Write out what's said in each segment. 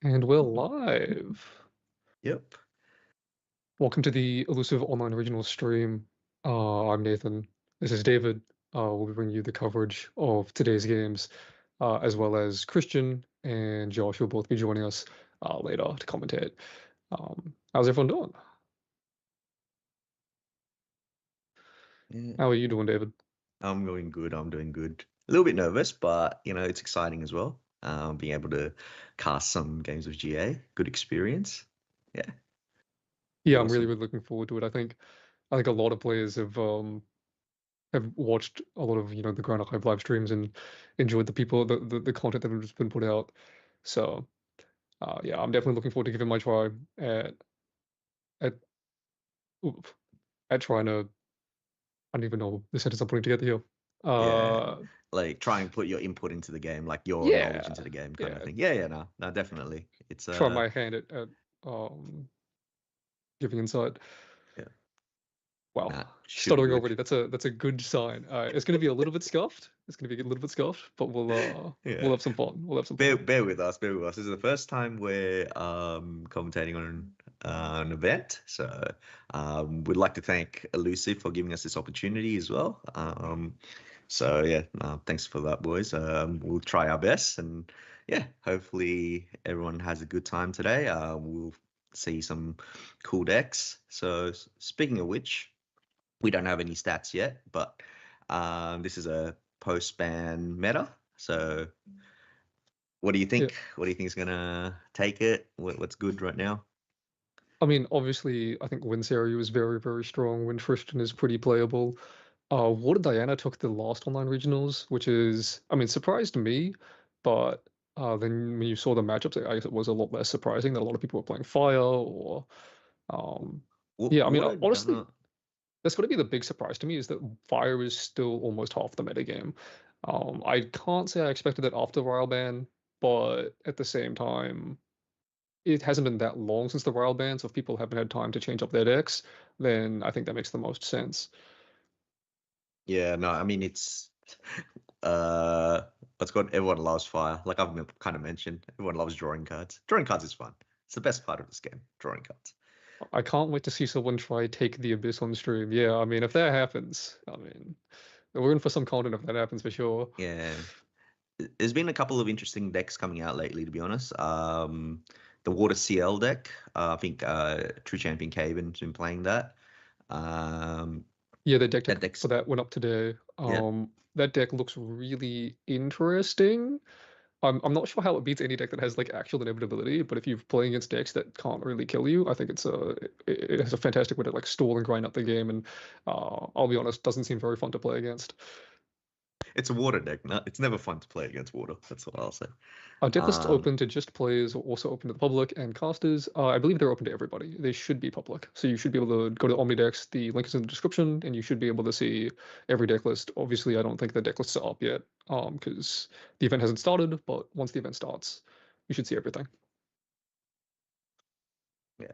And we're live. Yep. Welcome to the Illusive Online Regional stream. I'm Nathan. This is David. We'll be bringing you the coverage of today's games, as well as Christian and Josh will both be joining us later to commentate. How's everyone doing? Yeah. How are you doing, David? I'm going good. I'm doing good. A little bit nervous, but it's exciting as well. Being able to cast some games of GA, good experience. Yeah, Yeah, I'm really, awesome. really looking forward to it. I think a lot of players have watched a lot of the Grand Archive live streams and enjoyed the content that has been put out. So yeah, I'm definitely looking forward to giving my try at oof, at trying to I don't even know the sentence I'm putting together here. Yeah, Uh, like try and put your input into the game, like your knowledge yeah, into the game, kind of yeah. thing. Yeah, yeah, no, definitely. It's Try my hand at um giving insight. yeah, Wow, nah, should be stuttering good. already. That's a good sign. It's going to be a little bit scuffed. It's going to be a little bit scuffed, but we'll Yeah. have some fun. We'll have some Bear, fun. bear with us, bear with us. This is the first time we're commentating on an event, so we'd like to thank Illusive for giving us this opportunity as well. So yeah, thanks for that, boys. We'll try our best, and yeah, hopefully everyone has a good time today. We'll see some cool decks. So speaking of which, we don't have any stats yet, but this is a post-ban meta, so. What do you Yeah. think? What do you think is gonna take it? What's good right now? I mean, obviously, I think Winserio is very, very strong. When Tristan is pretty playable. Water Diana took the last online regionals, which is, I mean, surprised me, but then when you saw the matchups, I guess it was a lot less surprising that a lot of people were playing Fire or, um, yeah, I mean, What I honestly, done? that's going to be the big surprise to me is that Fire is still almost half the metagame. I can't say I expected that after Royal Ban, but at the same time, it hasn't been that long since the Royal Ban, so if people haven't had time to change up their decks, then I think that makes the most sense. Yeah, no, I mean uh it's got everyone loves fire. Like I've kind of mentioned, everyone loves drawing cards. Drawing cards is fun. It's the best part of this game, drawing cards. I can't wait to see someone try take the abyss on stream. Yeah, I mean, if that happens, I mean, we're in for some content if that happens for sure. Yeah. There's been a couple of interesting decks coming out lately, to be honest. The Water CL deck, I think True Champion Caven's been playing that. Um, Yeah, the deck that tech deck's for that went up today. yeah. That deck looks really interesting. I'm not sure how it beats any deck that has like actual inevitability, but if you're playing against decks that can't really kill you, I think it has a fantastic way to like stall and grind up the game, and I'll be honest, doesn't seem very fun to play against. It's a water deck. No, it's never fun to play against water. That's what I'll say. Our deck list's Um, open to just players, also open to the public and casters. I believe they're open to everybody. They should be public. So you should be able to go to Omnidex. The link is in the description, and you should be able to see every deck list. Obviously, I don't think the deck lists are up yet, because the event hasn't started, but once the event starts, you should see everything. yeah,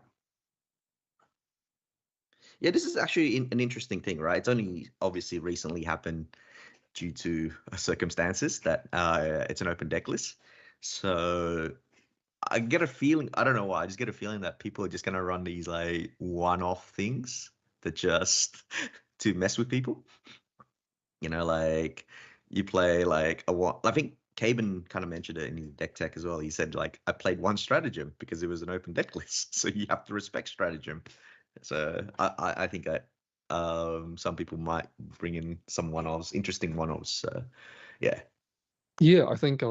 yeah. This is actually an interesting thing, right? It's only obviously recently happened due to circumstances that it's an open deck list. So I get a feeling. I don't know why. I just get a feeling that people are just gonna run these like one-off things that just to mess with people. Like you play like a one. I think Caben kind of mentioned it in his deck tech as well. He said like I played one stratagem because it was an open deck list, so you have to respect stratagem. So I think that some people might bring in some one-offs, interesting one-offs. So yeah, Yeah, I think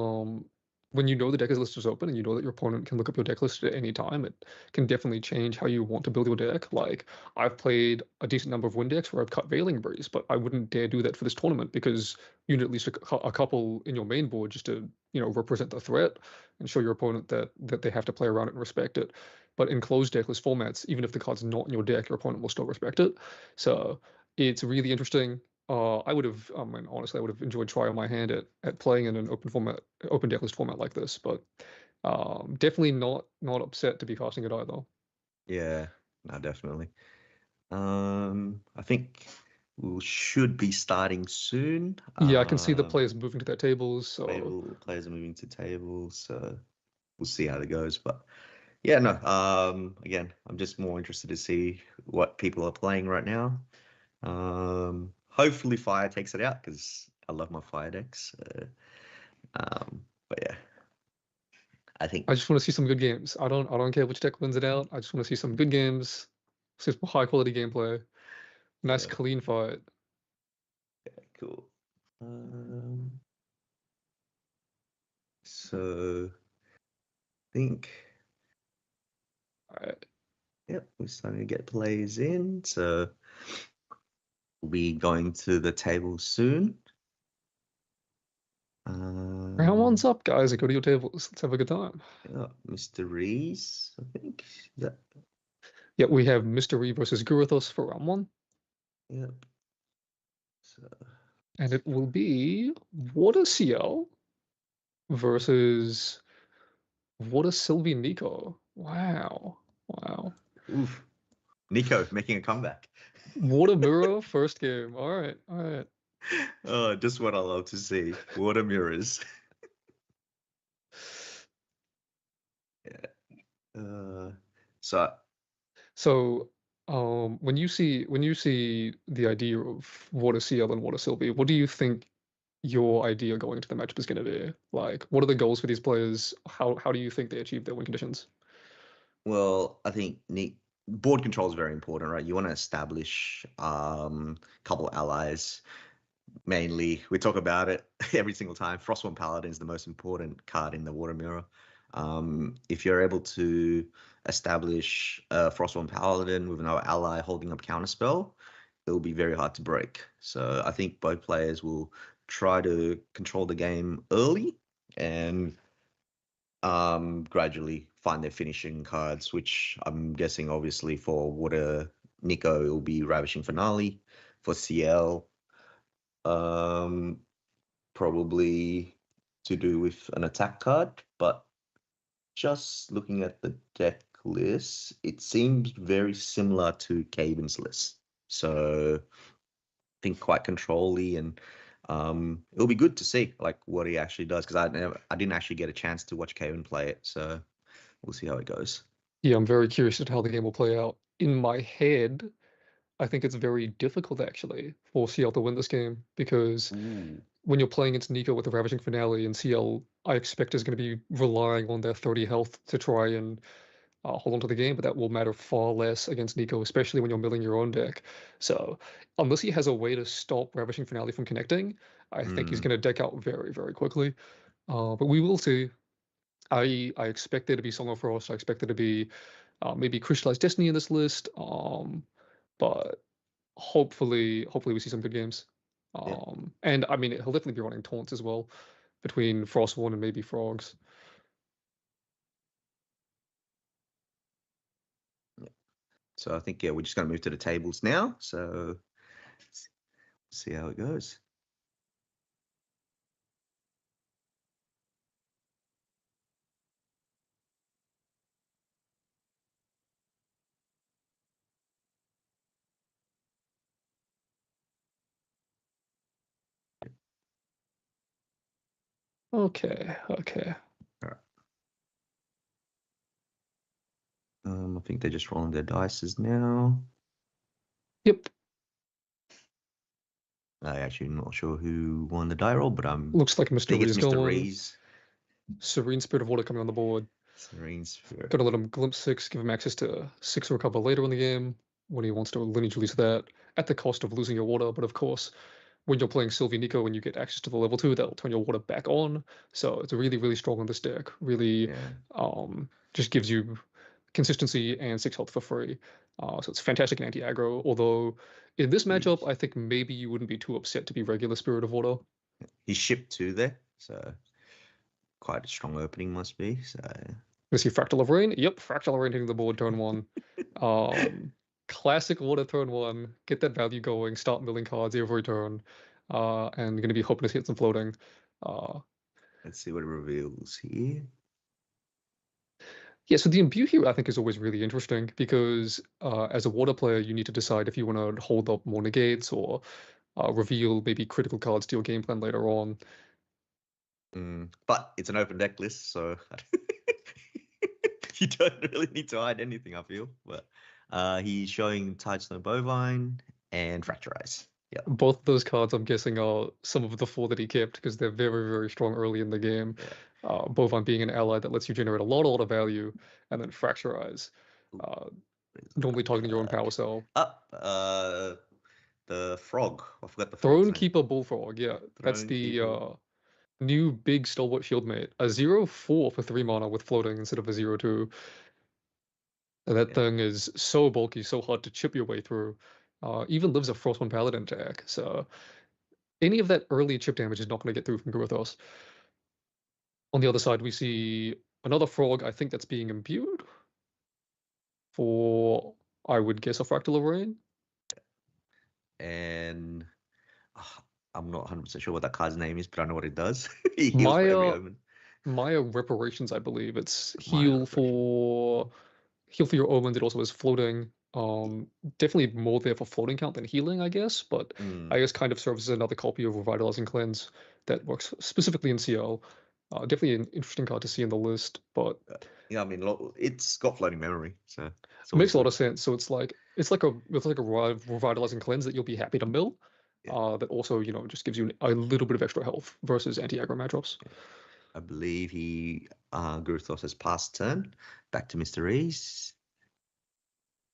when you know the deck list is open and you know that your opponent can look up your deck list at any time, it can definitely change how you want to build your deck. Like I've played a decent number of win decks where I've cut Veiling Breeze, but I wouldn't dare do that for this tournament because you need at least a couple in your main board just to represent the threat and show your opponent that they have to play around it and respect it. But in closed deck list formats, even if the card's not in your deck, your opponent will still respect it. So it's really interesting. I would have, and honestly, I would have enjoyed trying my hand at playing in an open decklist format like this, but definitely not upset to be casting it either. yeah, no, definitely. I think we should be starting soon. Yeah, I can see the players moving to their tables, so Players are moving to tables, so we'll see how it goes. But yeah, no. Again, I'm just more interested to see what people are playing right now. Hopefully, Fire takes it out because I love my Fire decks. But yeah, I I think just want to see some good games. I don't care which deck wins it out. I just want to see some good games, see some high quality gameplay, nice yeah, clean fight. cool. So I think Alright. yep, we're starting to get plays in. So we'll be going to the table soon. Round one's up, guys. Go to your tables. Let's have a good time. Yeah, Mr. Rees, I think. Is that Yeah, we have Mystery versus Guruthos for round one, yep. So and it will be Water CL versus Water Sylvie Nico. Wow. Wow. oof. Nico making a comeback. Water Mirror, first game. All right. All right. Oh, just what I love to see. Water mirrors. Yeah. So So, when you see the idea of Water CL and Water Sylvie, what do you think your idea going into the matchup is going to be? Like, what are the goals for these players? How do you think they achieve their win conditions? well, I think board control is very important, right? You want to establish couple allies. Mainly, we talk about it every single time. Frostborn Paladin is the most important card in the Water Mirror. If you're able to establish a Frostborn Paladin with another ally holding up Counterspell, it will be very hard to break. So I think both players will try to control the game early and gradually find their finishing cards, which I'm guessing obviously for Water Nico it will be Ravishing Finale. For CL, um, probably to do with an attack card, but just looking at the deck list, it seems very similar to Caven's list. So I think quite control-y, and it'll be good to see like what he actually does because I didn't actually get a chance to watch Caven play it, so we'll see how it goes. Yeah, I'm very curious at how the game will play out. In my head, I think it's very difficult actually for CL to win this game because Ooh. when you're playing against Nico with the Ravaging Finale and CL, I expect is going to be relying on their 30 health to try and hold on to the game, but that will matter far less against Nico, especially when you're milling your own deck. So unless he has a way to stop Ravishing Finale from connecting, I think he's Mm, going to deck out very, very quickly. But we will see. I expect there to be Song of Frost. I expect there to be maybe Crystallized Destiny in this list. But hopefully we see some good games. yeah, And I mean, he'll definitely be running taunts as well between Frostborn and maybe Frogs. yeah. So I think yeah, we're just gonna move to the tables now. So see how it goes. Okay, okay. All right. I think they're just rolling their dices now. Yep. I actually not sure who won the die roll, but Looks like I Mr. think it's Ree's Mr. going. Rees. Serene Spirit of Water coming on the board. Serene Spirit. Gonna let him glimpse six, give him access to six recover later in the game when he wants to lineage release that at the cost of losing your water. But of course, when you're playing Sylvie Nico and you get access to the level 2, that'll turn your water back on. So it's really, really strong on this deck. Really Yeah. just gives you consistency and 6 health for free. So it's fantastic in anti-aggro. Although in this matchup, I think maybe you wouldn't be too upset to be regular Spirit of Water. He's shipped two there, so quite a strong opening must be. So You see Fractal of Rain? Yep, Fractal of Rain hitting the board turn 1. Um, Classic water turn 1. Get that value going. Start milling cards every turn. And you're going to be hoping to hit some floating. Uh, let's see what it reveals here. yeah, so the imbue here I think is always really interesting because as a water player, you need to decide if you want to hold up more negates or reveal maybe critical cards to your game plan later on. But it's an open deck list, so You don't really need to hide anything, I feel. But he's showing Tidestone Bovine and Fracturize. Yeah. Both those cards, I'm guessing, are some of the four that he kept because they're very, very strong early in the game. Yeah. Bovine being an ally that lets you generate a lot of value, and then Fracturize, uh, Where's the normally black targeting your own card? power cell. Up. The frog. I forgot the frog's Throne name. Keeper Bullfrog, yeah, that's Throne the Keeper. new big stalwart shieldmate. A 0/4 for 3 mana with floating instead of a 0/2. And that Yeah. thing is so bulky, so hard to chip your way through. Even lives a Frostborn Paladin attack, so any of that early chip damage is not going to get through from Gruthos. On the other side, we see another frog, I think that's being imbued for, I would guess, a Fractal of Rain. And I'm not 100% sure what that card's name is, but I know what it does. He heals for every Maya, omen. Maya Reparations, I believe. It's Maya heal for your omens. It also has floating. Definitely more there for floating count than healing, I guess. But I guess kind of serves as another copy of Revitalizing Cleanse that works specifically in CL. Definitely an interesting card to see in the list, but Yeah, I mean, it's got floating memory, so it's it always makes a lot good. of sense. So it's like a revitalizing cleanse that you'll be happy to mill. Yeah. That also just gives you a little bit of extra health versus anti-aggro matchups. Yeah. I believe he Guruthos has passed turn back to Mr. Ease,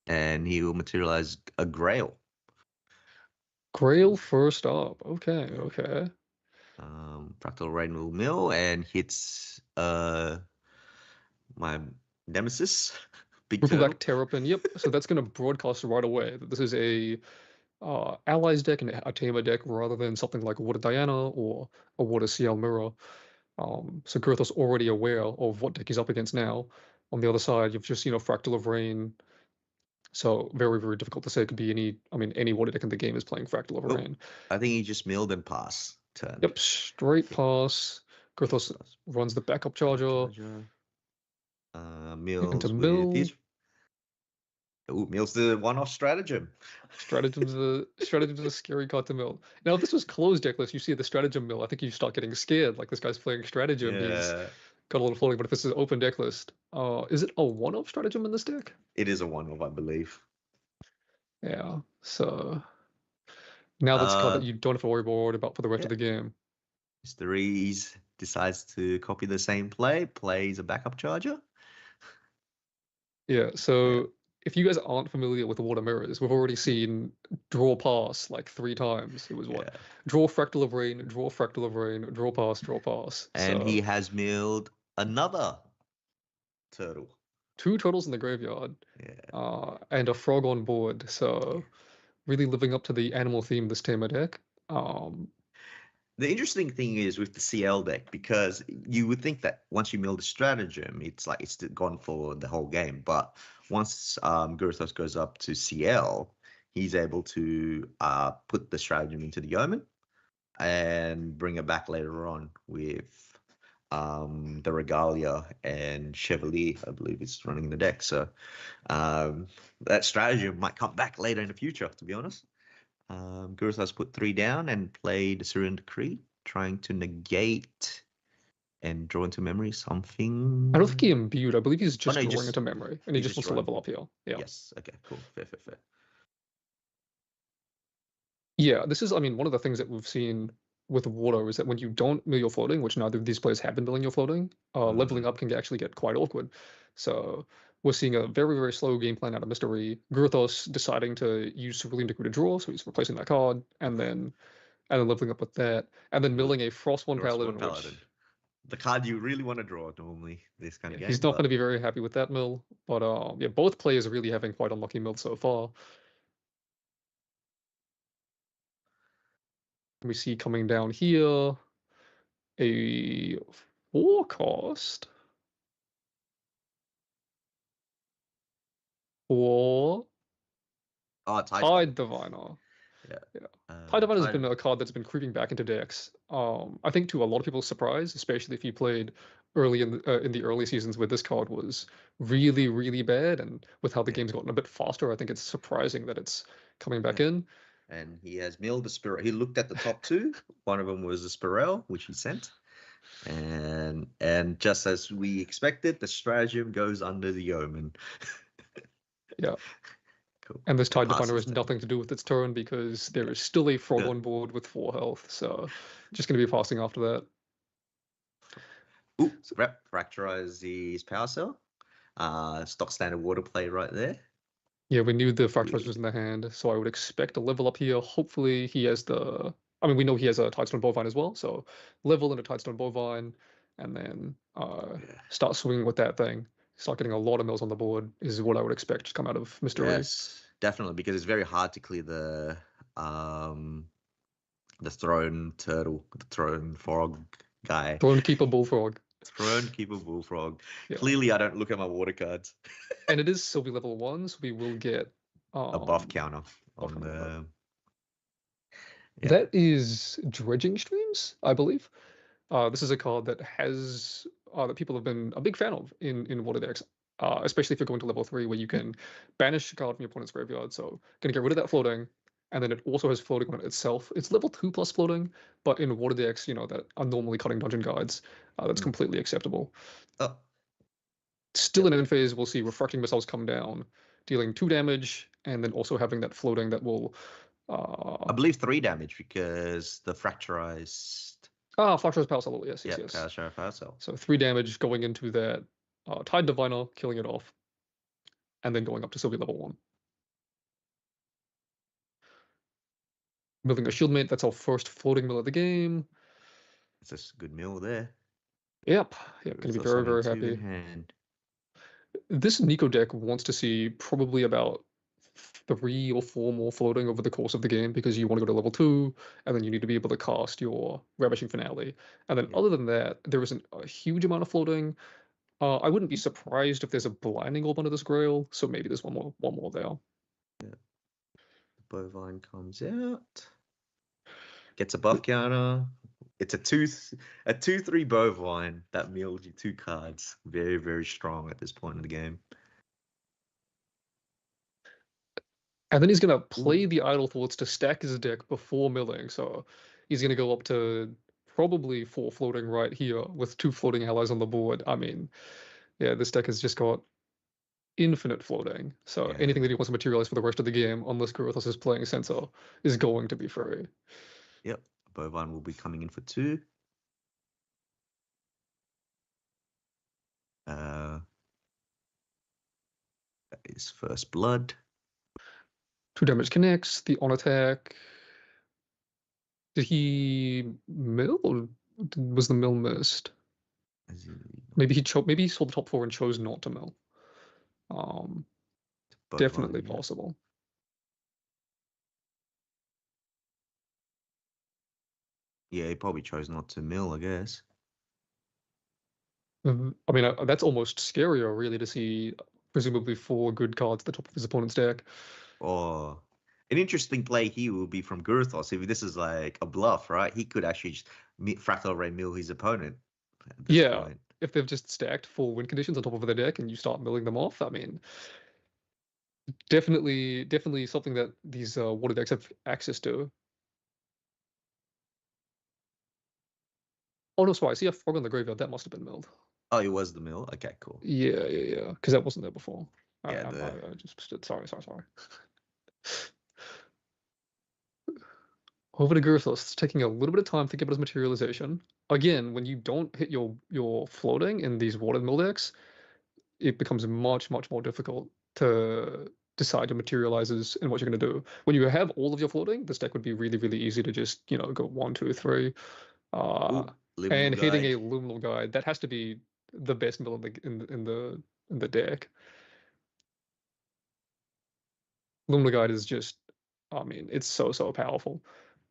and he will materialize a Grail. Grail first up. Okay, okay. Fractal Rain will mill and hits my nemesis, Big Rippleback Turtle. Terrapin. Yep. So that's going to broadcast right away that this is a allies deck and a Tamer deck rather than something like Water Diana or a Water CL Mirror. So Kurthos already aware of what deck he's up against now. On the other side, you've just seen a Fractal of Rain. So very, very difficult to say. It could be any water deck in the game is playing Fractal of Oh, Rain. I think he just milled and pass turn. Yep, straight pass. Kurthos runs the backup charger Charger. into Mills with mill. his. Oh, Mills the one-off stratagem. Stratagem's a scary card to mill. Now, if this was closed deck list, you see the stratagem mill. I think you start getting scared. Like this guy's playing stratagem. He's Yeah, got a little floating. But if this is open deck list, is it a one-off stratagem in this deck? it is a one-off, I believe. Yeah. So now that's a card that Uh, you don't have to worry about for the rest yeah. of the game. Mr. Rees decides to copy the same play, plays a backup charger. Yeah. Yeah. So if you guys aren't familiar with water mirrors, we've already seen draw pass like 3 times. It was what? Yeah. Draw Fractal of Rain, draw Fractal of Rain, draw pass, draw pass. And he So has milled another turtle. 2 turtles in the graveyard, Yeah. and a frog on board. So really living up to the animal theme this Tamer deck. The interesting thing is with the CL deck, because you would think that once you mill the stratagem, it's like it's gone for the whole game. But once Guruthos goes up to CL, he's able to put the stratagem into the Omen and bring it back later on with the Regalia and Chevalier, I believe, is running the deck. So that stratagem might come back later in the future, to be honest. Guruthos put 3 down and played the Syrian Decree, trying to negate and draw into memory something. I don't think he imbued. I believe he's Oh, just no, he drawing just into memory, and he just wants to drawing. level up here. Yeah. Yes. Okay. Cool. Fair. Yeah, this is, one of the things that we've seen with water is that when you don't mill your floating, which neither of these players have been milling your floating, leveling up can actually get quite awkward. So we're seeing a very, very slow game plan out of Mystery. Gruthos deciding to use Cerulean Decree to draw, so he's replacing that card, and then leveling up with that, and then milling a Frostborn Frostborn Paladin, Paladin. which The card you really want to draw normally this kind of he's game, not going to but be very happy with that mill. But yeah, both players are really having quite unlucky mills so far. We see coming down here a forecast for Tidestone. Tide Diviner. Yeah. Yeah. Tide Diviner has been Tide. a card that's been creeping back into decks. I think to a lot of people's surprise, especially if you played early in the early seasons where this card was really, really bad, and with how the Yeah. game's gotten a bit faster, I think it's surprising that it's coming back Yeah. in. And he has milled the Spiral. He looked at the top 2. One of them was the Spiral, which he sent. And just as we expected, the stratagem goes under the omen. Yeah. Cool. And this Tide Diviner Passes has turn. nothing to do with its turn because there is still a frog Yeah. on board with 4 health, so just going to be passing after that. Ooh, fracturize his power cell. Stock standard water play right there. Yeah, we knew the Fractalize Good. was in the hand, so I would expect a level up here. Hopefully he has the... I mean, we know he has a Tidestone Bovine as well, so level and a Tidestone Bovine, and then Yeah. start swinging with that thing. Start getting a lot of mills on the board is what I would expect to come out of Mr. Ree. Yes, definitely, because it's very hard to clear the throne turtle, the throne frog guy. Throne Keeper Bullfrog. Throne keeper bullfrog. Yeah. Clearly, I don't look at my water cards. And it is Sylvie level 1, so we will get... A buff counter on counter, the... Yeah. That is Dredging Streams, I believe. This is a card that has that people have been a big fan of in Water decks, especially if you're going to level 3, where you can banish a card from your opponent's graveyard. So gonna get rid of that floating, and then it also has floating on it itself. It's level 2 plus floating, but in Water decks, that are normally cutting dungeon guides, that's completely acceptable. Oh. Still in end phase, we'll see Refracting Missiles come down, dealing 2 damage, and then also having that floating that will... I believe 3 damage because the fracturized... Fractalized Power Cell, yes. Power Cell. So 3 damage going into that Tide Diviner, killing it off, and then going up to Sylvie level 1. Milling a Shieldmate, that's our first floating mill of the game. It's a good mill there. Yep, gonna be very, very happy. This Nico deck wants to see probably about 3 or 4 more floating over the course of the game, because you want to go to level 2, and then you need to be able to cast your Ravishing Finale. And then other than that, there isn't a huge amount of floating. I wouldn't be surprised if there's a Blinding Orb under this Grail, so maybe there's one more there. Yeah. The Bovine comes out. Gets a buff counter. It's a 2/3 Bovine that mills you 2 cards. Very, very strong at this point in the game. And then he's going to play the Idle Thoughts to stack his deck before milling. So he's going to go up to probably 4 floating right here with 2 floating allies on the board. I mean, yeah, this deck has just got infinite floating. So anything that he wants to materialize for the rest of the game, unless Kurothos is playing Censor, is going to be free. Yep. Bovine will be coming in for 2. That is First Blood. 2 damage connects. The on attack. Did he mill, or was the mill missed? Maybe he saw the top 4 and chose not to mill. Definitely possible. Yeah, he probably chose not to mill, I guess. I mean, that's almost scarier, really, to see presumably 4 good cards at the top of his opponent's deck. Oh, an interesting play here will be from Gurthos. If this is like a bluff, right? He could actually just Fractal Ray mill his opponent. Yeah, if they've just stacked 4 win conditions on top of their deck and you start milling them off, I mean, definitely something that these water decks have access to. Oh no, sorry, I see a frog on the graveyard. That must have been milled. Oh, it was the mill? Okay, cool. Yeah. Because that wasn't there before. Yeah, I just sorry. Over to Gurthos. It's taking a little bit of time to think about his materialization. Again, when you don't hit your floating in these water mill decks, it becomes much more difficult to decide your materializes and what you're going to do. When you have all of your floating, this deck would be really easy to just go 1, 2, 3. And hitting a Luminal Guide, that has to be the best mill in the deck. Luminal Guide is just, I mean, it's so powerful.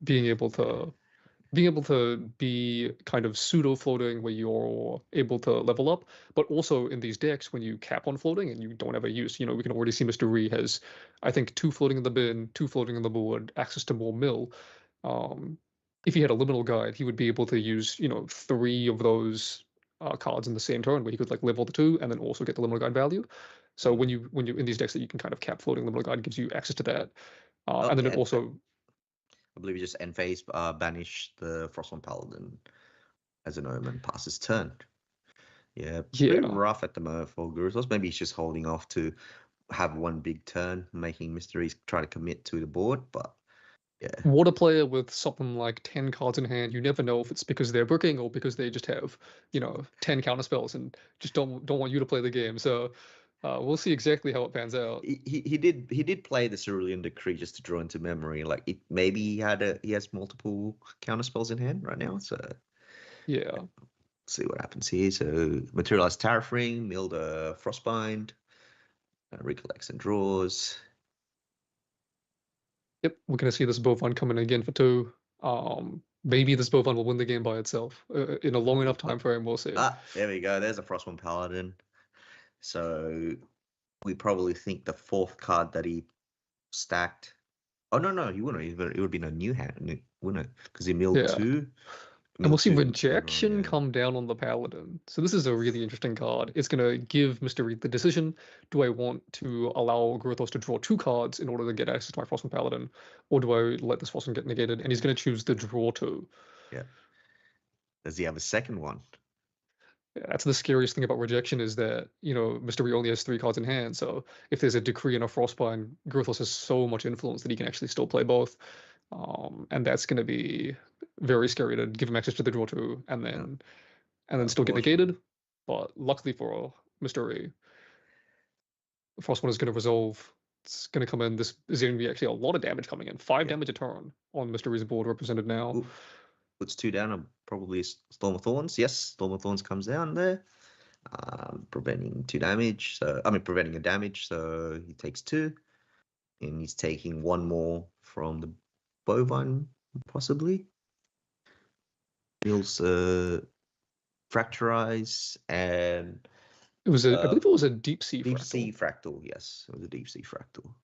Being able to be kind of pseudo floating where you're able to level up, but also in these decks when you cap on floating and you don't have a use. We can already see Mr. Ree has, I think, 2 floating in the bin, 2 floating on the board, access to more mill. If he had a Liminal Guide, he would be able to use 3 of those cards in the same turn, where he could level the 2 and then also get the Liminal Guide value. So when you in these decks that you can kind of cap floating, Liminal Guide gives you access to that, and then it also. I believe you just end phase banish the Frostborn Paladin. as an omen passes turn. Yeah, pretty Yeah. rough at the moment for Gurutos. Maybe he's just holding off to have one big turn, making mysteries try to commit to the board. But yeah, What a player with something like 10 cards in hand, you never know if it's because they're bricking or because they just have, 10 counter spells and just don't want you to play the game. So we'll see exactly how it pans out. he did play the Cerulean Decree just to draw into memory. Like maybe he has multiple counter spells in hand right now. So Yeah. see what happens here. So materialize Terrafring, Mild Frostbind, recollects and draws. Yep, we're going to see this Bovine coming again for 2. Maybe this Bovine will win the game by itself. In a long enough time frame, we'll see. There we go. There's a Frostborn Paladin. So we probably think the fourth card that he stacked. Oh no, he wouldn't. It would be a new hand, wouldn't it? Because he milled Yeah. two. And we'll see What's going on? rejection Yeah. come down on the Paladin. So this is a really interesting card. It's going to give Mr. Reed the decision. Do I want to allow Gruthos to draw 2 cards in order to get access to my Frostman Paladin? Or do I let this Frostman get negated? And he's going to choose the draw 2. Yeah. Does he have a second one? That's the scariest thing about rejection is that, Mr. Reed only has 3 cards in hand. So if there's a Decree and a Frostbind, Gruthos has so much influence that he can actually still play both. And that's going to be very scary to give him access to the draw 2 and Yeah. then still get Unfortunately. negated. But luckily for Mr. A, Frostborn is going to resolve. It's going to come in. This is going to be actually a lot of damage coming in. 5 damage a turn on Mr. A's board represented now. Ooh, puts 2 down and probably Storm of Thorns. Yes, Storm of Thorns comes down there. Preventing 2 damage. Preventing a damage. So he takes 2. And he's taking 1 more from the Bovine, possibly. Mills Fracturize and It was I believe it was a deep sea Deep fractal. Sea Fractal, yes. It was a Deep Sea Fractal.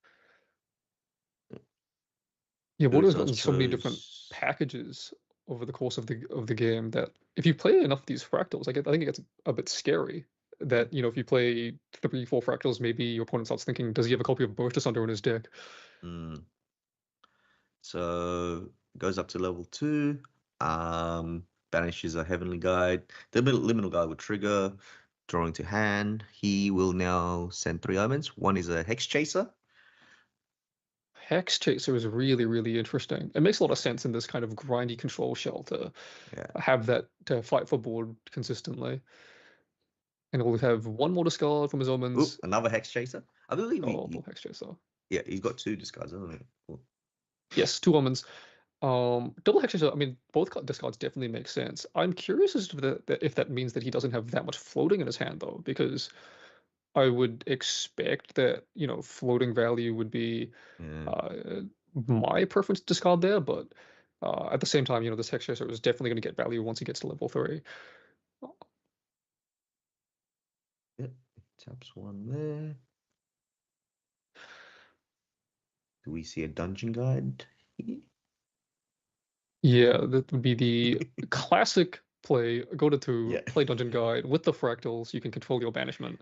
Yeah, Water's gotten so many chose- different packages over the course of the game that if you play enough of these fractals, I think it gets a bit scary. That if you play 3, 4 fractals, maybe your opponent starts thinking, does he have a copy of Burst Asunder in his deck? Mm. So goes up to level 2. Banishes a Heavenly Guide. The Liminal Guide will trigger, drawing to hand. He will now send 3 omens. One is a Hex Chaser. Hex Chaser is really, really interesting. It makes a lot of sense in this kind of grindy control shell to have that to fight for board consistently. And we'll have 1 more discard from his omens. Ooh, another Hex Chaser. I believe Hex Chaser. Yeah, he's got 2 discards, hasn't he? Cool. Yes, 2 omens. Double Hex Chaser, both discards definitely make sense. I'm curious as to if that means that he doesn't have that much floating in his hand, though, because I would expect that, floating value would be my preference to discard there, but at the same time, this Hex Chaser is definitely going to get value once he gets to level 3. Yep, taps 1 there. Do we see a Dungeon Guide here? Yeah, that would be the classic play. Go to 2, play Dungeon Guide with the fractals. You can control your banishment,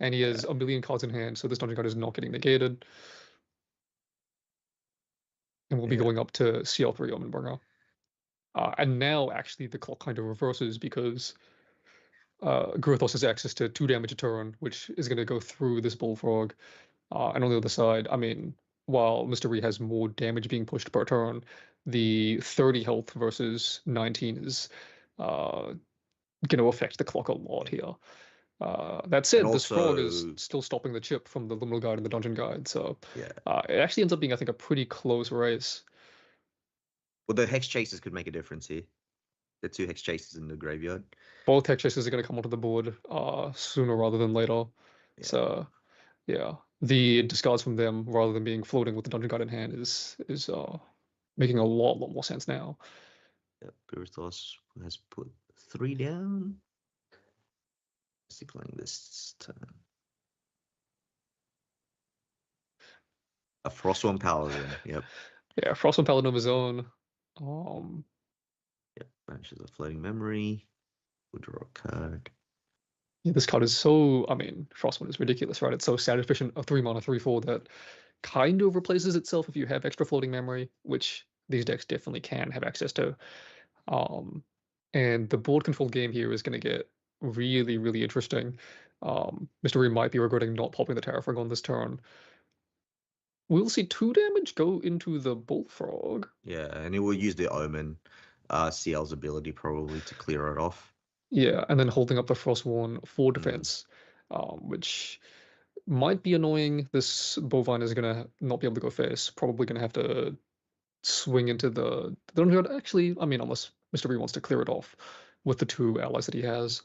and he has a million cards in hand, so this Dungeon Guide is not getting negated. And we'll be going up to CL3 Omenbringer. And now, actually, the clock kind of reverses because Gruthos has access to 2 damage a turn, which is going to go through this Bullfrog. And on the other side, while Mr. Ree has more damage being pushed per turn, the 30 health versus 19 is going to affect the clock a lot here. That said, this frog is still stopping the chip from the Liminal Guide and the Dungeon Guide, so it actually ends up being, I think, a pretty close race. Well, the Hex Chasers could make a difference here. The 2 Hex Chasers in the graveyard. Both Hex Chasers are going to come onto the board sooner rather than later. Yeah. So, yeah, the discards from them rather than being floating with the Dungeon Guide in hand is making a lot more sense now. Guruthos has put 3 down. Is he playing this turn? A Frostworm Paladin. Yep. Yeah, Frostworm Paladin of his own. Yep. Banishes a Floating Memory. We'll draw a card. Yeah, this card is so. Frostworm is ridiculous, right? It's so stat efficient. A 3 mana 3/4 that kind of replaces itself if you have extra floating memory, which these decks definitely can have access to. And the board control game here is going to get really, really interesting. Mr. Reed might be regretting not popping the Terrafring on this turn. We'll see 2 damage go into the Bullfrog. Yeah, and it will use the Omen, CL's ability probably to clear it off. Yeah, and then holding up the Frostborn for Mm. defense, which might be annoying. This Bovine is going to not be able to go face. Probably going to have to swing into the Dungeon. Actually, I mean, unless Mr. B wants to clear it off with the 2 allies that he has.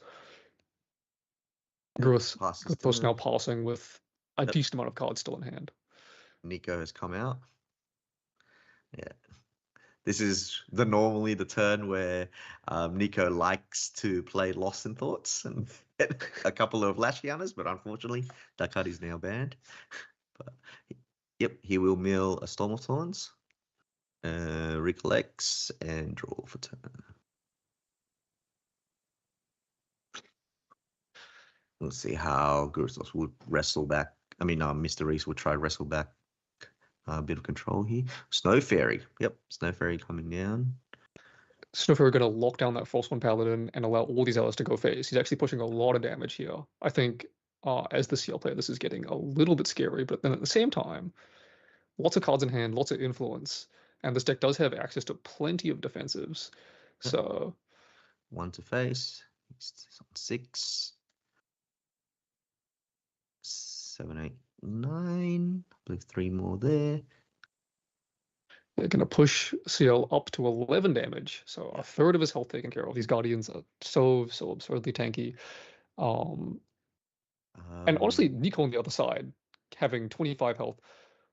Yep, Groth, passes Grothos now turn. passing with a Yep, decent amount of cards still in hand. Nico has come out. Yeah. This is normally the turn where Nico likes to play Lost in Thoughts and get a couple of Lash Counters, but unfortunately that card is now banned. But yep, he will mill a Storm of Thorns, recollects, and draw for turn. We'll see how Gurstos would wrestle back. I mean, Mr. Reese would try to wrestle back a bit of control here. Snow Fairy. Yep, Snow Fairy coming down. Snowflake are going to lock down that Frostborn Paladin and allow all these allies to go face. He's actually pushing a lot of damage here. I think as the CL player, this is getting a little bit scary, but then at the same time, lots of cards in hand, lots of influence, and this deck does have access to plenty of defensives. Yep. So 1 to face. He's on 6. 7, 8, 9. I believe 3 more there. they're going to push CL up to 11 damage. So a third of his health taken care of. These Guardians are so absurdly tanky. And honestly, Nico on the other side, having 25 health,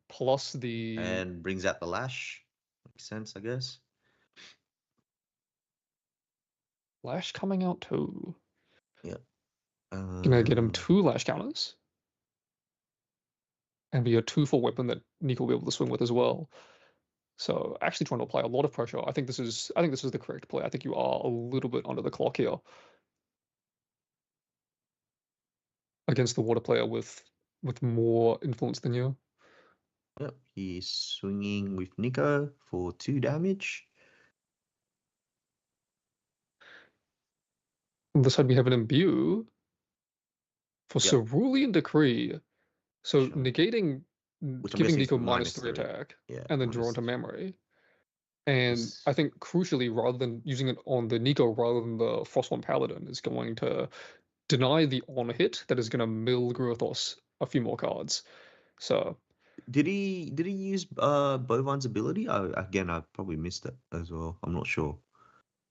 plus the... And brings out the Lash. Makes sense, I guess. Lash coming out too. Yep. Gonna get him 2 Lash counters. And be a 2-4 weapon that Nico will be able to swing with as well. So actually trying to apply a lot of pressure. I think this is the correct play. I think you are a little bit under the clock here against the water player with more influence than you. Yep, he's swinging with Nico for 2 damage. On this side we have an imbue for Yep. Cerulean Decree. So Sure. negating, Which I'm giving guessing is Nico -3 -3. attack, Yeah, and then draw into memory. And this... I think crucially, rather than using it on the Nico rather than the Frostborn Paladin, is going to deny the on hit that is going to mill Gruathos a few more cards. So Did he use Bovine's ability? I probably missed it as well. I'm not sure.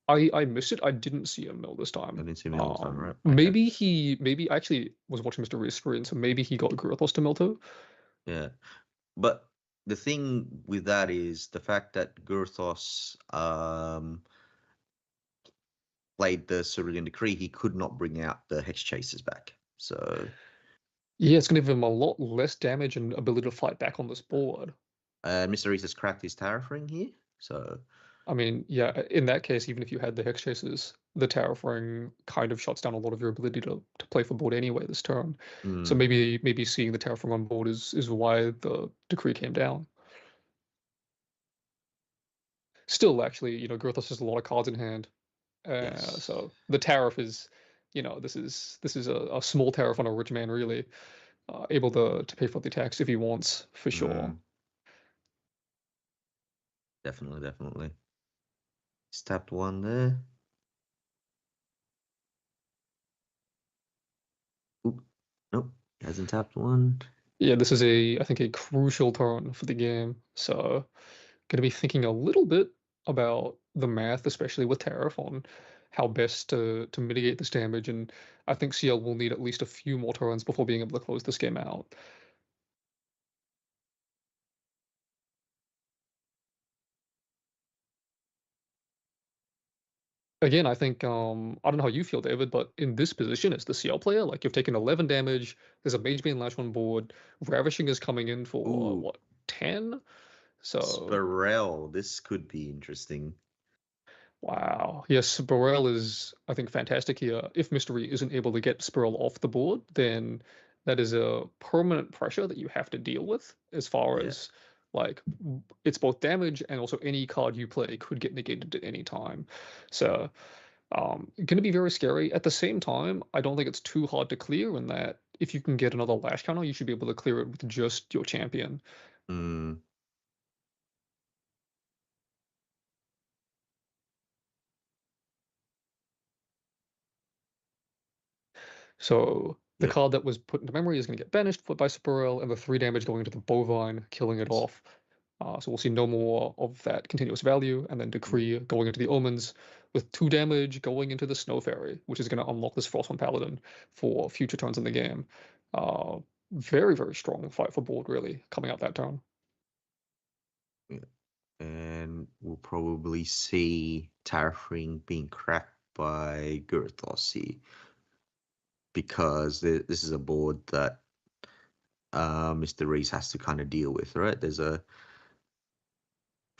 I missed it. I didn't see him mill this I time. didn't see him all the time, right? Maybe I actually was watching Mr. Ree's screen, so maybe he got Gruathos to mill too. Yeah, but the thing with that is the fact that Gurthos played the Cerulean Decree, he could not bring out the Hex Chasers back. So Yeah, it's going to give him a lot less damage and ability to fight back on this board. Mr. Reese has cracked his Terrafring here. So I mean, yeah, in that case, even if you had the Hex Chasers, the Terrafring kind of shuts down a lot of your ability to play for board anyway this turn. So maybe seeing the Terrafring on board is why the decree came down. Still, actually, Grothos has a lot of cards in hand. yes. So the tariff is, this is a small tariff on a rich man, really, able to pay for the tax if he wants, for sure. Definitely. He's tapped 1 there. Oop. Nope, he hasn't tapped 1. Yeah, this is I think a crucial turn for the game. So going to be thinking a little bit about the math, especially with tariff, on how best to mitigate this damage. And I think CL will need at least a few more turns before being able to close this game out. Again, I think I don't know how you feel, David, but in this position as the CL player, like you've taken 11 damage, there's a Mage Bane Lash on board, Ravishing is coming in for what, 10? So Spirel, this could be interesting. wow. Yes, Burrell is, I think, fantastic here. If Mystery isn't able to get Spirrel off the board, then that is a permanent pressure that you have to deal with as far as like it's both damage and also any card you play could get negated at any time. So Going to be very scary. At the same time, I don't think it's too hard to clear in that if you can get another lash counter, you should be able to clear it with just your champion. Mm, So the yep. card that was put into memory is going to get banished by Superel, and the 3 damage going into the Bovine, killing it off. So we'll see no more of that continuous value, and then Decree going into the Omens with 2 damage going into the Snow Fairy, which is going to unlock this Frostborn Paladin for future turns in the game. Very, very strong fight for board, really, coming out that turn. Yeah. And we'll probably see Terraforming being cracked by Gurthos here, because this is a board that Mr. Reese has to kind of deal with, right? There's a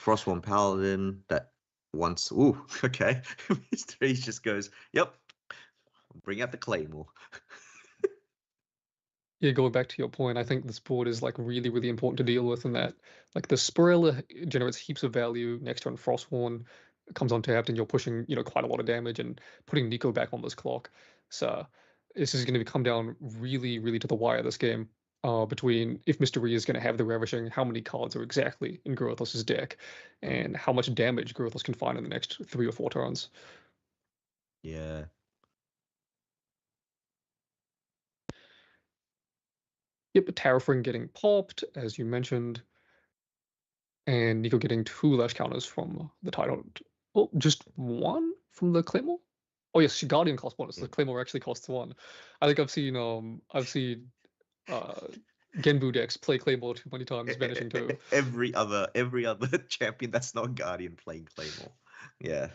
Frostborn Paladin that once, ooh, okay. Mr. Reese just goes, yep, bring out the Claymore. Yeah, going back to your point, I think this board is like really, really important to deal with in that like the Sporella generates heaps of value. Next turn, Frostborn comes untapped, and you're pushing, quite a lot of damage and putting Nico back on this clock. So this is going to come down really, really to the wire this game. Between if Mystery is going to have the Ravishing, how many cards are exactly in Gurthos's deck, and how much damage Gurthos can find in the next 3 or 4 turns. Yeah. Yep, Terraforming getting popped, as you mentioned. And Nico getting 2 lash counters from the title. Oh, just 1 from the Claymore? Oh yes, Guardian cost bonus. The Claymore actually costs 1. I think I've seen Genbu decks play Claymore too many times, banishing 2. Every other champion that's not Guardian playing Claymore. Yeah.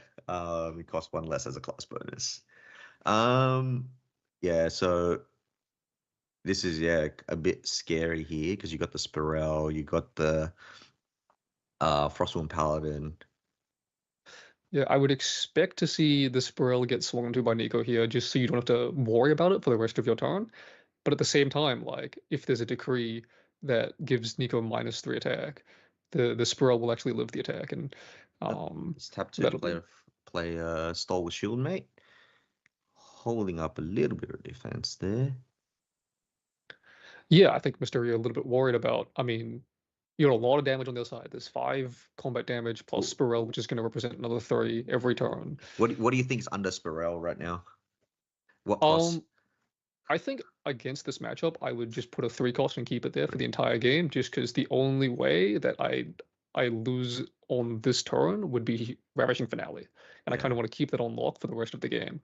It costs 1 less as a class bonus. Yeah, so this is a bit scary here because you got the Spirel, you got the Frostborn Paladin. Yeah, I would expect to see the Spirel get swung into by Nico here, just so you don't have to worry about it for the rest of your turn. But at the same time, like if there's a decree that gives Nico -3 attack, the Spirel will actually live the attack, and It's tap 2 to that'll be play Stalwart Shieldmate, holding up a little bit of defense there. Yeah, I think Mysterio a little bit worried about. I mean, a lot of damage on the other side. There's 5 combat damage plus Spirel, which is going to represent another 3 every turn. What do you think is under Spirel right now? What cost? Um, I think against this matchup, I would just put a 3 cost and keep it there for the entire game, just because the only way that I lose on this turn would be Ravishing Finale, and I kind of want to keep that on lock for the rest of the game.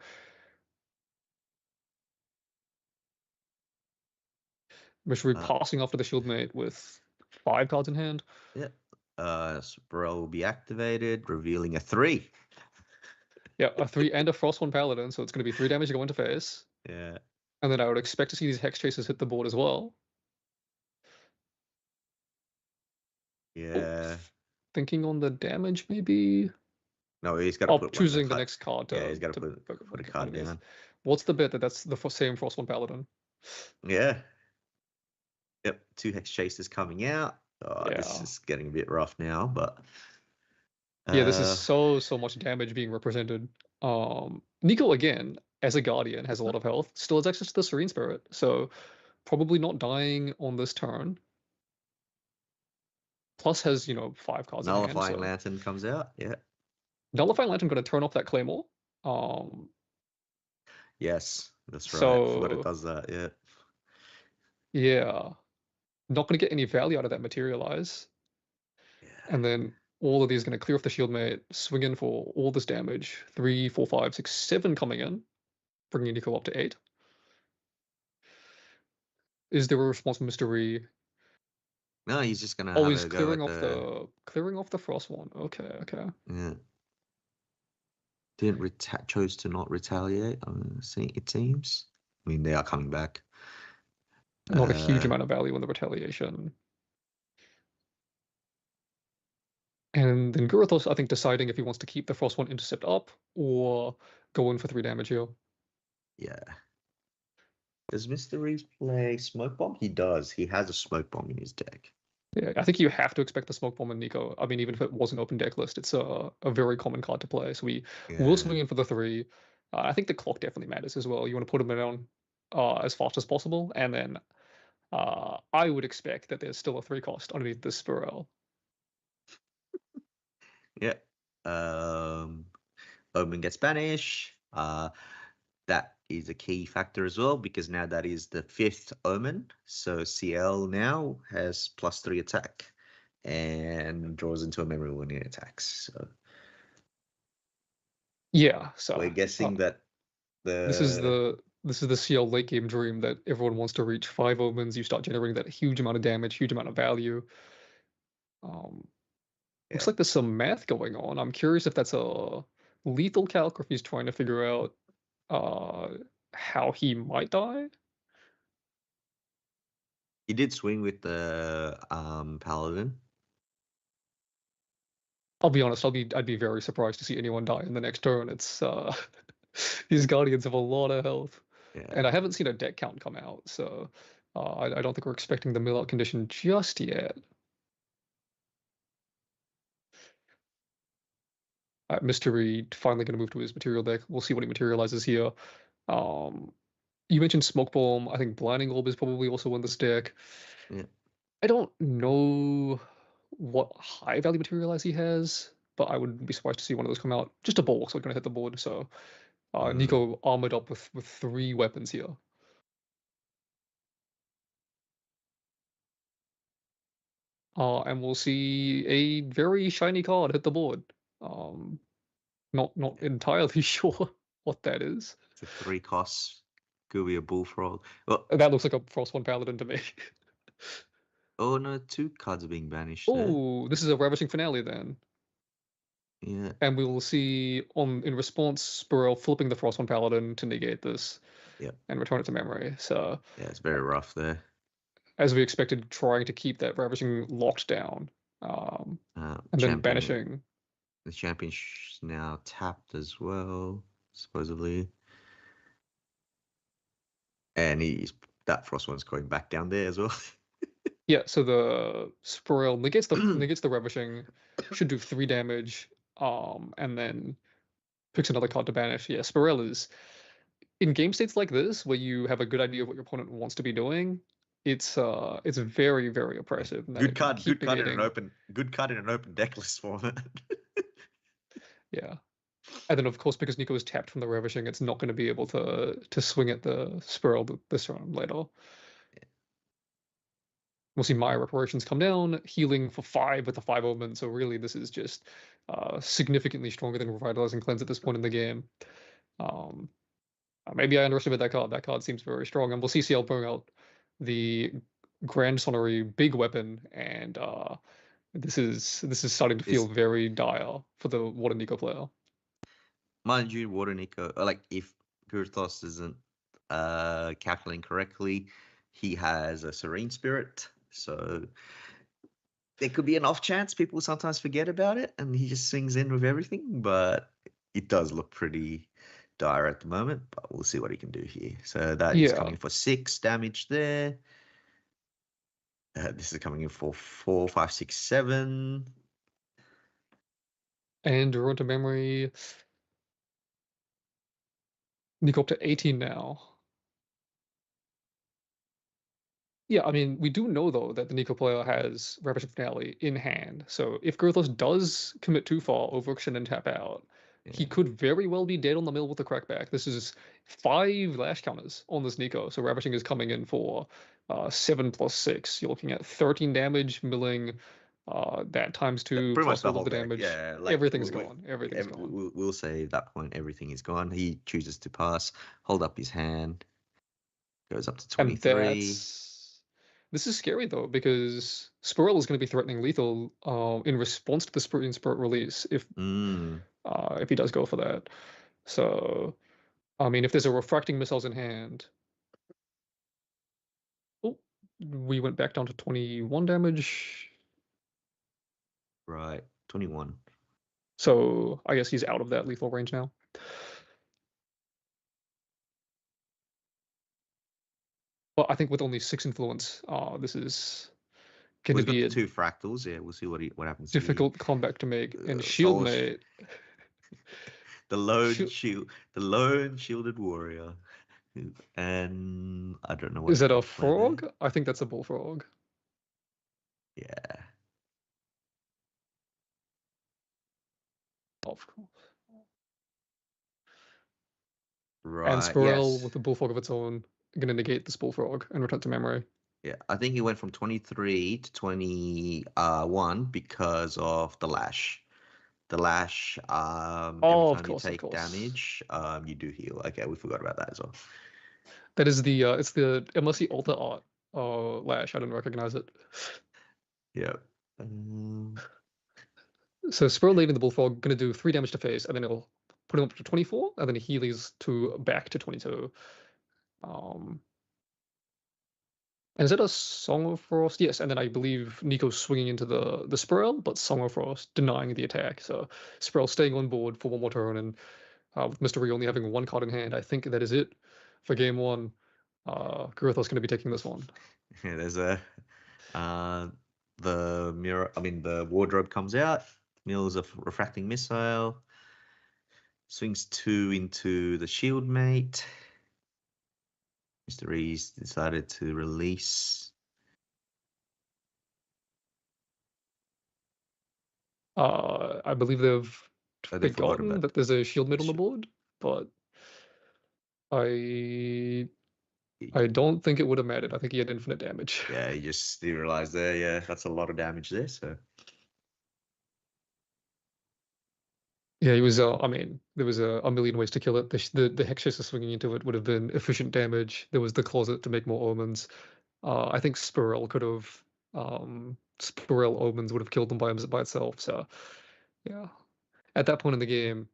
Mystery passing after the Shieldmate with 5 cards in hand. Yeah. Spirel will be activated, revealing a 3. Yeah, a 3 and a Frostborn Paladin, so it's going to be 3 damage to go into face. Yeah. And then I would expect to see these Hex Chasers hit the board as well. Yeah. Thinking on the damage, maybe. No, he's got to put Choosing the next card to. Yeah, he's got to put a card down. What's the bet that that's the same Frostborn Paladin? Yeah. Yep. 2 Hex Chasers coming out. Oh, Yeah. This is getting a bit rough now, but. Yeah, this is so much damage being represented. Nico again, as a Guardian, has a lot of health. Still has access to the Serene Spirit, so probably not dying on this turn. Plus has 5 cards in hand. Nullifying Lantern comes out. Yeah. Nullifying Lantern going to turn off that Claymore. Yes, that's right. So, I forgot it does that. Yeah. Yeah, not going to get any value out of that Materialize. Yeah. And then all of these going to clear off the Shieldmate, swing in for all this damage. 3, 4, 5, 6, 7 coming in, bringing Nico up to 8. Is there a response from Mr. Ree? No, he's just gonna. Oh, he's clearing off the Frost one. Okay. Yeah. Chose to not retaliate. It seems. I mean, they are coming back. Not a huge amount of value in the retaliation. And then Gurathos, I think, deciding if he wants to keep the Frost one intercept up or go in for 3 damage here. Yeah. Does Mr. Reeves play Smoke Bomb? He does. He has a Smoke Bomb in his deck. Yeah, I think you have to expect the Smoke Bomb and Nico. I mean, even if it was an open deck list, it's a very common card to play. So we will Yeah. swing in for the three. I think the clock definitely matters as well. You want to put them down as fast as possible, and then I would expect that there's still a 3 cost underneath the Spirel. Yeah. Um, Omen gets banished. That is a key factor as well because now that is the 5th Omen. So CL now has +3 attack and draws into a memory when it attacks. So Yeah, we're so guessing that this is the the CL late game dream that everyone wants to reach. 5 omens, you start generating that huge amount of damage, huge amount of value. Um, yeah, Looks like there's some math going on. I'm curious if that's a lethal calc or if he's trying to figure out uh, how he might die. he did swing with the Paladin. I'll be honest, I'd be very surprised to see anyone die in the next turn. It's these guardians have a lot of health, Yeah, and I haven't seen a deck count come out, so I don't think we're expecting the mill out condition just yet. Mystery finally going to move to his material deck. We'll see what he materializes here. Um, you mentioned Smoke Bomb. I think Blinding Orb is probably also in this deck. yeah. I don't know what high value materialize he has, but I wouldn't be surprised to see one of those come out. Just a bulk, so it's going to hit the board. So Mm. Nico armored up with 3 weapons here. And we'll see a very shiny card hit the board. Um, not entirely sure what that is. It's a 3 cost. Could be a bullfrog. Well, That looks like a Frost One Paladin to me. oh no, 2 cards are being banished there. Oh, this is a Ravishing Finale then. Yeah, And we will see in response Spurrell flipping the Frost One Paladin to negate this yeah, and return it to memory. So yeah. It's very rough there. as we expected, trying to keep that Ravishing locked down. And then Champion. banishing. The champion's now tapped as well, supposedly. And he's that frost one's going back down there as well. Yeah, so the Spurrell negates the Ravishing, should do 3 damage, and then picks another card to banish. Yeah, Spurrell is in game states like this where you have a good idea of what your opponent wants to be doing. It's very, very Yeah. oppressive, and then it can keep negating. Good card in an open decklist format. Yeah. And then of course because Nico is tapped from the Ravishing, it's not going to be able to swing at the Spurrell this round later. We'll see Maya Reparations come down, healing for 5 with the 5 omen. So really, this is just significantly stronger than Revitalizing Cleanse at this point in the game. Um, Maybe I underestimated that card. That card seems very strong, and we'll see CL bring out the Grand Sonnery big weapon, and this is starting to feel Is very dire for the Water Nico player. mind you, Water Nico, like if Kurthos isn't calculating correctly, he has a serene spirit, so there could be an off chance people sometimes forget about it and he just swings in with everything, but it does look pretty dire at the moment, but we'll see what he can do here. So that is Yeah, coming in for 6 damage there. This is coming in for 4, 5, 6, 7. and Durant to memory, Nico up to 18 now. Yeah, I mean, we do know though that the Nico player has Ravishing Finale in hand. So if Girthos does commit too far, overaction and tap out, he Yeah. could very well be dead on the mill with the crackback. This is 5 lash counters on this Nico. So Ravishing is coming in for 7 plus 6. You're looking at 13 damage, milling that times 2 Pretty much plus the all of whole the deck. damage. Yeah, like Everything's gone. Everything's gone. we'll say at that point everything is gone. He chooses to pass, hold up his hand, goes up to And 23. this is scary though, because Spirrell is going to be threatening lethal in response to the Spirit release Mm, if he does go for that. So, I mean, if there's a refracting missiles in hand, oh, we went back down to 21 damage. right, 21. So I guess he's out of that lethal range now. But I think with only 6 influence, this is going Well, to he's got be the a two fractals. Yeah, we'll see what happens here. difficult comeback to make. And shield Soul, mate, the lone shield, shield, the lone shielded warrior, and I don't know what is he that a could play there. frog? I think that's a bullfrog. Yeah, Of course. And right. Squirrel Yes. with a bullfrog of its own, going to negate this bullfrog and return to memory. Yeah, I think he went from 23 to 21 because of the lash. The lash, every Oh, of time you course, of take course. damage, you do heal. Okay, we forgot about that as well. That is the it's the MLC Alter Art lash. I didn't recognize it. Yeah. Um, So Squirrel leading the bullfrog going to do 3 damage to face, and then it'll put him up to 24, and then he heals to back to 22. Um, and is it a Song of Frost? Yes, and then I believe Nico's swinging into the Squirrel, but Song of Frost denying the attack. So Squirrel staying on board for one more turn, and with Mr. Ree only having 1 card in hand, I think that is it for game 1. Garithos going to be taking this one. yeah, there's a the mirror. I mean, the wardrobe comes out. Mills a refracting missile. Swings 2 into the shield mate. Mr. Rees decided to release. I believe they've Oh, they forgot forgotten about that there's a shield mid the on the shield. board, but I He- don't think it would have mattered. I think he had infinite damage. Yeah, he just realized there. Yeah, that's a lot of damage there. So Yeah, he was. I mean, there was a million ways to kill it. The Hex Chaser swinging into it would have been efficient damage. There was the closet to make more omens. I think Spirel could have. Spirel omens would have killed them by itself. So yeah, at that point in the game,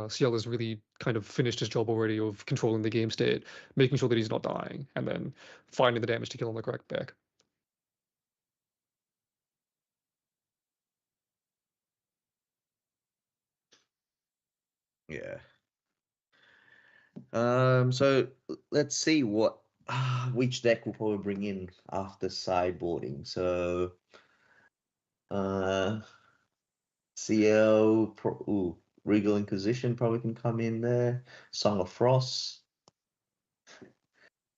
CL has really kind of finished his job already of controlling the game state, making sure that he's not dying, and then finding the damage to kill on the correct back. yeah. So let's see what which deck we'll probably bring in after sideboarding. So uh CL Regal Inquisition probably can come in there. Song of Frost.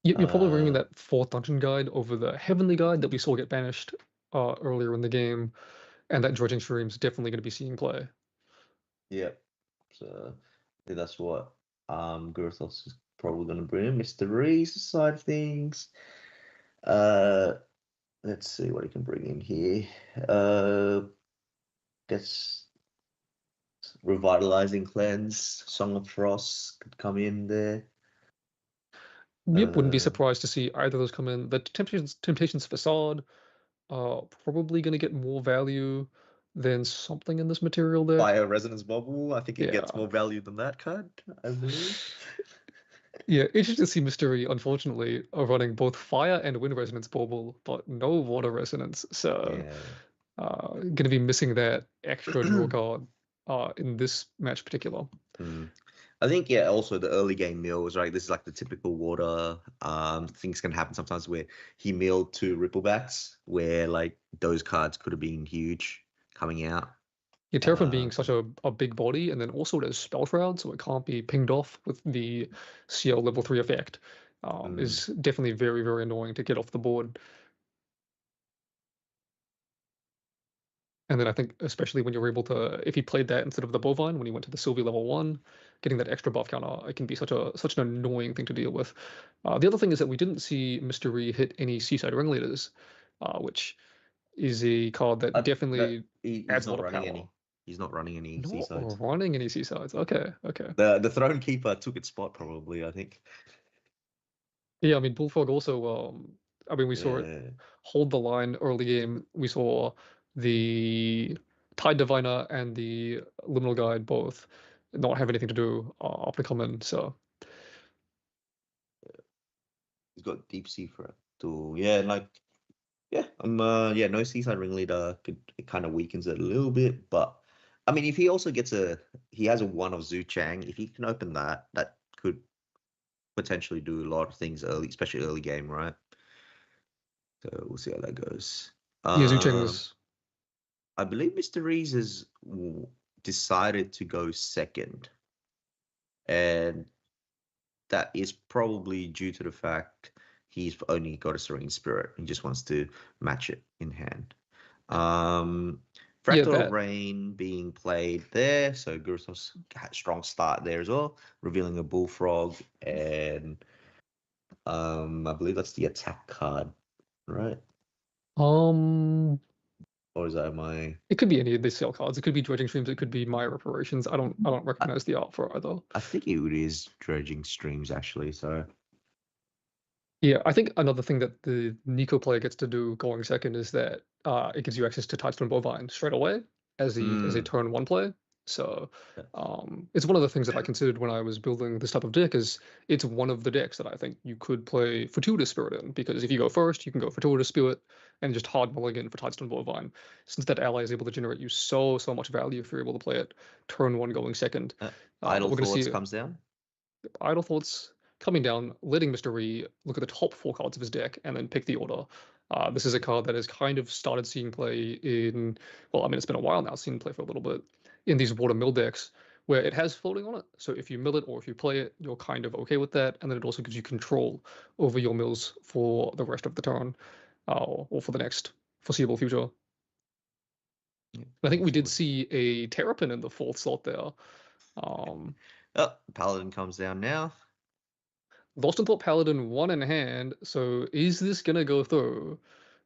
You're probably bringing Uh that 4th dungeon guide over the Heavenly guide that we saw get banished earlier in the game, and that Dredging Stream's definitely going to be seeing play. yeah. So I think that's what Gurthos is probably gonna bring in. Mr. Reese side of things. Uh let's see what he can bring in here. Guess Revitalizing Cleanse, Song of Frost could come in there. Yep, wouldn't be Uh, surprised to see either of those come in. The Temptations Facade, probably going to get more value than something in this material deck. Fire Resonance Bubble, I think it gets Yeah. more value than that card, I believe. Yeah, interesting to see Mystery, unfortunately, running both fire and wind resonance bauble, but no water resonance. So, Yeah. going to be missing that extra draw card in this match particular. I think yeah, also the early game mills, right? This is like the typical water. Things can happen sometimes where he milled 2 Ripplebacks, where like those cards could have been huge coming out. Yeah, Terraform Uh, being such a big body, and then also it has Spell Shroud, so it can't be pinged off with the CL level 3 effect, mm, is definitely very, very annoying to get off the board. And then I think, especially when you're able to, if he played that instead of the Bovine when he went to the Sylvie level 1, getting that extra buff counter, it can be such an annoying thing to deal with. The other thing is that we didn't see Mystery hit any Seaside Ringleaders, which is a card that that definitely he's adds a not lot of running power. any. He's not running any Not Seasides. running any Seasides. Okay, okay. The Throne Keeper took its spot probably, I think. Yeah, I mean, Bullfrog also, I mean, we saw it Yeah. hold the line early game. We saw the Tide Diviner and the Liminal Guide both not have anything to do after coming. So He's got Deep Sea Fractal. Yeah, like yeah, yeah, no Seaside Ringleader could it kind of weakens it a little bit, but I mean if he also gets he has a 1 of Zhu Chang, if he can open that, that could potentially do a lot of things early, especially early game, right? So we'll see how that goes. Yeah, Zucheng Um, was. I believe Mr. Reese has decided to go second, and that is probably due to the fact he's only got a Serene Spirit. He just wants to match it in hand. Um, Yeah, Fractal that. Rain being played there, so Gurutos had a strong start there as well, revealing a Bullfrog, and I believe that's the attack card, right? Um, Or is that my? it could be any of the sale cards. It could be Dredging Streams. It could be My Reparations. I don't I, recognize the art for either. I think it is Dredging Streams actually. So Yeah, I think another thing that the Nico player gets to do going second is that it gives you access to Tidestone Bovine straight away as a mm, turn one play. So yeah. it's one of the things that I considered when I was building this type of deck. Is it's one of the decks that I think you could play Fortuitous Spirit in, because if you go first, you can go Fortuitous Spirit and just hard mulligan for Tidestone Bovine, since that ally is able to generate you so much value if you're able to play it turn one going second. uh, We're Idle going to Thoughts see comes down. Idle Thoughts coming down, letting Mr. Ree look at the top four cards of his deck and then pick the order. This is a card that has kind of started seeing play in, well, I mean, it's been a while now, seen play for a little bit, in these water mill decks where it has floating on it. So if you mill it or if you play it, you're kind of okay with that. And then it also gives you control over your mills for the rest of the turn or for the next foreseeable future. Yeah, I think we thanks did for. see a Terrapin in the fourth slot there. Yeah. Um, Oh, Paladin comes down now. Lost and Thought Paladin one in hand, so is this gonna go through?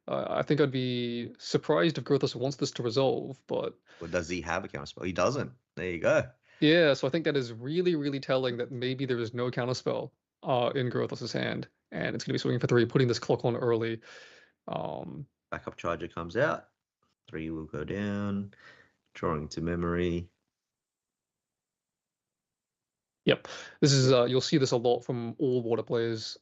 I think I'd be surprised if Grothus wants this to resolve, but Or does he have a counterspell? He doesn't. There you go. yeah, so I think that is really telling that maybe there is no counterspell in Grothus's hand, and it's gonna be swinging for three, putting this clock on early. Um, Backup charger comes out. 3 will go down. Drawing to memory. yep, this is Yep. you'll see this a lot from all water players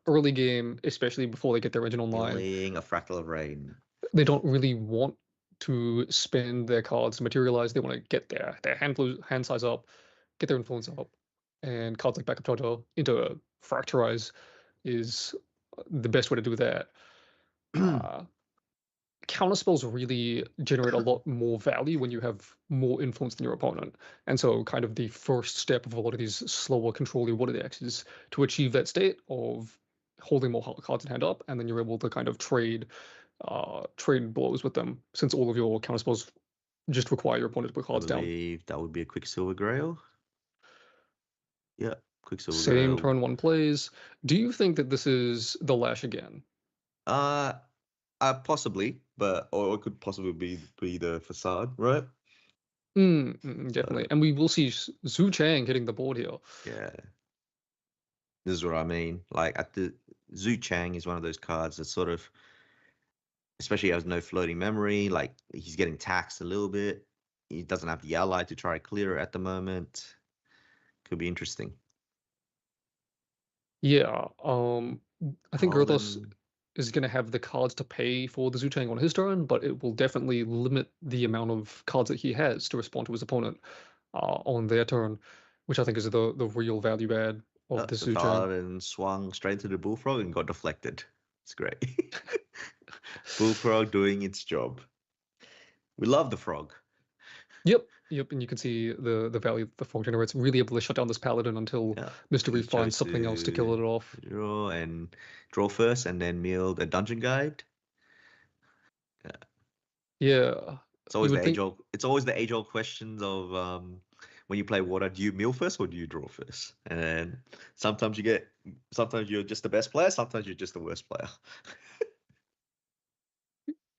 early game, especially before they get their engine online. Killing a Fractal of Rain. They don't really want to spend their cards to materialize. They want to get their hand size up, get their influence up, and cards like Backup Charger into Fracturize is the best way to do that. Uh, Counterspells really generate a lot more value when you have more influence than your opponent. And so, kind of the first step of a lot of these slower control water decks is to achieve that state of holding more cards in hand up, and then you're able to kind of trade blows with them, since all of your counterspells just require your opponent to put I cards down. believe that would be a Quicksilver Grail. Yeah, Quicksilver Same Grail. turn one plays. Do you think that this is the Lash again? Uh, Possibly, but or it could possibly be the Facade, right? Definitely. So And we will see Zhu Chang hitting the board here. yeah, this is what I mean. Like at the Zhu Chang is one of those cards that sort of, especially has no floating memory. Like he's getting taxed a little bit. He doesn't have the ally to try to clear it at the moment. Could be interesting. Yeah. I think Grothos Paladin. is going to have the cards to pay for the Zhu Chang on his turn, but it will definitely limit the amount of cards that he has to respond to his opponent on their turn, which I think is the real value add of this So Zhu Chang. Paladin swung straight to the Bullfrog and got deflected. It's great. Bullfrog doing its job. We love the frog. Yep, and you can see the value that the frog generates. Really able to shut down this paladin until Yeah, Mystery he finds chose something else to kill to it off. draw first, and then milled a dungeon guide. Yeah. Yeah, It's you always the would age think. old. It's always the age old questions of when you play water, do you mill first or do you draw first? And sometimes you get, sometimes you're just the best player, sometimes you're just the worst player.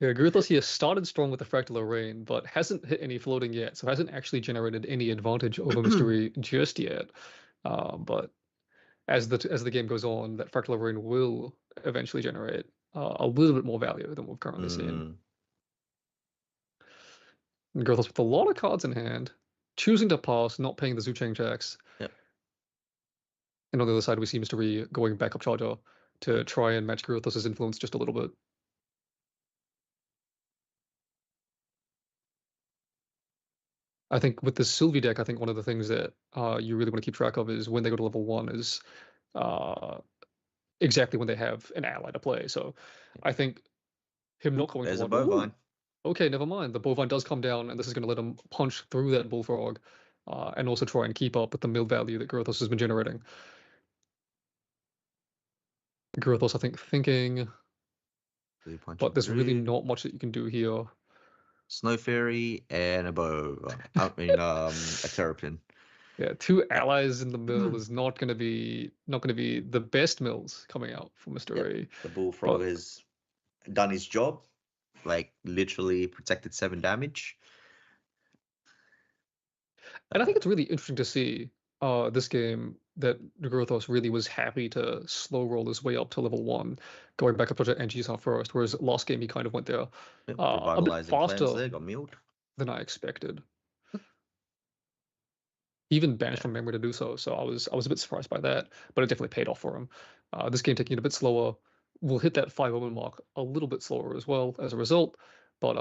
Yeah, Guruthos here started strong with the Fractal Rain, but hasn't hit any floating yet, so hasn't actually generated any advantage over Mystery just yet. But as the game goes on, that Fractal Rain will eventually generate a little bit more value than we've currently seen. Mm, And Guruthos with a lot of cards in hand, choosing to pass, not paying the Zuchang tax. yeah. And on the other side, we see Mystery going backup charger to try and match Guruthos' influence just a little bit. I think with the Sylvie deck, I think one of the things that you really want to keep track of is when they go to level one is uh, exactly when they have an ally to play. So I think him Ooh, not going for there's a one. Ooh, bovine. okay, never mind. The bovine does come down, and this is going to let him punch through that bullfrog, and also try and keep up with the mill value that Grothos has been generating. Grothos, I think, thinking, Blue punching but there's really through. not much that you can do here. Snow fairy and a a terrapin. Yeah, two Yep. allies in the mill is not gonna be the best mills coming out for Mr. Yep. A, The bullfrog but has done his job, like literally protected 7 damage. and I think it's really interesting to see this game that Grothos really was happy to slow roll his way up to level 1, going back up to Angisar first, whereas last game he kind of went there Yep. a bit Revitalizing clans faster there, got milled. than I expected. He even banished from memory to do so, so I was a bit surprised by that, but it definitely paid off for him. This game taking it a bit slower will hit that 5-woman mark a little bit slower as well as a result, but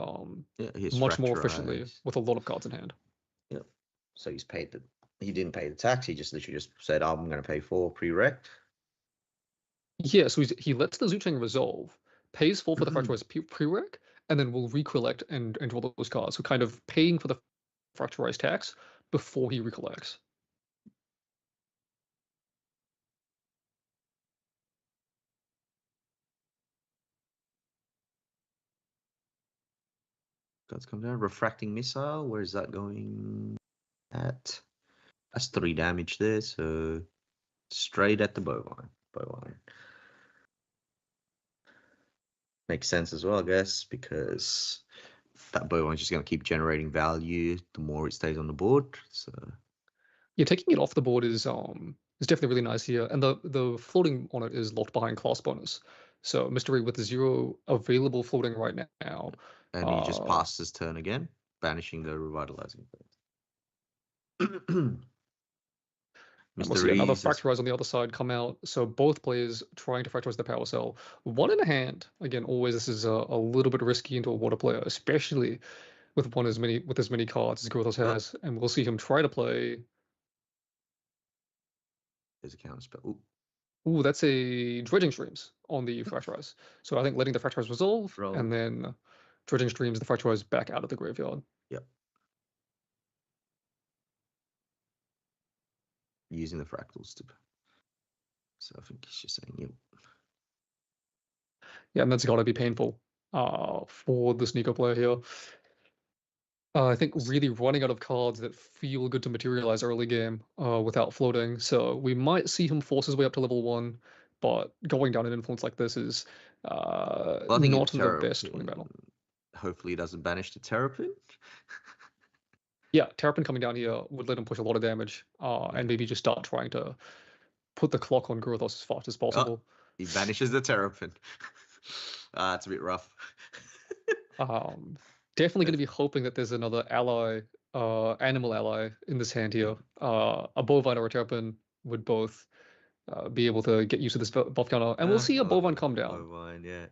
Yeah, he's much more efficiently fracturized. with a lot of cards in hand. Yep. So he didn't pay the tax. He just literally just said, I'm going to pay 4 prereq. Yeah, so he lets the Zoochang resolve, pays 4 for the Fracturized prereq, and then will recollect and draw those cards. So kind of paying for the Fracturized tax before he recollects. Cards come down. Refracting missile. Where is that going at? That's 3 damage there. So straight at the bovine. Makes sense as well, I guess, because that bovine's just going to keep generating value the more it stays on the board. So Yeah, taking it off the board is definitely really nice here, and the floating on it is locked behind class bonus. So Mystery with 0 available floating right now. and he just passed his turn again, banishing the revitalizing. And we'll Mr. see another Ease is Fracturize on the other side come out. So both players trying to Fracturize the Power Cell. One in a hand. Again, always this is a little bit risky into a water player, especially with as many cards as Grothos has. And we'll see him try to play. there's a counter spell. Ooh, that's a Dredging Streams on the Fracturize. So I think letting the Fracturize resolve Roll. and then Dredging Streams the Fracturize back out of the graveyard. Yep. Using the fractals to. So I think he's just saying, yep. Yeah, and that's got to be painful for this Nico player here. I think really running out of cards that feel good to materialize early game without floating. So we might see him force his way up to level 1, but going down an influence like this is Well, I think not in the best winning battle. hopefully he doesn't banish the Terrapin. Yeah, Terrapin coming down here would let him push a lot of damage and maybe just start trying to put the clock on Grothos as fast as possible. He banishes the Terrapin. It's a bit rough. Definitely going to be hoping that there's another ally, animal ally in this hand here. A bovine or a terrapin would both be able to get used to this buff counter, and we'll see a bovine come down. Bovine, yeah.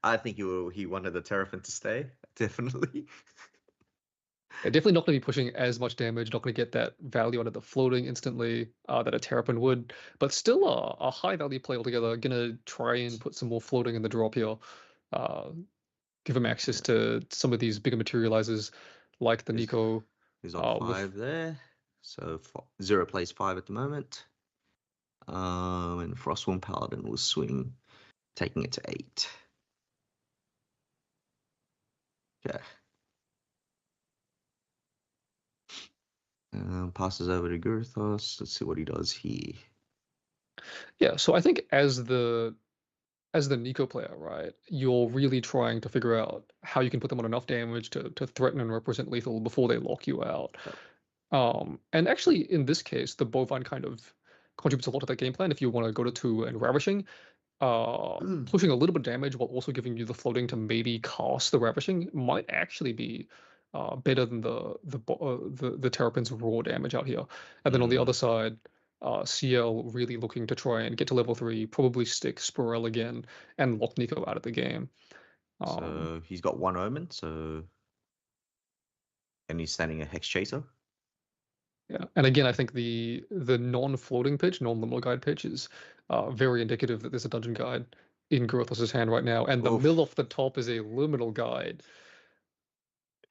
I think he wanted the Terrapin to stay, definitely. Yeah, definitely not going to be pushing as much damage, not going to get that value out of the floating instantly that a terrapin would, but still a high value play altogether. Going to try and put some more floating in the drop here. Give him access to some of these bigger materializers like the Nico. He's on 5 there. So 0 plays 5 at the moment. And Frostworm Paladin will swing, taking it to 8. Okay. Passes over to Gurthos. Let's see what he does here. Yeah, so I think as the Nico player, right, you're really trying to figure out how you can put them on enough damage to threaten and represent lethal before they lock you out. And actually, in this case, the bovine kind of contributes a lot to that game plan. If you want to go to 2 and ravishing, pushing a little bit of damage while also giving you the floating to maybe cast the ravishing might actually be better than the terrapin's raw damage out here. And then on the other side, CL really looking to try and get to level 3, probably stick Sporel again and lock Nico out of the game. So he's got 1 Omen, and he's standing a Hex Chaser. Yeah, and again, I think the non-floating pitch, non-liminal guide pitch is very indicative that there's a dungeon guide in Grothos's hand right now, and the Oof. mill off the top is a Liminal Guide.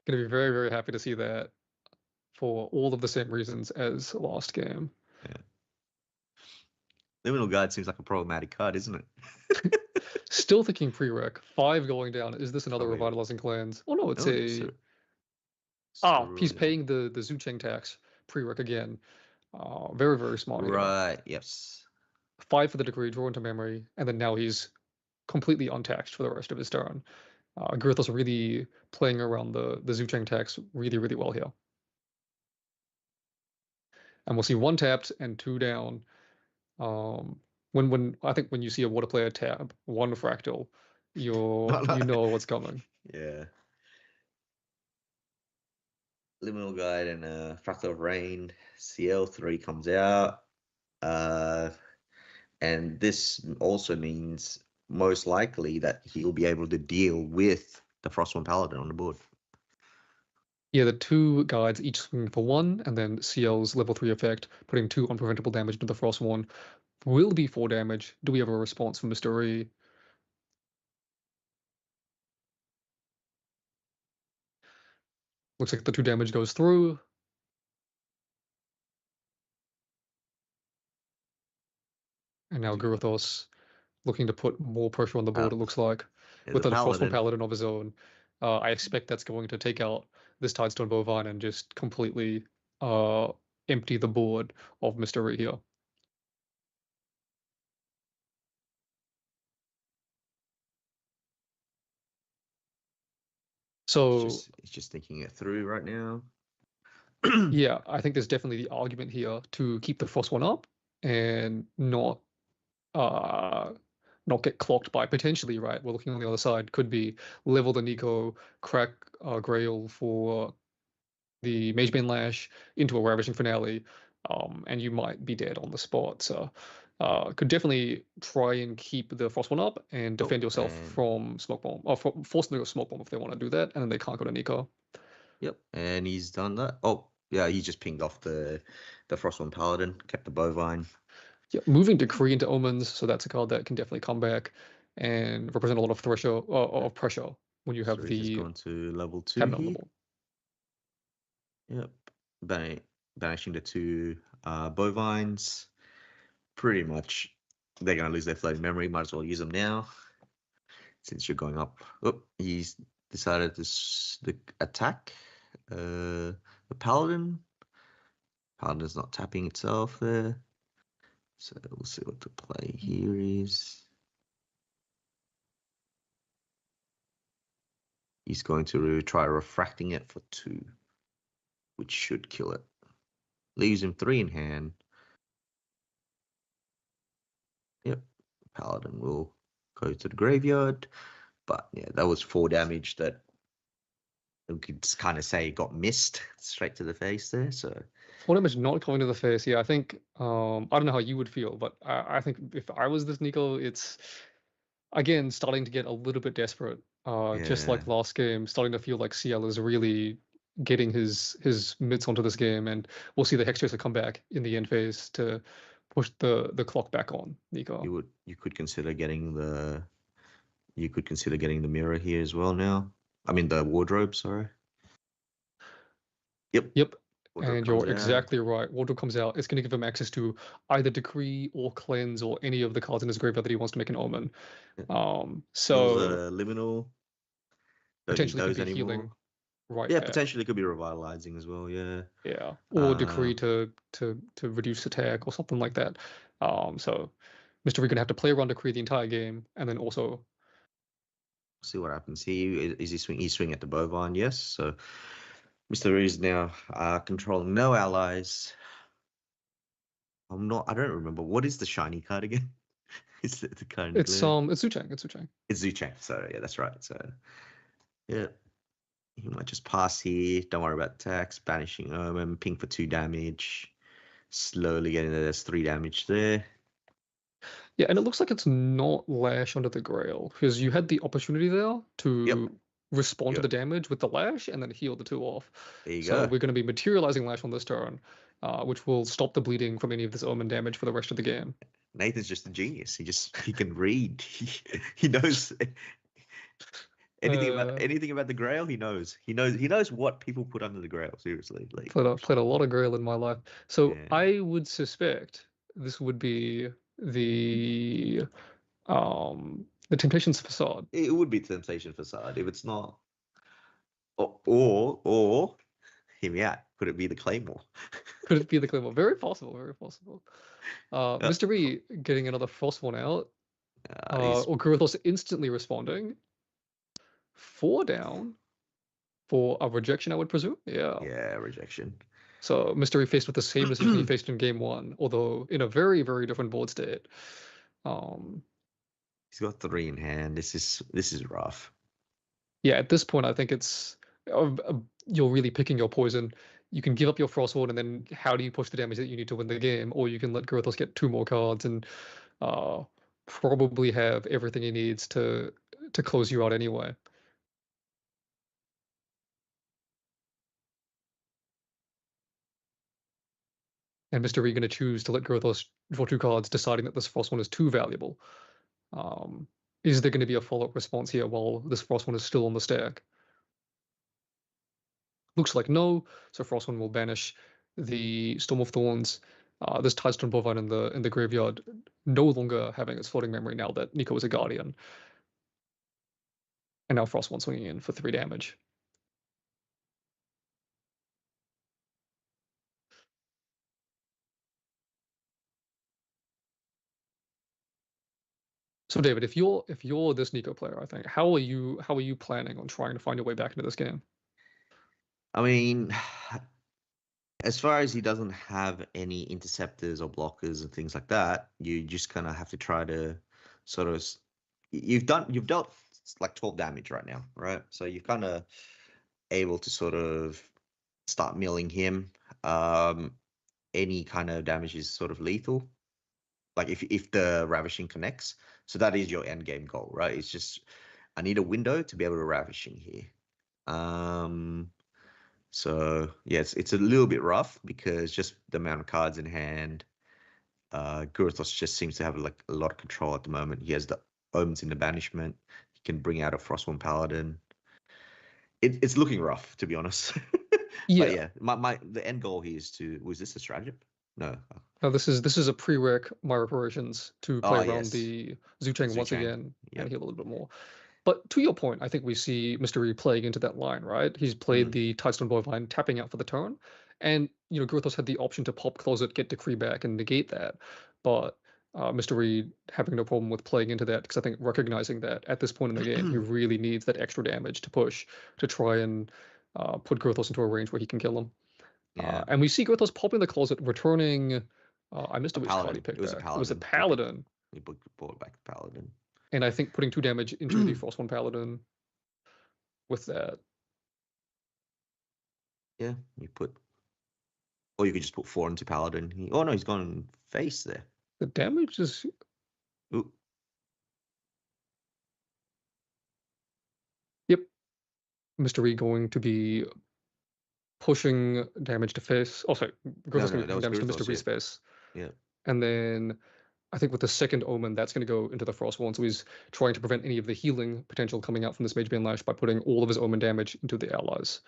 Gonna be very, very happy to see that for all of the same reasons as last game. Yeah. Liminal Guide seems like a problematic card, isn't it? Still thinking prereq. 5 going down. Is this another Probably. Revitalizing Clans? Oh no, it's No, a... he's paying the Zucheng tax. Prereq again. Very, very smart here. Right, yes. 5 for the Decree, draw into memory, and then now he's completely untaxed for the rest of his turn. Girthos really playing around the Zucheng tax really, really well here. And we'll see 1 tapped and 2 down. When I think when you see a water player tab 1 fractal, you know what's coming. Yeah. Liminal Guide and Fractal of Rain. CL3 comes out. And this also means most likely that he'll be able to deal with the Frostborn Paladin on the board. Yeah, the 2 guides each swinging for 1, and then CL's level 3 effect, putting 2 unpreventable damage into the Frostborn, will be 4 damage. Do we have a response from Mr. E? Looks like the 2 damage goes through. And now Girthos looking to put more pressure on the board, it looks like, with a Frostborn Paladin of his own. I expect that's going to take out this Tidestone Bovine and just completely empty the board of Mr. E here. So he's just thinking it through right now. Yeah, I think there's definitely the argument here to keep the Frostborn up and not get clocked by potentially, right? We're looking on the other side, could be level the Nico, crack Grail for the Magebane Lash into a Ravishing Finale, and you might be dead on the spot. So could definitely try and keep the Frostborn up and defend yourself from Smoke Bomb, or force them to go Smoke Bomb if they want to do that, and then they can't go to Nico. Yep, and he's done that. Oh, yeah, he just pinged off the Frostborn Paladin, kept the Bovine. Yeah, moving Decree into Omens, so that's a card that can definitely come back and represent a lot of pressure when you have So the he's just gone to level 2 here. Yep, banishing the 2 Bovines. Pretty much, they're going to lose their floating memory. Might as well use them now, since you're going up. Oh, he's decided to attack the Paladin. Paladin's not tapping itself there. So we'll see what the play here is. He's going to try refracting it for 2, which should kill it. Leaves him 3 in hand. Yep, Paladin will go to the graveyard. But yeah, that was 4 damage that we could kind of say got missed straight to the face there. So 4 damage not coming to the face. Yeah, I think I don't know how you would feel, but I think if I was this Nico, it's again starting to get a little bit desperate. Just like last game, starting to feel like CL is really getting his mitts onto this game, and we'll see the Hex Chaser come back in the end phase to push the clock back on Nico. You could consider getting the mirror here as well now. I mean the wardrobe, sorry. Yep. Wardrobe, and you're exactly right. Wardrobe comes out. It's going to give him access to either Decree or Cleanse or any of the cards in his graveyard that he wants to make an Omen. So the Liminal. Potentially could be healing. Right. Yeah, potentially could be revitalizing as well. Yeah. Yeah. Or Decree to reduce attack or something like that. So Mr. Reed gonna have to play around Decree the entire game, and then also see what happens here. Is he swing? He's swinging at the Bovine, yes. So Mr. Reed is now controlling no allies. I don't remember what is the shiny card again. Is it the card? It's Zucheng. It's Zucheng. So yeah, that's right. So yeah. He might just pass here. Don't worry about tax. Banishing Omen. Ping for 2 damage. Slowly getting there. There's 3 damage there. Yeah, and it looks like it's not Lash under the Grail, because you had the opportunity there to respond to the damage with the Lash and then heal the 2 off. There you so go. We're going to be materializing Lash on this turn, which will stop the bleeding from any of this Omen damage for the rest of the game. Nathan's just a genius. He can read. He knows anything about the Grail. He knows what people put under the Grail. Seriously, like Played a lot of Grail in my life. So yeah, I would suspect this would be the the Temptations Facade. it would be Temptation Facade if it's not. Or hear me out. Could it be the Claymore? Could it be the Claymore? Very possible, very possible. Uh, Mr. E getting another Frost one out, he's or Kurithos instantly responding. 4 down for a rejection, I would presume. Yeah. yeah, rejection. So Mr. E faced with the same decision he faced in game 1, although in a very, very different board state. He's got 3 in hand. This is rough. Yeah, at this point, I think it's you're really picking your poison. You can give up your Frostward, and then how do you push the damage that you need to win the game? Or you can let Kurithos get 2 more cards and probably have everything he needs to close you out anyway. And Mr. E going to choose to let Kurithos draw 2 cards, deciding that this Frost one is too valuable. Is there going to be a follow-up response here while this Frost one is still on the stack? Looks like no, so Frostwind will banish the Storm of Thorns. This Tidestone Bovine in the graveyard no longer having its floating memory now that Nico is a Guardian. And now Frostwind swinging in for 3 damage. So David, if you're this Nico player, I think, how are you planning on trying to find your way back into this game? I mean, as far as he doesn't have any interceptors or blockers and things like that, you just kind of have to try to sort of you've dealt like 12 damage right now, right? So you're kind of able to sort of start milling him. Any kind of damage is sort of lethal. Like if the ravishing connects, so that is your end game goal, right? It's just I need a window to be able to ravishing here. So yeah, it's a little bit rough because just the amount of cards in hand. Kurithos just seems to have like a lot of control at the moment. He has the omens in the banishment. He can bring out a Frostborn Paladin. It's looking rough, to be honest. Yeah. But yeah, the end goal here is to. Was this a stratagem? No. Now this is a prereq my reparations to play around Yes. the Zhuchang once Zuchang. again Yep. and heal a little bit more. But to your point, I think we see Mr. E playing into that line, right? He's played the Tidestone Bovine, tapping out for the turn, and Kurithos had the option to pop, close it, get Decree back, and negate that. But Mr. E having no problem with playing into that because I think recognizing that at this point in the game, he really needs that extra damage to push to try and put Kurithos into a range where he can kill him. Yeah. And we see Kurithos popping the closet, returning. I missed which card he picked It was a back. paladin. It was a Paladin. He brought back the Paladin. And I think putting 2 damage into the Frostborn Paladin with that. Yeah, you put. Or you could just put 4 into Paladin. Oh no, he's gone face there. The damage is. Ooh. Yep. Mr. E going to be pushing damage to face. Oh, sorry. Kurithos going to be pushing damage to Mr. E's face. Yeah. And then I think with the second Omen, that's going to go into the Frostborn. So he's trying to prevent any of the healing potential coming out from this Mage Bane Lash by putting all of his Omen damage into the allies.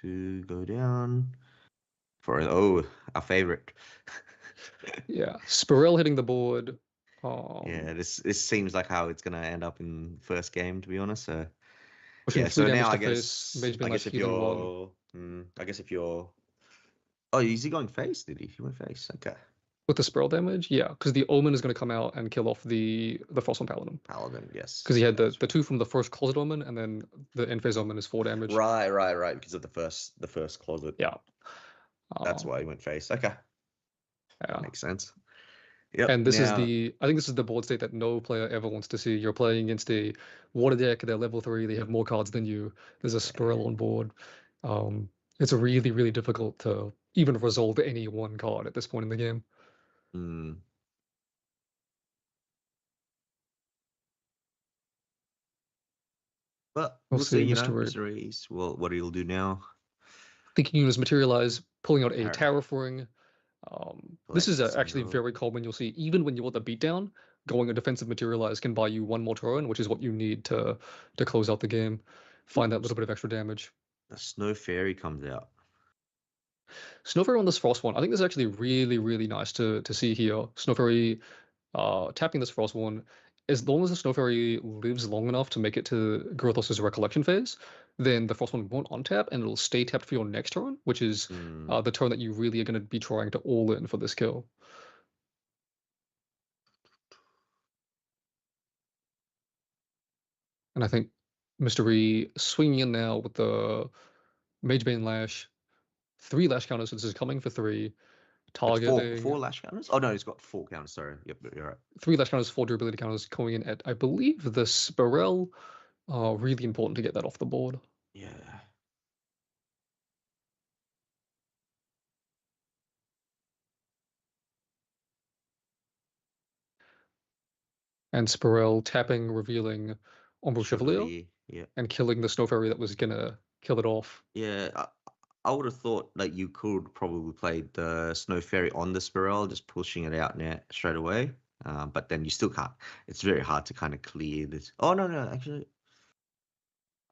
To go down for our favorite. Yeah, Spirel hitting the board. Yeah, this seems like how it's gonna end up in first game, to be honest. So pushing yeah, 3 so damage now to I face, guess Mage Bane Lash if healing 1. I guess if you're oh, is he going face? Did he? He went face. Okay. With the Spirel damage, yeah, because the Omen is going to come out and kill off the Frostborn Paladin. Paladin, yes. Because he had the 2 from the first Closet Omen, and then the end phase Omen is 4 damage. Right. Because of the first closet. Yeah. That's why he went face. Okay. Yeah. That makes sense. Yep. And this is I think this is the board state that no player ever wants to see. You're playing against a water deck, they're level 3, they have more cards than you. There's a Spirel on board. It's really, really difficult to even resolve any one card at this point in the game. But we'll see, Mr. Reese. Well, what he'll do now. Thinking units materialize, pulling out a Terra. terraforming. This is Collect actually single. very common. You'll see even when you're at the beatdown, going a defensive materialize can buy you one more turn, which is what you need to close out the game. Find that Ooh, little bit of extra damage. the Snow Fairy comes out. Snowfairy on this Frost one, I think this is actually really, really nice to see here. Snowfairy tapping this Frost one, as long as the Snowfairy lives long enough to make it to Grothos' Recollection phase, then the Frost one won't untap and it'll stay tapped for your next turn, which is Mm, the turn that you really are going to be trying to all in for this kill. And I think Mystery swinging in now with the Magebane Lash, 3 Lash counters, so this is coming for 3, it's four targeting lash counters. Oh no, he's got 4 counters. Sorry. Yep, you're right. 3 Lash counters, 4 durability counters coming in at, I believe, the Spirel. Really important to get that off the board. Yeah. And Spirel tapping, revealing Umbral Chevalier, Chevalier. Yeah. and killing the Snow Fairy that was gonna kill it off. Yeah. I would have thought that you could probably play the Snow Fairy on the Spirel, just pushing it out now straight away. But then you still can't. It's very hard to kind of clear this. Oh no, no, actually.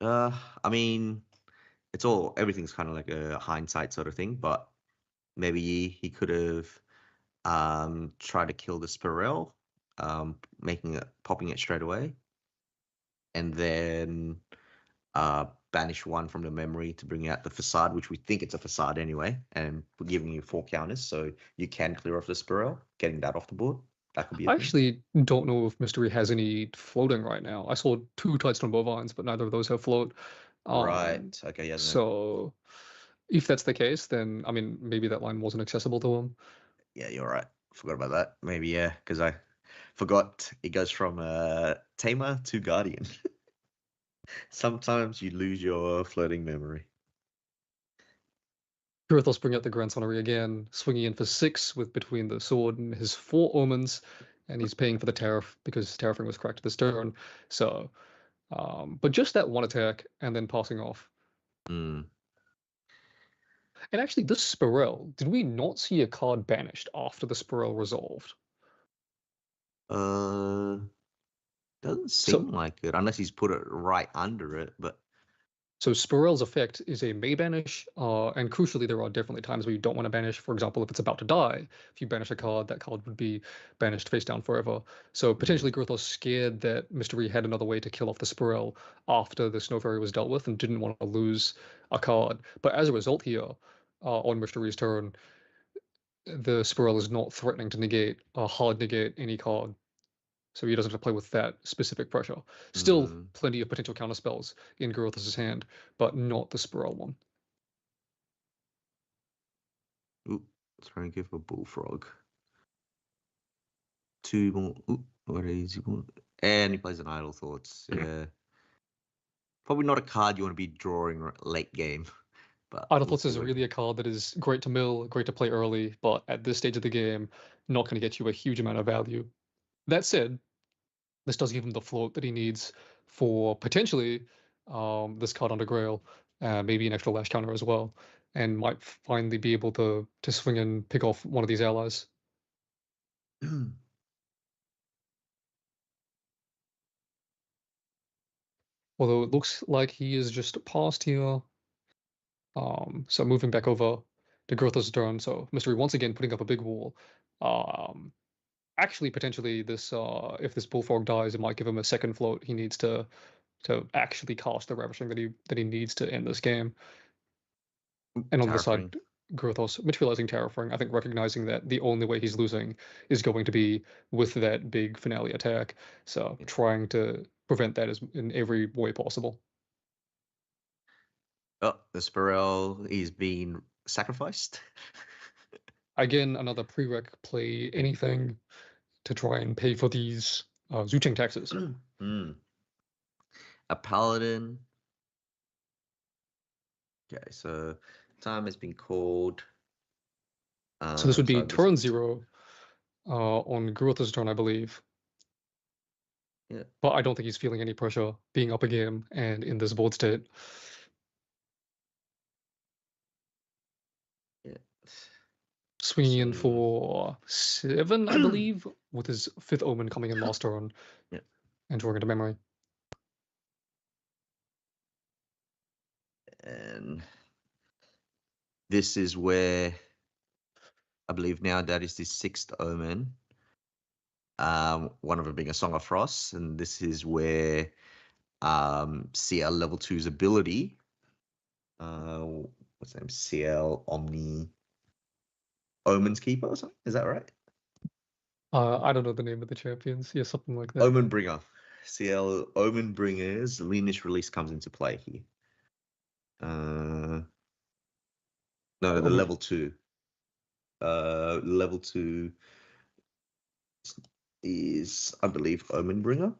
I mean, everything's kind of like a hindsight sort of thing. But maybe he could have tried to kill the Spirel, popping it straight away, and then banish one from the memory to bring out the facade, which we think it's a facade anyway, and we're giving you 4 counters, so you can clear off the Spirel, getting that off the board. That could be a I thing. actually don't know if Mystery has any floating right now. I saw 2 Tidestone Bovines, but neither of those have float. Um, Right. Okay. Yeah. No. so if that's the case, then I mean maybe that line wasn't accessible to him. Yeah, you're right. Forgot about that. Maybe yeah, because I forgot it goes from Tamer to Guardian. Sometimes you lose your floating memory. Kurithos bring out the Grand Sonnery again, swinging in for 6 with between the sword and his 4 omens, and he's paying for the tariff because tariffing was cracked this turn. So, but just that one attack and then passing off. Mm. And actually, this Spirel, did we not see a card banished after the Spirel resolved? Uh, doesn't So seem like it unless he's put it right under it. But So Spirel's effect is a May banish, and crucially, there are definitely times where you don't want to banish. For example, if it's about to die, if you banish a card, that card would be banished face down forever. So mm, potentially, Grithos scared that Mystery had another way to kill off the Spirel after the Snow Fairy was dealt with and didn't want to lose a card. But as a result here, on Mystery's turn, the Spirel is not threatening to negate, hard negate any card. So he doesn't have to play with that specific pressure. Still, mm. plenty of potential counter spells in Garithos' hand, but not the Spiral one. Ooh, trying to give a bullfrog. 2 more. Ooh, what is he going? And he plays an Idle Thoughts. Yeah, probably not a card you want to be drawing late game, but Idle we'll Thoughts see is what. really a card that is great to mill, great to play early, but at this stage of the game, not going to get you a huge amount of value. That said, this does give him the float that he needs for potentially this card under Grail, maybe an extra lash counter as well, and might finally be able to swing and pick off one of these allies. Although it looks like he is just passed here. So moving back over to Grotha's turn. So Mystery once again putting up a big wall. Um, Actually, potentially this if this Bullfrog dies, it might give him a second float. He needs to actually cast the Ravishing that he needs to end this game. And on the side, Terraforming. Grothos materializing Terraforming, I think recognizing that the only way he's losing is going to be with that big finale attack. So Yeah. trying to prevent that in every way possible. Oh, the Spirel is being sacrificed. Again, another prereq play anything to try and pay for these Zooting taxes. Mm. A Paladin. Okay, so time has been called. So this would So be I missed. turn 0 on Grotha's turn, I believe. Yeah. But I don't think he's feeling any pressure being up a game and in this board state. swinging in So for 7, I believe, with his 5th Omen coming in last turn yeah. and drawing into memory. And this is where I believe now that is the 6th Omen. One of them being a Song of Frost, and this is where CL level 2's ability. What's the name? CL Omni Omen's Keeper or something? Is that right? I don't know the name of the champions. Yeah, something like that. Omen Bringer. CL Omen Bringer's lineage release comes into play here. No, the Omen. level 2. Level 2 is, I believe, Omen Bringer.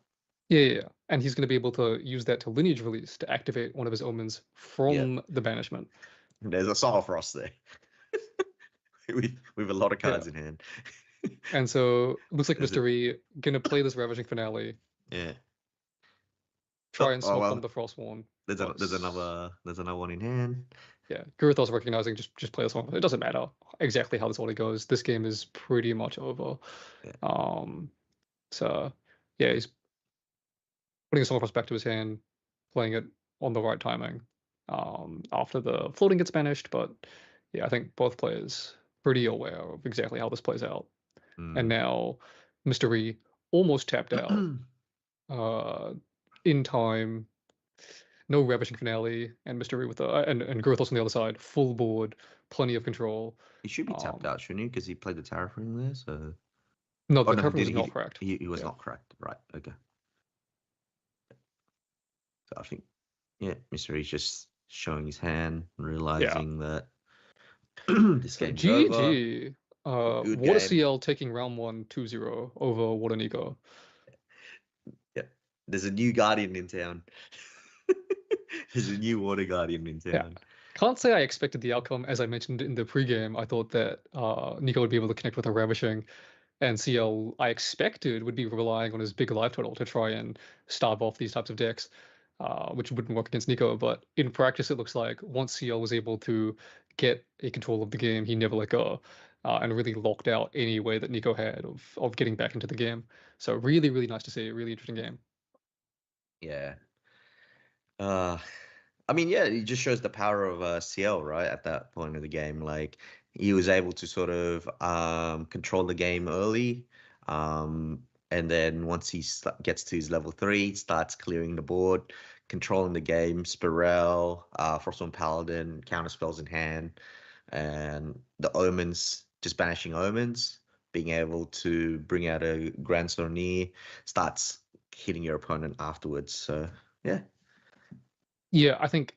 Yeah. And he's going to be able to use that to lineage release to activate one of his omens from the banishment. There's a Song of Frost there. with a lot of cards in hand. And so it looks like Is Mr. E gonna play this Ravaging Finale, Yeah. try and smoke well, bomb the Frostborn. there's another one in hand. Yeah, Guruthos recognizing just play this one. It doesn't matter exactly how this order goes. This game is pretty much over. Yeah. So yeah, he's putting a Song of Frost back to his hand, playing it on the right timing. After the floating gets banished, but yeah, I think both players pretty aware of exactly how this plays out. And now Mr. E almost tapped out. In time, no Ravishing Finale, and Mr. E with the and Guruthos on the other side, full board, plenty of control. He should be tapped out, shouldn't he? Because he played the Terraforming there, so... No, Oh, the no, Terraforming was he not correct. He was not correct. Right, okay. So I think, yeah, Mr. E's just showing his hand, realizing that this So game's over. GG. Good Water game. CL taking round 1 2-0 over Water Nico. Yeah, there's a new Guardian in town. There's a new Water Guardian in town. Yeah. Can't say I expected the outcome. As I mentioned in the pregame, I thought that Nico would be able to connect with a Ravishing, and CL, I expected, would be relying on his big life total to try and starve off these types of decks, which wouldn't work against Nico. But in practice, it looks like once CL was able to get a control of the game, he never let go, and really locked out any way that Nico had of getting back into the game. So really, really nice to see. Really interesting game. Yeah. I mean, yeah, it just shows the power of CL, right? At that point of the game, like he was able to sort of control the game early, and then once he gets to his level 3, starts clearing the board, controlling the game. Spirel, Frostborn Paladin, counter spells in hand, and the omens, just banishing omens, being able to bring out a Grand Sornier, starts hitting your opponent afterwards. So yeah. Yeah, I think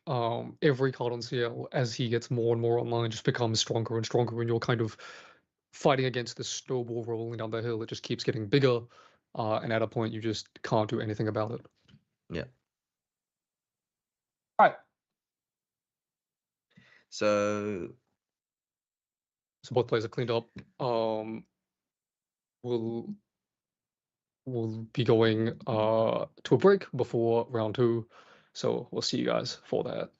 every card on CL, as he gets more and more online, just becomes stronger and stronger, and you're kind of fighting against this snowball rolling down the hill. It just keeps getting bigger, and at a point, you just can't do anything about it. Yeah. All right. So Both players are cleaned up. We'll be going to a break before round 2, so we'll see you guys for that.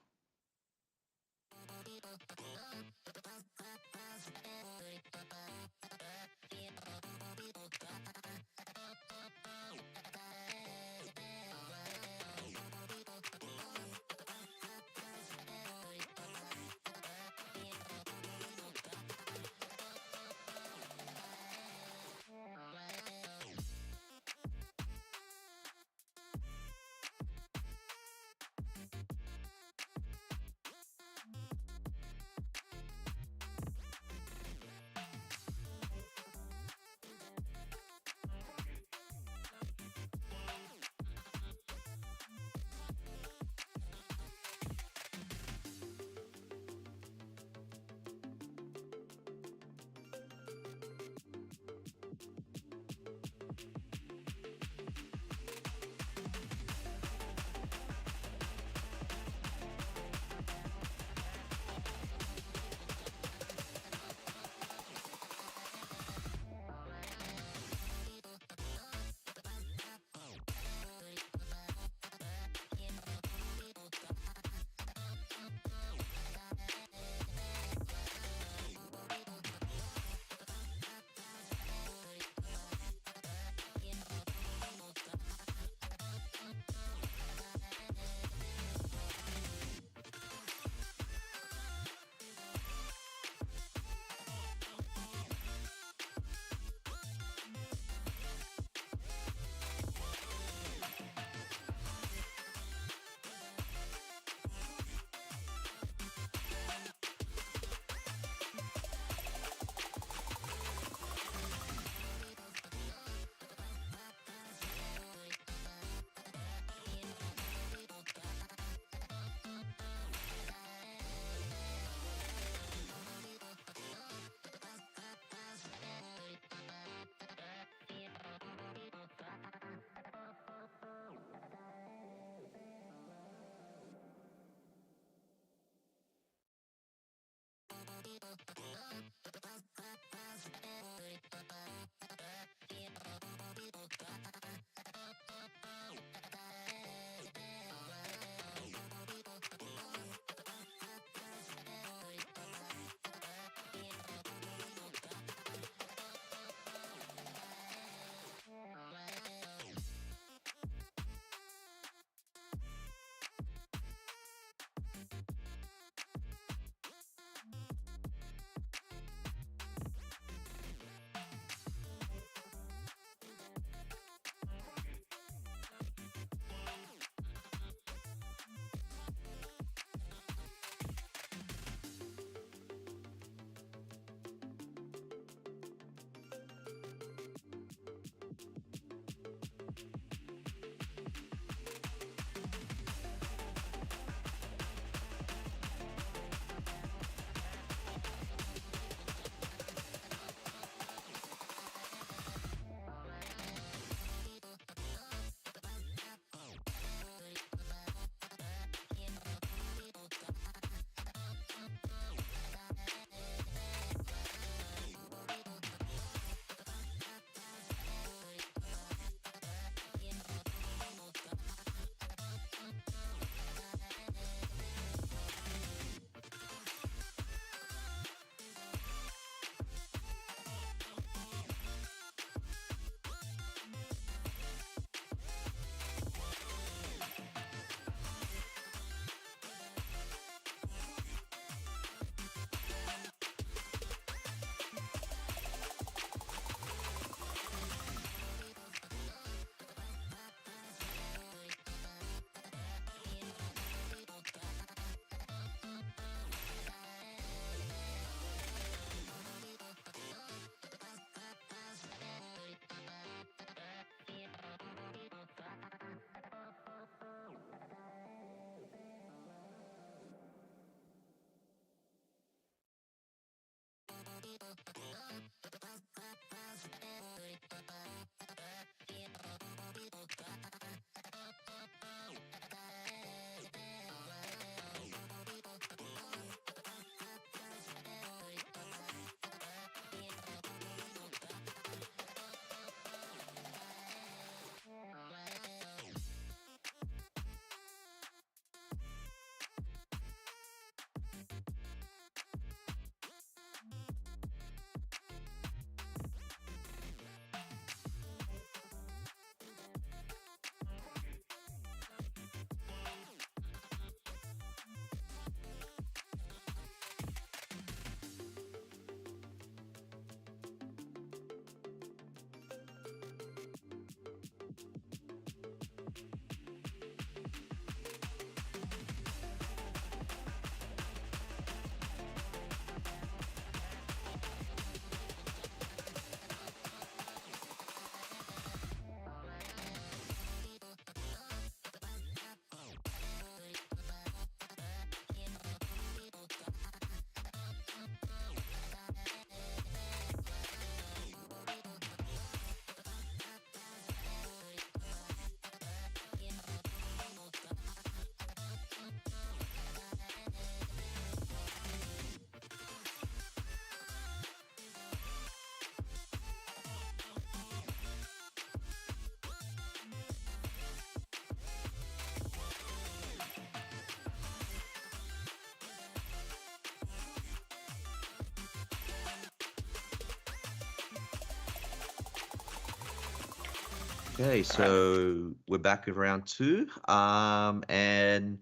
Okay, so we're back at round 2. And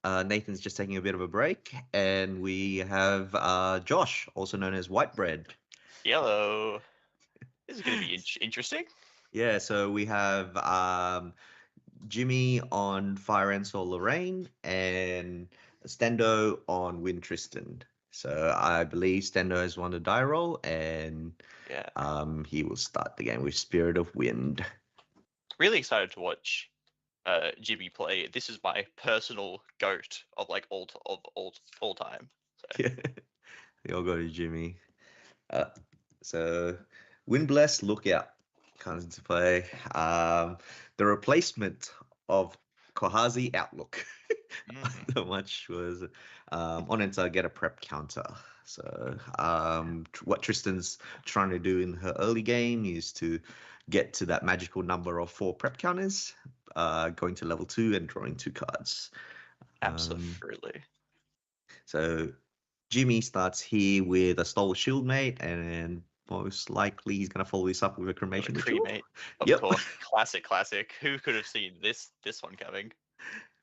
Nathan's just taking a bit of a break, and we have Josh, also known as White Bread. Yellow. This is going to be interesting. Yeah, so we have Jimmy on Fire Ansel Lorraine and Stendo on Win Tristan. So I believe Stendo has won the die roll, and Yeah. he will start the game with Spirit of Wind. Really excited to watch Jimmy play. This is my personal goat of like all time. So. Yeah, they all go to Jimmy. So Windbless, Lookout comes into play. The replacement of Kohazi, Outlook. Not much was on enter, get a prep counter. So what Tristan's trying to do in her early game is to get to that magical number of 4 prep counters, going to level 2 and drawing 2 cards. Absolutely. So Jimmy starts here with a Stole Shield Mate, and most likely he's going to follow this up with a Cremation Ritual. Cremate, of course. Classic. Who could have seen this one coming?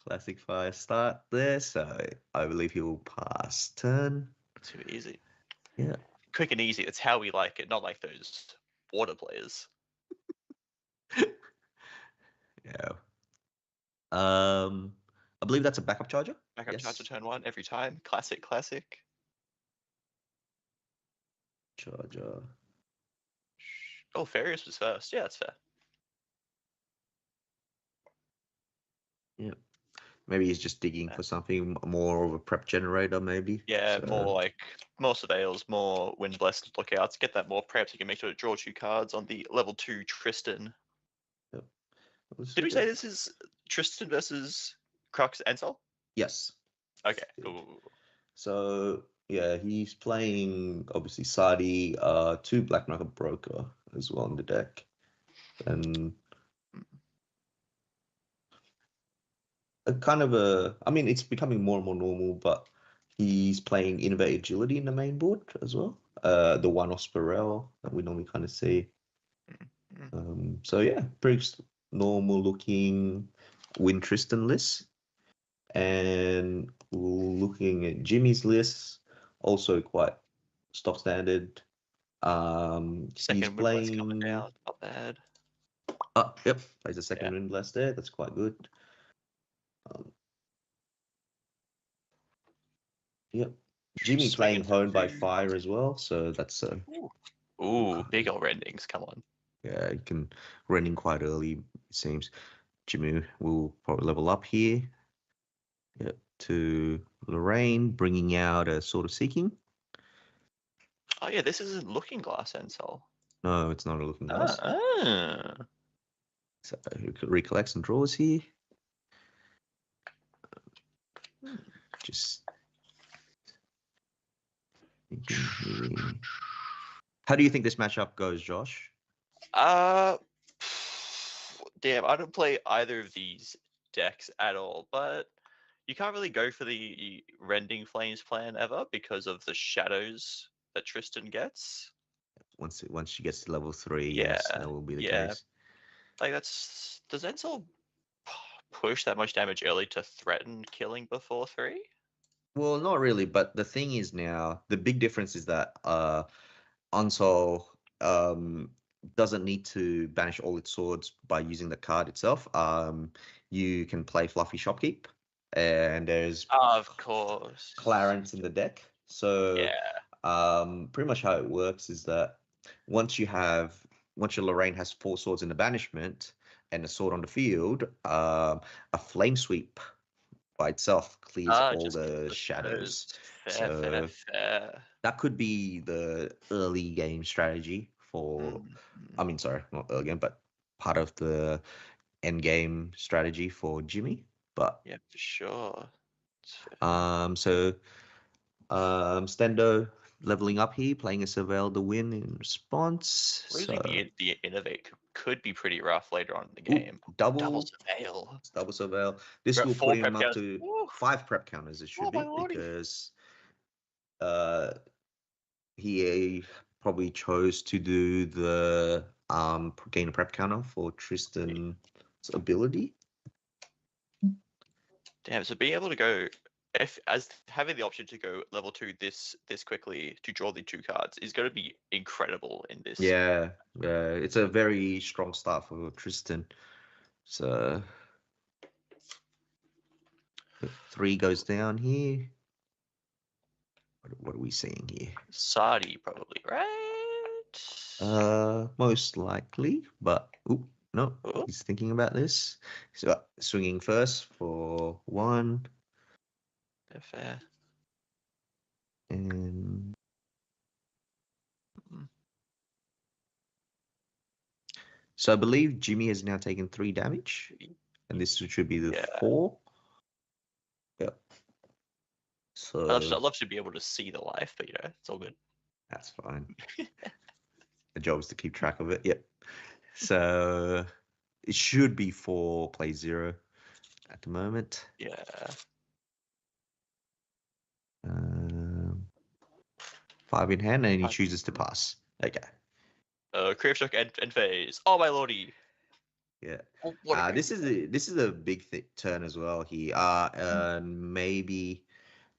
Classic fire start there, so I believe he will pass turn. Too easy. Yeah. Quick and easy. That's how we like it, not like those water players. Yeah. I believe that's a backup charger. Backup charger turn 1 every time. Classic. Charger. Oh, Farius was first. Yeah, that's fair. Yeah. Maybe he's just digging for something more of a prep generator, maybe. Yeah, so... more surveils, more Windblessed Lookouts. Get that more preps. You can make sure to draw 2 cards on the level 2 Tristan. Yep. Did we say this is Tristan versus Crux and Sol? Yes. Okay. Ooh. So yeah, he's playing obviously Sadi, 2 Black Market Broker as well on the deck, and a kind of I mean, it's becoming more and more normal, but he's playing Innovate Agility in the main board as well. The one off Spirel that we normally kind of see. So yeah, pretty normal looking Win Tristan list. And looking at Jimmy's list, also quite stock standard. He's playing coming down, not bad. Yep, plays a second Windblast there. That's quite good. Yep, Jimmy playing Honed by Fire as well, so that's Ooh, big old rendings. Come on. Yeah, you can rending quite early. It seems Jimmy will probably level up here. Yep, to Lorraine, bringing out a Sword of Seeking. Oh yeah, this isn't Looking Glass Ensol. No, it's not a Looking Glass. So he recollects and draws here. Just how do you think this matchup goes, Josh? Damn, I don't play either of these decks at all, but you can't really go for the Rending Flames plan ever because of the shadows that Tristan gets. Once she gets to level 3, yes, that will be the case. Like does Ensol push that much damage early to threaten killing before 3? Well, not really, but the thing is now, the big difference is that Ensol doesn't need to banish all its swords by using the card itself. You can play Fluffy Shopkeep, and there's of course Clarence in the deck. So pretty much how it works is that once your Lorraine has 4 swords in the banishment and a sword on the field, a Flame Sweep by itself clears all the shadows. Fair. That could be the early game strategy for. I mean, sorry, not early game, but part of the end game strategy for Jimmy. But yeah, for sure. So Stendo leveling up here, playing a Surveil the Win in response. Losing the Innovate could be pretty rough later on in the game. Double Surveil. This will put him up to 5 prep counters, it should be, because he probably chose to do the gain a prep counter for Tristan's ability. Damn, so being able to go as having the option to go level 2 this quickly to draw the 2 cards is going to be incredible in this. Yeah, it's a very strong start for Tristan. So 3 goes down here. What are we seeing here? Sadi probably, right? Most likely, but no, Oh. he's thinking about this. So swinging first for 1. Fair. And so I believe Jimmy has now taken 3 damage, and this should be the 4. Yep. So I'd love to be able to see the life, but it's all good. That's fine. The job is to keep track of it. Yep. So it should be 4 play 0 at the moment. Yeah. 5 in hand, and he chooses to pass. Okay. Creative shock and phase. Oh my lordy. Yeah. This is a big turn as well here. Maybe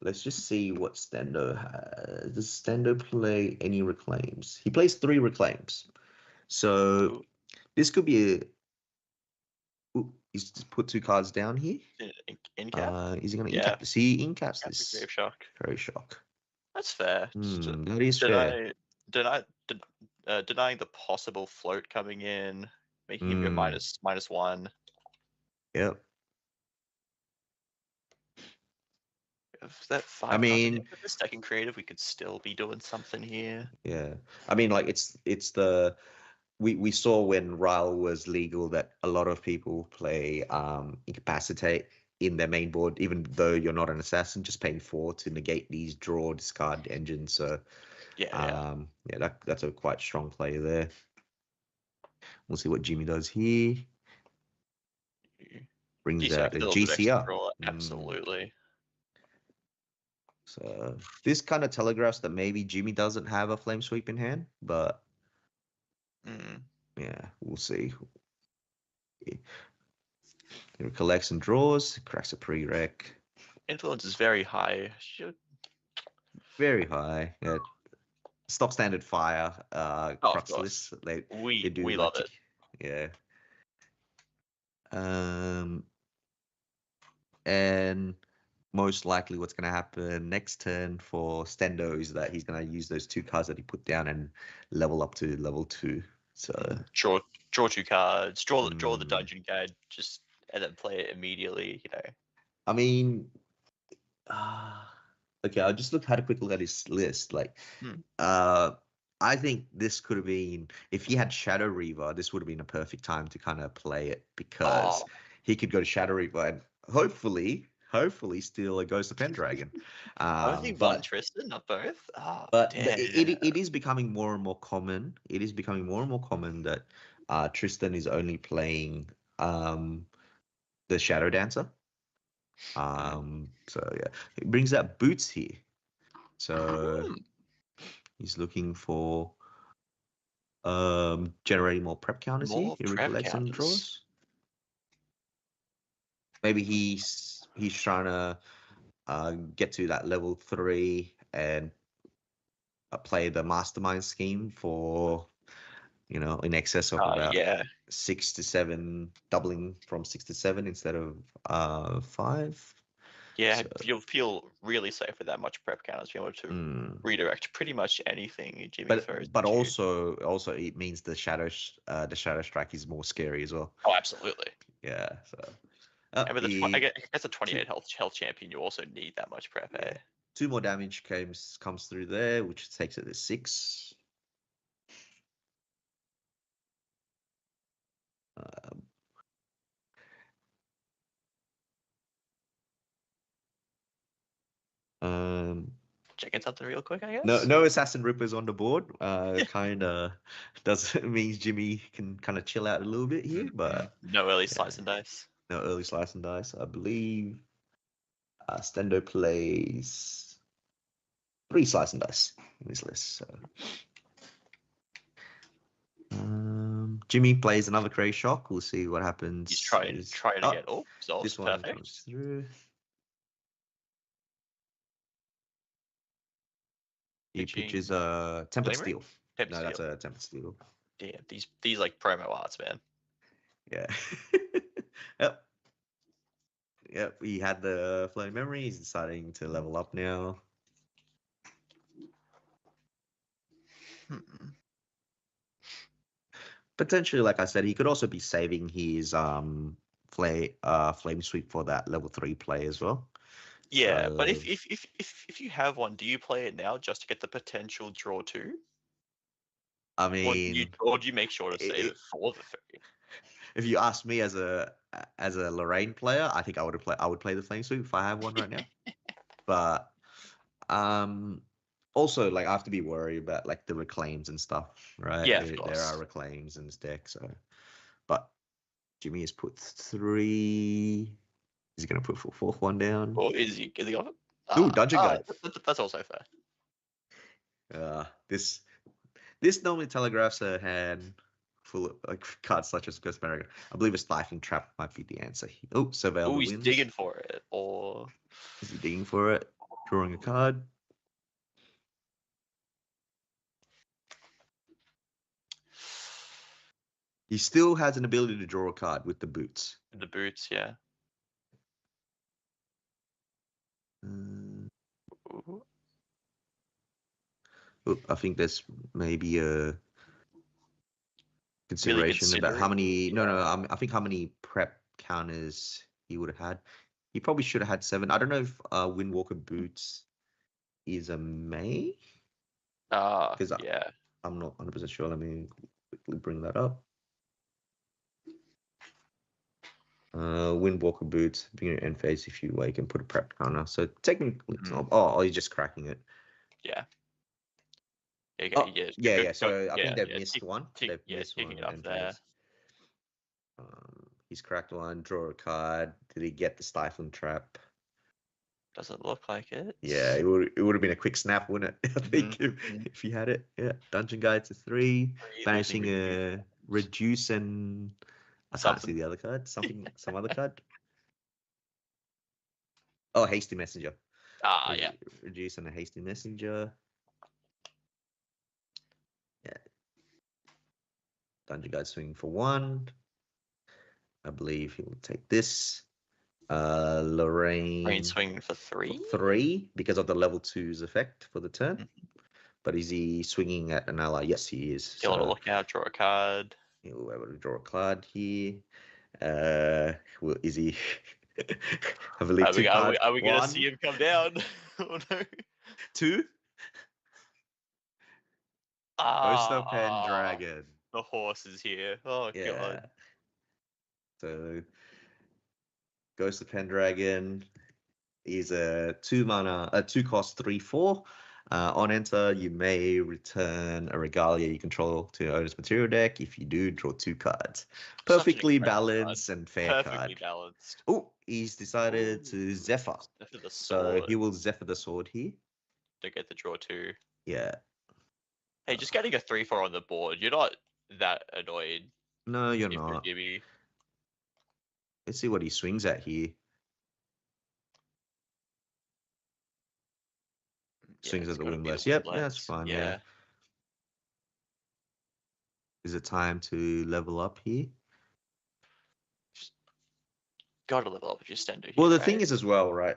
let's just see what Stendo has. Does Stendo play any reclaims? He plays 3 reclaims. So this could be he's just put 2 cards down here. In cap? Is he going to in-cap this? He in-caps Cap this. Grave Shock. Very shock. That's fair. That is fair. Denying the possible float coming in, making him go -1. Yep. If that 5 I mean, with the second creative, we could still be doing something here. Yeah. I mean, like it's the we saw when Ryle was legal that a lot of people play Incapacitate in their main board, even though you're not an assassin, just paying 4 to negate these draw discard engines. So that's a quite strong play there. We'll see what Jimmy does here. Brings out a GCR. Absolutely. So this kind of telegraphs that maybe Jimmy doesn't have a flame sweep in hand, but yeah, we'll see. He collects and draws, cracks a prereq. Influence is very high. Very high. Yeah. Stock standard fire. Cruxless. We love it. Yeah. And most likely what's going to happen next turn for Stendo is that he's going to use those 2 cards that he put down and level up to level 2. So draw 2 cards, draw the dungeon guide, and then play it immediately. I mean, okay, I just had a quick look at his list. Like, I think this could have been, if he had Shadow Reaver, this would have been a perfect time to kind of play it, because he could go to Shadow Reaver and hopefully steal a Ghost of Pendragon. Only one Tristan, not both. It is becoming more and more common. It is becoming more and more common that Tristan is only playing the Shadow Dancer. So yeah, it brings out Boots here. So he's looking for generating more prep counters here. He recollects some draws. Maybe he's trying to get to that level 3 and play the mastermind scheme for in excess of about 6 to 7, doubling from 6 to 7 instead of 5. Yeah, so you'll feel really safe with that much prep counters, be able to redirect pretty much anything Jimmy throws. But also it means the shadow strike is more scary as well. Oh, absolutely. Yeah. So. I guess a 28 health champion, you also need that much prep. 2 more damage comes through there, which takes it to 6. Checking something real quick, I guess. No Assassin Rippers on the board. Kind of means Jimmy can kind of chill out a little bit here, but no early slice and dice. No early slice and dice. I believe Stendo plays 3 slice and dice in this list. So Jimmy plays another Crazy Shock. We'll see what happens. He's trying to get resolves. This one Perfect. comes through. He pitches a Tempered Glimmering? Steel. Tempered No, that's Steel. a Tempered Steel. Damn, these like promo arts, man. Yeah. Yep. Yep. He had the floating memory. He's deciding to level up now. Potentially, like I said, he could also be saving his flame sweep for that level 3 play as well. Yeah, So, but if you have one, do you play it now just to get the potential draw 2? I mean, Or do you make sure to save it for the 3? if you ask me as a Lorraine player, I think I would play the flame sweep if I have one right now. But also, like, I have to be worried about like the reclaims and stuff, right? Yeah, There are reclaims in this deck, so. But Jimmy has put 3. Is he going to put 4th one down? Or is he off it? Ooh, Dungeon Guide. That's also fair. This normally telegraphs a hand full of like cards such as Ghost Barrier. I believe a Stifling Trap might be the answer. Oh, Surveil the He's Winds. digging for it, or is he digging for it? Drawing a card. He still has an ability to draw a card with the boots. The boots, yeah. I think there's maybe a consideration about how many. No. I think how many prep counters he would have had. He probably should have had 7. I don't know if Windwalker Boots is a May. Because I'm not 100% sure. Let me quickly bring that up. Windwalker Boots, beginning end phase if you wake and put a prep counter. So technically it's not. Oh, he's just cracking it. Yeah. So I think they've missed one. They've missed one it up there. He's cracked one. Draw a card. Did he get the Stifling Trap? Doesn't look like it. Yeah, it would have been a quick snap, wouldn't it? I think if he had it. Yeah, Dungeon Guide to 3, banishing a Reduce and I can't see the other card. Some other card. Oh, Hasty Messenger. Yeah. Reduce and a Hasty Messenger. Yeah. Dungeon Guide swinging for 1. I believe he will take this. Lorraine swinging for 3. 3 because of the level 2's effect for the turn. But is he swinging at an ally? Yes, he is. Still on a lookout, draw a card. He'll be able to draw a card here. Is he? I believe are we going to see him come down? Oh no. 2. Ghost of Pendragon. The horse is here. Oh god. So Ghost of Pendragon is a 2-mana, a 2-cost 3/4. On enter, you may return a Regalia you control to your owner's material deck. If you do, draw 2 cards. Perfectly balanced and fair card. Perfectly balanced. Oh, he's decided to Zephyr. So he will Zephyr the Sword here. To get the draw 2. Yeah. Hey, just getting a 3/4 on the board, you're not that annoyed. No, you're not. Let's see what he swings at here. Swings at the Windblast. Yep, that's fine. Yeah. Is it time to level up here? Gotta level up if you're standard. Well, the thing is as well, right?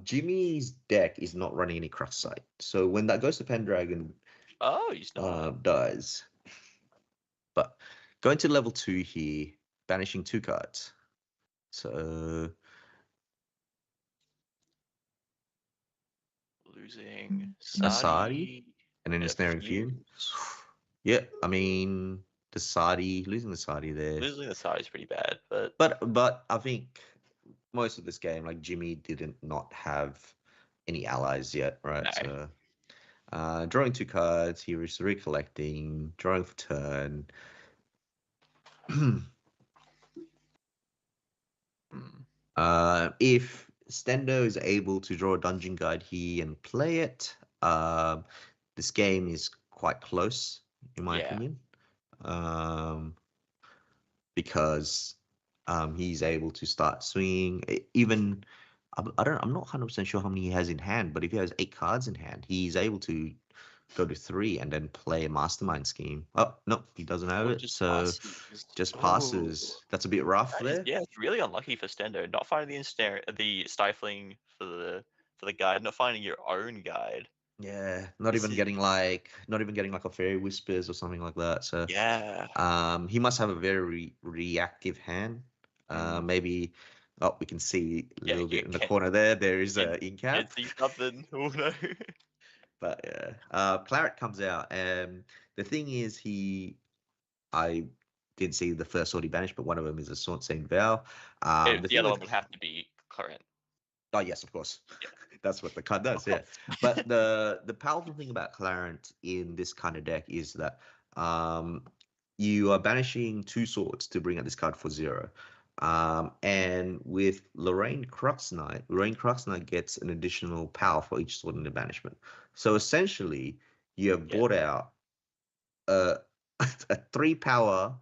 Jimmy's deck is not running any Crush Sight. So when that Ghost of Pendragon he's not. dies. But going to level 2 here, banishing 2 cards. So losing Asadi and then Ensnaring Fume. Yeah, I mean losing the Sadi there. Losing the Sadi is pretty bad, but I think most of this game, like Jimmy didn't not have any allies yet, right? No. So drawing 2 cards, he was recollecting, drawing for turn. If Stendo is able to draw a Dungeon Guide here and play it, this game is quite close, in my opinion. because he's able to start swinging. Even I'm not 100% sure how many he has in hand, but if he has 8 cards in hand, he's able to go to 3 and then play a mastermind scheme. Oh no, he doesn't have Or it, just so passes. just Oh, passes. That's a bit rough that is, there. yeah, it's really unlucky for Stendo. Not finding the stifling for the guide, not finding your own guide. Yeah, not This even is getting like a fairy whispers or something like that. So yeah. he must have a very reactive hand. Maybe we can see a Yeah, little you bit in the corner there. There is can a in cap. see something. Oh no. But yeah, Claret comes out, and the thing is, I didn't see the first sword he banished, but one of them is a Sword Saint Vow. The The thing other with one would have to be current. Oh yes, of course. Yeah. That's what the card does, Of yeah. course. But the powerful thing about Clarent in this kind of deck is that you are banishing 2 swords to bring out this card for 0. And with Lorraine Crux Knight gets an additional power for each sword in the banishment. So essentially, you have bought out a 3 power,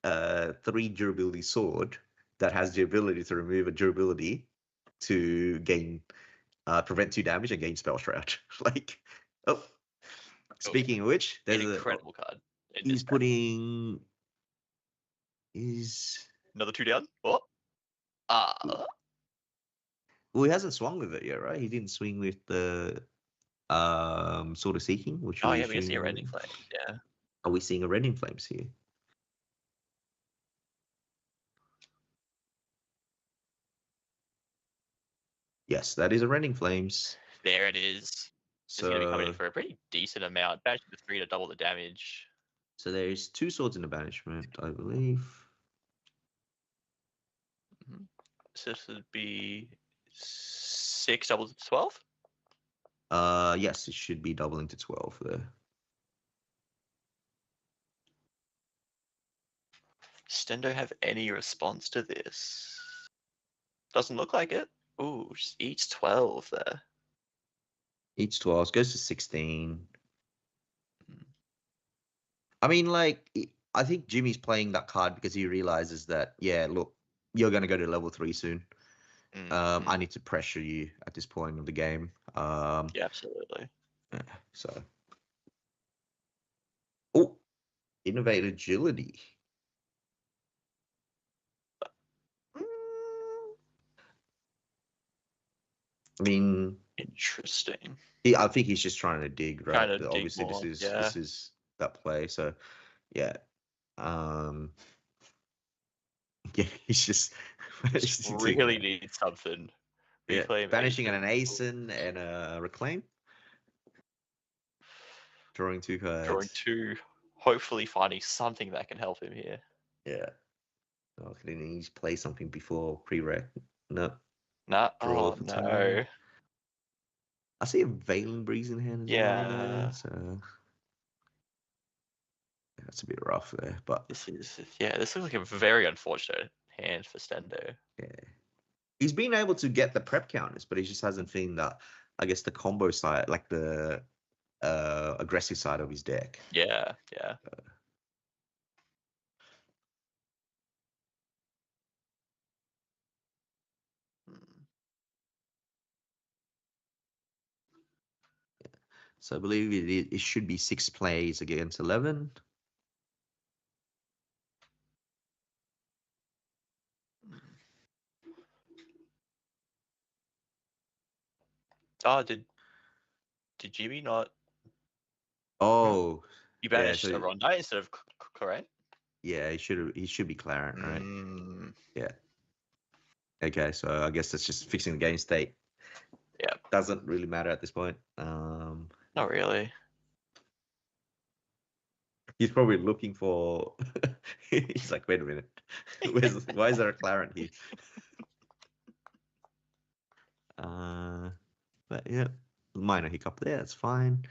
3 durability sword that has the ability to remove a durability to gain prevent 2 damage and gain spell shroud. Like, oh, speaking of which, An there's incredible card. he's putting is another 2 down. What? well, he hasn't swung with it yet, right? He didn't swing with the Sword of Seeking, which Oh we yeah, we can see a assume. rending flame. Yeah. Are we seeing a Rending Flames here? Yes, that is a Rending Flames. There it is. It's going to be coming in So, for a pretty decent amount. Banishing the 3 to double the damage. so there's 2 swords in the banishment, I believe. So this would be 6 doubles to 12. Yes, it should be doubling to 12 there. Stendo have any response to this? Doesn't look like it. Ooh, just eats 12 there. Each 12 goes to 16. I mean, like, I think Jimmy's playing that card because he realizes that, yeah, look, you're going to go to level 3 soon. I need to pressure you at this point of the game. Yeah, absolutely. So, oh, innovate agility. I mean, Interesting. I think he's just trying to dig, right? Trying to But dig obviously, more. this Yeah. is that play. So, yeah, yeah, he's just Just really needs something. Reclaim banishing Ancient. an Asen and a Reclaim. Drawing 2 cards. Drawing 2. Hopefully finding something that can help him here. Yeah. Oh, can he play something before pre-rec? No. Nah. Draw Oh for no. turn. I see a Valen Breeze in hand as well there, so that's a bit rough there. But this looks like a very unfortunate hand for Stendo. yeah, he's been able to get the prep counters, but he just hasn't seen that. I guess the combo side, like the aggressive side of his deck. Yeah. So I believe it should be 6 plays against 11. Oh, did Jimmy not? Oh, You banished so a Rondite instead of Correct? yeah, he should be Clarent, right? Yeah. Okay, so I guess that's just fixing the game state. Yeah. Doesn't really matter at this point. Not really. He's probably looking for. He's like, wait a minute, why is there a Clarent here? But yeah, minor hiccup there. That's fine.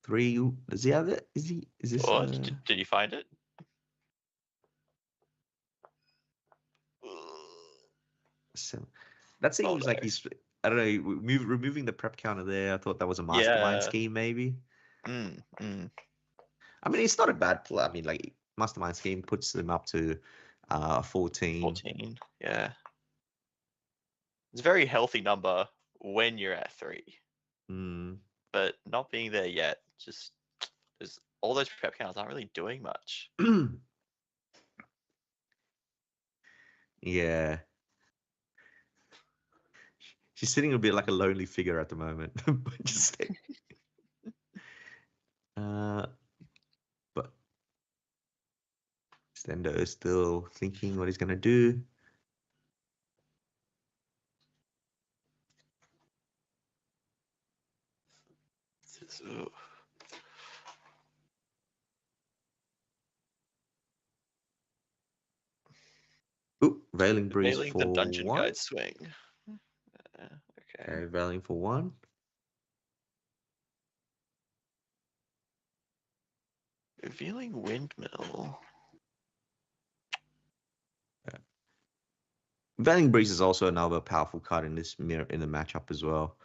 3. Does he have it? Is this? Or did you find it? So that seems like he's. I don't know. Removing the prep counter there. I thought that was a mastermind scheme, maybe. I mean, it's not a bad play. I mean, like mastermind scheme puts them up to 14. 14. Yeah. It's a very healthy number when you're at 3. Mm. But not being there yet, just there's all those prep counters aren't really doing much. Yeah. She's sitting a bit like a lonely figure at the moment. Just but Stendo is still thinking what he's gonna do. Ooh, Veiling Breeze Veiling for the Dungeon 1. Guide swing. Okay. Okay, Veiling for 1. Revealing Windmill. Veiling Breeze is also another powerful card in this mirror in the matchup as well.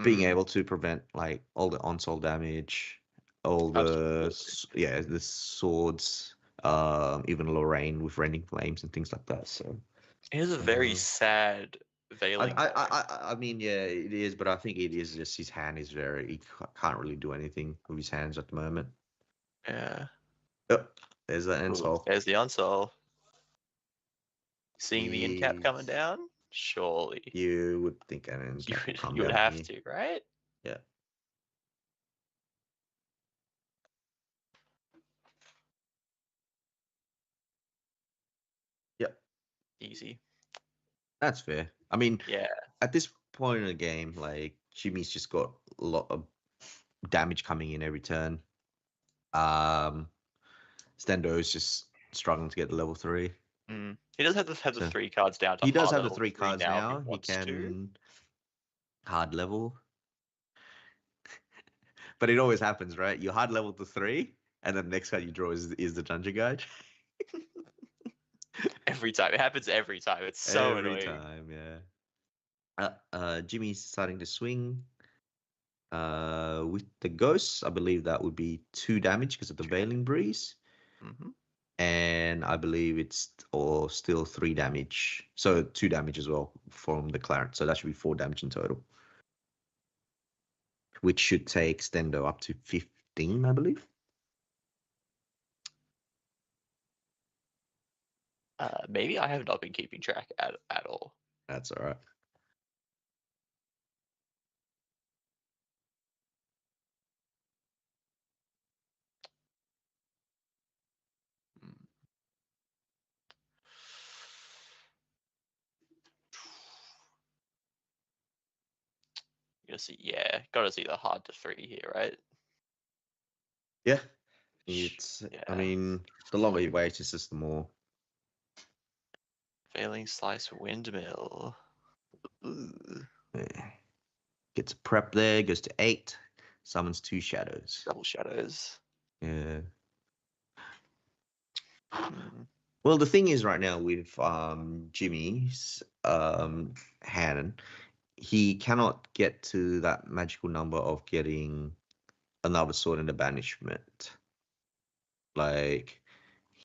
Being able to prevent like all the on-soul damage, all the the swords, even Lorraine with Rending Flames and things like that. So it is a very sad Veiling. I mean, yeah, it is, but I think it is just his hand is he can't really do anything with his hands at the moment. Yeah. Oh, there's the Ensol. There's the Unsoul. Seeing the in cap coming down, surely. You would think an end cap would come you would down have here. to, right? Yeah. Yep. Easy. That's fair. I mean, yeah. At this point in the game, like Jimmy's just got a lot of damage coming in every turn. Stendo's just struggling to get to level 3. He does have the 3 cards down to he does have the level 3 cards now. He can hard level. But it always happens, right? You hard level to 3, and then the next card you draw is the Dungeon Guide. Every time. It happens every time. It's so annoying. Every time, yeah. Jimmy's starting to swing. With the ghosts, I believe that would be 2 damage because of the Veiling Breeze. And I believe it's still 3 damage. So 2 damage as well from the Clarence. So that should be 4 damage in total. Which should take Stendo up to 15, I believe. Maybe I have not been keeping track at all. That's all right. Gotta see the hard to 3 here, right? Yeah. I mean, the longer you wait, it's just the more. Failing Slice Windmill. Yeah. Gets a prep there, goes to 8, summons 2 shadows. Double shadows. Yeah. Well, the thing is right now with Jimmy's Hannon, he cannot get to that magical number of getting another sword in the banishment. Like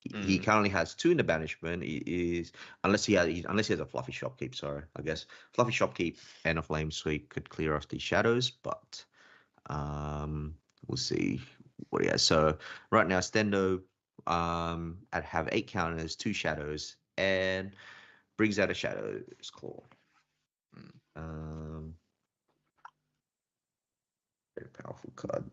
he currently has 2 in the banishment. He is unless he has a fluffy shopkeep. Sorry, I guess fluffy shopkeep and a flame sweep could clear off these shadows, but we'll see what he has. So right now, Stendo I'd have 8 counters, 2 shadows, and brings out a Shadow's Claw. Very powerful card.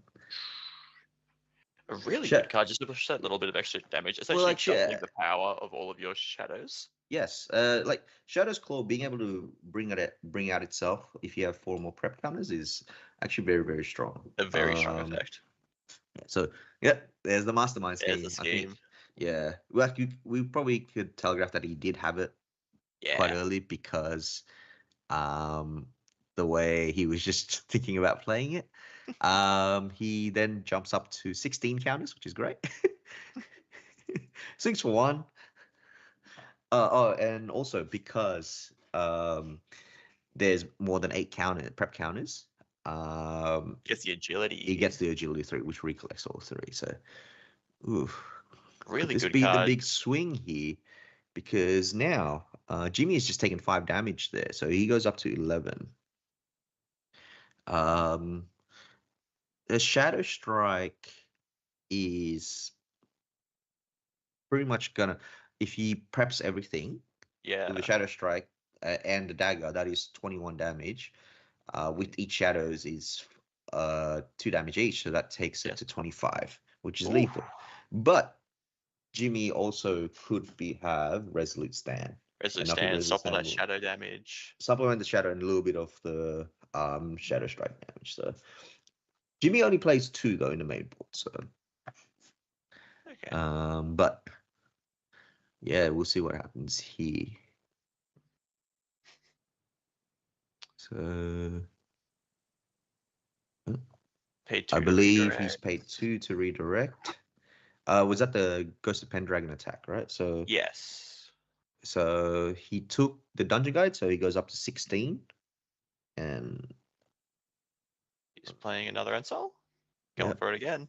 A really good card, just to push that little bit of extra damage. Essentially, shuffling the power of all of your shadows. Yes, like Shadow's Claw being able to bring out itself if you have 4 more prep counters is actually very, very strong. A very strong effect. So yeah, there's the mastermind scheme. There's the scheme. Well, we probably could telegraph that he did have it quite early because the way he was just thinking about playing it. He then jumps up to 16 counters, which is great. 6 for 1. And also because there's more than 8 prep counters. Gets the agility. He gets the agility 3, which recollects all 3. So Ooh, Really could this good be the card. big swing here? Because now Jimmy has just taken 5 damage there, so he goes up to 11. The Shadow Strike is pretty much gonna, if he preps everything Yeah. with the Shadow Strike and the dagger, that is 21 damage. With each shadows is 2 damage each, so that takes it Yes. to 25, which is Ooh. lethal. But Jimmy also could have Resolute Stand. Resolute And I think Stand, Resolute supplement Stand will shadow damage. supplement the shadow and a little bit of the Shadow Strike damage. So Jimmy only plays 2 though in the main board. So Okay. but yeah, we'll see what happens here. So Paid 2 I to believe he's redirect. paid 2 to redirect. Was that the Ghost of Pendragon attack, right? So Yes. so he took the dungeon guide, so he goes up to 16. And He's playing another Ensol. Going yeah. for it again.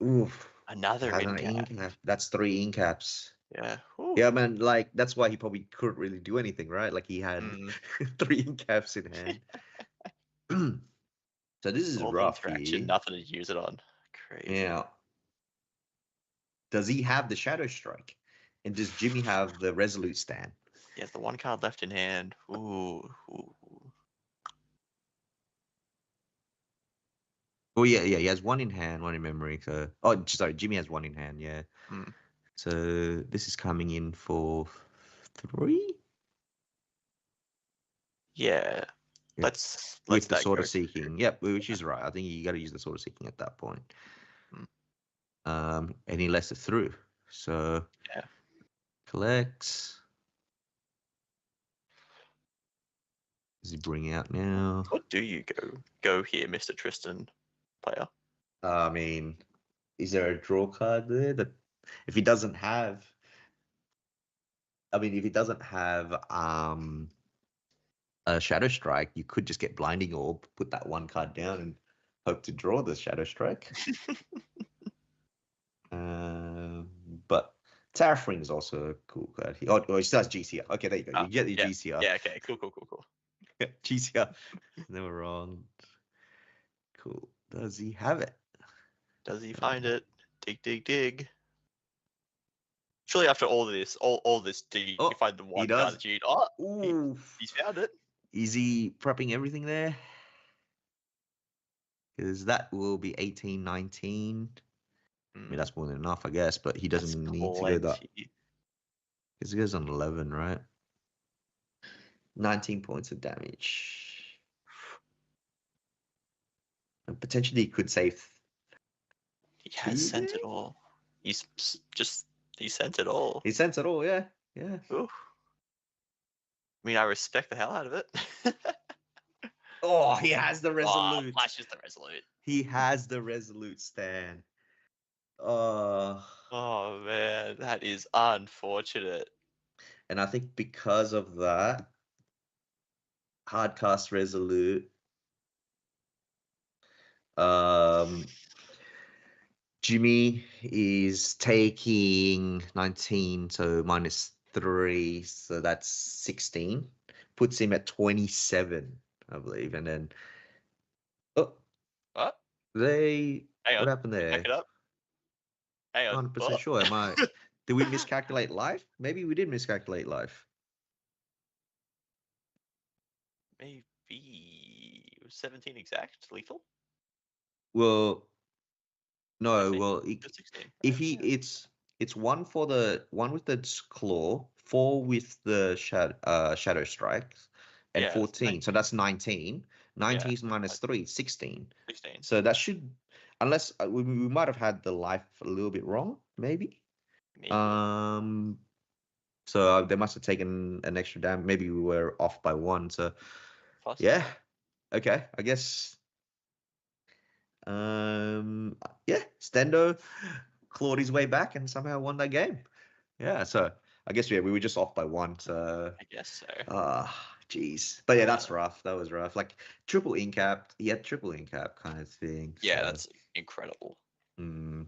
Oof. Another Has an incap. incap. That's 3 incaps. Yeah. Ooh. Yeah, man, like that's why he probably couldn't really do anything, right? Like he had Mm. 3 incaps in hand. So this is All the rough interaction, here. nothing to use it on. Crazy. Yeah. Does he have the Shadow Strike? And does Jimmy have the Resolute Stand? He has the 1 card left in hand. Ooh. Oh yeah, he has 1 in hand, 1 in memory. So sorry, Jimmy has 1 in hand, yeah. Mm. So this is coming in for 3? Yeah. Yep. Let's With the that Sword go. of Seeking. Yep, which is right. I think you got to use the Sword of Seeking at that point. And he lets it through. So Yeah. collects. Does he bring out now? What do you go here, Mr. Tristan player? I mean, is there a draw card there that if he doesn't have? I mean, if he doesn't have a Shadow Strike, you could just get Blinding Orb, put that 1 card down, and hope to draw the Shadow Strike. But Terraforming is also a cool card. He still has GCR. Okay, there you go. You get the Yeah. GCR. Yeah, okay, cool. GCR. Never wrong. Cool. Does he have it? Does he find it? Dig. Surely after all this, do you Oh, find the he 1 card does. that you need? Oh, Ooh. he's found it. Is he prepping everything there? Because that will be 18, 19. I mean, that's more than enough, I guess, but he doesn't need to go that. Because he goes on 11, right? 19 points of damage. And potentially he could save. He has sent it all. He sent it all. He sent it all, yeah. Yeah. Ooh. I mean, I respect the hell out of it. Oh, he has the Resolute. Flash is the Resolute. He has the Resolute stand. Oh man, that is unfortunate. And I think because of that, Hardcast Resolute, Jimmy is taking 19, so -3, so that's 16. Puts him at 27, I believe. And then, What? what happened there? Back it up. Hang on. 100% sure. Did we miscalculate life? Maybe we did miscalculate life. Maybe 17 exact lethal. Well, no. 16. Well, 16. It's 1 for the 1 with the claw, 4 with the shadow strikes, and Yeah, 14. So that's 19. 19 is -3, 16. 16. So that should, unless we might have had the life a little bit wrong, maybe. So they must have taken an extra damage. Maybe we were off by 1. So Plus. yeah, okay. I guess. Yeah, Stendo clawed his way back and somehow won that game. Yeah, so I guess we were just off by 1. So I guess so. Jeez. But yeah, that's rough. That was rough. Like triple incap. He had triple incap kind of thing. Yeah, so. that's incredible. Mm.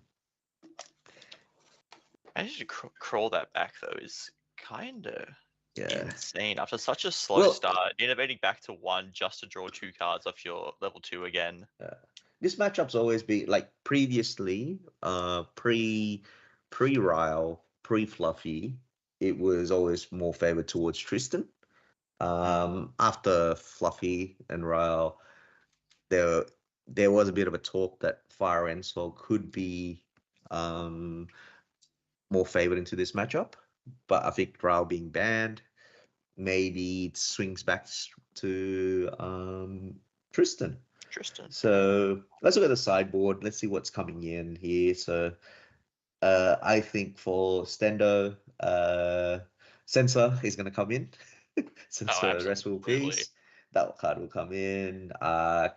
Managing to crawl that back though is kind of Yeah. insane. After such a slow Well, start, innovating back to 1 just to draw 2 cards off your level 2 again. this matchup's always been like previously, pre-Ryle, pre-Fluffy, it was always more favored towards Tristan. After Fluffy and Ryle, there was a bit of a talk that Fire and Soul could be more favored into this matchup, but I think Ryle being banned, maybe it swings back to Tristan. So let's look at the sideboard. Let's see what's coming in here. So I think for Stendo, Sensor is going to come in. Sensor Restful Peace. That card will come in.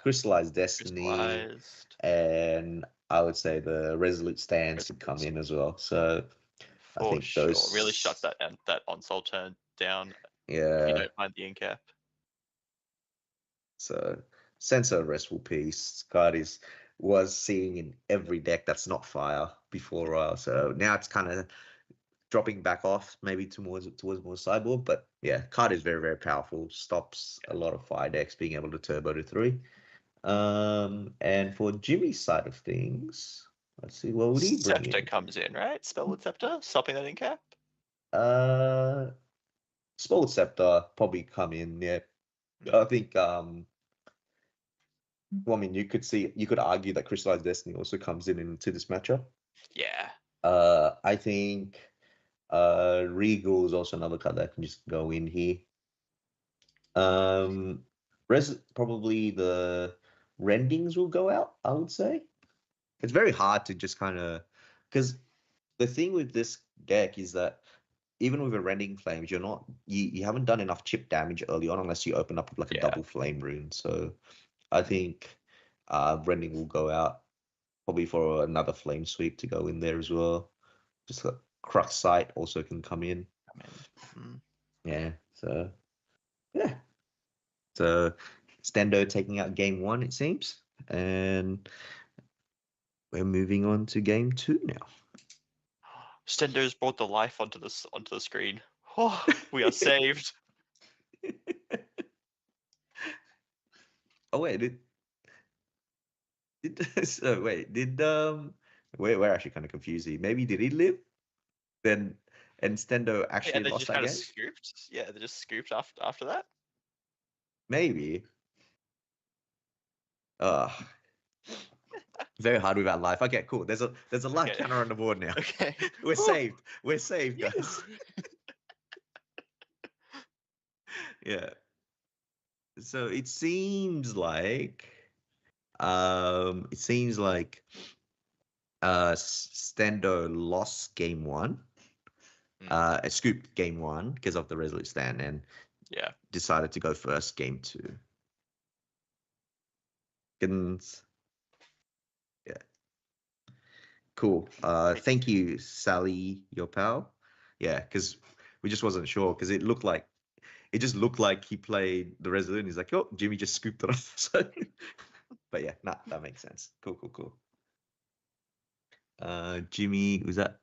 Crystallized Destiny. And I would say the Resolute Stance could come in as well. So I think those really shut that on-soul turn down. Yeah. If you don't find the incap. So Sensor Restful Peace card was seen in every deck that's not Fire before Ryle. So now it's kind of dropping back off maybe towards more sideboard. But yeah, card is very, very powerful. Stops a lot of Fire decks being able to turbo to 3. And for Jimmy's side of things, let's see, what would he bring Scepter in? comes in, right? Spell with Scepter, stopping that incap. Spell with Scepter probably come in. Yeah, I think. Well, I mean, you could argue that Crystallized Destiny also comes into this matchup. Yeah. I think Regal is also another card that can just go in here. Probably the Rendings will go out, I would say. It's very hard to just kind of, because the thing with this deck is that even with a Rending Flames, you haven't done enough chip damage early on unless you open up like a double flame rune. So I think Rending will go out probably for another flame sweep to go in there as well. Just a Crux Sight also can come in. Yeah. So yeah. So Stendo taking out game 1, it seems, and we're moving on to game 2 now. Stendo's brought the life onto the screen. Oh, we are saved. Oh wait, we're actually kind of confused here. Maybe did he live? Then and Stendo actually lost that game? Scooped. Yeah, they just scooped after that. Maybe. Very hard without life. Okay, cool. There's a life counter on the board now. Okay. We're saved. We're saved, guys. Yeah. So it seems like Stendo lost game 1. Scooped game 1 because of the Resolute Stand, and decided to go first game 2. Yeah. Cool. Thank you, Sally, your pal. Yeah, because we just wasn't sure because it just looked like he played the Resolute and he's like, oh, Jimmy just scooped it off. So, but yeah, that makes sense. Cool. Jimmy, was that?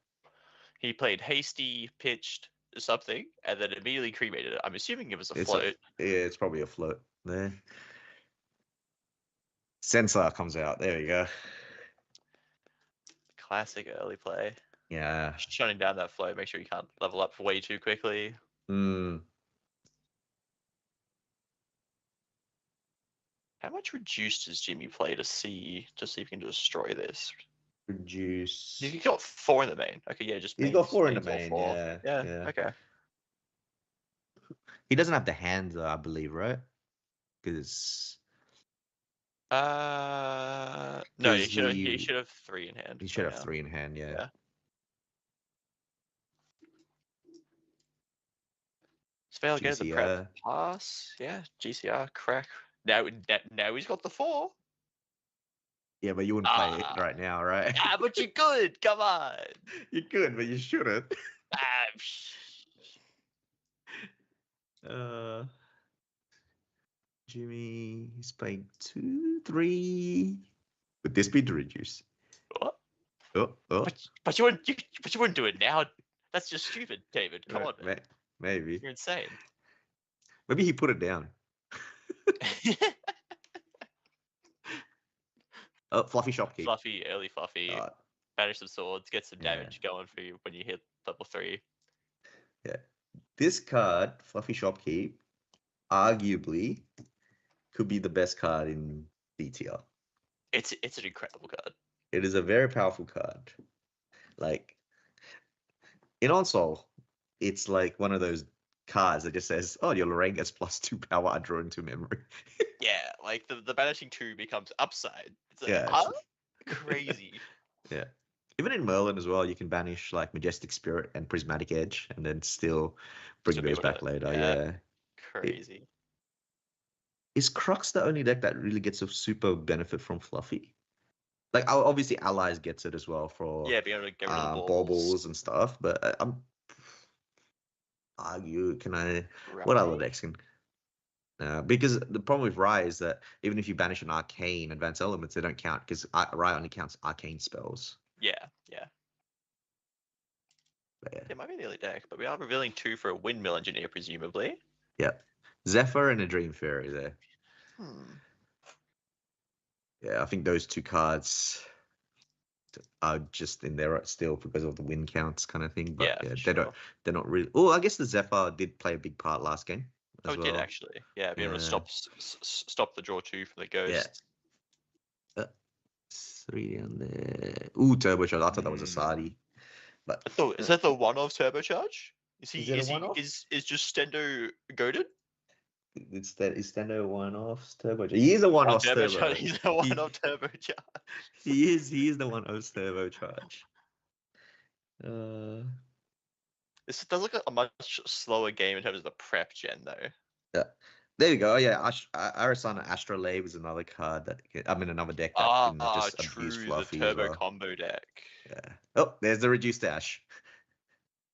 He played hasty, pitched something, and then immediately cremated it. I'm assuming it was a float. It's probably a float there. Sensor comes out. There we go. Classic early play. Yeah. Shutting down that float, make sure you can't level up way too quickly. How much reduced does Jimmy play to see if he can destroy this? Reduce. He got 4 in the main. Okay, yeah, just he's got 4 in the main. Yeah. Okay. He doesn't have the hands, I believe, right? Because no, he should have 3 in hand. He should have 3 in hand. Yeah. Spell get the prep pass. Yeah, GCR crack. Now he's got the 4. Yeah, but you wouldn't play it right now, right? Ah, but you could. Come on. You could, but you shouldn't. Jimmy, he's playing 2, 3. Would this be to reduce? What? Oh. But you wouldn't do it now. That's just stupid, David. Come on, man. Maybe. You're insane. Maybe he put it down. Oh, Fluffy Shopkeep. Fluffy, early Fluffy. Banish some swords, get some damage going for you when you hit level 3. Yeah. This card, Fluffy Shopkeep, arguably could be the best card in DTR. It's an incredible card. It is a very powerful card. Like, in Onsol, it's like one of those cards that just says, oh, your Lorraine gets +2 power, I draw into memory. Yeah, like the banishing 2 becomes upside. It's like, Yeah. crazy. Yeah. Even in Merlin as well, you can banish like Majestic Spirit and Prismatic Edge and then still bring Still be those able back to- later. yeah. Yeah. Crazy. Is Crux the only deck that really gets a super benefit from Fluffy? Like, obviously, Allies gets it as well for Yeah, being able to get rid of the baubles and stuff, but I'm argue, what other decks can? Because the problem with Rai is that even if you banish an arcane advanced elements, they don't count because Rai only counts arcane spells. Yeah. But yeah. It might be the early deck, but we are revealing 2 for a Windmill Engineer, presumably. Yeah. Zephyr and a Dream Fairy there. Yeah, I think those 2 cards are just in there still because of the win counts kind of thing. But they're not really. Oh, I guess the Zephyr did play a big part last game. It did actually. Yeah, being able to stop the draw 2 from the ghost. Yeah. 3 down there. Ooh, Turbocharge. I thought that was a Sadi. But is that the one of Turbocharge? Is it a one-off? Is just Stendo goaded? Is Stendo one-off Turbocharge? He is a one-off Turbocharge. He's a one-off Turbocharge. He is the one-off Turbocharge. This does look like a much slower game in terms of the prep gen, though. Yeah. There you go. Yeah, Arisana Astrolabe is another card another deck that can just abuse Fluffy the turbo as well. combo deck. Yeah. Oh, there's the reduced Ash.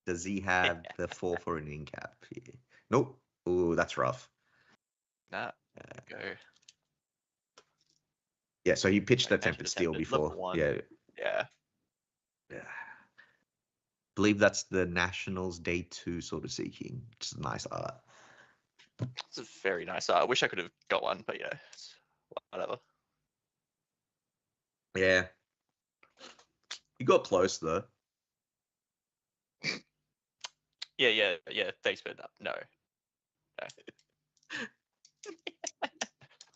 Does he have the 4 for an incap here? Nope. Ooh, that's rough. Nah. Go. Yeah, so he pitched the Tempted Steel before. Yeah. Believe that's the Nationals Day 2 sort of seeking. Which is nice art. It's a very nice art. I wish I could have got one, but it's whatever. Yeah. You got close though. Yeah. Thanks for that. No.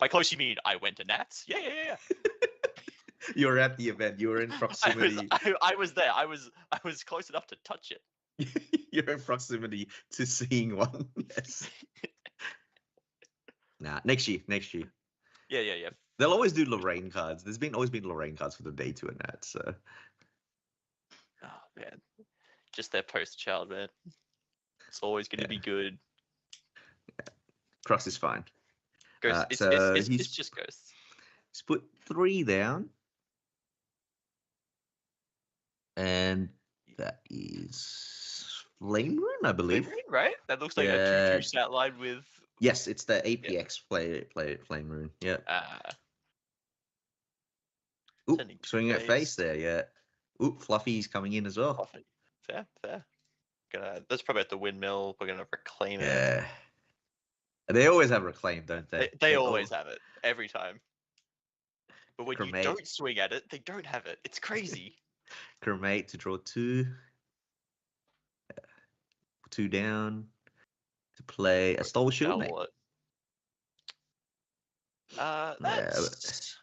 By close you mean I went to Nats? Yeah. You were at the event. You were in proximity. I was there. I was close enough to touch it. You're in proximity to seeing one. Yes. Nah, next year. Yeah. They'll always do Lorraine cards. There's always been Lorraine cards for the Day 2 and that. So. Oh man, just their poster child, man. It's always going to be good. Yeah. Crux is fine. Ghost, it's just Ghosts. He's put 3 down. And that is Flame Rune, I believe. Flame Rune, right? That looks like a 2/2 stat line with... Yes, it's the APX play Flame Rune. Yeah. Ooh, swinging at face there, yeah. Ooh, Fluffy's coming in as well. Fluffy. Fair. That's probably at the windmill. We're gonna reclaim it. Yeah. They always have reclaim, don't they? They always have it every time. But when you don't swing at it, they don't have it. It's crazy. Cremate to draw 2. 2 down. To play a Stole Shield, mate. That's...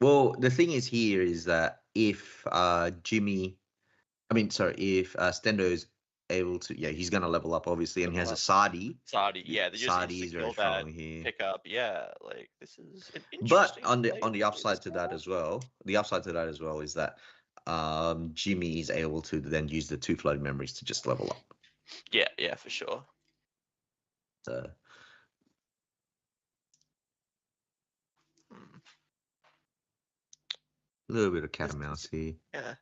Well, the thing is here is that if Stendo's able to, he's going to level up, obviously, and he has a Sadi. Yeah. Sadi is very strong here. Pick up, like, this is an interesting... But on the upside to that as well, is that Jimmy is able to then use the 2 floating memories to just level up. Yeah, for sure. So... A little bit of cat and mouse here. Yeah.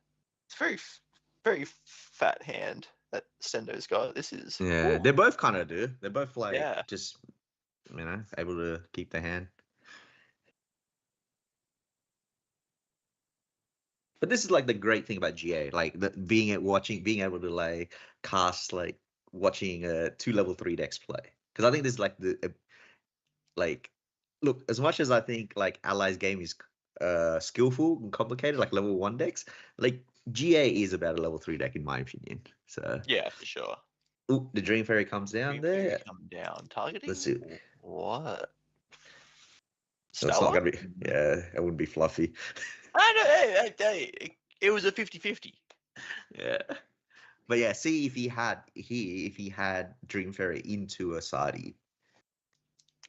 It's very, very fat hand that Stendo's got. This is... Yeah, ooh. they both kind of do. They're both just, able to keep the hand. But this is like the great thing about GA, like being able to like cast like watching 2 level 3 decks play. Because I think this is like like look, as much as I think like Ally's game is skillful and complicated, like level 1 decks, like GA is about a level 3 deck in my opinion. So Yeah, for sure. ooh, the Dream Fairy comes down there. Come down. Targeting Let's see. what? So it's not Stella? gonna be yeah, it wouldn't be fluffy. I know. Hey, it was a 50-50. Yeah. But yeah, see if he had Dream Fairy into a Sadi,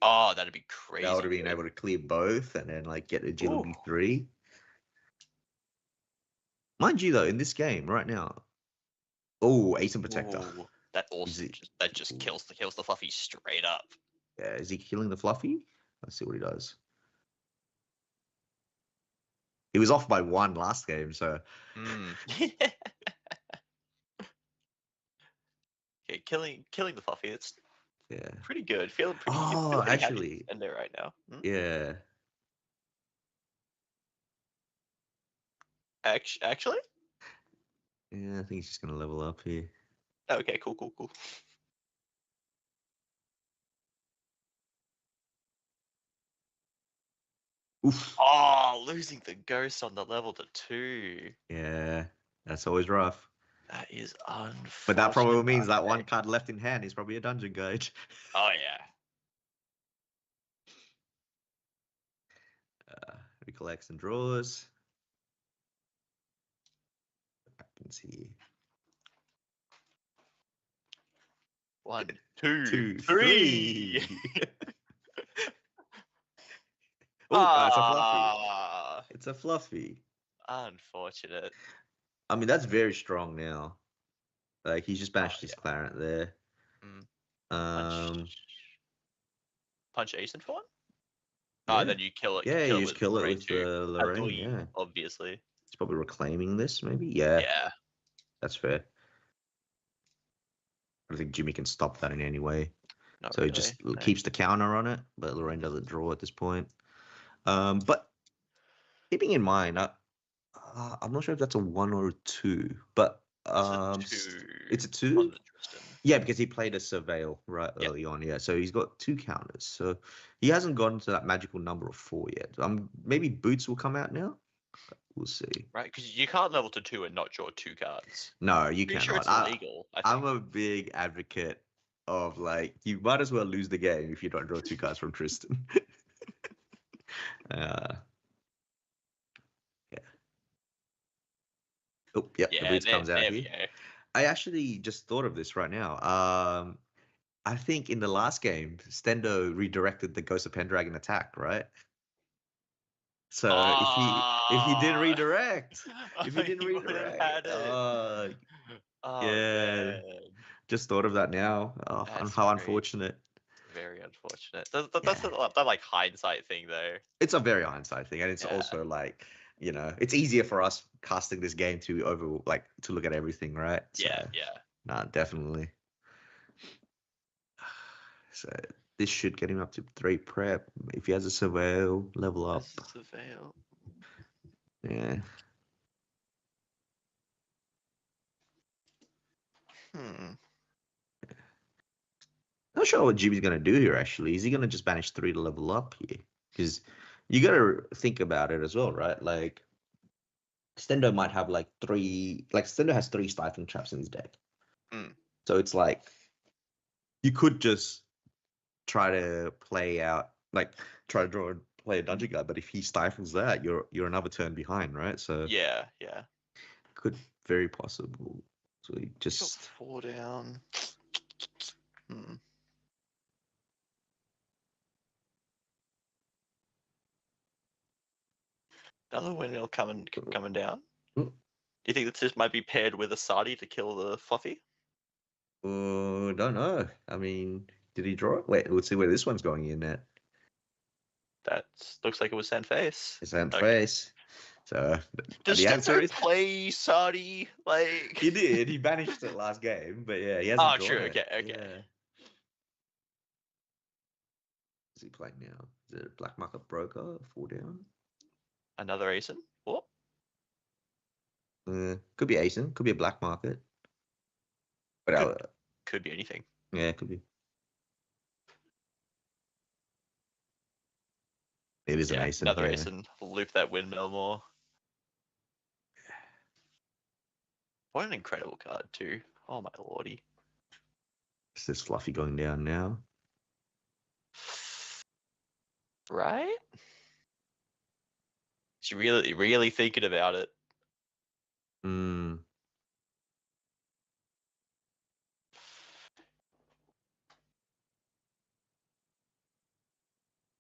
Oh, that'd be crazy. that would have been good. able to clear both and then like get agility Ooh. 3. Mind you though, in this game right now, oh, Ace and Protector. Ooh, that also it- just ooh. kills the fluffy straight up. Yeah, is he killing the Fluffy? Let's see what he does. He was off by 1 last game, so Okay, killing the fluffy. It's yeah. pretty good. Feeling pretty. Oh, Pretty happy actually, to end there right now. yeah. Actually. Yeah, I think he's just gonna level up here. Okay. Cool. Oof. Oh, losing the ghost on the level to 2. Yeah, that's always rough. That is unfortunate. But that probably means that 1 card left in hand is probably a dungeon guide. Oh yeah. He collects and draws. What happens here? 1, 2, 2, 3. 3. Oh, it's a Fluffy. Ah, It's a Fluffy. unfortunate. I mean, that's very strong now. Like, he's just banished his yeah. Clarent there. Punch Ace for 1? Ah, Yeah. then you kill it. Yeah, you just with kill it Lorraine with too. the Lorraine, yeah. Obviously. He's probably reclaiming this, maybe? Yeah, Yeah. that's fair. I don't think Jimmy can stop that in any way. Not So he just keeps the counter on it, but Lorraine doesn't draw at this point. But keeping in mind, I'm not sure if that's a 1 or a 2, but it's a 2. On the Tristan. Yeah, because he played a Surveil right early on. Yeah, so he's got 2 counters. So he hasn't gotten to that magical number of 4 yet. Maybe Boots will come out now. We'll see. Right, because you can't level to 2 and not draw 2 cards. No, you Pretty cannot. sure it's illegal. I'm a big advocate of like you might as well lose the game if you don't draw 2 cards from Tristan. Yeah. Oh, yep. The Boots comes out here. I actually just thought of this right now. I think in the last game, Stendo redirected the Ghost of Pendragon attack, right? So if he didn't redirect, yeah, just thought of that now. Oh, and how unfortunate. Very unfortunate. That's that like hindsight thing though. It's a very hindsight thing, and it's also like, you know, it's easier for us casting this game to look at everything, right? So, yeah. Nah, definitely. So this should get him up to 3 prep. If he has a Surveil, level up. Surveil. Yeah. Not sure what Jimmy's gonna do here. Actually, is he gonna just banish 3 to level up here? Because you gotta think about it as well, right? Like Stendo might have like 3. Like Stendo has 3 stifling traps in his deck. So it's like you could just try to play a dungeon guy, but if he stifles that, you're another turn behind, right? So yeah, could very possible. So he just got 4 down. Another windmill coming down. Do you think that this might be paired with a Sadi to kill the Fluffy? Don't know. I mean, did he draw it? Wait, let's see where this one's going in at. That looks like it was sand face. It's sand face. So does the answer is play Sadi? Like he did. He banished it last game, but yeah, he hasn't. Oh, true. It. Okay. Yeah. Is he playing now? Is it Black Market Broker? 4 down. Another Aeson? What? Could be ASIN, could be a black market. But Could be anything. yeah, could be. It is an ASIN. Another yeah. ASIN. Loop that windmill more. What an incredible card too. Oh my lordy. Is this Fluffy going down now? Right? She's really thinking about it.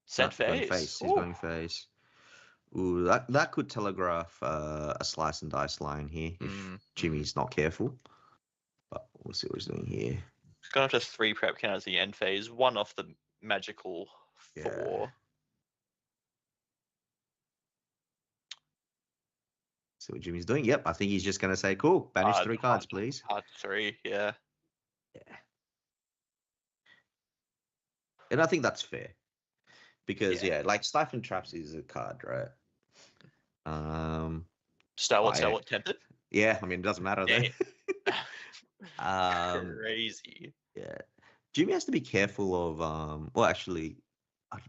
Set Going phase. face. He's going face. Ooh, that could telegraph a slice and dice line here if Jimmy's not careful. But we'll see what he's doing here. He's gone up to 3 prep counters the end phase, 1 off the magical 4. Yeah. See what Jimmy's doing. Yep, I think he's just going to say, cool, banish 3 cards, please. Hard 3, yeah. Yeah. And I think that's fair. Because, like, Stifling Traps is a card, right? Stalwart tempted? Yeah, I mean, it doesn't matter then. Crazy. Yeah. Jimmy has to be careful of, well, actually,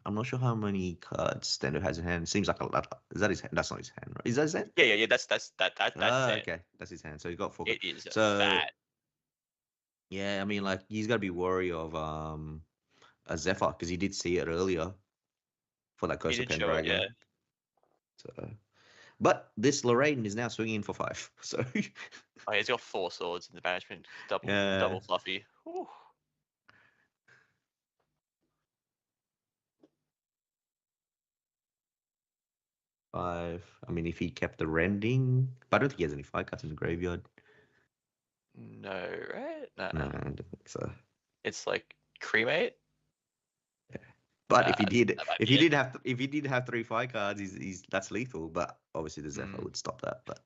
I'm not sure how many cards Stendo has in hand. It seems like a lot. Is that his hand? That's not his hand, right? Is that his hand? Yeah, that's his hand. Okay, that's his hand. So he's got 4. It is fat. Yeah, I mean, like, he's got to be wary of a Zephyr, because he did see it earlier for that Coastal Pendragon. Yeah. So, but this Lorraine is now swinging for 5. So he's got 4 swords in the banishment. Double Fluffy. Whew. I mean, if he kept the rending, but I don't think he has any 5 cards in the graveyard. No, right? No, I don't think so. It's like cremate. Yeah. But if he did have 3 5 cards, he's that's lethal. But obviously the Zephyr would stop that. But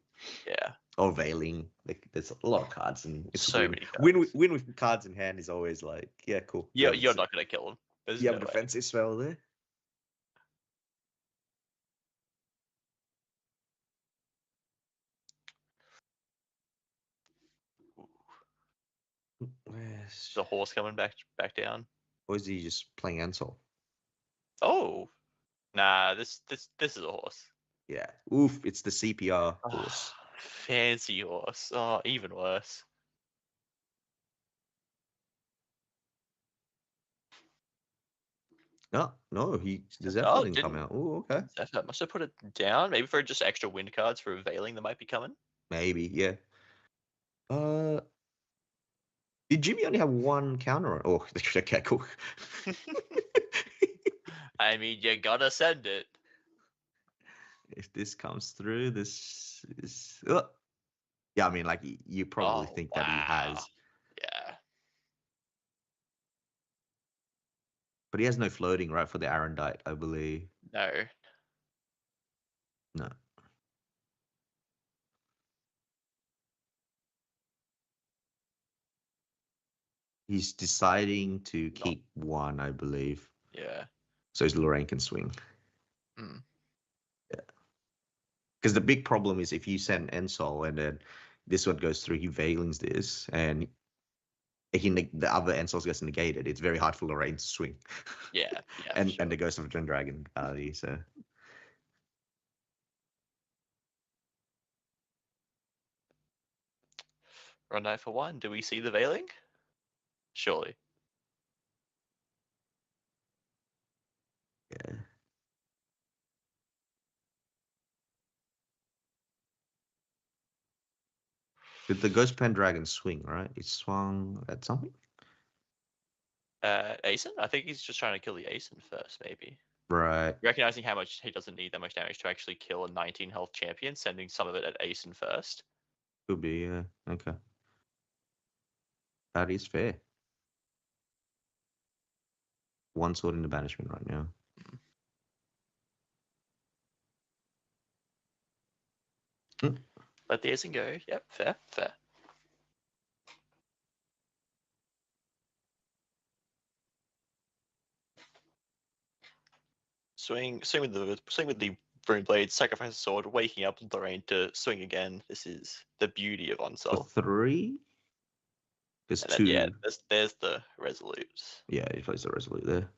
yeah, or Veiling, like there's a lot of cards, and it's so many cards. Win with cards in hand is always like, yeah, cool. Yeah, you're not gonna kill him. You have a defensive spell there. Where's the horse coming back down? Or is he just playing Ansel? Oh, nah. This is a horse. Yeah. Oof! It's the CPR horse. Fancy horse. Oh, even worse. No. The Zephyr didn't come out. Oh, okay. Zephyr must have put it down. Maybe for just extra wind cards for Veiling that might be coming. Maybe, yeah. Did Jimmy only have 1 counter? Oh, okay, cool. I mean, you gotta send it. If this comes through, this is. Yeah, I mean, like you probably think that he has. Yeah. But he has no floating, right, for the Arendite, I believe. No. He's deciding to keep 1, I believe. Yeah. So his Lorraine can swing. Mm. Yeah. Because the big problem is if you send Ensol and then this one goes through, he Veilings this, and the other Ensols gets negated, it's very hard for Lorraine to swing. Yeah. and the Ghost of Twin Dragon so. Run knight for 1. Do we see the Veiling? Surely. Yeah. Did the Ghost Pendragon swing, right? It swung at something? Aeson? I think he's just trying to kill the Aeson first, maybe. Right. Recognizing how much he doesn't need that much damage to actually kill a 19 health champion, sending some of it at Aeson first. Could be, yeah. Okay. That is fair. 1 sword in the banishment right now. Let the Aeson go. Yep, fair. Swing with the Rune Blade, sacrifice a sword, waking up Lorraine to swing again. This is the beauty of For Onsol. 3. There's And then, 2. yeah, there's the Resolutes. Yeah, he plays the Resolute there.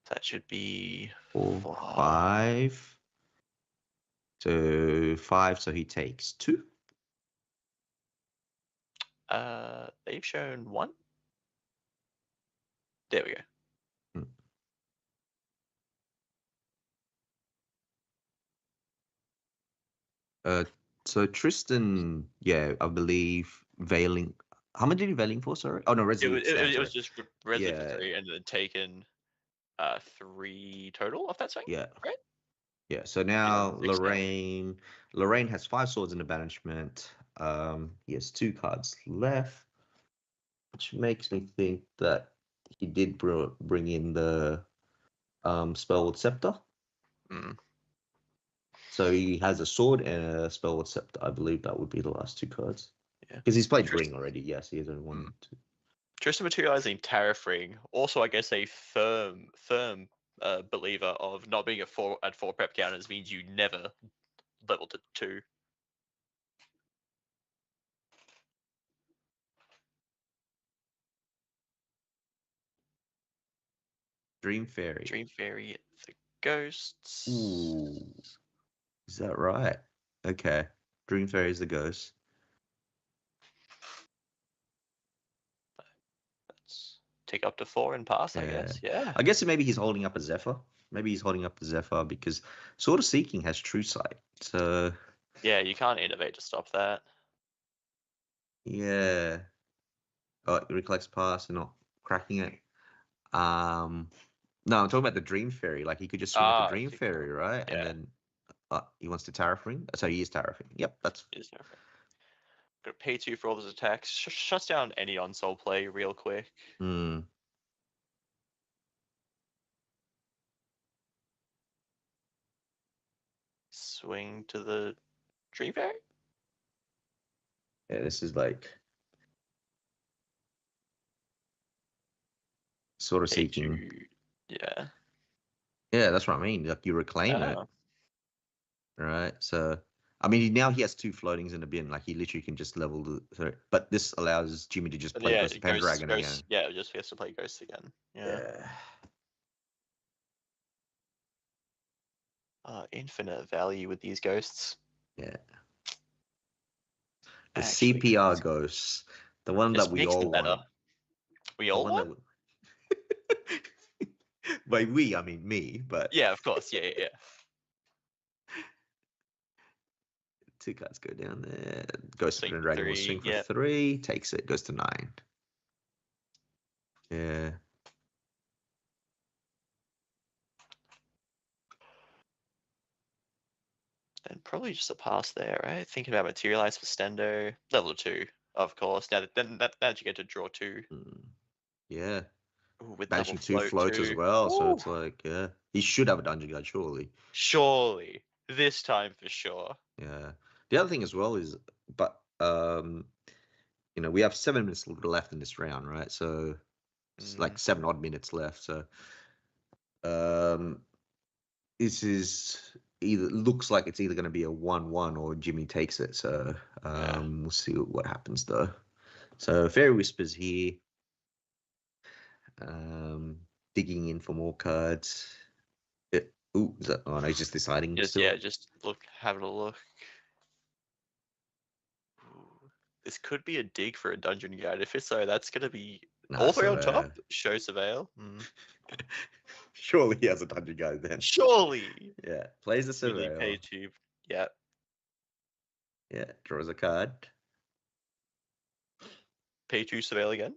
That should be 4, 5. So 5, so he takes 2. They've shown 1. There we go. So Tristan, yeah, I believe Veiling. How much did you Veiling for? Sorry. Oh no, Resolute. It was just Resolute Yeah. for 3 and then taken 3 total off that swing. Yeah. Right? Yeah. So now 6 now. Lorraine has 5 swords in the banishment. He has 2 cards left, which makes me think that he did bring in the Spellward Scepter. Mm. So he has a sword and a Spellward Scepter. I believe that would be the last 2 cards. Yeah. Because he's played Ring already. Yes, he has only 1, 2. Tristan materializing Tariff Ring. Also, I guess a firm believer of not being at 4 prep counters means you never level to 2. Dream Fairy. Dream Fairy, the ghosts. Ooh. Is that right? Okay. Dream Fairy is the ghost. Let's take up to 4 and pass, I guess. Yeah. I guess maybe he's holding up a Zephyr. Maybe he's holding up the Zephyr because Sword of Seeking has True Sight. So Yeah, you can't innovate to stop that. yeah. Oh, it recollects past and not cracking it. No, I'm talking about the Dream Fairy. Like he could just swing at the Dream Fairy, right? Yeah. And then he wants to Tariff Ring. So he is Tariffing. Yep, that's. Gonna pay 2 for all those attacks. Shuts down any on-soul play real quick. Swing to the Dream Fairy? Yeah, this is like Sword of Seeking. Yeah. Yeah, that's what I mean. Like you reclaim it. Right. So I mean now he has 2 floatings in the bin. Like he literally can just level the but this allows Jimmy to just play Ghost of Pendragon again. Yeah, just has to play Ghost again. Yeah. Infinite value with these ghosts. Yeah. The CPR ghosts. The one that we all want. We all want? By we, I mean me, but yeah, of course. Yeah. 2 cards go down there. Ghost of Pendragon will swing for 3, takes it, goes to 9. Yeah. And probably just a pass there, right? Thinking about Materialize for Stendo. Level 2, of course. Now that you get to draw 2. Yeah. Ooh, with banishing 2 floats as well. Ooh. So it's like, yeah. He should have a Dungeon Guide, surely. Surely. This time for sure. Yeah. The other thing as well is, but, we have 7 minutes left in this round, right? So it's like 7 odd minutes left. So this is looks like it's either going to be a 1-1 or Jimmy takes it. So we'll see what happens though. So Fairy Whispers here. Digging in for more cards. Ooh, is that? Oh no, he's just deciding. Just having a look. Ooh, this could be a dig for a Dungeon Guide. If it's so, that's gonna be all 3 on top. Show Surveil. Surely he has a Dungeon Guide then. Surely. Yeah, plays the Surveil. Really pay tube. Yeah. Yeah, draws a card. Pay 2 Surveil again.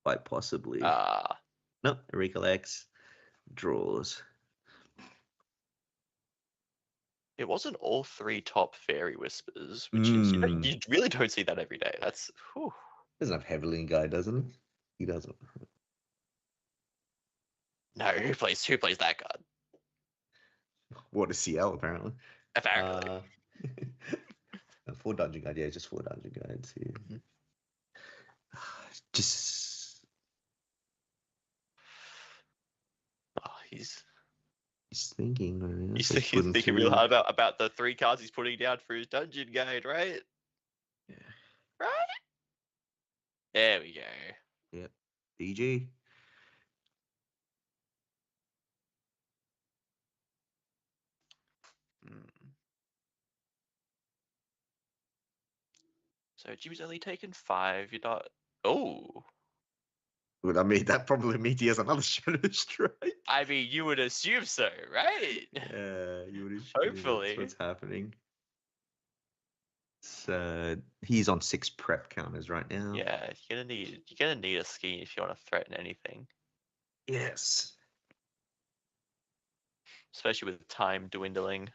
Quite possibly. Nope, recollects. Draws. It wasn't all 3 top Fairy Whispers, which is you really don't see that every day. That's Doesn't have Heavily Guide, doesn't he? He doesn't. No, who plays that card? Water CL apparently. Apparently. 4 dungeon guides. Yeah, just 4 dungeon guides here. Mhm. Just Oh, he's thinking. Right now. he's So thinking, putting thinking real 2. hard about the 3 cards he's putting down for his dungeon guide, right? Yeah. Right? There we go. Yep. DG. Mm. So Jimmy's only taken 5. You're not. Oh, Well, I mean, that probably means he has another Shadow Strike. I mean, you would assume so, right? Yeah, you would assume that's Hopefully. what's happening. So he's on 6 prep counters right now. Yeah, you're gonna need a scheme if you want to threaten anything, Yes. especially with time dwindling.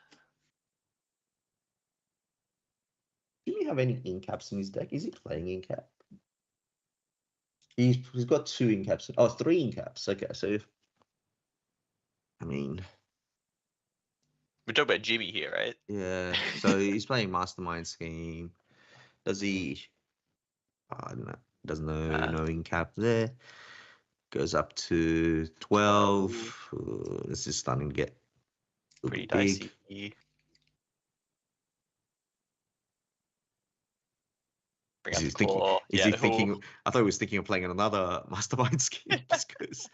Do you have any incaps in his deck? Is he playing incap? He's got 2 incaps. Oh, 3 incaps. Okay, so if I mean, We're talking about Jimmy here, right? yeah. So he's playing Mastermind Scheme. Does he? I don't know. Doesn't know. No incap there. Goes up to 12. This is starting to get a little Pretty bit big. dicey. Bring Is up he the thinking? claw. Is Yeah, he thinking? I thought he was thinking of playing another Mastermind Scheme. Just because.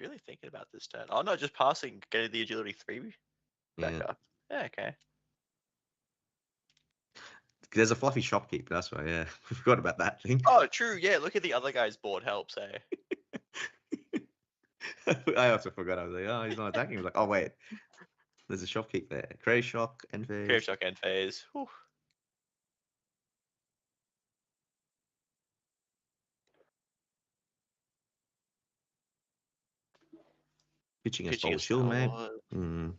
really thinking about this turn. Oh no, just passing, getting the agility 3 back Yeah. up. Yeah, okay. There's a fluffy shopkeep. That's why. Yeah, we forgot about that thing. Oh, true. Yeah, look at the other guy's board helps, eh? I also forgot. I was like, oh, he's not attacking. I was like, oh wait, there's a shopkeep there. Cray shock and Grave phase. shock end phase. Whew. Pitching a Pitching Soul a Shield, mate. Star-Lord. Mm. A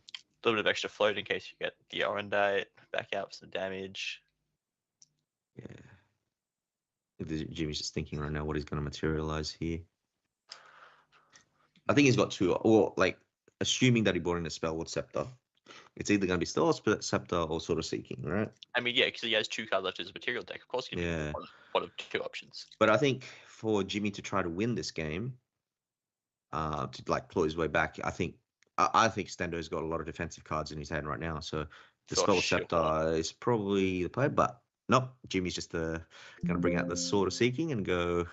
little bit of extra float in case you get the Orendite back out for some damage. Yeah. Jimmy's just thinking right now what he's going to materialize here. I think he's got 2, or like, assuming that he bought in a Spellward Scepter, it's either going to be Spellward Scepter or Sort of Seeking, right? I mean, yeah, because he has 2 cards left in his material deck. Of course, he can Yeah. be one of 2 options. But I think for Jimmy to try to win this game, to like claw his way back, I think Stendo's got a lot of defensive cards in his hand right now. So the For Spell sure. Scepter is probably the play, but nope. Jimmy's just going to bring out the Sword of Seeking and go,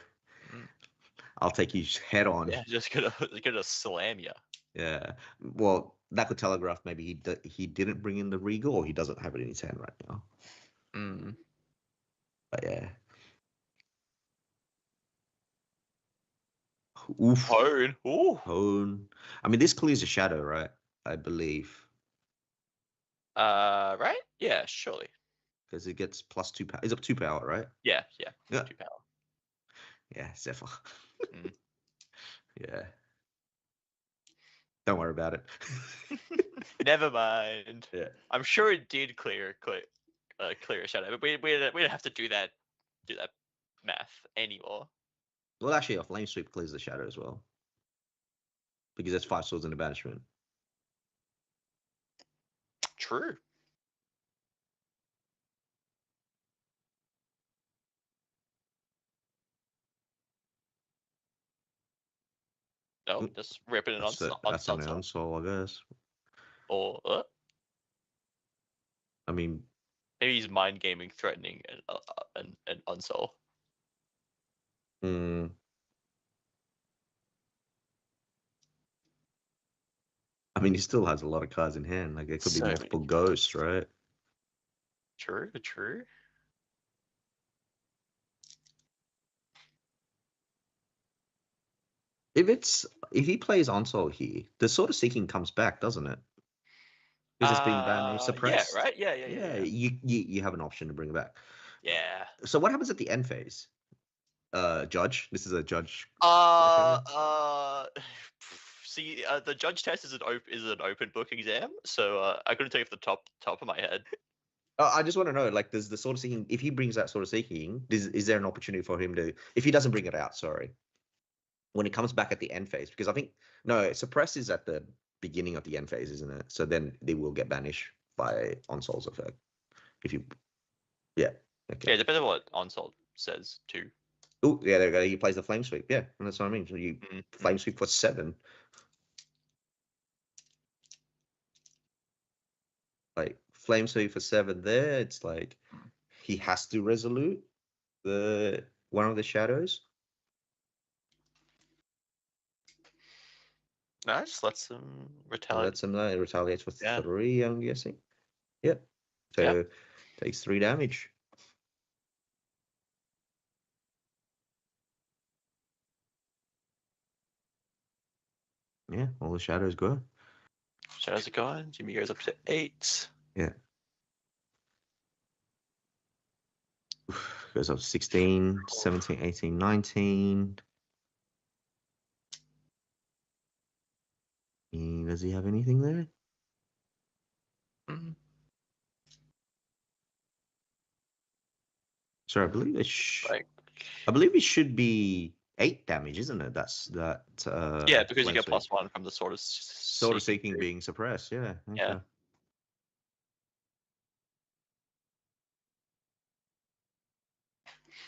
I'll take you head on. Yeah, just gonna slam you. Yeah. Well, that could telegraph maybe he didn't bring in the Regal, or he doesn't have it in his hand right now. But yeah. Oof. Hone. Ooh. Hone. I mean, this clears a shadow, right? I believe. Right? Yeah, surely. Because it gets plus 2 power. It's up 2 power, right? Yeah. 2 power. Yeah, Zephyr. Mm. Yeah. Don't worry about it. Never mind. Yeah. I'm sure it did clear a shadow, but we don't have to do that math anymore. Well, actually, a Flame Sweep clears the shadow as well. Because there's 5 swords in the banishment. True. No, just ripping it on That's on the Unsol, I guess. Or I mean, maybe he's mind gaming, threatening an Unsol. I mean, he still has a lot of cards in hand. Like, there could be So multiple many ghosts, right? True. If he plays Onsol here, the Sword of Seeking comes back, doesn't it? Because it's been banished, suppressed. Yeah, right? Yeah. You have an option to bring it back. Yeah. So what happens at the end phase? Judge. This is a judge. See, the judge test is an open book exam, so I couldn't tell you off the top of my head. I just want to know, like, does the Sword of Seeking, if he brings that Sword of Seeking, is there an opportunity for him to, if he doesn't bring it out, sorry, when it comes back at the end phase? Because I think, no, Suppress is at the beginning of the end phase, isn't it? So then they will get banished by On Soul's effect. If you, yeah. Okay. Yeah, depending on what Onsoul says too. Oh, yeah, there we go. He plays the Flame Sweep. Yeah, and that's what I mean. So you Flame Sweep for 7. Like, Flame Sweep for 7 there. It's like he has to Resolute the one of the shadows. No, it just lets them retaliate. Lets him know. It retaliates for Yeah. 3, I'm guessing. Yep. So takes 3 damage. Yeah, all the shadows go. Shadows are gone. Jimmy goes up to 8. Yeah. Goes up 16, 17, 18, 19. Does he have anything there? Sorry, I believe it should be 8 damage, isn't it? That's that. Yeah, because you get Flame +1 from the Sword of Seeking being suppressed. Yeah. Okay. Yeah.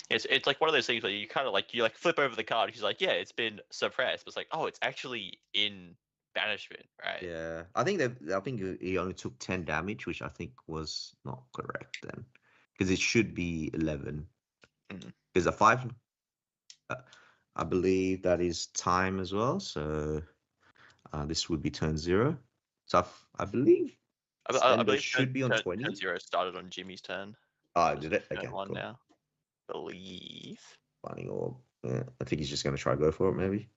It's like one of those things where you kind of like you flip over the card. He's like, yeah, it's been suppressed, but it's like, oh, it's actually in banishment, right? Yeah, I think he only took 10 damage, which I think was not correct then, because it should be 11. Because a 5, I believe that is time as well. So this would be turn 0. So I believe I believe should be on 20. Turn 0 started on Jimmy's turn. Oh, did it? Okay, Turn 1 cool. now. Believe. Finding Orb. Yeah, I think he's just going to try go for it, maybe.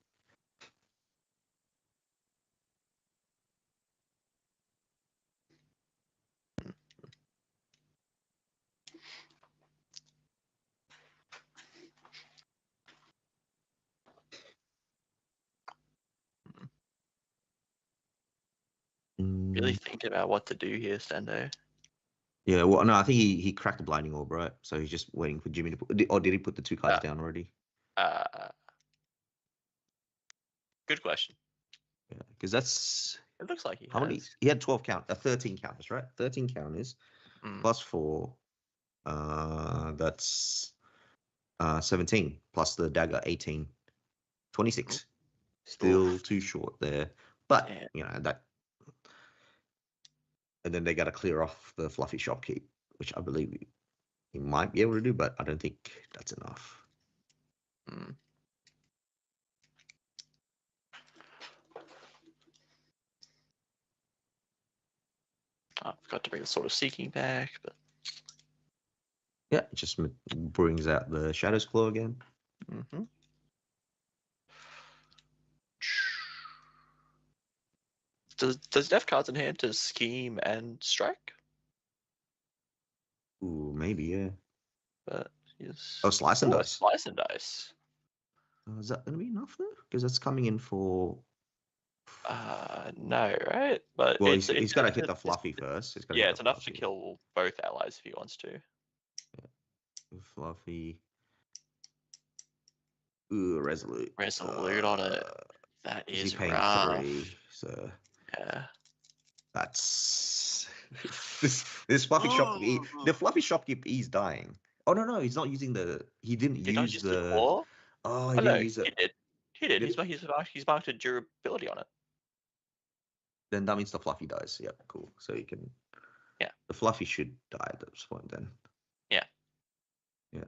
Really thinking about what to do here, Stendo. Yeah, well, no, I think he cracked the Blinding Orb, right? So he's just waiting for Jimmy to put. Or did he put the 2 cards down already? Good question. Yeah, because that's. It looks like how many? He had 13 counters, right? 13 counters plus 4. That's 17 plus the dagger, 18, 26. Still too short there, but you know that. And then they got to clear off the Fluffy Shopkeep, which I believe he might be able to do, but I don't think that's enough. I forgot to bring the Sword of Seeking back, but yeah, it just brings out the Shadow's Claw again. Does it have cards in hand to scheme and strike? Ooh, maybe, yeah. But yes. Oh, Slice and Dice. Slice and Dice. Is that going to be enough though? Because that's coming in for. No, right? But well, he's got to hit the Fluffy first. It's enough to kill both allies if he wants to. Yeah. Fluffy. Ooh, Resolute. Resolute on it. That is rough. 3, so yeah. That's this Fluffy Shopkeep. The Fluffy Shopkeep is dying. Oh no, he's not using the. He didn't use the. Claw? Oh, he didn't use it. He did. He's marked a durability on it. Then that means the Fluffy dies. Yep, cool. So you can. Yeah. The Fluffy should die at this point then. Yeah. Yeah.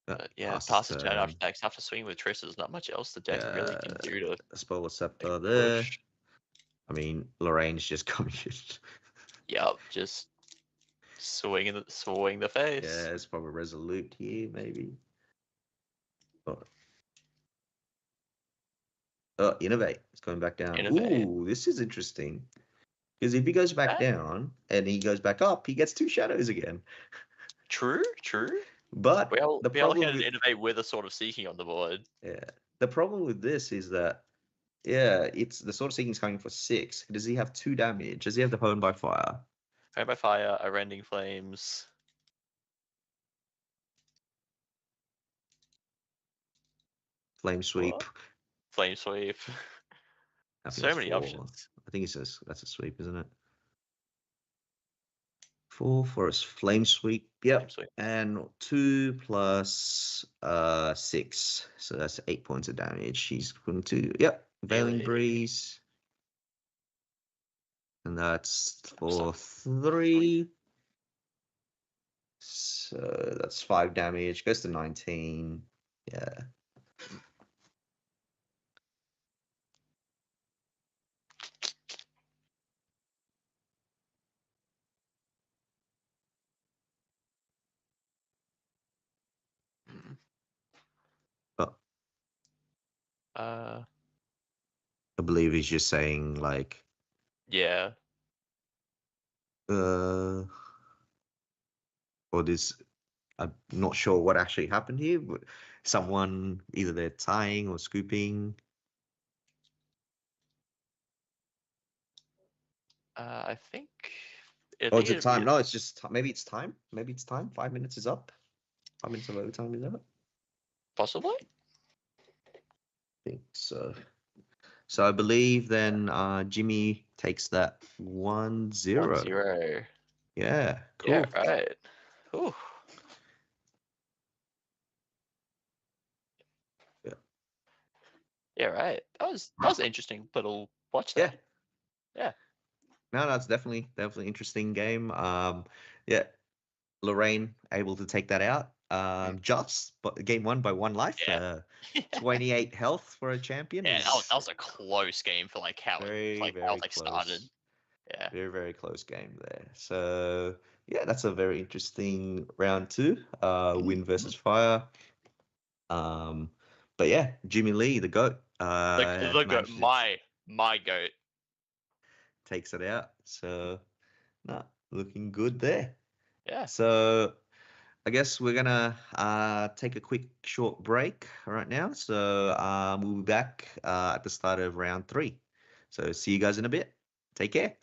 But yeah, pass the turn after next. After swinging with Triss, there's not much else the deck really can do to. Spoiler Scepter there. I mean, Lorraine's just coming in. Yep, just swing the face. Yeah, it's probably Resolute here, maybe. Oh, Innovate. It's going back down. Ooh, this is interesting. Because if he goes back down and he goes back up, he gets 2 shadows again. True. But we are looking at Innovate with a Sword of Seeking on the board. Yeah. The problem with this is that Yeah, it's the Sword of Seeking is coming for 6. Does he have 2 damage? Does he have the Hone by Fire? Home by Fire, a Rending Flames. Flame Sweep. What? Flame Sweep. I think So that's many 4. options. I think it says that's a sweep, isn't it? 4 for a Flame Sweep. Yep. Flame Sweep. And 2 plus 6. So that's 8 points of damage. She's going to, yep, Veiling Melee. Breeze. And that's for Sorry. 3. So that's 5 damage. Goes to 19. Yeah. But Uh, I believe he's just saying like, yeah. or this. I'm not sure what actually happened here. But someone either they're tying or scooping. I think. Oh, is it time? No, it's just maybe it's time. Maybe it's time. 5 minutes is up. 5 minutes of overtime is up. Possibly. I think so. So I believe then Jimmy takes that 1-0. 1-0. Yeah, cool. Yeah, right. Ooh. Yeah. Yeah, right. That was an interesting little watch Yeah. there. Yeah. No, it's definitely interesting game. Yeah, Lorraine able to take that out. Just but game 1 by 1 life. Yeah. 28 health for a champion. Yeah, is that was a close game for like how very, it very started. close. Yeah. Very, very close game there. So yeah, that's a very interesting round 2. Wind versus fire. But yeah, Jimmy Lee, the GOAT. The goat, my goat. Takes it out. So no, looking good there. Yeah. So I guess we're gonna take a quick short break right now. So we'll be back at the start of round 3. So see you guys in a bit. Take care.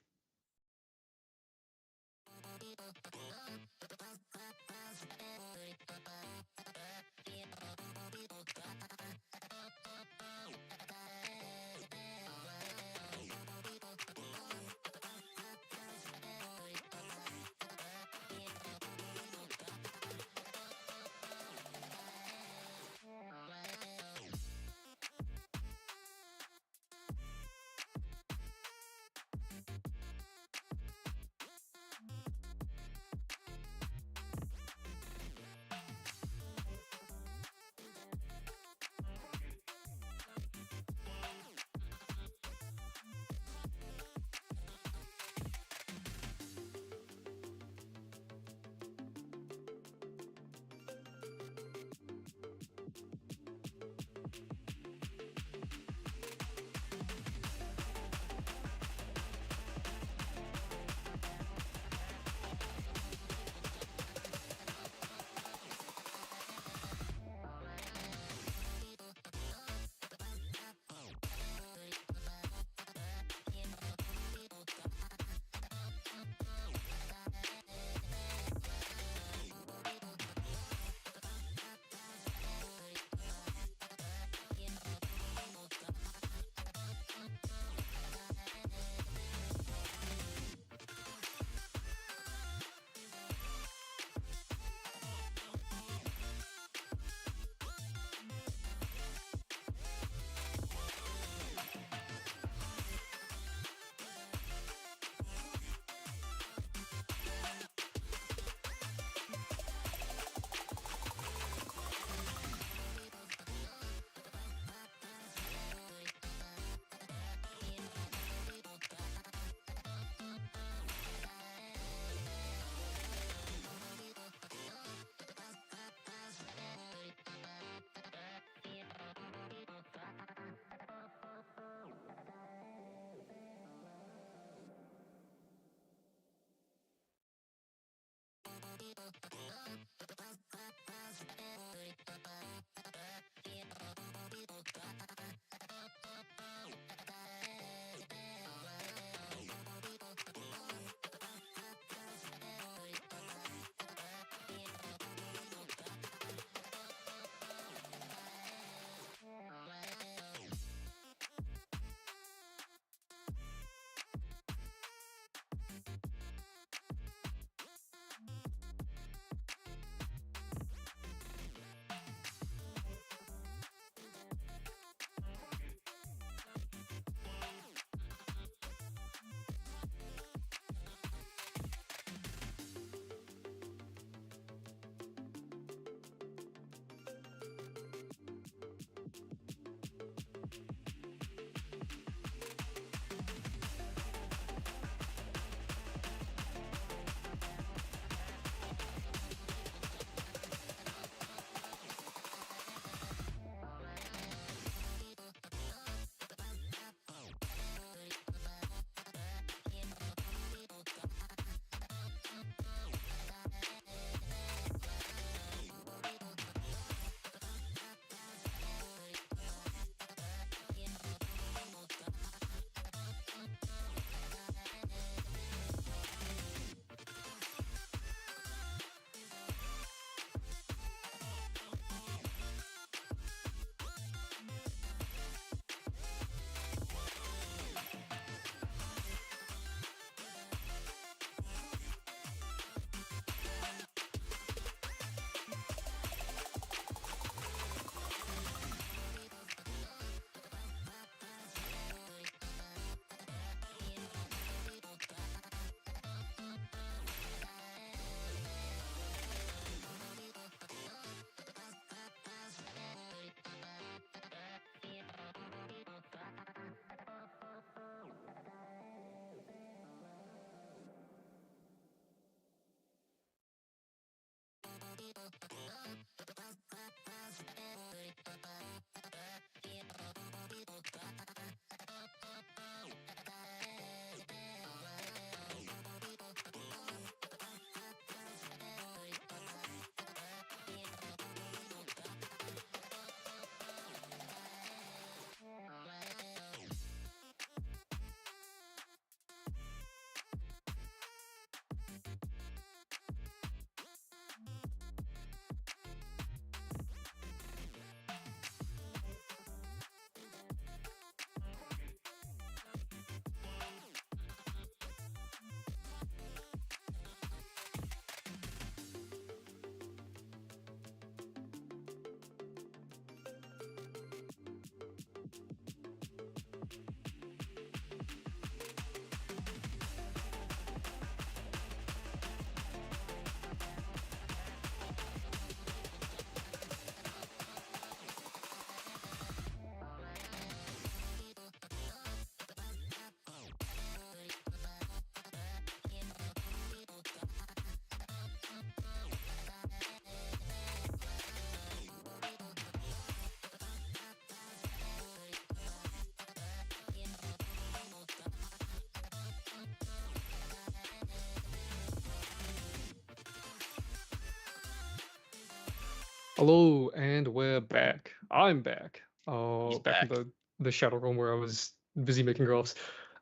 Hello, and we're back. I'm back. He's Back from back. the shadow room where I was busy making graphs.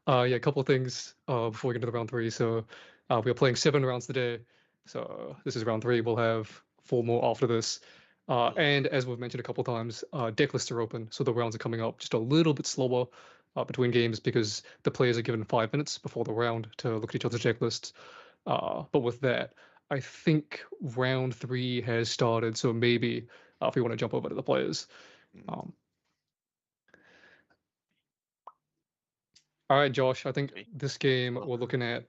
Yeah, a couple of things before we get into round three. So, we are playing 7 rounds today. So this is round three. We'll have 4 more after this. And as we've mentioned a couple of times, deck lists are open, so the rounds are coming up just a little bit slower between games because the players are given 5 minutes before the round to look at each other's deck lists. But with that, I think round three has started, so maybe if we want to jump over to the players. Mm, Um, all right, Josh, I think maybe. this game Oh, we're looking at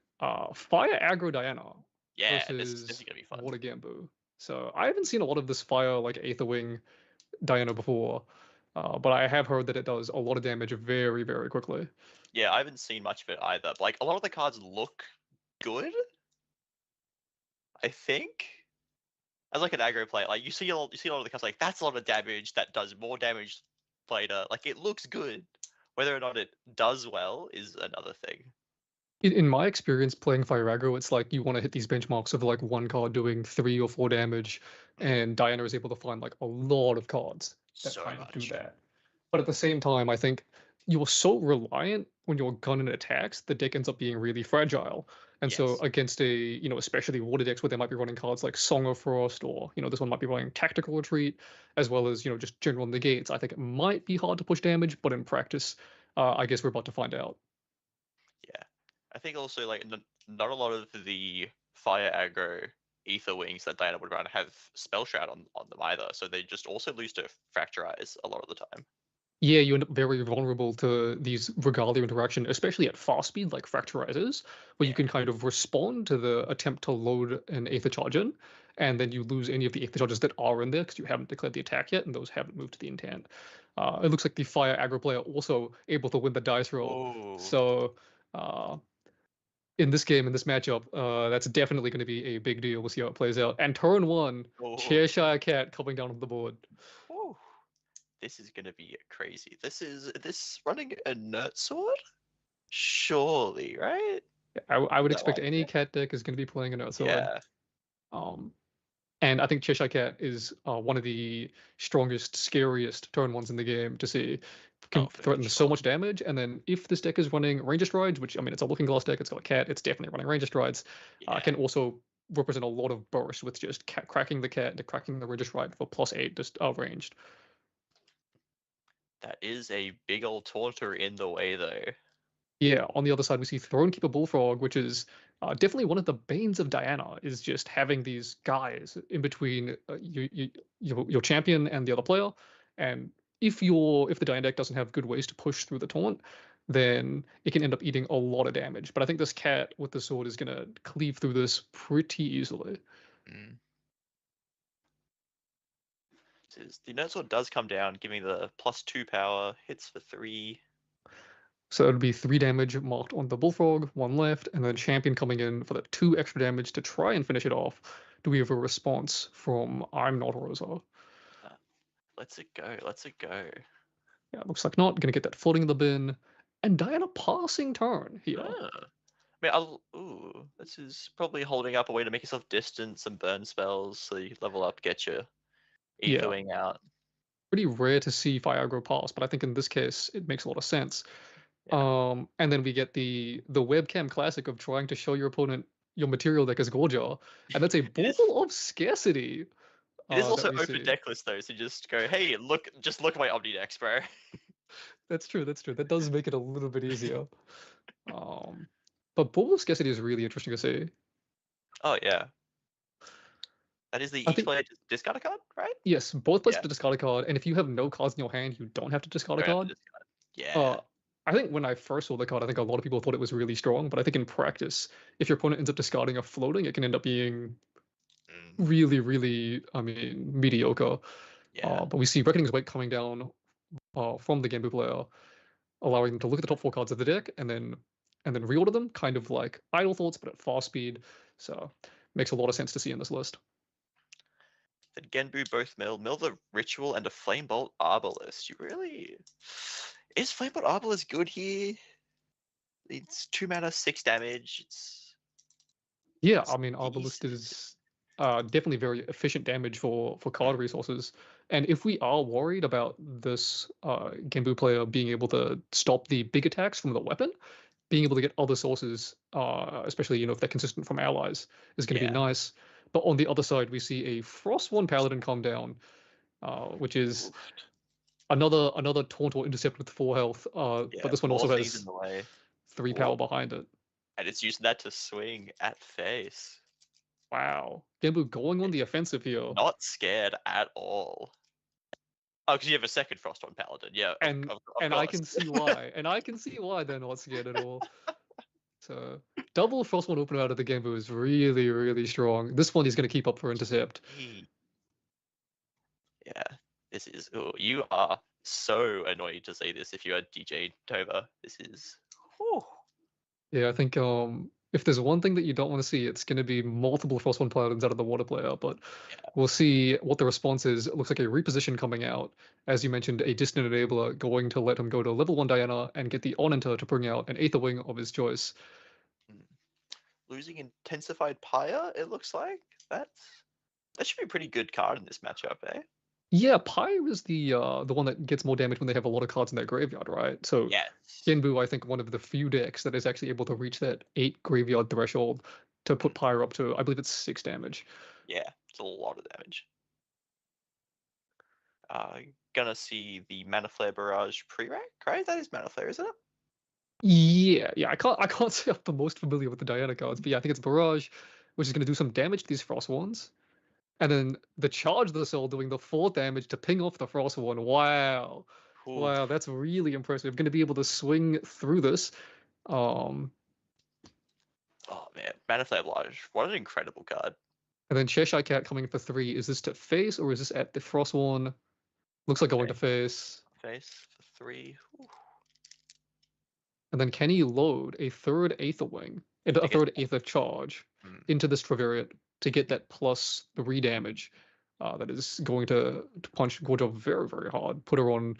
Fire Aggro Diana yeah, this is versus definitely gonna be fun. Water Gambu. So I haven't seen a lot of this Fire like Aether Wing Diana before, but I have heard that it does a lot of damage very, very quickly. Yeah, I haven't seen much of it either. But, like, a lot of the cards look good, I think. As like an aggro player, like you see a lot of the cards like that's a lot of damage that does more damage later. Like it looks good. Whether or not it does well is another thing. In my experience playing Fire Aggro, it's like you want to hit these benchmarks of like one card doing 3 or 4 damage, Mm, and Diana is able to find like a lot of cards that so kind of do much. that. But at the same time, I think you're so reliant when your gun and attacks, the deck ends up being really fragile. And so Yes. against especially water decks where they might be running cards like Song of Frost, or this one might be running Tactical Retreat, as well as just general negates. I think it might be hard to push damage, but in practice, I guess we're about to find out. Yeah. I think also like not a lot of the fire aggro ether wings that Diana would run have spell shroud on them either. So they just also lose to fracturize a lot of the time. Yeah, you end up very vulnerable to these regalia interaction, especially at fast speed, like Fracturizers, where you Yeah. can kind of respond to the attempt to load an Aether Charge in, and then you lose any of the Aether Charges that are in there because you haven't declared the attack yet, and those haven't moved to the intent. It looks like the Fire Aggro player also able to win the dice roll. Oh. So, uh, in this game, in this matchup, that's definitely going to be a big deal. We'll see how it plays out. And turn one, Oh. Cheshire Cat coming down on the board. Oh. This is gonna be crazy. This running a nerd sword? Surely, right? I would Is that expect right? any cat deck is going to be playing an Earth Sword. Yeah. Um, and I think Cheshire Cat is one of the strongest, scariest turn ones in the game to see. Can Oh, for threaten so sure. much damage, and then if this deck is running Ranger Strides, which I mean it's a Looking Glass deck, it's got a cat, it's definitely running Ranger Strides, Yeah. can also represent a lot of burst with just cracking the cat to cracking the Ranger Stride for +8 just ranged. That is a big old taunter in the way though. Yeah, on the other side, we see Thronekeeper Bullfrog, which is definitely one of the banes of Diana, is just having these guys in between your champion and the other player. And if the Diana deck doesn't have good ways to push through the taunt, then it can end up eating a lot of damage. But I think this cat with the sword is gonna cleave through this pretty easily. Mm. The nerd sword does come down, giving the +2 power, hits for 3. So it'd be 3 damage marked on the Bullfrog, 1 left, and then Champion coming in for the 2 extra damage to try and finish it off. Do we have a response from I'm Not Rosa? Let's it go. Let's it go. Yeah, looks like not. Gonna get that floating in the bin. And Diana passing turn here. Ah. I mean, ooh, this is probably holding up a way to make yourself distance and burn spells so you level up, get your Yeah, Etherwing out. pretty rare to see Fire Aggro pass, but I think in this case it makes a lot of sense. Yeah. And then we get the webcam classic of trying to show your opponent your material deck is Gorgia, and that's a It is ball of scarcity it is that also we open see. deck list though, so just go, hey, just look at my Omnidex, bro. That's true. That's true. That does make it a little bit easier. Um, but ball of scarcity is really interesting to see. Oh yeah. That is the I each think player discard a card, right? yes, both players Yeah. have to discard a card, and if you have no cards in your hand, you don't have to discard a Don't have to card. discard. Yeah. Uh, I think when I first saw the card, I think a lot of people thought it was really strong, but I think in practice, if your opponent ends up discarding a floating, it can end up being Mm, really, really, I mean, mediocre. yeah. But we see Reckoning's Wake coming down from the Gambu player, allowing them to look at the top 4 cards of the deck and then reorder them, kind of like Idle Thoughts, but at fast speed. So makes a lot of sense to see in this list. Did Genbu both mill the ritual and a Flamebolt Arbalist? You really is Flamebolt Arbalist good here? It's 2 mana, 6 damage. Yeah, It's I mean, Arbalist decent. is definitely very efficient damage for card resources. And if we are worried about this Genbu player being able to stop the big attacks from the weapon, being able to get other sources, especially if they're consistent from allies, is going to be Yeah. nice. But on the other side, we see a Frostborn Paladin come down, which is Oofed. another taunt or intercept with 4 health. Yeah, But this one more also things in has the way. 3 Whoa. power behind it. And it's using that to swing at face. Wow, Genbu going on the offensive here. Not scared at all. Oh, because you have a second Frostborn Paladin. Yeah, and of and I course. can see why. And I can see why they're not scared at all. So double Frostborn open out of the Genbu is really, really strong. This one is going to keep up for intercept. Yeah, this is. Oh, you are so annoying to see this if you are DJ Tova. This is. Whew. Yeah, I think if there's one thing that you don't want to see, it's going to be multiple Frostborn Paladins out of the water player. But we'll see what the response is. It looks like a reposition coming out. As you mentioned, a distant enabler going to let him go to level 1 Diana and get the on-enter to bring out an Aether Wing of his choice. Losing Intensified Pyre, it looks like. That should be a pretty good card in this matchup, eh? Yeah, Pyre is the one that gets more damage when they have a lot of cards in their graveyard, right? So Yes. Genbu, I think, one of the few decks that is actually able to reach that 8 graveyard threshold to put Pyre up to, I believe it's 6 damage. Yeah, it's a lot of damage. Gonna see the Mana Flare Barrage pre-rank, right? That is Mana Flare, isn't it? Yeah. I can't say I'm the most familiar with the Diana cards, but yeah, I think it's Barrage, which is going to do some damage to these Frost ones. And then the Charge the Soul doing the 4 damage to ping off the Frost one. Wow. Ooh. Wow, that's really impressive. Going to be able to swing through this. Oh man, Mana Flare Barrage. What an incredible card. And then Cheshire Cat coming for 3. Is this to face or is this at the Frost one? Looks like going to face. Face for 3. Ooh. And then can he load a third Aether Wing, a third Aether Charge into this Travariate to get that plus 3 damage that is going to punch Gorja very, very hard. Put her on...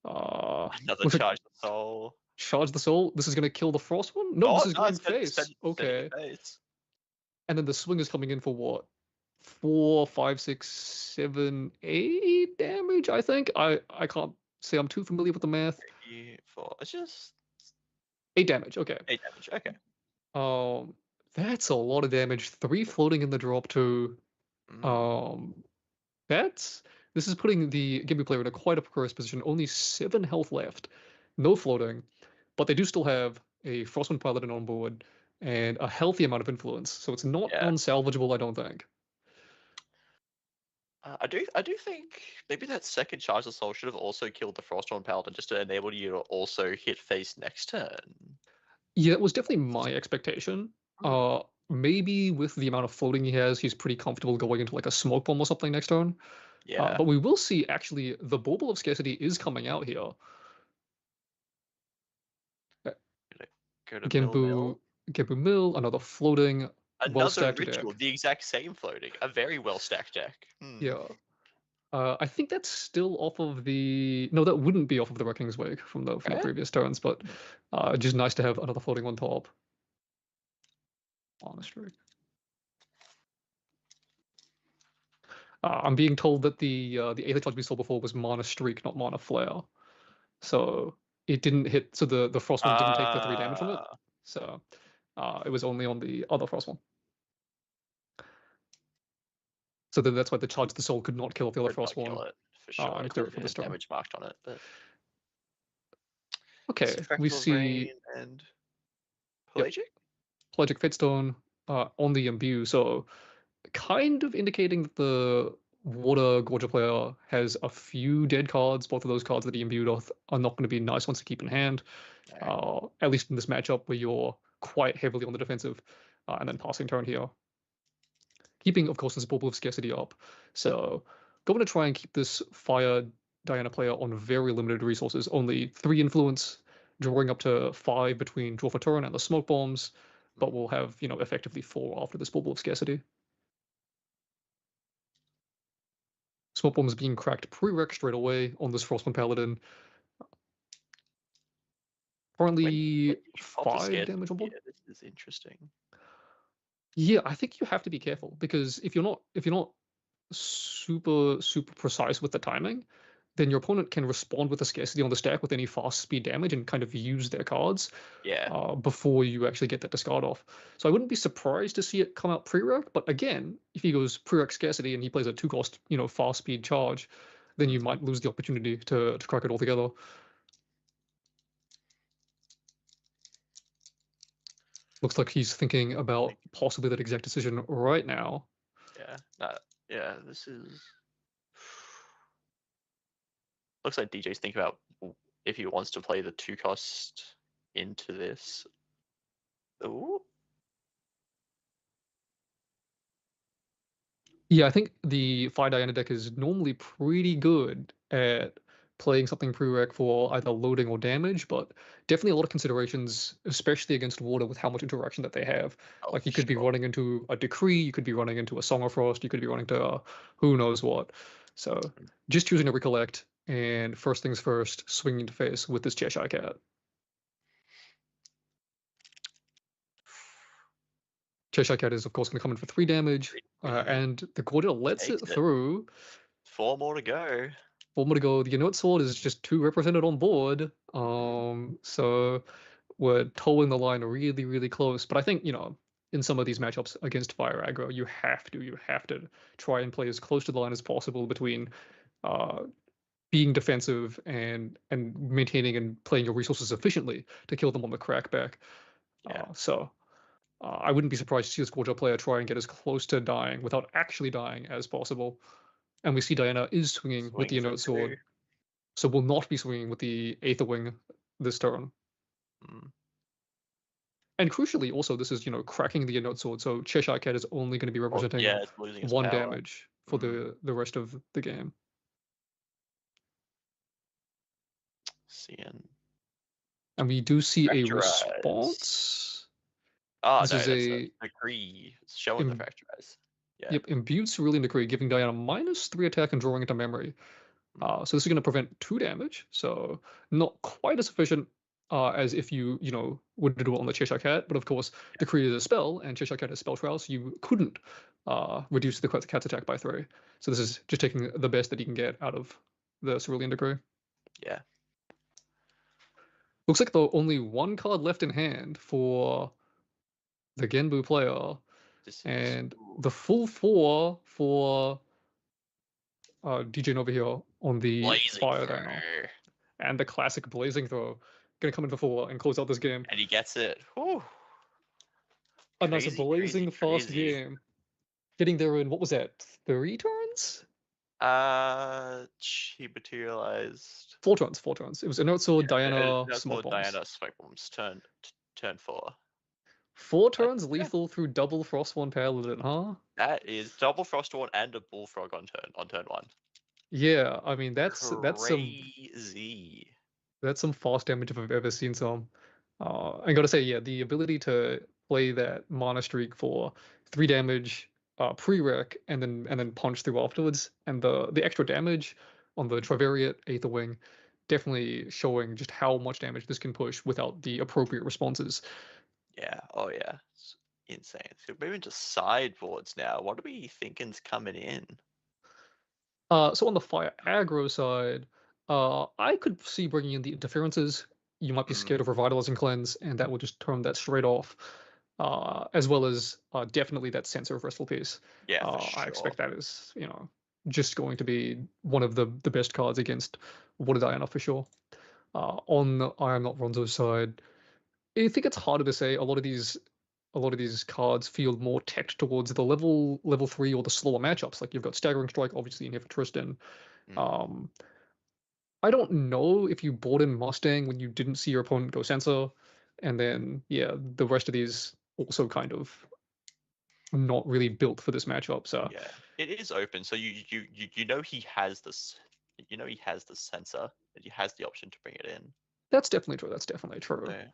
Another Charge the Soul. Charge the Soul? This is going to kill the Frost one? No, this is going face. Okay. Face. And then the swing is coming in for what? 4, 5, 6, 7, 8 damage, I think. I can't say I'm too familiar with the math. 3, 4. It's just 8 damage, okay. 8 damage, okay. That's a lot of damage. 3 floating in the drop too. This is putting the Genbu player in a quite a precarious position. Only 7 health left. No floating. But they do still have a Frostwind Paladin on board and a healthy amount of influence. So it's not unsalvageable, I don't think. I do think maybe that second Charge the Soul should have also killed the Frostborn Paladin just to enable you to also hit face next turn. Yeah, it was definitely my expectation. Maybe with the amount of floating he has, he's pretty comfortable going into like a smoke bomb or something next turn. Yeah. But we will see actually the Bauble of Scarcity is coming out here. Go to Genbu Mill, another floating. Another ritual, the exact same floating. A very well stacked deck. Yeah. I think that's still off of the... No, that wouldn't be off of the Reckoning's Wake from the previous turns, but just nice to have another floating on top. Honestly. I'm being told that the Aether Charge we saw before was Mana Streak, not Mana Flare. So it didn't hit... So the Frost one didn't take the 3 damage from it. So it was only on the other Frost one. So then that's why the Charge the Soul could not kill the other Frost one. Kill it, for sure. And clear it for this turn. Damage marked on it, but... Okay, we see... And Pelagic? Pelagic Fitstone on the imbue, so kind of indicating that the Water Gorgia player has a few dead cards. Both of those cards that he imbued with are not going to be nice ones to keep in hand, at least in this matchup where you're quite heavily on the defensive, and then passing turn here. Keeping, of course, this Bauble of Scarcity up. So going to try and keep this Fire Diana player on very limited resources, only 3 influence, drawing up to 5 between draw for turn and the smoke bombs, but we'll have, effectively 4 after this Bauble of Scarcity. Smoke bombs being cracked pre-rec straight away on this Frostborn Paladin. Currently 5 damage on board. Yeah, this is interesting. Yeah, I think you have to be careful because if you're not super precise with the timing, then your opponent can respond with a scarcity on the stack with any fast speed damage and kind of use their cards Yeah. before you actually get that discard off. So I wouldn't be surprised to see it come out pre-rec, but again, if he goes pre-rec scarcity and he plays a 2 cost, fast speed charge, then you might lose the opportunity to crack it altogether. Looks like he's thinking about possibly that exact decision right now. Yeah. Yeah. This is. Looks like DJ's thinking about if he wants to play the 2 cost into this. Ooh. Yeah, I think the Fire Diana deck is normally pretty good at playing something pre-rec for either loading or damage, but definitely a lot of considerations, especially against water with how much interaction that they have. Oh, Like you for could be sure. running into a Decree, you could be running into a Song of Frost, you could be running to who knows what. So just choosing to recollect and first things first, swinging to face with this Cheshire Cat. Cheshire Cat is of course going to come in for 3 damage, and the Gordia lets Takes it it. through. 4 more to go. 4 more to go. The Inuit Sword is just 2 represented on board. So we're towing the line really, really close. But I think, in some of these matchups against Fire Aggro, you have to try and play as close to the line as possible between uh, being defensive and maintaining and playing your resources efficiently to kill them on the crackback. Yeah. I wouldn't be surprised to see this Gorgia player try and get as close to dying without actually dying as possible. And we see Diana is swinging with the Swing for Inuit Sword. 2. So we'll not be swinging with the Aether Wing this turn. And crucially, also, this is, cracking the Inuit Sword. So Cheshire Cat is only going to be representing Yeah, it's losing its 1 power. damage for the rest of the game. Seeing. And we do see a Factorize. response. Oh, This no, is that's a Decree. It's showing the Factorize. Yeah. Yep, imbued Cerulean Decree, giving Diana -3 attack and drawing into memory. So this is going to prevent 2 damage. So not quite as efficient as if you would do it on the Cheshire Cat. But of course, Decree is a spell, and Cheshire Cat is spell trial, so you couldn't reduce the cat's attack by 3. So this is just taking the best that you can get out of the Cerulean Decree. Yeah. Looks like there's only 1 card left in hand for the Genbu player, and the full 4 for DJ over here on the Blazing Fire Throw. Dino. And the classic Blazing Throw. Gonna come in for 4 and close out this game. And he gets it. Whew. A nice blazing fast game. Getting there in, what was that, 3 turns? She materialized. 4 turns, 4 turns. It was Inuit Sword, Diana, Smoke Bombs. Diana, Smoke Bombs, turn 4. 4 turns lethal through double Frostborn Paladin, huh? That is double Frostborn and a Bullfrog on turn 1. Yeah, I mean that's crazy. That's some fast damage if I've ever seen some. I gotta say, yeah, the ability to play that mana streak for 3 damage pre-rec and then punch through afterwards, and the extra damage on the Trivariate Aether Wing, definitely showing just how much damage this can push without the appropriate responses. Yeah. Oh yeah. It's insane. So we're moving to sideboards now. What are we thinking's coming in? So on the Fire Aggro side, I could see bringing in the interferences. You might be scared of Revitalizing Cleanse, and that will just turn that straight off. As well as definitely that Sensor of Restful Peace. Yeah, for sure. I expect that is, just going to be one of the best cards against Water Diana for sure. On the I Am Not Ronzo's side, I think it's harder to say. A lot of these cards feel more teched towards the level 3 or the slower matchups. Like you've got Staggering Strike, obviously, in here for Tristan. I don't know if you bought in Mustang when you didn't see your opponent go Sensor, and then the rest of these also kind of not really built for this matchup. So yeah, it is open. So you know he has this. You know he has the sensor, and he has the option to bring it in. That's definitely true. That's definitely true. Yeah.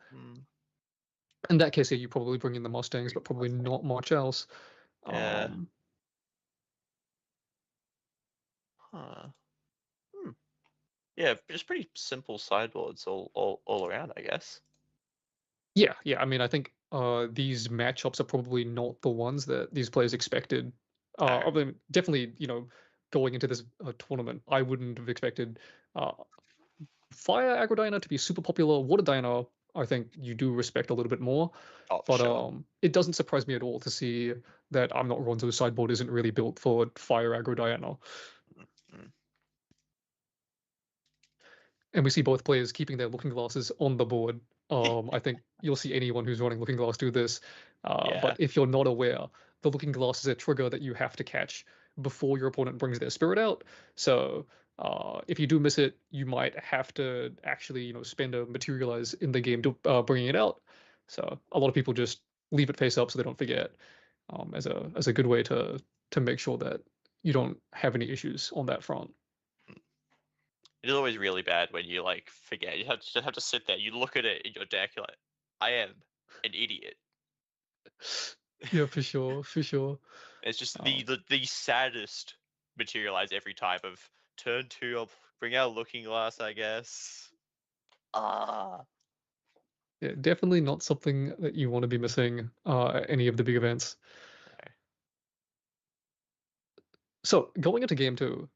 In that case, yeah, you probably bring in the Mustangs, but probably not much else. Yeah. Yeah, just pretty simple sideboards all around, I guess. Yeah. I mean, I think these matchups are probably not the ones that these players expected. I mean, definitely, going into this tournament, I wouldn't have expected uh, Fire Aggro Dino to be super popular. Water Dino, I think you do respect a little bit more. Oh, for But sure. it doesn't surprise me at all to see that I'm Not Ronzo's sideboard isn't really built for Fire Aggro Dino. Mm. And we see both players keeping their looking glasses on the board. I think you'll see anyone who's running looking glass do this. Yeah. But if you're not aware, the looking glass is a trigger that you have to catch before your opponent brings their spirit out. So if you do miss it, you might have to actually, spend a materialize in the game to bringing it out. So a lot of people just leave it face up so they don't forget, as a good way to make sure that you don't have any issues on that front. It is always really bad when you like forget. You have to sit there. You look at it in your deck. You're like, I am an idiot. Yeah, for sure, for sure. It's just the saddest materialize every time of turn 2. I'll bring out looking glass, I guess. Yeah, definitely not something that you want to be missing at any of the big events. Okay. So going into game 2,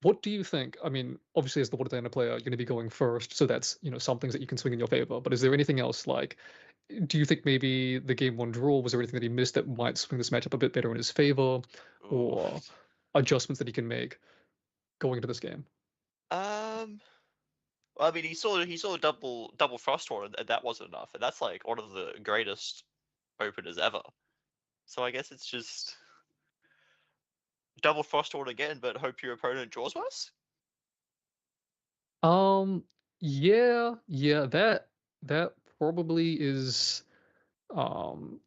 what do you think? I mean, obviously as the Water Dino player, you're going to be going first, so that's some things that you can swing in your favor. But is there anything else, like, do you think maybe the game 1 draw, was there anything that he missed that might swing this matchup a bit better in his favor, or Oof. adjustments that he can make going into this game? Well, I mean, he saw double frost horn, and that wasn't enough, and that's like one of the greatest openers ever. So I guess it's just double frost horn again, but hope your opponent draws worse. Yeah, that probably is. Um,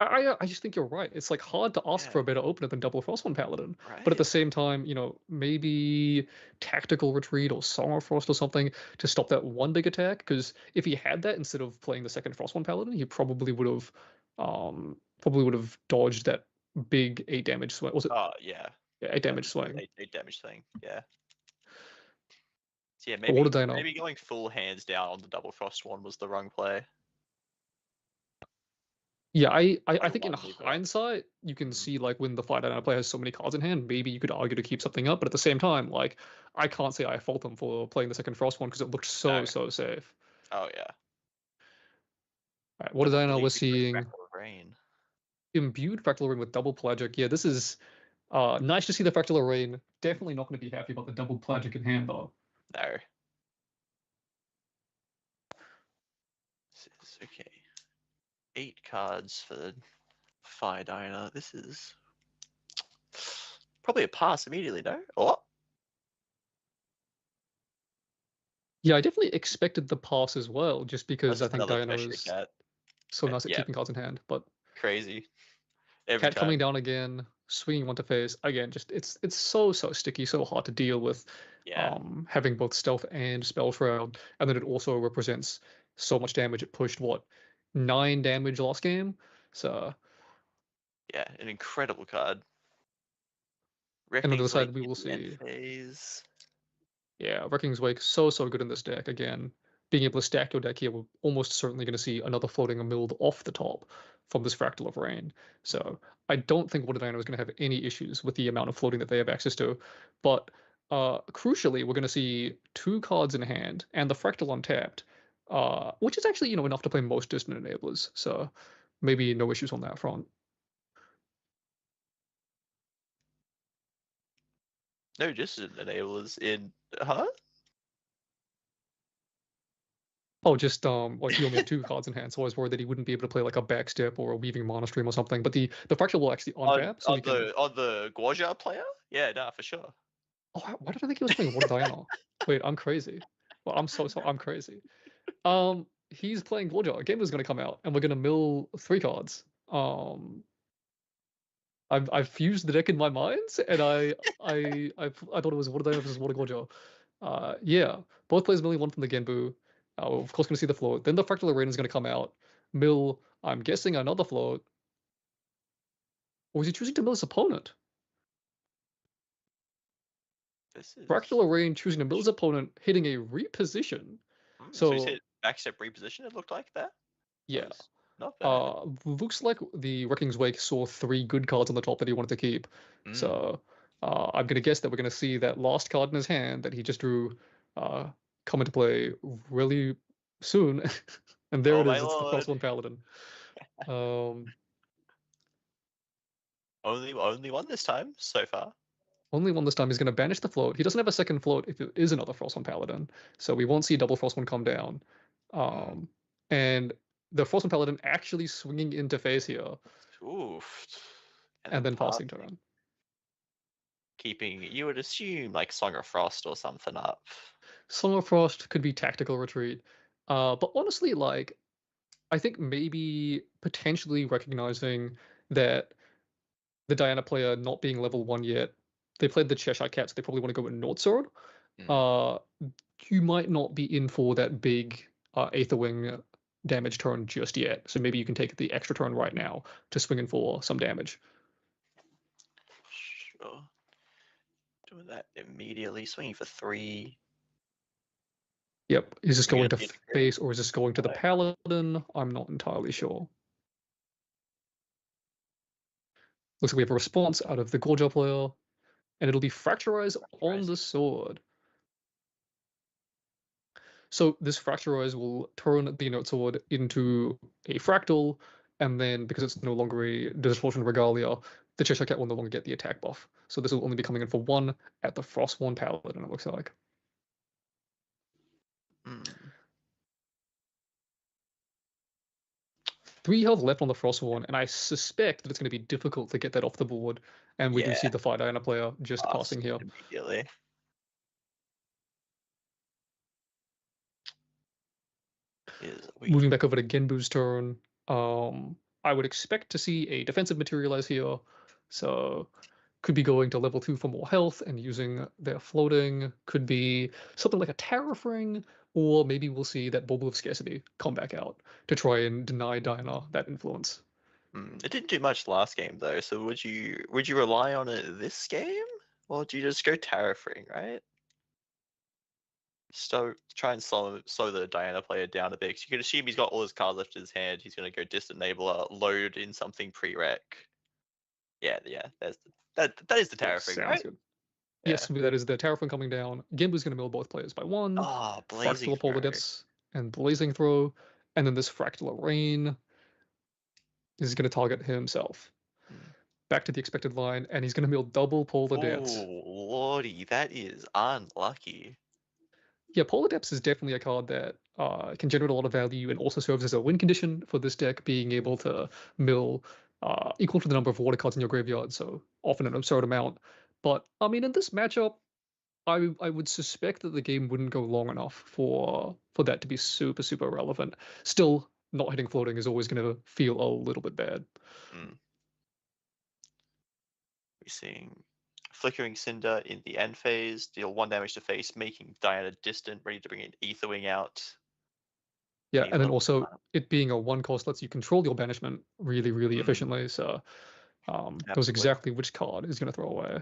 I just think you're right. It's like hard to ask for Yeah, a better opener than Double Frost on Paladin. But at right. the same time, maybe Tactical Retreat or Song of Frost or something to stop that one big attack. Because if he had that instead of playing the second Frost one Paladin, he probably would have dodged that big 8 damage swing. Was it? Yeah. Yeah, 8 damage swing. 8 damage thing. Yeah. So yeah, But Water maybe Dino. going full hands down on the double frost one was the wrong play. Yeah, I Like think in one lever. hindsight, you can see like when the Fire Dino player has so many cards in hand, maybe you could argue to keep something up, but at the same time, like I can't say I fault them for playing the second Frost one because it looked so No. so safe. Oh yeah. Right, Water Dino, we're Big seeing Fractal of Rain. imbued Fractal Rain with double Pelagic. Yeah, this is nice to see the Fractal Rain. Definitely not going to be happy about the double Pelagic in hand though. No. This is okay. 8 cards for the Fire Diner. This is probably a pass immediately, no? Or Yeah, I definitely expected the pass as well, just because that's I think another Dino pressure is cat. so nice at Yeah, keeping cards in hand. But crazy. Every Cat time. coming down again, swinging one to face again. Just it's so sticky, so hard to deal with. Yeah. Having both stealth and spell shroud, and then it also represents so much damage. It pushed what 9 damage last game. So Yeah, an incredible card. and on the other Reckoning's side Wake we in will the end see, phase. yeah, Wrecking's Wake so good in this deck again. Being able to stack your deck here, we're almost certainly going to see another floating a milled off the top from this Fractal of Rain. So I don't think Water Dino is going to have any issues with the amount of floating that they have access to. But crucially, we're going to see 2 cards in hand and the Fractal untapped, which is actually enough to play most distant enablers. So maybe no issues on that front. No distant enablers in Oh, just like he only had 2 cards in hand, so I was worried that he wouldn't be able to play like a backstep or a weaving mana stream or something. But the Fractal will actually untap, so he can. on the Guaja player? Yeah, nah, for sure. Oh, why did I think he was playing Water Dino? Wait, I'm crazy. Well, I'm so I'm crazy. He's playing Gorgia. A game is going to come out, and we're going to mill 3 cards. I've fused the deck in my mind, and I thought it was Water Dino versus Water Gorgia. Yeah, both players milling 1 from the Genbu. We're of course going to see the float. Then the Fractal Arena is going to come out. Mill, I'm guessing another float. Or is he choosing to mill his opponent? This is Fractal Arena choosing to mill his opponent, hitting a reposition. so he's So hit back step reposition, it looked like that. Yeah. Was not bad. Looks like the Wrecking's Wake saw 3 good cards on the top that he wanted to keep. So I'm gonna guess that we're gonna see that last card in his hand that he just drew come into play really soon. And there Oh it my is, it's the lord. +1 Paladin. Only one this time so far. Only one this time. He's going to banish the float. He doesn't have a second float if it is another Frost 1 Paladin, so we won't see double Frost 1 come down. And the Frost 1 Paladin actually swinging into face here. Oof. And then passing turn. Keeping, you would assume, like Song of Frost or something up. Song of Frost could be tactical retreat. But honestly, like, I think maybe potentially recognizing that the Diana player not being level 1 yet, they played the Cheshire Cat, so they probably want to go with Nordsword. You might not be in for that big Aetherwing damage turn just yet, so maybe you can take the extra turn right now to swing in for some damage. Sure. Doing that immediately, swinging for 3. Yep. Is this going to Gonna be face or is this going to the Paladin? I'm not entirely sure. Looks like we have a response out of the Gorgia player, and it'll be Fracturize on the sword. So this Fracturize will turn the Inert Sword into a Fractal, and then because it's no longer a Distortion Regalia, the Cheshire Cat will no longer get the attack buff. So this will only be coming in for 1 at the Frost 1 Paladin, it looks like. 3 health left on the Frost 1, and I suspect that it's going to be difficult to get that off the board, and we do see the Fire Diana player just passing here. Immediately. Moving back over to Genbu's turn, I would expect to see a defensive materialize here, so could be going to level 2 for more health and using their floating, could be something like a Tariff Ring, or maybe we'll see that Bauble of Scarcity come back out to try and deny Diana that influence. It didn't do much last game though, so would you rely on it this game? Or do you just go Tariff Ring, right? So try and slow the Diana player down a bit. Cause you can assume he's got all his cards left in his hand. He's going to go Distant Enabler, load in something pre-rec. Yeah. That is the Tariff Ring, right? Good. Yeah. Yes, that is the Tariff Ring coming down. Genbu's going to mill both players by 1. Blazing Fractal Polar Depths and Blazing Throw, and then this Fractal Rain is going to target himself. Back to the expected line, and he's going to mill double Polar Depths. Oh, lordy, that is unlucky. Yeah, Polar Depths is definitely a card that can generate a lot of value and also serves as a win condition for this deck, being able to mill equal to the number of water cards in your graveyard, so often an absurd amount. But, I mean, in this matchup, I would suspect that the game wouldn't go long enough for that to be super, super relevant. Still, not hitting floating is always going to feel a little bit bad. We're seeing Flickering Cinder in the end phase, deal 1 damage to face, making Diana distant, ready to bring an Aetherwing out. Yeah, and then also it being a 1 cost lets you control your banishment really, really efficiently. So knows exactly which card is going to throw away.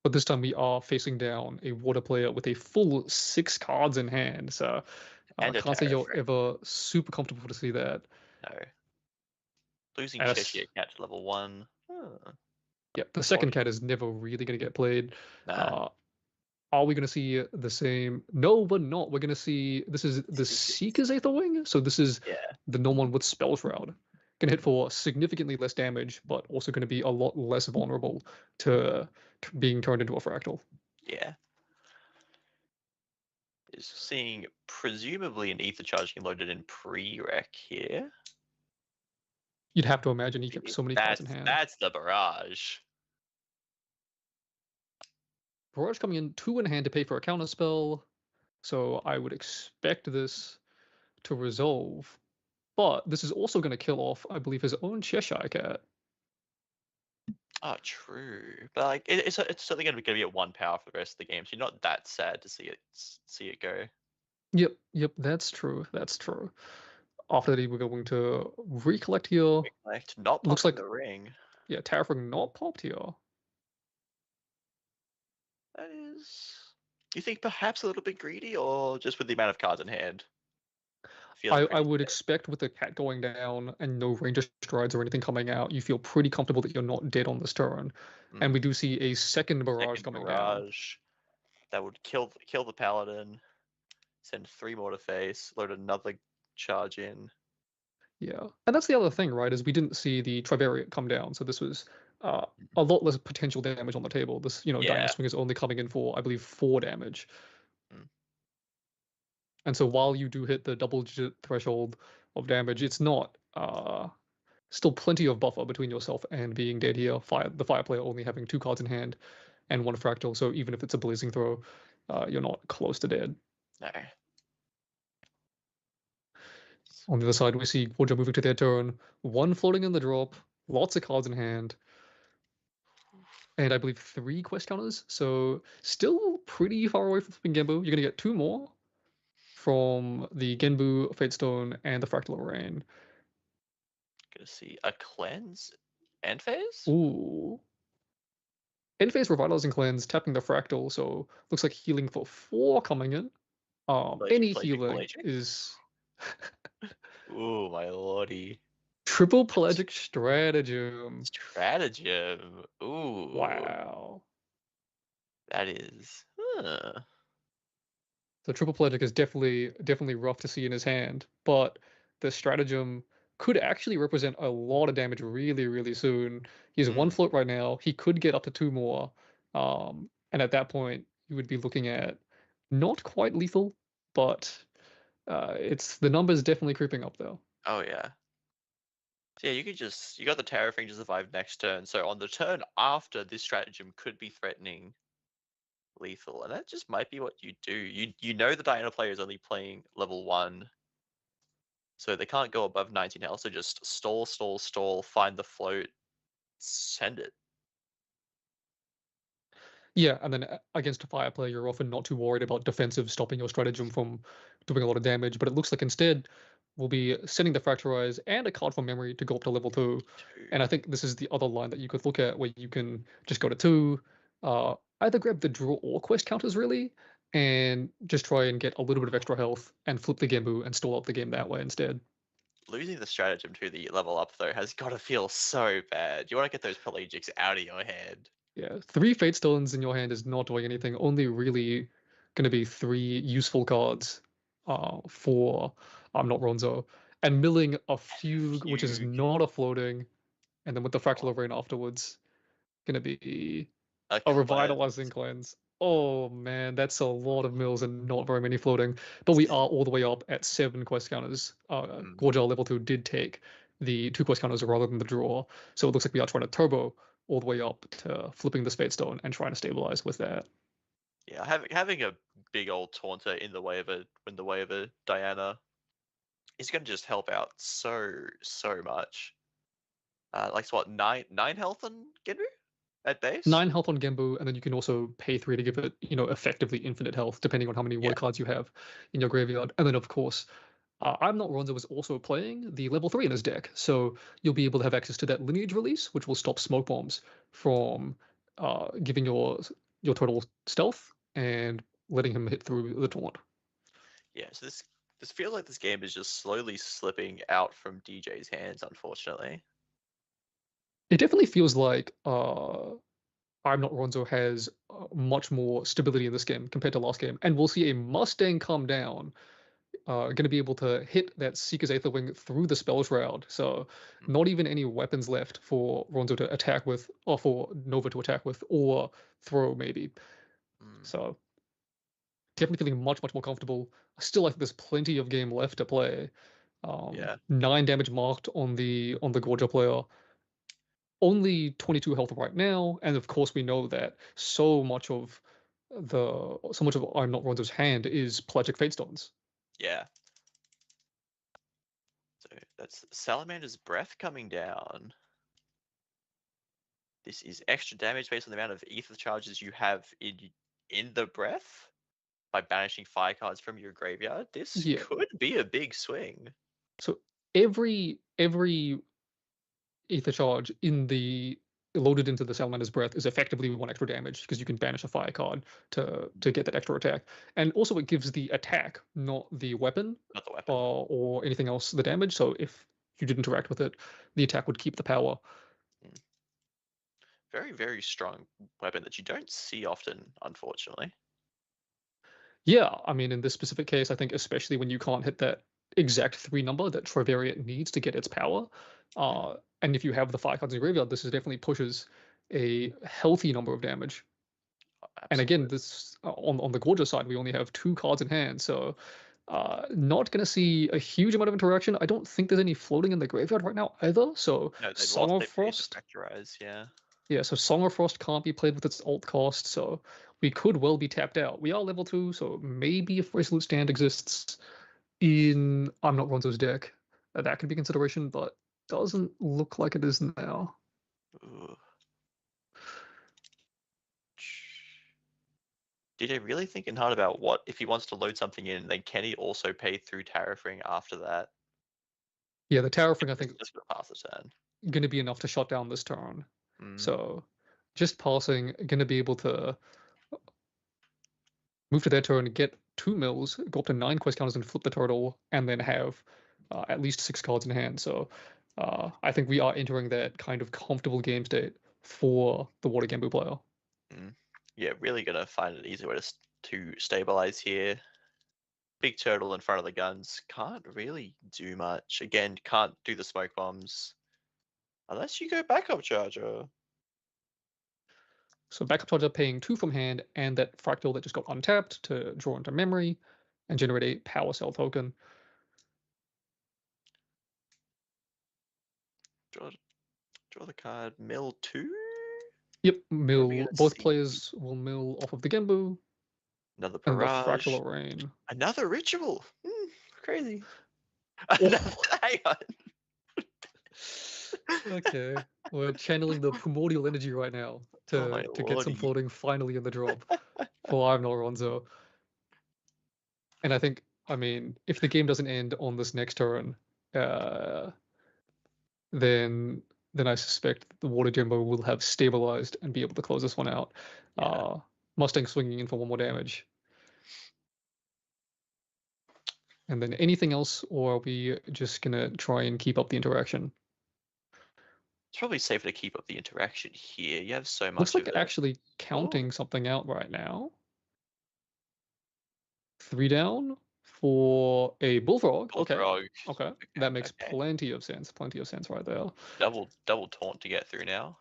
But this time we are facing down a water player with a full 6 cards in hand. So I can't say you're ever super comfortable to see that. No. Losing Cheshire Cat to level 1. Yeah, the second cat is never really going to get played. Are we going to see the same? No, we're not. We're going to see, this is the Seeker's Aetherwing. So this is the normal one with Spell Shroud. Going to hit for significantly less damage, but also going to be a lot less vulnerable to being turned into a fractal. Yeah. Is seeing presumably an Ether Charge loaded in pre-rec here. You'd have to imagine he kept so many cards in hand. That's the Barrage. Barrage coming in 2 in hand to pay for a counter spell. So I would expect this to resolve. But this is also going to kill off, I believe, his own Cheshire Cat. Oh, true. But like, it's certainly going to be at 1 power for the rest of the game. So you're not that sad to see it go. Yep, that's true. That's true. After that, we're going to recollect here. Recollect, not looks like the ring. Yeah, Tariff Ring not popped here. That is Do you think perhaps a little bit greedy, or just with the amount of cards in hand, feeling I pretty would safe? expect with the cat going down and no ranger strides or anything coming out, you feel pretty comfortable that you're not dead on this turn. And we Mm. do see a second barrage Second coming down. barrage that would kill the paladin. Send 3 more to face. Load another charge in. Yeah, and that's the other thing, right? Is we didn't see the Tribariate come down, so this was uh, Mhm. a lot less potential damage on the table. This, Diana Yeah. Swing is only coming in for, I believe, 4 damage. Mm. And so while you do hit the double-digit threshold of damage, it's not still plenty of buffer between yourself and being dead here. The fire player only having 2 cards in hand and 1 fractal, so even if it's a blazing throw, you're not close to dead. No. On the other side, we see Gorgia moving to their turn, 1 floating in the drop, lots of cards in hand, and I believe 3 quest counters. So still pretty far away from flipping Genbu. You're gonna get 2 more from the Genbu, Fatestone, and the Fractal Rain. Gonna see a cleanse end phase? Ooh. End phase Revitalizing Cleanse, tapping the Fractal, so looks like healing for 4 coming in. Any healing Pelagic? is Ooh, my lordy. triple pelagic stratagem. Stratagem. Ooh. Wow. That is. So triple pelagic is definitely rough to see in his hand, but the stratagem could actually represent a lot of damage really, really soon. He has 1 Mm. float right now. He could get up to 2 more. And at that point, you would be looking at not quite lethal, but it's the numbers definitely creeping up though. Oh, yeah. So yeah, you got the Terrafing to survive next turn. So on the turn after, this stratagem could be threatening lethal, and that just might be what you do. You know the Diana player is only playing level 1, so they can't go above 19 health. So just stall, stall, stall, find the float, send it. Yeah, and then against a fire player, you're often not too worried about defensive stopping your stratagem from doing a lot of damage, but it looks like instead we'll be sending the Fracturize and a card from memory to go up to level 2. And I think this is the other line that you could look at where you can just go to 2, either grab the draw or quest counters really, and just try and get a little bit of extra health and flip the Genbu and stall out the game that way instead. Losing the stratagem to the level up though has got to feel so bad. You want to get those pelagics out of your head. Yeah, 3 Fate Stones in your hand is not doing anything. Only really going to be 3 useful cards for I'm Not Ronzo. And milling a Fugue, which is Fugue, not a floating, and then with the Fractal oh, of Rain afterwards, going to be a a Revitalizing cleanse. Cleanse. Oh man, that's a lot of mills and not very many floating. But we are all the way up at 7 quest counters. Mm, Gorgia level 2 did take the 2 quest counters rather than the draw. So it looks like we are trying to turbo all the way up to flipping the Spade Stone and trying to stabilize with that. yeah, having a big old taunter in the way of a Diana is going to just help out so much. Like what, nine health on Genru at base? 9 health on Genbu, and then you can also pay 3 to give it, effectively infinite health, depending on how many Yeah. wood cards you have in your graveyard. And then, of course, I'm Not Ronzo is also playing the level 3 in his deck, so you'll be able to have access to that lineage release, which will stop smoke bombs from giving your total stealth and letting him hit through the taunt. Yeah, so this feels like this game is just slowly slipping out from DJ's hands, unfortunately. It definitely feels like I'm Not Ronzo has much more stability in this game compared to last game, and we'll see a Mustang come down going to be able to hit that Seeker's Aether Wing through the spell shroud. So Mm, not even any weapons left for Ronzo to attack with, or for Nova to attack with, or throw maybe. mm, So definitely feeling much more comfortable. I still like there's plenty of game left to play. yeah, 9 damage marked on the Gorgia player. Only 22 health right now, and of course we know that so much of I'm Not Ronzo's hand is Pelagic Fate Stones. yeah. So that's Salamander's Breath coming down. This is extra damage based on the amount of ether charges you have in the breath by banishing fire cards from your graveyard. This Yeah. could be a big swing. So every ether charge in the loaded into the Salamander's Breath is effectively 1 extra damage because you can banish a fire card to get that extra attack. And also it gives the attack, not the weapon, Not the weapon. or anything else, the damage. So if you did interact with it, the attack would keep the power. Very, very strong weapon that you don't see often, unfortunately. Yeah, I mean, in this specific case, I think especially when you can't hit that exact 3 number that Trivariate needs to get its power, and if you have the 5 cards in your graveyard, this is definitely pushes a healthy number of damage. And again, Absolutely. this on the Gorgeous side, we only have 2 cards in hand, so not going to see a huge amount of interaction. I don't think there's any floating in the graveyard right now either. So No, they Song lost. of They paid to Frost, factorize. Yeah. yeah. So Song of Frost can't be played with its alt cost, so we could well be tapped out. We are level 2, so maybe if Resolute Stand exists in I'm Not Ronzo's deck, that could be consideration, but doesn't look like it is now. Ooh. DJ really thinking hard about what if he wants to load something in, then can he also pay through tariffing after that? Yeah, the Tower Thing I think Just gonna pass the turn. going to be enough to shut down this turn. Mm. So just passing, going to be able to move to their turn, get 2 mills, go up to 9 quest counters and flip the turtle, and then have at least 6 cards in hand. So I think we are entering that kind of comfortable game state for the Water Gambu player. Yeah, really gonna find an easy way to stabilize here. Big turtle in front of the guns. Can't really do much. Again, can't do the smoke bombs. Unless you go backup charger. So backup charger paying 2 from hand, and that fractal that just got untapped to draw into memory and generate a power cell token. Draw the card. Mill 2? Yep, What are we mill. gonna Both see? players will mill off of the Gembu Another and the barrage. fractal rain. Another ritual. Crazy. Oh. Hang on. Okay, we're channeling the primordial energy right now to my get some lordy. floating finally in the drop for I'm Not Ronzo. And I think, I mean, if the game doesn't end on this next turn, then I suspect the Water Jumbo will have stabilized and be able to close this one out. Yeah. Mustang swinging in for 1 more damage. And then anything else, or are we just gonna try and keep up the interaction? It's probably safer to keep up the interaction here. You have so much Looks like of it. actually counting something out right now. 3 down for a Bullfrog. Bullfrog. Okay. That makes plenty of sense. Plenty of sense right there. Double taunt to get through now.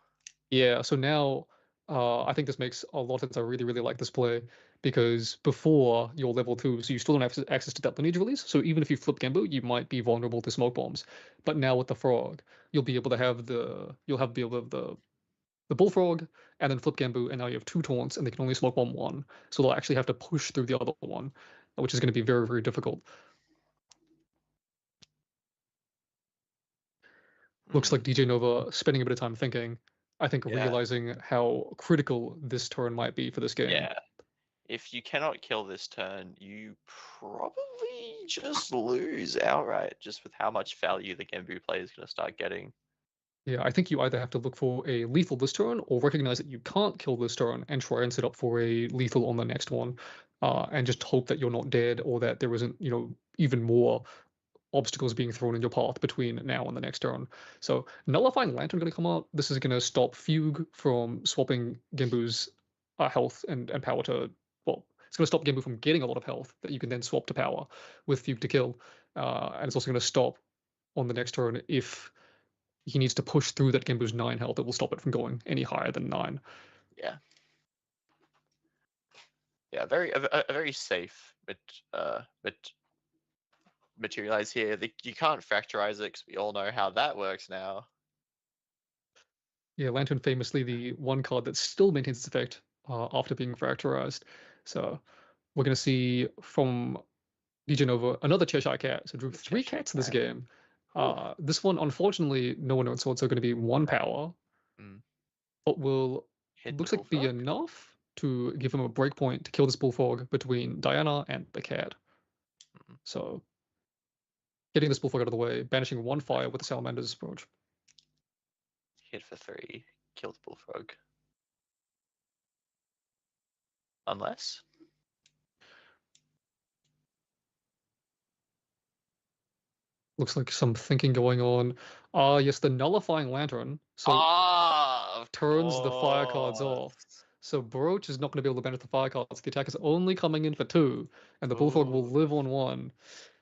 Yeah, so now I think this makes a lot of sense. I really, really like this play because before you're level 2, so you still don't have access to that lineage release. So even if you flip Gembu, you might be vulnerable to smoke bombs. But now with the frog, you'll be able to have the Bullfrog and then flip Gembu, and now you have 2 taunts, and they can only smoke bomb 1. So they'll actually have to push through the other one, which is going to be very, very difficult. Looks like DJ Nova spending a bit of time thinking. I think realizing how critical this turn might be for this game. Yeah. If you cannot kill this turn, you probably just lose outright, just with how much value the Genbu player is going to start getting. Yeah, I think you either have to look for a lethal this turn or recognize that you can't kill this turn and try and set up for a lethal on the next one, and just hope that you're not dead or that there isn't, even more obstacles being thrown in your path between now and the next turn. So Nullifying Lantern going to come out. This is going to stop Fugue from swapping Genbu's health and power to, well, it's going to stop Genbu from getting a lot of health that you can then swap to power with Fugue to kill. And it's also going to stop on the next turn if he needs to push through that Genbu's 9 health. It will stop it from going any higher than 9. Yeah. Yeah, a very safe, but materialize here. You can't factorize it because we all know how that works now. Yeah, Lantern famously the one card that still maintains its effect after being fracturized. So we're going to see from DJ Nova another Cheshire Cat. So drew 3 cats in this game. This one, unfortunately, no one knows, so it's going to be 1 power, but will looks like be enough to give him a breakpoint to kill this Bullfrog between Diana and the cat. So getting this Bullfrog out of the way, banishing 1 fire with the Salamander's approach. Hit for 3. kill the bullfrog. Unless. Looks like some thinking going on. Yes, the nullifying lantern. So Of turns the fire cards off. course. So Broach is not going to be able to benefit the fire cards. The attack is only coming in for 2, and the bullfrog will Ooh, live on 1.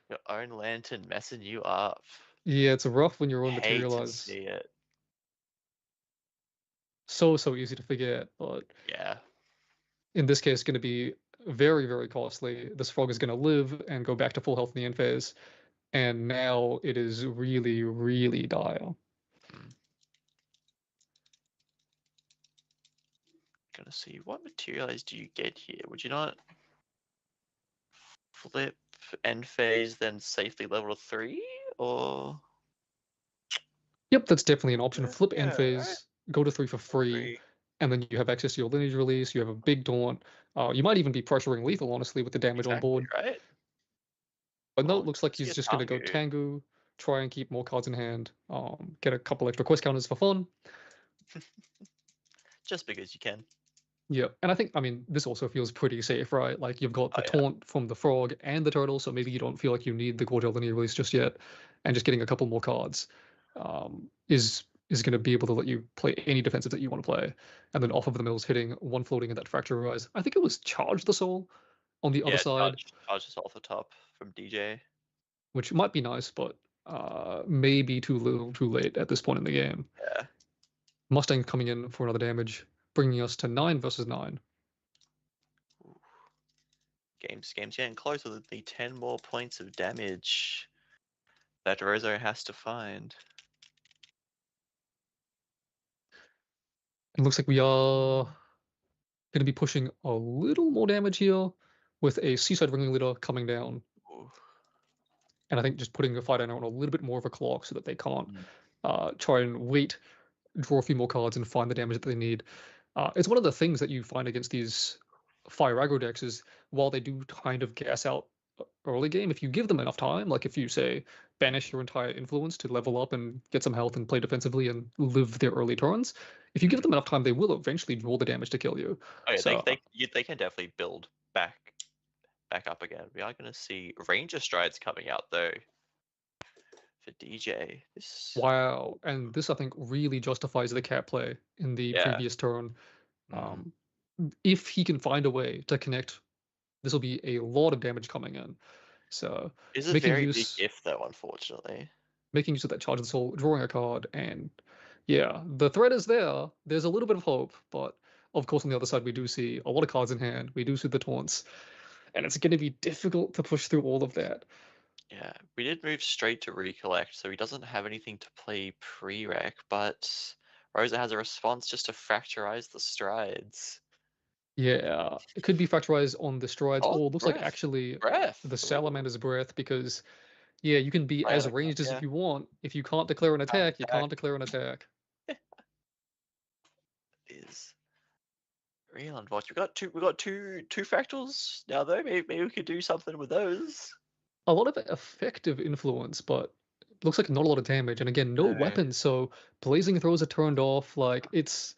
your own lantern messing you up. Yeah, it's rough when your own Hate to materialize. see it. So easy to forget, but Yeah. in this case, going to be very, very costly. This frog is going to live and go back to full health in the end phase, and now it is really, really dire. Gonna see what materialize do you get here? Would you not flip end phase then safely level 3 or Yep, that's definitely an option. Flip end yeah, phase, right? go to 3 for free, and then you have access to your lineage release. You have a big taunt. You might even be pressuring lethal, honestly, with the damage on Exactly, board. right? But no, Well, it looks like see he's a just going to go Tengu. Tengu, try and keep more cards in hand, get a couple extra quest counters for fun. Just because you can. Yeah, and I mean, this also feels pretty safe, right? Like, you've got the Oh, yeah. taunt from the frog and the turtle, so maybe you don't feel like you need the Gorgel lineage release just yet, and just getting a couple more cards is going to be able to let you play any defensive that you want to play. And then off of the mills, hitting 1 floating in that Fracture Rise. I think it was Charge the Soul on the other Yeah, side, charge us off the top from DJ. which might be nice, but maybe too little, too late at this point in the game. Yeah. Mustang coming in for another damage, bringing us to 9 versus 9. Ooh. Game's getting closer with the 10 more points of damage that Rozo has to find. It looks like we are going to be pushing a little more damage here with a Seaside Ringing Leader coming down. Ooh. And I think just putting the fighter on a little bit more of a clock so that they can't Mm. try and wait, draw a few more cards, and find the damage that they need. It's one of the things that you find against these fire aggro decks is while they do kind of gas out early game, if you give them enough time, like if you say banish your entire influence to level up and get some health and play defensively and live their early turns, if you give them enough time, they will eventually draw the damage to kill you. Oh yeah, So they can definitely build back up again. We are going to see Ranger Strides coming out though for DJ. This wow, and this I think really justifies the cat play in the yeah. previous turn. If he can find a way to connect, this will be a lot of damage coming in. So Is a making very big use if though, unfortunately. making use of that Charge of the Soul, drawing a card, and yeah, the threat is there. There's a little bit of hope, but of course on the other side we do see a lot of cards in hand. We do see the taunts, and it's going to be difficult to push through all of that. Yeah, we did move straight to recollect, so he doesn't have anything to play pre-rec, but Rosa has a response just to fracturize the strides. Yeah, it could be factorized on the strides, Oh, or it looks like actually breath. the Ooh. Salamander's Breath, because yeah, you can be as Right, ranged as yeah. you want. If you can't declare an attack, you can't declare an attack. Is real unfortunate. We got two fractals now though. Maybe we could do something with those. A lot of effective influence, but it looks like not a lot of damage. And again, no No. weapons, so blazing throws are turned off. Like it's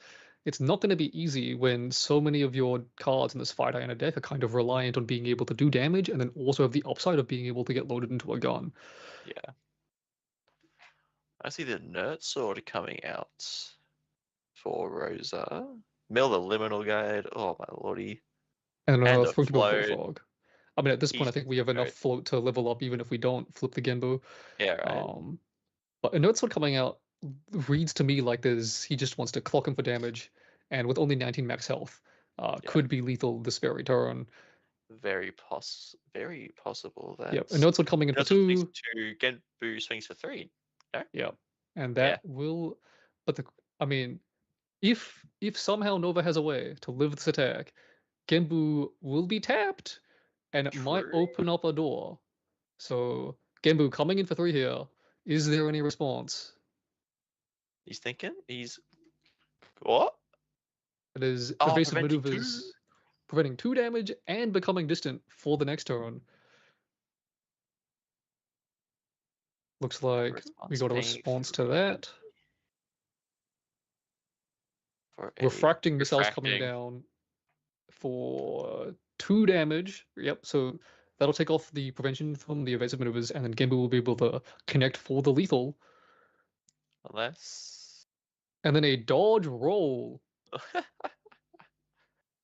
not going to be easy when so many of your cards in this fight in a deck are kind of reliant on being able to do damage, and then also have the upside of being able to get loaded into a gun. Yeah. I see the Nerd Sword coming out for Rosa. Mill the Liminal Guide. Oh my lordy. And And another the three people float. bullfrog. I mean, at this point, He's I think we have enough float to level up, even if we don't flip the Genbu. yeah, right. But a Nerd Sword coming out reads to me like he just wants to clock him for damage, and with only 19 max health, could be lethal this very turn. Very possible that. Yep, a Nerd Sword coming in for 2. Genbu swings for 3. No? Yep, and that will. But I mean, if somehow Nova has a way to live this attack, Genbu will be tapped, and it might open up a door. So Genbu coming in for 3 here. Is there any response? He's thinking. He's what? It is Oh, evasive preventing maneuvers, preventing 2 damage and becoming distant for the next turn. Looks like we got a response to that. For a refracting missiles coming refracting. down for 2 damage. Yep, so that'll take off the prevention from the evasive maneuvers, and then Genbu will be able to connect for the lethal. Unless. And then a dodge roll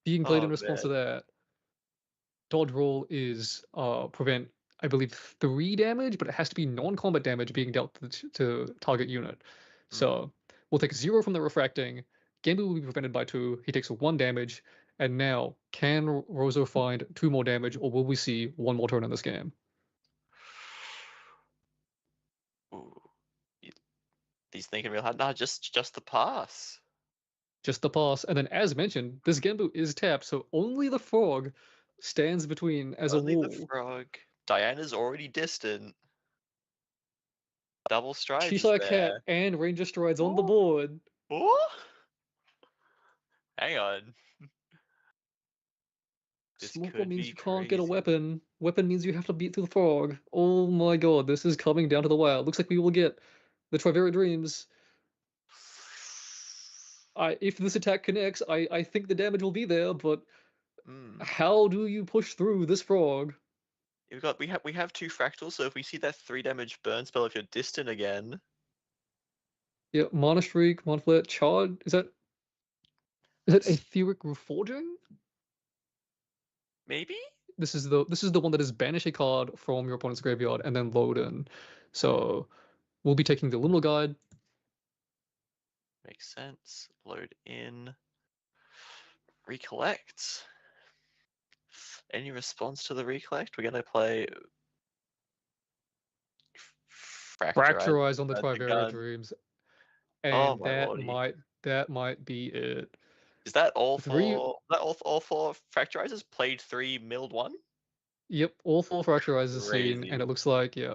being played in Oh response to man. that. Dodge roll is prevent, I believe, 3 damage, but it has to be non-combat damage being dealt to target unit. So we'll take 0 from the refracting. Genbu will be prevented by 2. He takes 1 damage. And now, can Rozo find 2 more damage, or will we see 1 more turn in this game? Ooh. He's thinking real hard. No, just the pass. Just the pass. And then, as mentioned, this Genbu is tapped, so only the frog stands between as Only a the wall. frog. Diana's already distant. Double strides is Cheshire Cat there. and Ranger Strides on the Oh. board. Oh? Hang on. This Smoker could means be you can't get a crazy. weapon. Weapon means you have to beat through the frog. Oh my god, this is coming down to the wire. Looks like we will get the Trivera Dreams. If this attack connects, I think the damage will be there, but how do you push through this frog? We have 2 fractals, so if we see that 3 damage burn spell if you're distant again. Yeah, Mana Streak, Mana Flare, Charge. Is that Etheric Reforging? Maybe? This is the one that is banish a card from your opponent's graveyard and then load in. So we'll be taking the Liminal Guide. Makes sense. Load in. Recollect. Any response to the recollect? We're gonna play Fracturize on the That's a Trivera gun. Dreams. Oh And my lordy. that might be it. Is that all 3 all 4 fracturizers played 3 milled 1? Yep, all 4 Fracturizers seen, and Crazy. it looks like, yeah,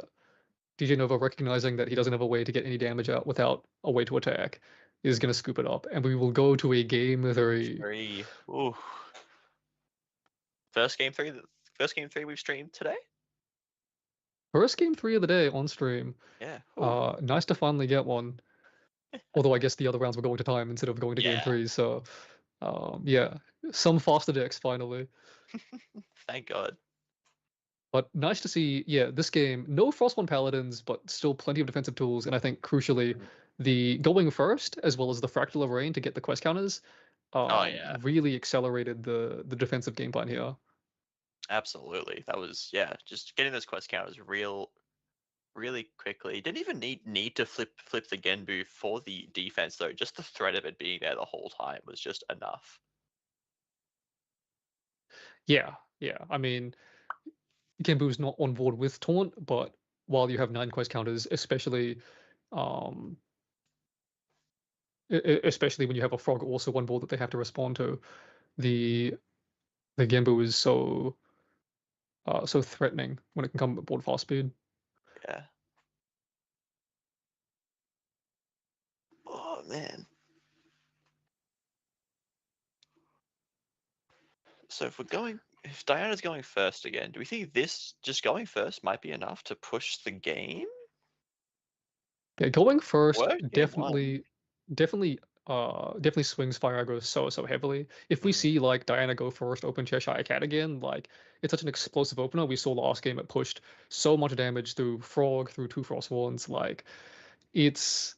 DJ Nova recognizing that he doesn't have a way to get any damage out without a way to attack is going to scoop it up, and we will go to a game 3. 3. Ooh. First game 3 we've streamed today? First game 3 of the day on stream. Yeah. Nice to finally get one. Although I guess the other rounds were going to time instead of going to game 3, so yeah, some faster decks finally. Thank God. But nice to see, yeah, this game, no Frostborn Paladins, but still plenty of defensive tools, and I think crucially, the going first, as well as the Fractal Arraign to get the quest counters, Yeah. really accelerated the defensive game plan here. Absolutely. That was, yeah, just getting those quest counters really quickly. Didn't even need to flip the Genbu for the defense though. Just the threat of it being there the whole time was just enough. Yeah. I mean, Genbu's not on board with Taunt, but while you have 9 quest counters, especially when you have a frog also on board that they have to respond to, the Genbu is so threatening when it can come aboard fast speed. Yeah. Oh man. So if Diana's going first again, do we think this just going first might be enough to push the game? Yeah, going first Game 1. definitely swings Fire Aggro so heavily. If we see like Diana go first, open Cheshire Cat again, like it's such an explosive opener. We saw last game it pushed so much damage through Frog, through 2 Frostborns. Like it's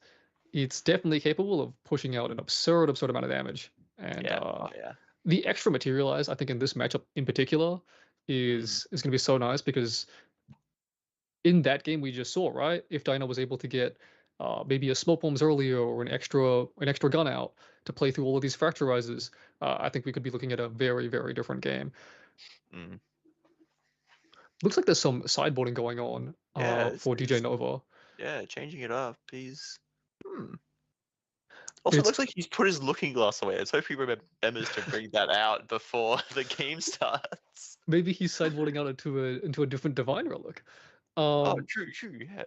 definitely capable of pushing out an absurd amount of damage. And yeah. the extra Materialize, I think in this matchup in particular, is going to be so nice because in that game we just saw, right? If Diana was able to get maybe a Smoke Bombs earlier or an extra gun out to play through all of these Fracturizers, I think we could be looking at a very, very different game. Looks like there's some sideboarding going on for DJ Nova. Yeah, changing it up. He's Also, it looks like he's put his looking glass away. Let's hope he remembers to bring that out before the game starts. Maybe he's sideboarding out into a different Divine Relic. True. Yeah,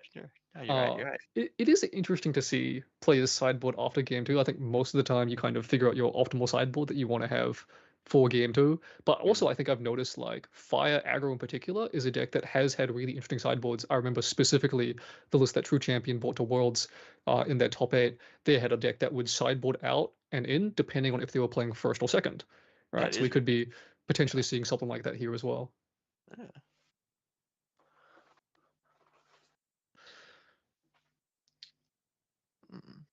no, you're right. It is interesting to see players sideboard after game 2. I think most of the time you kind of figure out your optimal sideboard that you want to have for game 2. But also, I think I've noticed like Fire Aggro in particular is a deck that has had really interesting sideboards. I remember specifically the list that True Champion brought to Worlds in their top 8. They had a deck that would sideboard out and in depending on if they were playing first or second, right? That So we is could be potentially seeing something like that here as well. yeah. Mm,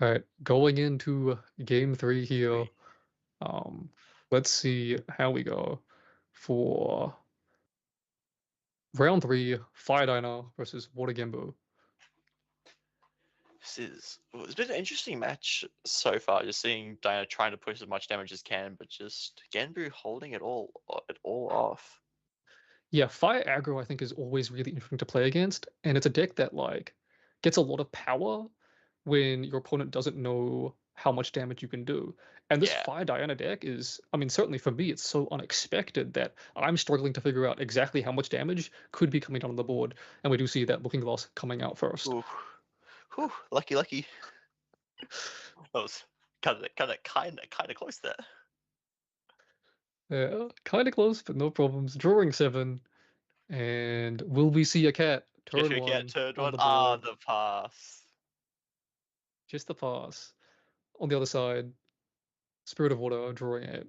All right, going into game 3 here. three. Let's see how we go for round 3, Fire Diner versus Water Gembu. It's been an interesting match so far. Just seeing Diana trying to push as much damage as can, but just Genbu holding it all off. Yeah, Fire Aggro I think is always really interesting to play against, and it's a deck that like gets a lot of power when your opponent doesn't know how much damage you can do. And this Yeah. Fire Diana deck is, I mean, certainly for me, it's so unexpected that I'm struggling to figure out exactly how much damage could be coming down on the board. And we do see that Looking Glass coming out first. Ooh. Whew, lucky. That was kind of close there. Yeah, kind of close, but no problems. Drawing 7, and will we see a cat? Turn If you 1 get turned on one, the board. the pass. Just the pass. On the other side, Spirit of Water, drawing 8.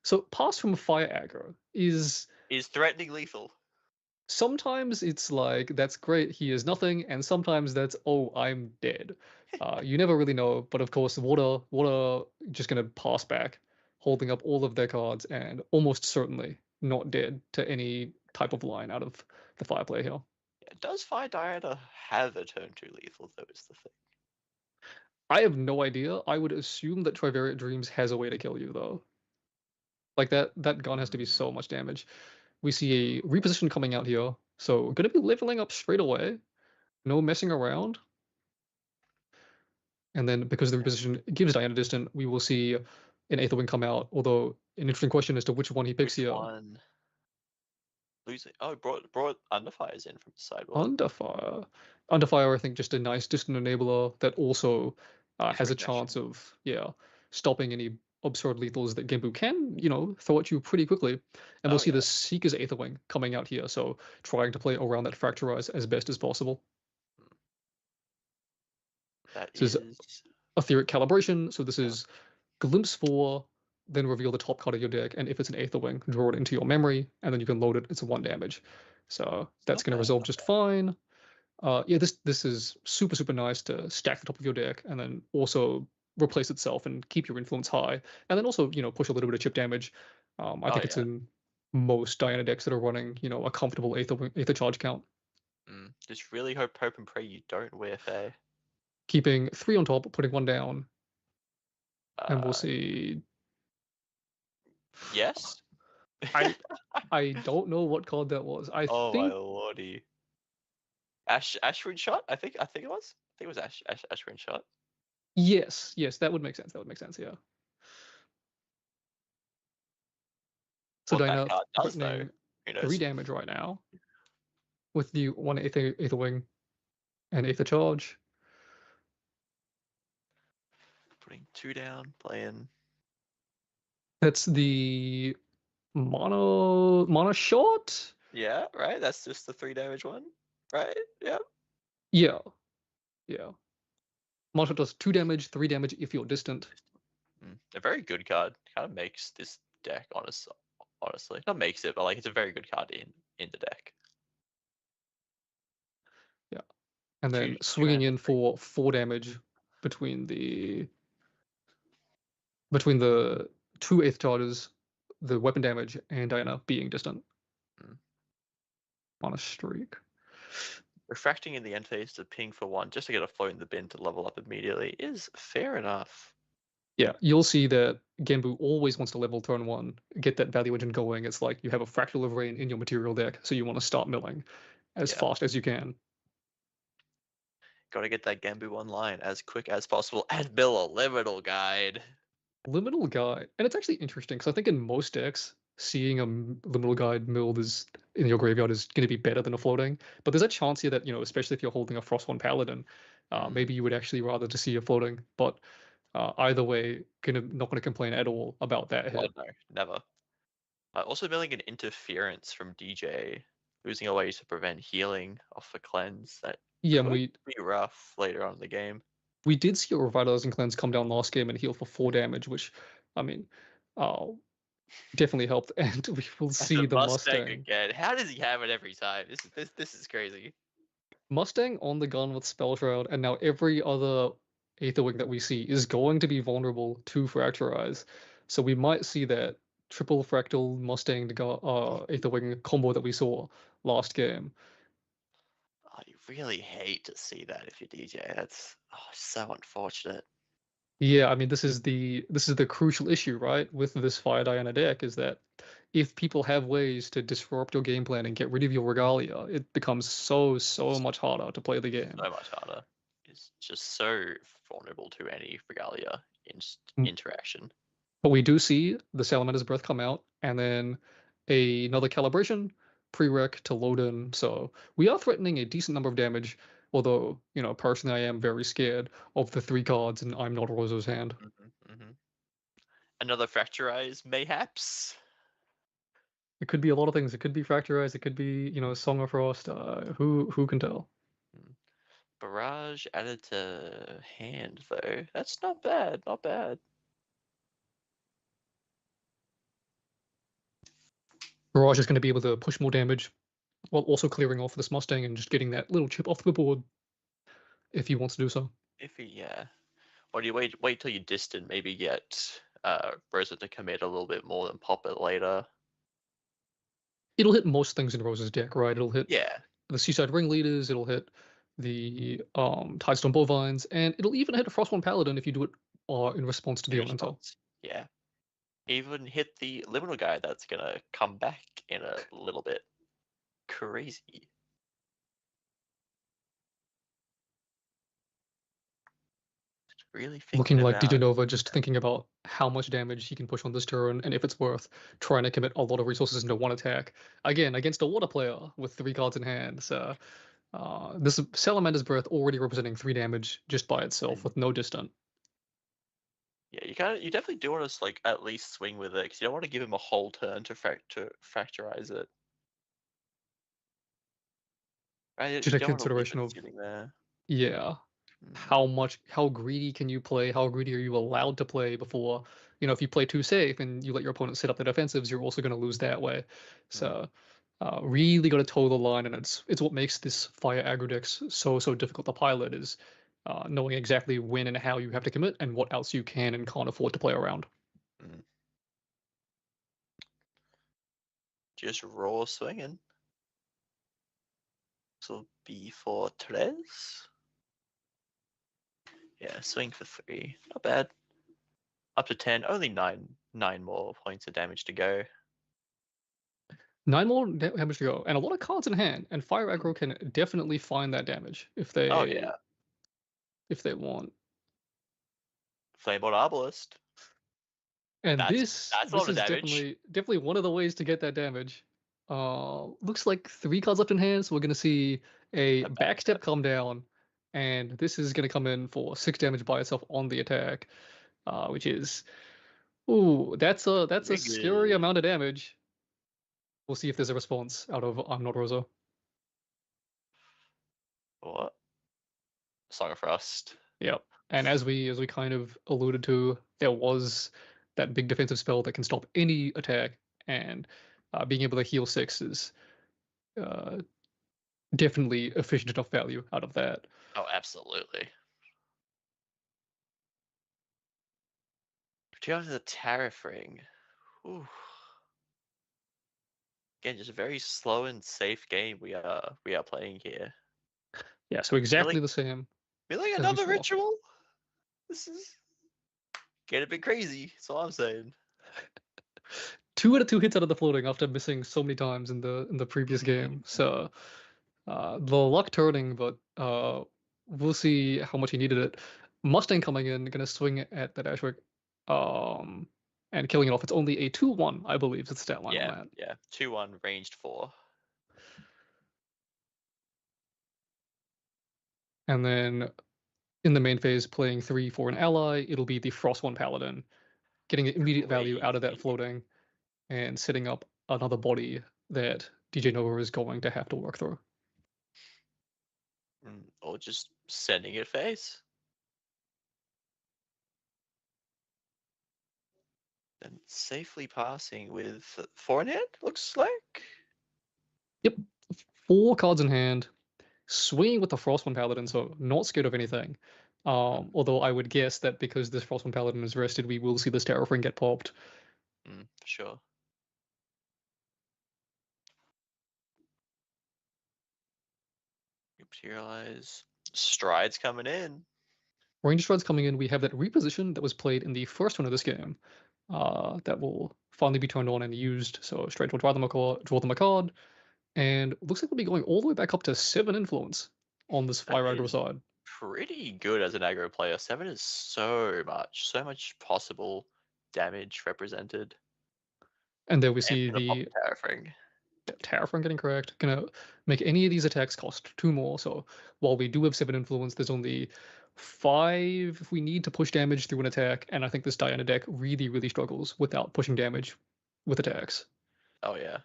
So pass from Fire Aggro is threatening lethal. sometimes it's like that's great, he is nothing, and sometimes that's oh I'm dead. You never really know, but of course water just gonna pass back, holding up all of their cards and almost certainly not dead to any type of line out of the fire play here. Yeah, does Fire Diana have a turn 2 lethal though? Is the thing. I have no idea. I would assume that Trivariate Dreams has a way to kill you though. Like that gun has to be so much damage. We see a reposition coming out here, so gonna be leveling up straight away. No messing around. And then because the reposition gives Diana distant, we will see an Aetherwing come out. Although an interesting question as to which one he picks Which here. one? Losing. Oh, brought Underfires in from the sideboard. Underfire. Underfire, I think, just a nice distant enabler that also has a chance Rejection. of stopping any absurd lethals that Genbu can, throw at you pretty quickly. And we'll see the Seeker's Aetherwing coming out here, so trying to play around that Fracturize as best as possible. That This is Etheric Calibration, so this is Glimpse 4, then reveal the top card of your deck, and if it's an Aetherwing, draw it into your memory, and then you can load it. It's a 1 damage. So that's going to resolve just fine. Yeah, this is super nice to stack the top of your deck and then also replace itself and keep your influence high, and then also push a little bit of chip damage. I think it's in most Diana decks that are running a comfortable Aether charge count. Just really hope and pray you don't wear Fae. Keeping 3 on top, putting 1 down, and we'll see. Yes. I don't know what card that was. I oh think my lordy. Ashwin shot. I think it was. I think it was Ashwin shot. Yes, that would make sense. Yeah. So What Diana that card does, threatening though, who knows? 3 damage right now with the 1 Aetherwing and Aether charge. Putting 2 down, playing. That's the mono shot. Yeah, right. That's just the 3 damage one, right? Yeah. Yeah. Mono shot does 2 damage, 3 damage if you're distant. A very good card. Kind of makes this deck honestly. Not makes it, but like it's a very good card in the deck. Yeah. And then swinging in for 4 damage between the 2 8th charges, the weapon damage, and Diana being distant. On a streak. Refracting in the end phase to ping for 1 just to get a float in the bin to level up immediately is fair enough. Yeah, you'll see that Genbu always wants to level turn 1, get that value engine going. It's like you have a Fractal of Rain in your material deck, so you want to start milling as fast as you can. Got to get that Genbu online as quick as possible and mill a Liminal Guide. Liminal Guide. And it's actually interesting, because I think in most decks, seeing a Liminal Guide milled in your graveyard is going to be better than a floating. But there's a chance here that, especially if you're holding a Frostborn Paladin, maybe you would actually rather to see a floating. But Either way, not gonna complain at all about that Oh hit. no, never. Also milling an interference from DJ, losing a way to prevent healing off the cleanse. That Yeah, and could be rough later on in the game. we did see a revitalizing cleanse come down last game and heal for 4 damage, which I mean, uh, definitely helped. And we will And see the the Mustang Mustang. again. How does he have it every time? This is crazy. Mustang on the gun with Spell Shroud, and now every other Aether Wing that we see is going to be vulnerable to Fracturize. So we might see that triple Fractal Mustang Aether Wing combo that we saw last game. Oh, you really hate to see that if you're DJ. That's so unfortunate. Yeah, I mean this is the crucial issue, right, with this Fire Diana deck is that if people have ways to disrupt your game plan and get rid of your Regalia, it becomes so much harder to play the game. So much harder. It's just so vulnerable to any Regalia Mm, interaction. But we do see the Salamander's Breath come out, and then another calibration prereq to load in. So we are threatening a decent number of damage, although, personally I am very scared of the 3 cards and I'm not Rozo's hand. Another Fracturize, mayhaps? It could be a lot of things. It could be Fracturized, it could be, Song of Frost, who can tell? Barrage added to hand, though. That's not bad, not bad. Barrage is going to be able to push more damage while also clearing off this Mustang and just getting that little chip off the board if he wants to do so. Yeah. Or do you wait till you're distant, maybe get Rosa to commit a little bit more and pop it later? It'll hit most things in Rose's deck, right? It'll hit Yeah. the Seaside Ringleaders, it'll hit the Tidestone Bovines, and it'll even hit a Frostborn Paladin if you do it in response to the Elemental. Yeah. Even hit the Liminal guy that's gonna come back in a little bit. Crazy. Really Looking like about Didanova, just thinking about how much damage he can push on this turn, and if it's worth trying to commit a lot of resources into one attack. Again, against a water player with 3 cards in hand. So this Salamander's Breath already representing 3 damage just by itself with no distant. Yeah, you definitely do want to like at least swing with it because you don't want to give him a whole turn to Fracturize it. Right? Just You a don't want to leave consideration it of sitting there. Yeah. How greedy can you play? How greedy are you allowed to play before, if you play too safe and you let your opponent set up the defensives, you're also going to lose that way. So, really got to toe the line, and it's what makes this fire aggro decks so difficult to pilot is knowing exactly when and how you have to commit and what else you can and can't afford to play around. Just raw swinging. This will be for Tres. Yeah, swing for 3. Not bad. Up to 10. Only 9 more points of damage to go. 9 more damage to go, and a lot of cards in hand. And fire aggro can definitely find that damage if they if they want. Flamebolt Arbalist. And That's a lot this of is damage. definitely one of the ways to get that damage. Looks like 3 cards left in hand, so we're gonna see a backstep come down, and this is gonna come in for 6 damage by itself on the attack, which is, that's a scary amount of damage. We'll see if there's a response out of I'm Not Rosa. What? Song of Frost. Yep. And as we kind of alluded to, there was that big defensive spell that can stop any attack, and being able to heal 6 is definitely efficient enough value out of that. Oh, absolutely. Do you have the Tariff Ring? Ooh. Again, just a very slow and safe game we are playing here. Yeah, so exactly the same. Really, another ritual? This is getting a bit crazy. That's all I'm saying. 2 out of 2 hits out of the floating after missing so many times in the previous game. So the luck turning, but we'll see how much he needed it. Mustang coming in, gonna swing at that Ashwick, and killing it off. It's only a 2-1, I believe, is the stat line on that. Yeah, 2-1, ranged 4. And then in the main phase playing 3 for an ally, it'll be the Frost 1 Paladin, getting immediate value out of that Crazy. floating and setting up another body that DJ Nova is going to have to work through. Or just sending it face. And safely passing with 4 in hand, looks like. Yep, 4 cards in hand, swinging with the Frostwind Paladin, so not scared of anything. Although I would guess that because this Frostwind Paladin is rested, we will see this Terrafring get popped. For sure. Materialize. Strides coming in. Range Strides coming in, we have that reposition that was played in the first one of this game. That will finally be turned on and used. So straight will draw them a card, and looks like we'll be going all the way back up to 7 influence on this fire That aggro is side. pretty good as an aggro player. 7 is so much possible damage represented. And there we And see gonna pop the Terrafring. Terrafring getting correct. Gonna make any of these attacks cost 2 more. So while we do have 7 influence, there's only 5 if we need to push damage through an attack. And I think this Diana deck really, really struggles without pushing damage with attacks. Oh yeah.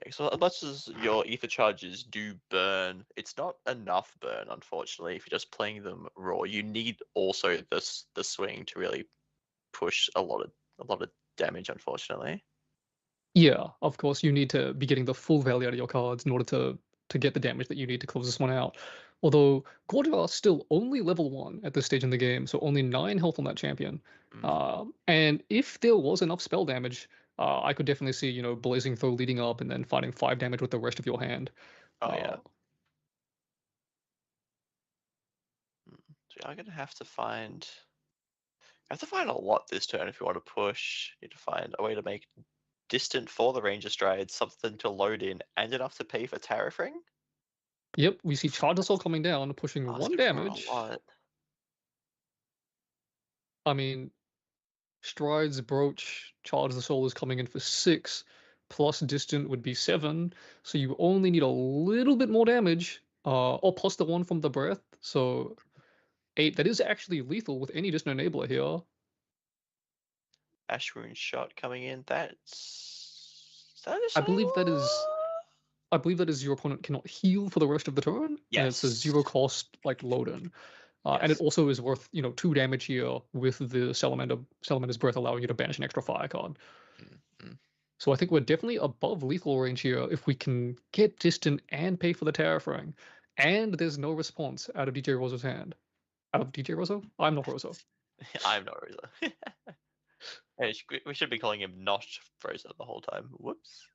Yeah, so as much as your ether charges do burn, it's not enough burn, unfortunately. If you're just playing them raw, you need also the swing to really push a lot of damage, unfortunately. Yeah, of course, you need to be getting the full value out of your cards in order to get the damage that you need to close this one out. Although Gordia is still only level 1 at this stage in the game, so only 9 health on that champion. And if there was enough spell damage, I could definitely see, Blazing Throw leading up and then fighting 5 damage with the rest of your hand. Oh yeah. So I'm gonna have to find. I have to find a lot this turn if you want to push. You need to find a way to make distant for the Ranger Stride, something to load in, and enough to pay for Terrafring. Yep, we see Charge Assault coming down, pushing 1 Asking for damage. a lot. I mean, Strides, Broach, Charge the Soul is coming in for 6, plus Distant would be 7, so you only need a little bit more damage, or plus the 1 from the Breath, so 8. That is actually lethal with any Distant Enabler here. Ashwoon shot coming in. Is that I believe that is your opponent cannot heal for the rest of the turn, and it's a Yes. 0 cost like load-in. And it Yes. also is worth 2 damage here with the Salamander's Breath allowing you to banish an extra fire card. So I think we're definitely above lethal range here if we can get distant and pay for the Terrafring. And there's no response out of DJ Roso's hand. Out of DJ Roso? I'm not Roso. I'm not Rosa. Hey, we should be calling him not Rosa the whole time. Whoops.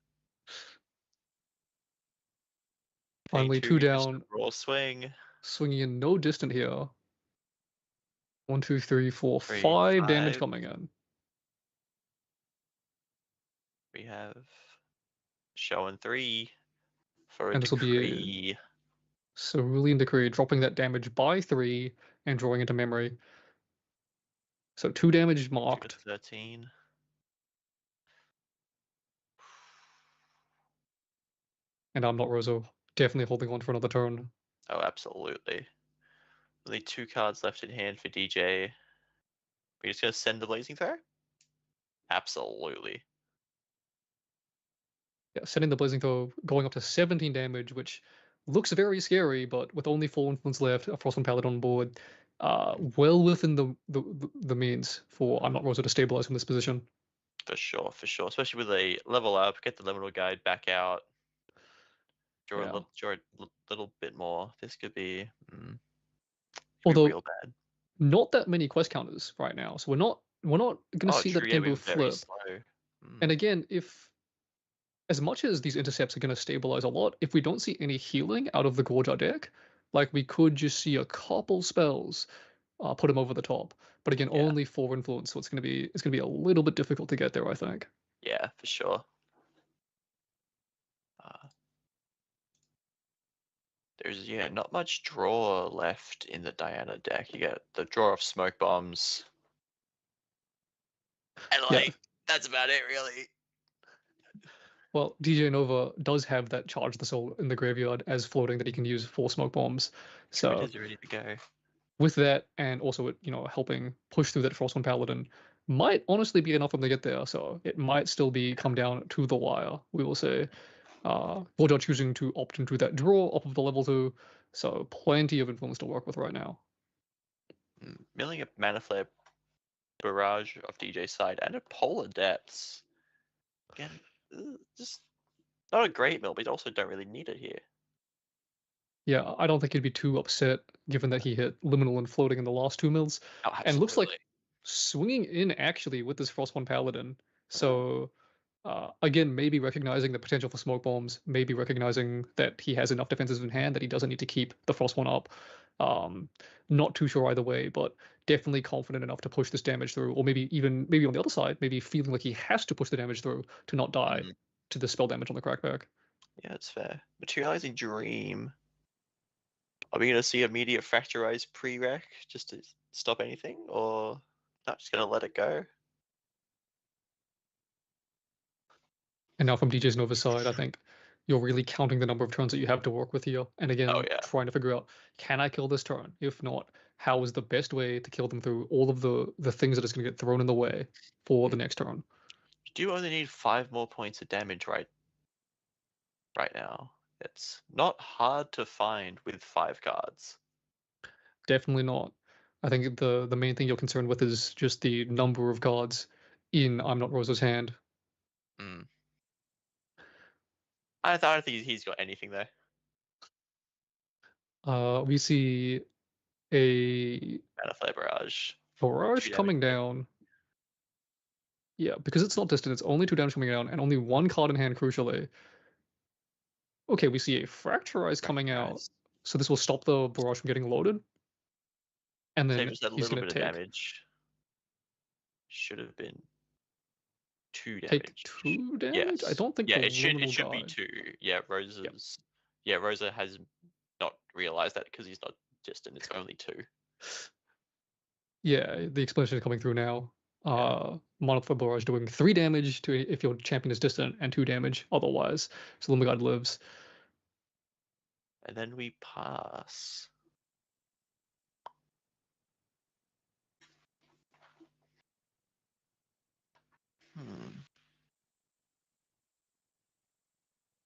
Finally, 2 down. Raw swing. Swinging in no distant here. 1, 2, 3, 4, 3, 5 damage 5. coming in. We have showing 3 for a And this will be decree. Cerulean Decree, dropping that damage by 3 and drawing into memory. So 2 damage marked. 13. And I'm not Roso. Definitely holding on for another turn. Oh, absolutely. Only 2 cards left in hand for DJ. We're just gonna send the Blazing Throw? Absolutely. Yeah, sending the Blazing Throw, going up to 17 damage, which looks very scary, but with only 4 influence left, a Frostwind Paladin on board, well within the means for I'm not Rosa to stabilize from this position. For sure. Especially with a level up, get the Liminal Guide back out. Draw a little bit more. This could be, although real bad. Not that many quest counters right now, so we're not going to see that game flip. And again, if as much as these intercepts are going to stabilize a lot, if we don't see any healing out of the Gorgia deck, like we could just see a couple spells put him over the top. But again, only 4 influence, so it's going to be a little bit difficult to get there, I think. Yeah, for sure. There's not much draw left in the Diana deck. You get the draw of smoke bombs, and that's about it, really. Well, DJ Nova does have that Charge the Soul in the graveyard as floating that he can use for smoke bombs. So it is ready to go. with that, and also it, helping push through that Frostborn Paladin might honestly be enough for them to get there. So it might still be come down to the wire, we will say. Voldar choosing to opt into that draw off of the level 2, so plenty of influence to work with right now. Milling a Mana Flare barrage of DJ's side and a Polar Depths. Again, just not a great mill, but you also don't really need it here. Yeah, I don't think he'd be too upset given that he hit Liminal and Floating in the last 2 mills. Oh, And looks like absolutely. swinging in actually with this Frostborn Paladin. So again, maybe recognizing the potential for smoke bombs, maybe recognizing that he has enough defenses in hand that he doesn't need to keep the Frostborn up. Not too sure either way, but definitely confident enough to push this damage through, or maybe on the other side, maybe feeling like he has to push the damage through to not die to the spell damage on the crackback. Yeah, it's fair. Materializing Dream. Are we going to see immediate Fracturize pre-rec just to stop anything, or not just going to let it go? And now from DJ's Nova's side, I think you're really counting the number of turns that you have to work with here. And again, Oh, yeah. trying to figure out, can I kill this turn? If not, how is the best way to kill them through all of the things that is going to get thrown in the way for the next turn? You do only need 5 more points of damage right now. It's not hard to find with 5 cards. Definitely not. I think the main thing you're concerned with is just the number of cards in I'm Not Rosa's hand. I don't think he's got anything there. We see a Mana Flare Barrage. barrage coming down. Yeah, because it's not distant, it's only 2 damage coming down, and only 1 card in hand, crucially. Okay, we see a Fracturize coming out, so this will stop the barrage from getting loaded. And then Saves a he's little going bit to of take. damage. Should have been 2 damage. Take 2 damage? Yes. I don't think. Yeah, the it should Liminal be died. 2. Yeah, Rosa's. Yeah, Rosa has not realized that because he's not distant. It's only 2. Yeah, the explanation is coming through now. Monoflare Barrage doing 3 damage to if your champion is distant, and 2 damage otherwise. So Limigard lives. And then we pass.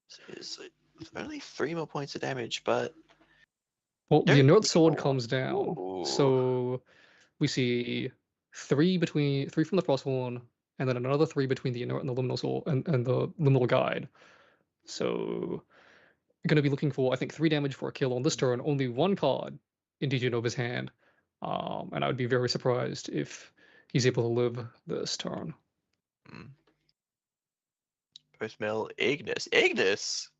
So it's only 3 more points of damage, but Well, the Don't Inert need Sword more. comes down. Ooh. So we see 3 from the Frostborn, and then another 3 between the Inert and the Liminal Sword and the Liminal Guide. So going to be looking for, I think, 3 damage for a kill on this turn. Only 1 card in DJ Nova's hand. And I would be very surprised if he's able to live this turn. Post mill Ignis. Ignis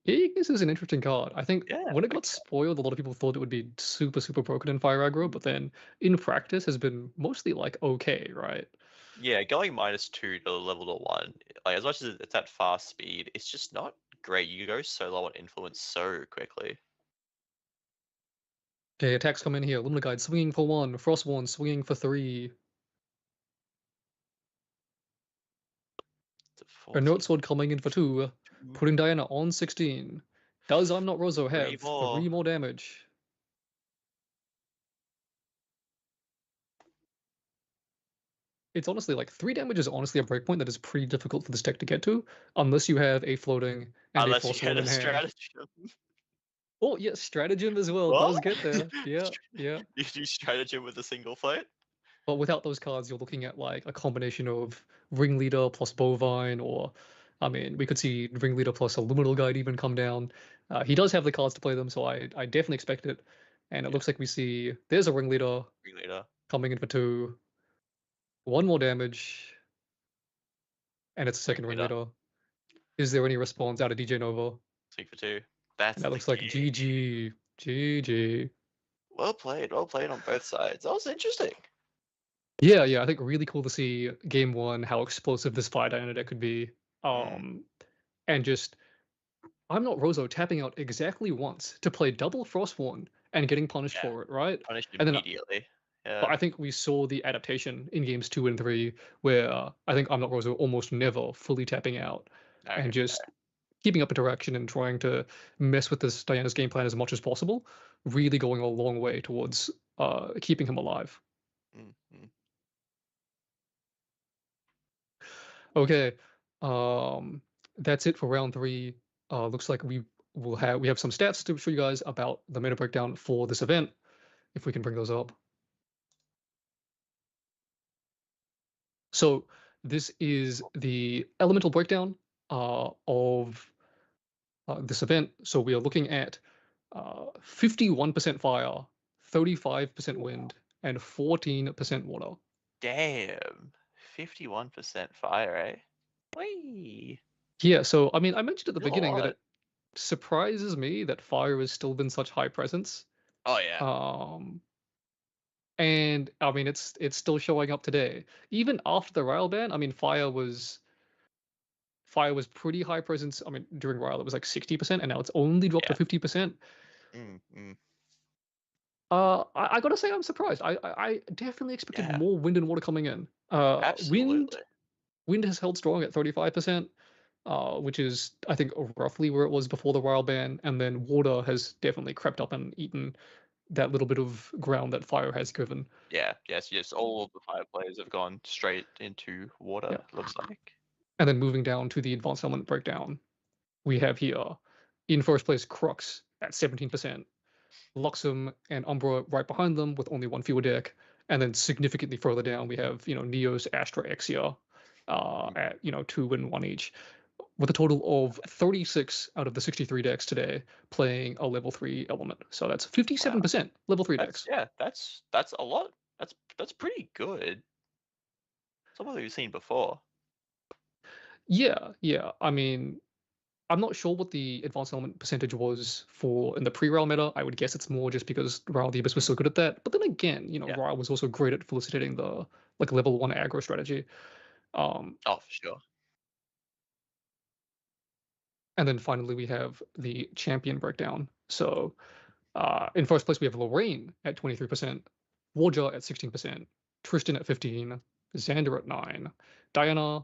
is an interesting card. I think when it got spoiled, a lot of people thought it would be super, super broken in Fire Aggro, but then in practice has been mostly like okay, right? Yeah, going -2 to level to 1, like as much as it's at fast speed, it's just not great. You go so low on influence so quickly. Okay, attacks come in here. Lumina Guide swinging for 1, Frostborn swinging for 3. A Note Sword coming in for 2, putting Diana on 16. Does I'm Not Rosa have 3 more damage? It's honestly like 3 damage is honestly a breakpoint that is pretty difficult for this deck to get to, unless you have a floating and a Frostborn in hand. Stratagem. Oh yeah, Stratagem as well does get there. Yeah. You do Stratagem with a single float? But without those cards, you're looking at like a combination of Ringleader plus Bovine, or I mean, we could see Ringleader plus a Liminal Guide even come down. He does have the cards to play them, so I definitely expect it. And it looks like we see there's a Ringleader coming in for 2. 1 more damage, and it's a second Ringleader. Is there any response out of DJ Nova? 2 for 2. That looks like GG. GG. Well played on both sides. That was interesting. Yeah, I think really cool to see game 1 how explosive this Fire Diana deck could be. And just I'm Not Rosa tapping out exactly once to play double Frostborn and getting punished for it, right? Punished and immediately. But I think we saw the adaptation in games 2 and 3, where I think I'm Not Rosa almost never fully tapping out, and just keeping up interaction and trying to mess with this Diana's game plan as much as possible, really going a long way towards keeping him alive. Mm-hmm. Okay, um, that's it for round three. Looks like we have some stats to show you guys about the meta breakdown for this event. If we can bring those up. So this is the elemental breakdown of this event. So we are looking at 51% fire, 35% wind, and 14% water. Damn, 51% fire, eh? Whee! Yeah, so I mean, I mentioned at the Still a beginning that lot. it surprises me that fire has still been such high presence. Oh yeah, Um, and I mean, it's still showing up today. Even after the rail ban, I mean, fire was pretty high presence. I mean, during rail it was like 60%, and now it's only dropped to yeah. 50%. Mm. I gotta say I'm surprised. I definitely expected Yeah, more wind and water coming in. Wind absolutely. wind has held strong at 35%, which is I think roughly where it was before the rail ban, and then water has definitely crept up and eaten that little bit of ground that fire has given. Yeah, yes. All of the fire players have gone straight into water, Yeah. looks like. And then moving down to the advanced element breakdown, we have here in first place Crux at 17%, Luxem and Umbra right behind them with only one fewer deck, and then significantly further down we have Neos, Astra, Exia at 2 and 1 each, with a total of 36 out of the 63 decks today playing a level 3 element. So that's Wow. 57% level 3 That's decks. yeah, that's a lot. That's pretty good. Something we've seen before. Yeah. I mean, I'm not sure what the advanced element percentage was for in the pre-rail meta. I would guess it's more just because Rail the Abyss was Mm, so good at that. But then again, yeah. Rail was also great at facilitating the like level 1 aggro strategy. Um, Oh, for sure. and then finally we have the champion breakdown. So in first place we have Lorraine at 23%, Warja at 16%, Tristan at 15, Xander at 9, Diana,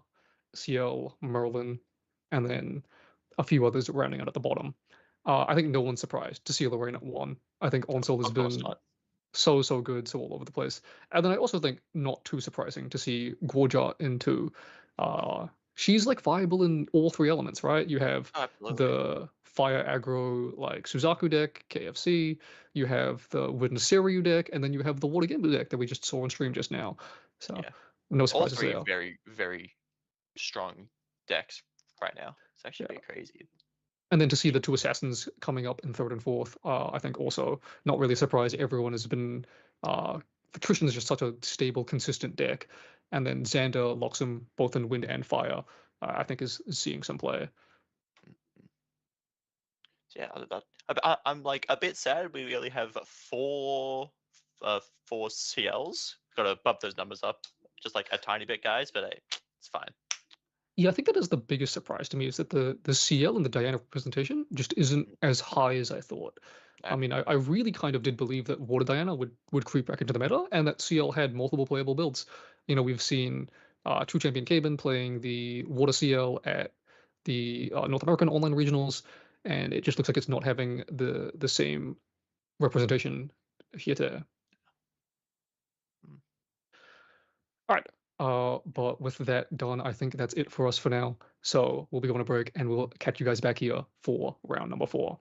CL, Merlin, and then a few others rounding out at the bottom. I think no one's surprised to see Lorraine at 1. I think Onsol has Of course been not. so good, so all over the place. And then I also think not too surprising to see Gorja in 2. She's like viable in all three elements, right? You have Absolutely. the fire aggro like Suzaku deck, KFC, you have the Wooden Seiryu deck, and then you have the Water Gamble deck that we just saw on stream just now. So Yeah. no All surprises three there. very strong decks right now. It's actually a Yeah. bit crazy. And then to see the two assassins coming up in third and fourth, I think also not really a surprise. Everyone has been Tristan is just such a stable, consistent deck, and then Xander locks him both in wind and fire. I think is seeing some play. So yeah, I'm like a bit sad. We only have four CLs. Got to bump those numbers up just like a tiny bit, guys. But hey, it's fine. Yeah, I think that is the biggest surprise to me is that the CL and the Diana representation just isn't as high as I thought. I Yeah. mean, I really kind of did believe that Water Diana would creep back into the meta and that CL had multiple playable builds. We've seen True Champion Caben playing the Water CL at the North American online regionals, and it just looks like it's not having the same representation here today. Mm. All right. But with that done, I think that's it for us for now. So we'll be going to break and we'll catch you guys back here for round number 4.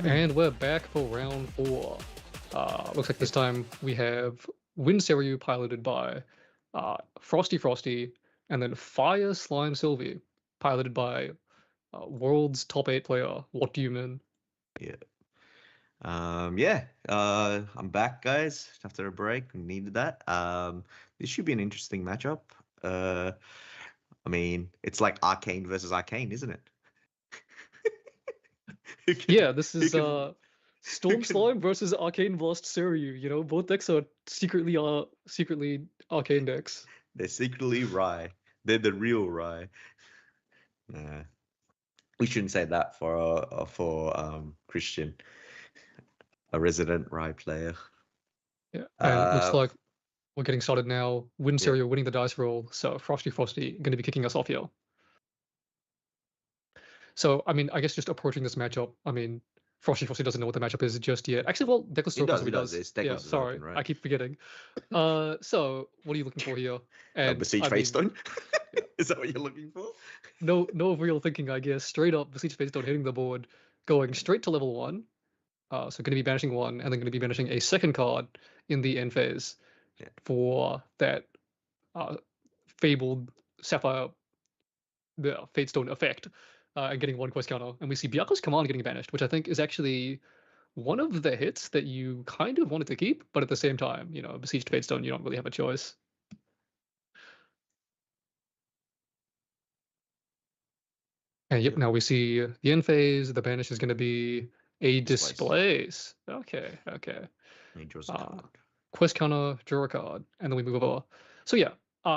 And we're back for round 4. Looks like this time we have Wind Seiryu piloted by Frosty, and then Fire Slime Sylvie piloted by world's top 8 player. What do you mean? Yeah. I'm back, guys, after a break. We needed that. This should be an interesting matchup. I mean, it's like Arcane versus Arcane, isn't it? Yeah, this is can- Storm can- Slime versus Arcane Blast Seiryu. You know, both decks are secretly Arcane decks. They're secretly Rye. They're the real Rye. Nah, we shouldn't say that for Christian, a resident Rye player. Yeah, and it looks Uh, like we're getting started now. Wind Yeah. Seiryu winning the dice roll, so Frosty going to be kicking us off here. So, I mean, I guess just approaching this matchup, I mean, Frosty doesn't know what the matchup is just yet. Actually, well, Deckless He does. possibly does. His Yeah, Deckless is sorry, open, I right? keep forgetting. So, what are you looking for here? And Besiege I mean, Faithstone? yeah. Is that what you're looking for? no real thinking, I guess. Straight up, Besiege Faithstone hitting the board, going straight to level 1. So going to be banishing 1, and then going to be banishing a second card in the end phase Yeah. for that fabled Sapphire Fatestone effect, and getting 1 quest counter. And we see Byaku's Command getting banished, which I think is actually one of the hits that you kind of wanted to keep, but at the same time, you know, Besieged Fatestone, you don't really have a choice. And yep, now we see the end phase. The banish is going to be a displace. Okay. He draws a card. Quest counter, draw a card, and then we move over. So yeah,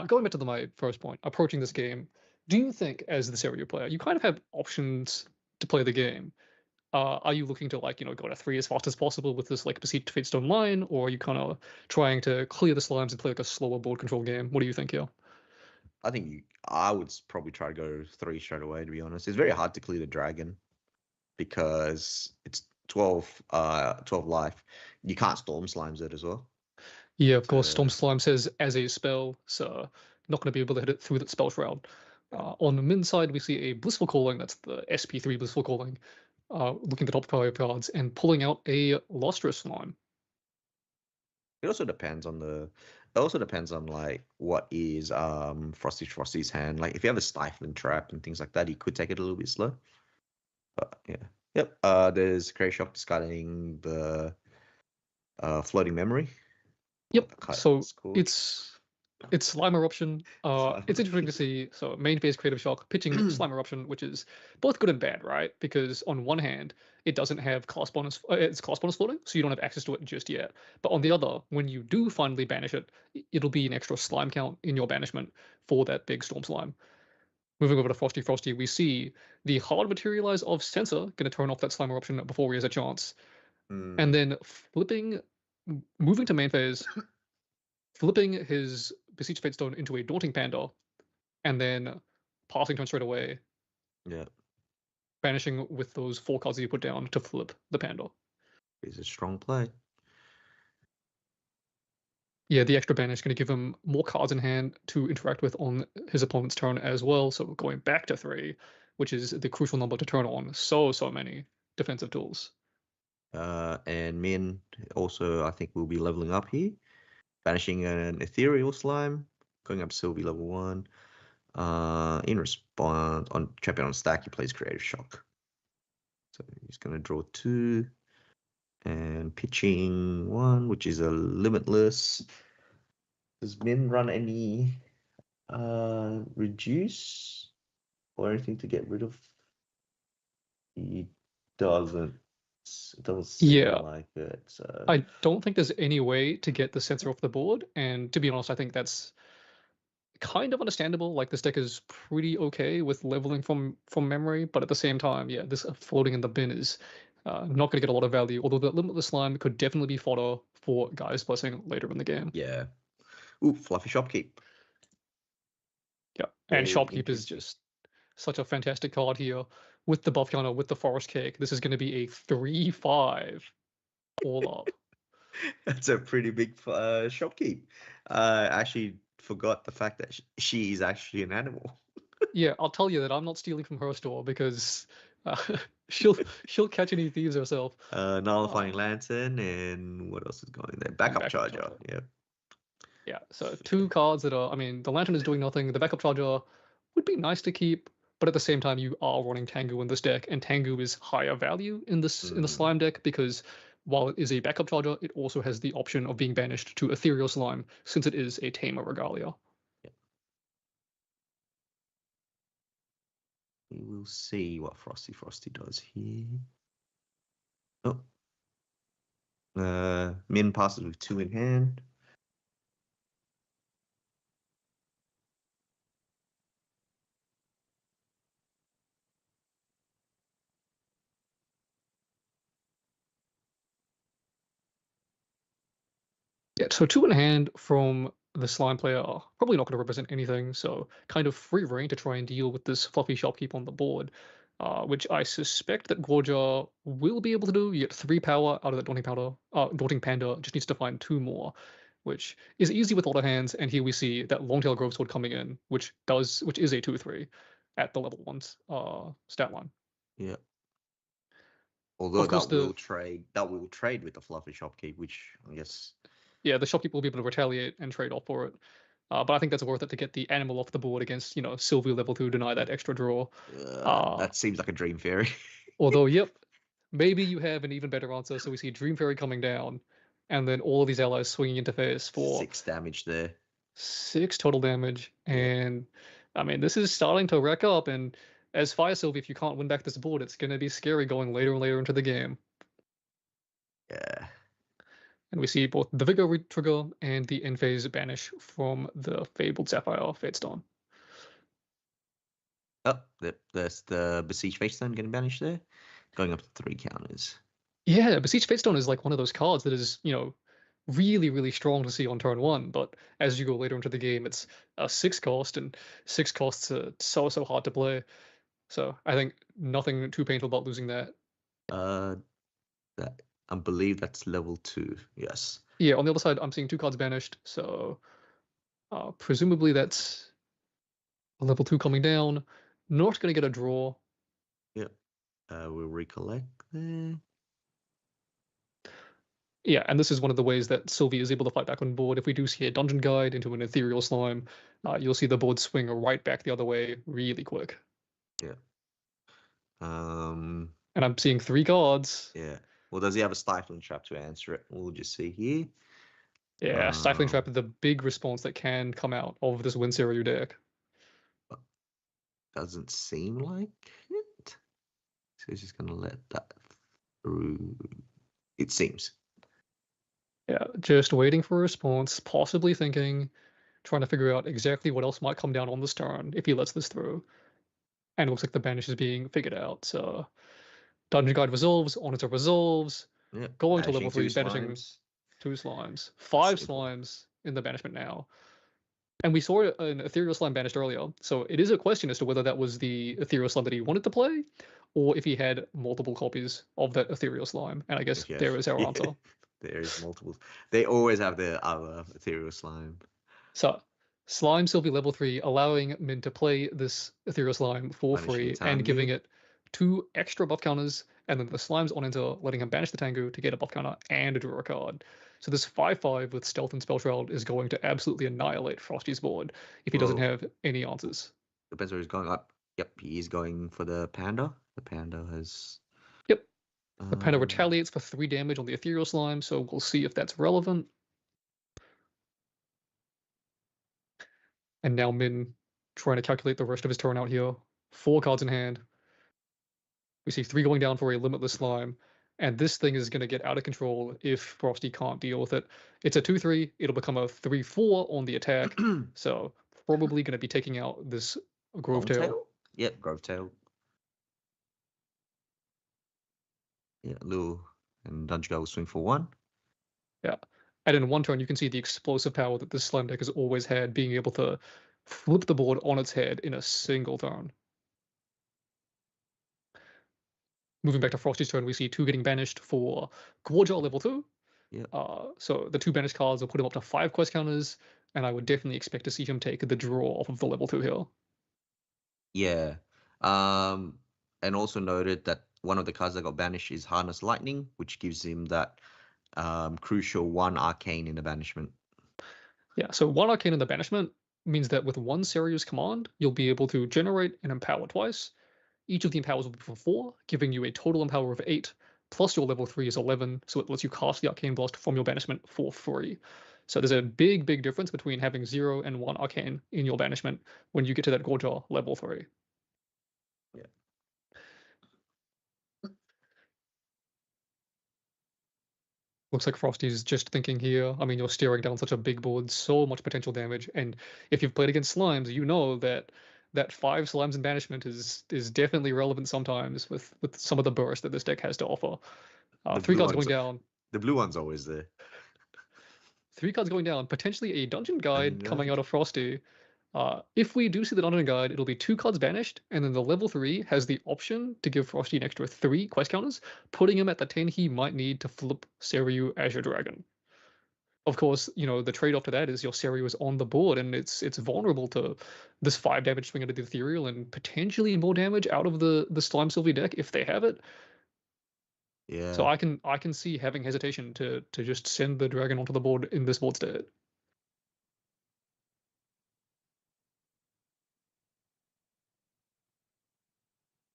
going back to my first point, approaching this game, do you think as the Seiryu player, you kind of have options to play the game? Are you looking to go to 3 as fast as possible with this Besieged Fatestone line, or are you kind of trying to clear the slimes and play a slower board control game? What do you think here? I would probably try to go 3 straight away, to be honest. It's very hard to clear the dragon because it's 12 life. You can't Storm Slimes it as well. Yeah, of course, Storm Slime says as a spell, so not going to be able to hit it through that spell shroud. On the min side, we see a Blissful Calling, that's the SP3 Blissful Calling, looking at the top 5 cards and pulling out a Lustrous Slime. It also depends on what is Frosty's hand. Like if you have a Stifling Trap and things like that, he could take it a little bit slow. But yeah. Yep. There's Create Shock discarding the Floating Memory. Yep. So it's Slime Eruption. It's interesting to see. So main phase Creative Shock pitching Slime Eruption, which is both good and bad, right? Because on one hand, it doesn't have class bonus. It's class bonus floating, so you don't have access to it just yet. But on the other, when you do finally banish it, it'll be an extra slime count in your banishment for that big Storm Slime. Moving over to Frosty, we see the hard materialize of Sensor going to turn off that Slime Eruption before he has a chance, and then moving to main phase, flipping his Besieged Fatestone into a Daunting Panda, and then passing turn straight away. Yeah. Banishing with those 4 cards that you put down to flip the Panda. Is a strong play. Yeah, the extra banish is going to give him more cards in hand to interact with on his opponent's turn as well. So going back to 3, which is the crucial number to turn on so many defensive tools. And Min also, I think, will be leveling up here. Banishing an Ethereal Slime, going up Sylvie level 1. In response, on Champion on stack, he plays Creative Shock. So he's going to draw 2. And pitching 1, which is a Limitless. Does Min run any reduce or anything to get rid of? He doesn't. It doesn't seem like it. So I don't think there's any way to get the Sensor off the board, and to be honest, I think that's kind of understandable. Like this deck is pretty okay with leveling from memory, but at the same time, yeah, this floating in the bin is not going to get a lot of value. Although the Limitless Slime could definitely be fodder for Gaia's Blessing later in the game. Yeah. Ooh, Fluffy Shopkeep. Yeah, and Shopkeep is just such a fantastic card here with the buff counter, with the Forest Cake. This is going to be a 3/5 all up. That's a pretty big Shopkeep. I actually forgot the fact that she is actually an animal. Yeah, I'll tell you that I'm not stealing from her store because She'll catch any thieves herself. Nullifying Lantern, and what else is going there? Backup Backup Charger. Charger. Yep. Yeah, so 2 cards that are, I mean, the Lantern is doing nothing. The Backup Charger would be nice to keep, but at the same time, you are running Tengu in this deck, and Tengu is higher value in the Slime deck because while it is a Backup Charger, it also has the option of being banished to Ethereal Slime since it is a Tamer Regalia. We will see what Frosty does here. Oh. Min passes with 2 in hand. Yeah, so 2 in hand from the Slime player are probably not going to represent anything, so kind of free reign to try and deal with this fluffy shopkeep on the board, which I suspect that Gorja will be able to do. You get 3 power out of that Daunting Panda, just needs to find 2 more, which is easy with auto hands, and here we see that Longtail Grove Sword coming in, which is a 2/3 at the level 1 stat line. Yeah. Although Of course, that will trade with the fluffy shopkeep, which I guess. Yeah, the shopkeeper will be able to retaliate and trade off for it. But I think that's worth it to get the animal off the board against, Sylvie level 2, deny that extra draw. That seems like a Dream Fairy. Although, yep, maybe you have an even better answer. So we see Dream Fairy coming down, and then all of these allies swinging into face for 6 damage there. 6 total damage. Yeah. And, I mean, this is starting to rack up, and as Fire Sylvie, if you can't win back this board, it's going to be scary going later and later into the game. Yeah. And we see both the Vigor trigger and the end phase banish from the Fabled Sapphire Fatestone. Oh, there's the Besieged Fatestone getting banished there, going up to 3 counters. Yeah, Besieged Fatestone is like one of those cards that is, really, really strong to see on turn 1. But as you go later into the game, it's a 6 cost, and 6 costs are so hard to play. So I think nothing too painful about losing that. I believe that's level 2. Yes. Yeah, on the other side, I'm seeing 2 cards banished, so presumably that's a level 2 coming down. Not going to get a draw. Yep. We'll recollect there. Yeah, and this is one of the ways that Sylvie is able to fight back on board. If we do see a dungeon guide into an ethereal slime, you'll see the board swing right back the other way really quick. Yeah. And I'm seeing 3 cards. Yeah. Well, does he have a Stifling Trap to answer it? We'll just see here. Yeah, Stifling Trap is the big response that can come out of this Winseru deck. Doesn't seem like it. So he's just going to let that through. It seems. Yeah, just waiting for a response, possibly thinking, trying to figure out exactly what else might come down on this turn if he lets this through. And it looks like the banish is being figured out. So Dungeon Guide resolves, Onita resolves, Yep. going to level 3, two banishing slimes. 2 slimes, 5 Simple. slimes in the banishment now. And we saw an ethereal slime banished earlier, so it is a question as to whether that was the ethereal slime that he wanted to play, or if he had multiple copies of that ethereal slime. And I guess Yeah. there is our answer. There is multiple. They always have the other ethereal slime. So, Slime Sylvie level 3, allowing Min to play this ethereal slime for Banishing free the and giving Tengu. it 2 extra buff counters, and then the slimes on enter, letting him banish the Tengu to get a buff counter and draw a card. So this 5/5 with Stealth and Spell Shroud is going to absolutely annihilate Frosty's board if he doesn't have any answers. Depends where he's going up. Yep, he is going for the Panda. The Panda has. Yep. The Panda retaliates for 3 damage on the ethereal slime, so we'll see if that's relevant. And now Min trying to calculate the rest of his turn out here. 4 cards in hand. We see 3 going down for a limitless slime. And this thing is going to get out of control if Frosty can't deal with it. It's a 2/3. It'll become a 3/4 on the attack. So probably going to be taking out this Grovetail. Yep, Grovetail. Yeah, Lou and Dungeon Guide will swing for 1. Yeah. And in 1 turn, you can see the explosive power that this slime deck has always had, being able to flip the board on its head in a single turn. Moving back to Frosty's turn, we see 2 getting banished for Gorja level 2. Yeah. So the 2 banished cards will put him up to 5 quest counters, and I would definitely expect to see him take the draw off of the level 2 here. Yeah. and also noted that one of the cards that got banished is Harness Lightning, which gives him that crucial 1 arcane in the banishment. Yeah, so 1 arcane in the banishment means that with 1 Serious command, you'll be able to generate and empower twice. Each of the empowers will be for 4, giving you a total empower of 8, plus your level 3 is 11, so it lets you cast the Arcane Blast from your banishment for free. So there's a big, big difference between having 0 and 1 Arcane in your banishment when you get to that Gorjaw level 3. Yeah. Looks like Frosty's just thinking here. I mean, you're staring down such a big board, so much potential damage, and if you've played against slimes, you know that 5 slimes in banishment is definitely relevant sometimes with some of the burst that this deck has to offer. 3 cards going down. The blue one's always there. 3 cards going down. Potentially a Dungeon Guide Dungeon coming Guide. out of Frosty. If we do see the Dungeon Guide, it'll be 2 cards banished, and then the level 3 has the option to give Frosty an extra 3 quest counters, putting him at the 10 he might need to flip Seiryu Azure Dragon. Of course, you know, the trade-off to that is your Seiryu is on the board, and it's vulnerable to this 5 damage swing into the Ethereal, and potentially more damage out of the Slime Sylvie deck if they have it. Yeah. So I can see having hesitation to just send the dragon onto the board in this board state.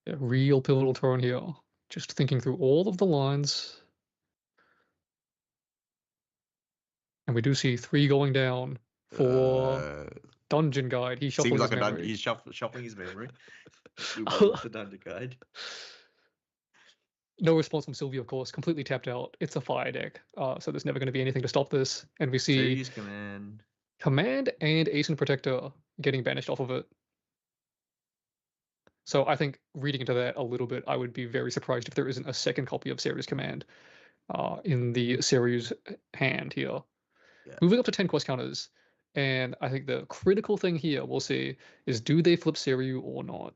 Yeah, real pivotal turn here. Just thinking through all of the lines. And we do see 3 going down for Dungeon Guide. He's shuffling Seems like his memory. he's shuffling his memory. The Dungeon Guide. No response from Sylvie, of course. Completely tapped out. It's a fire deck, so there's never going to be anything to stop this. And we see Seiryu's Command and Ace and Protector getting banished off of it. So I think reading into that a little bit, I would be very surprised if there isn't a second copy of Seiryu's Command in the Seiryu's hand here. Yeah. Moving up to 10 quest counters, and I think the critical thing here we'll see is do they flip Seiryu or not?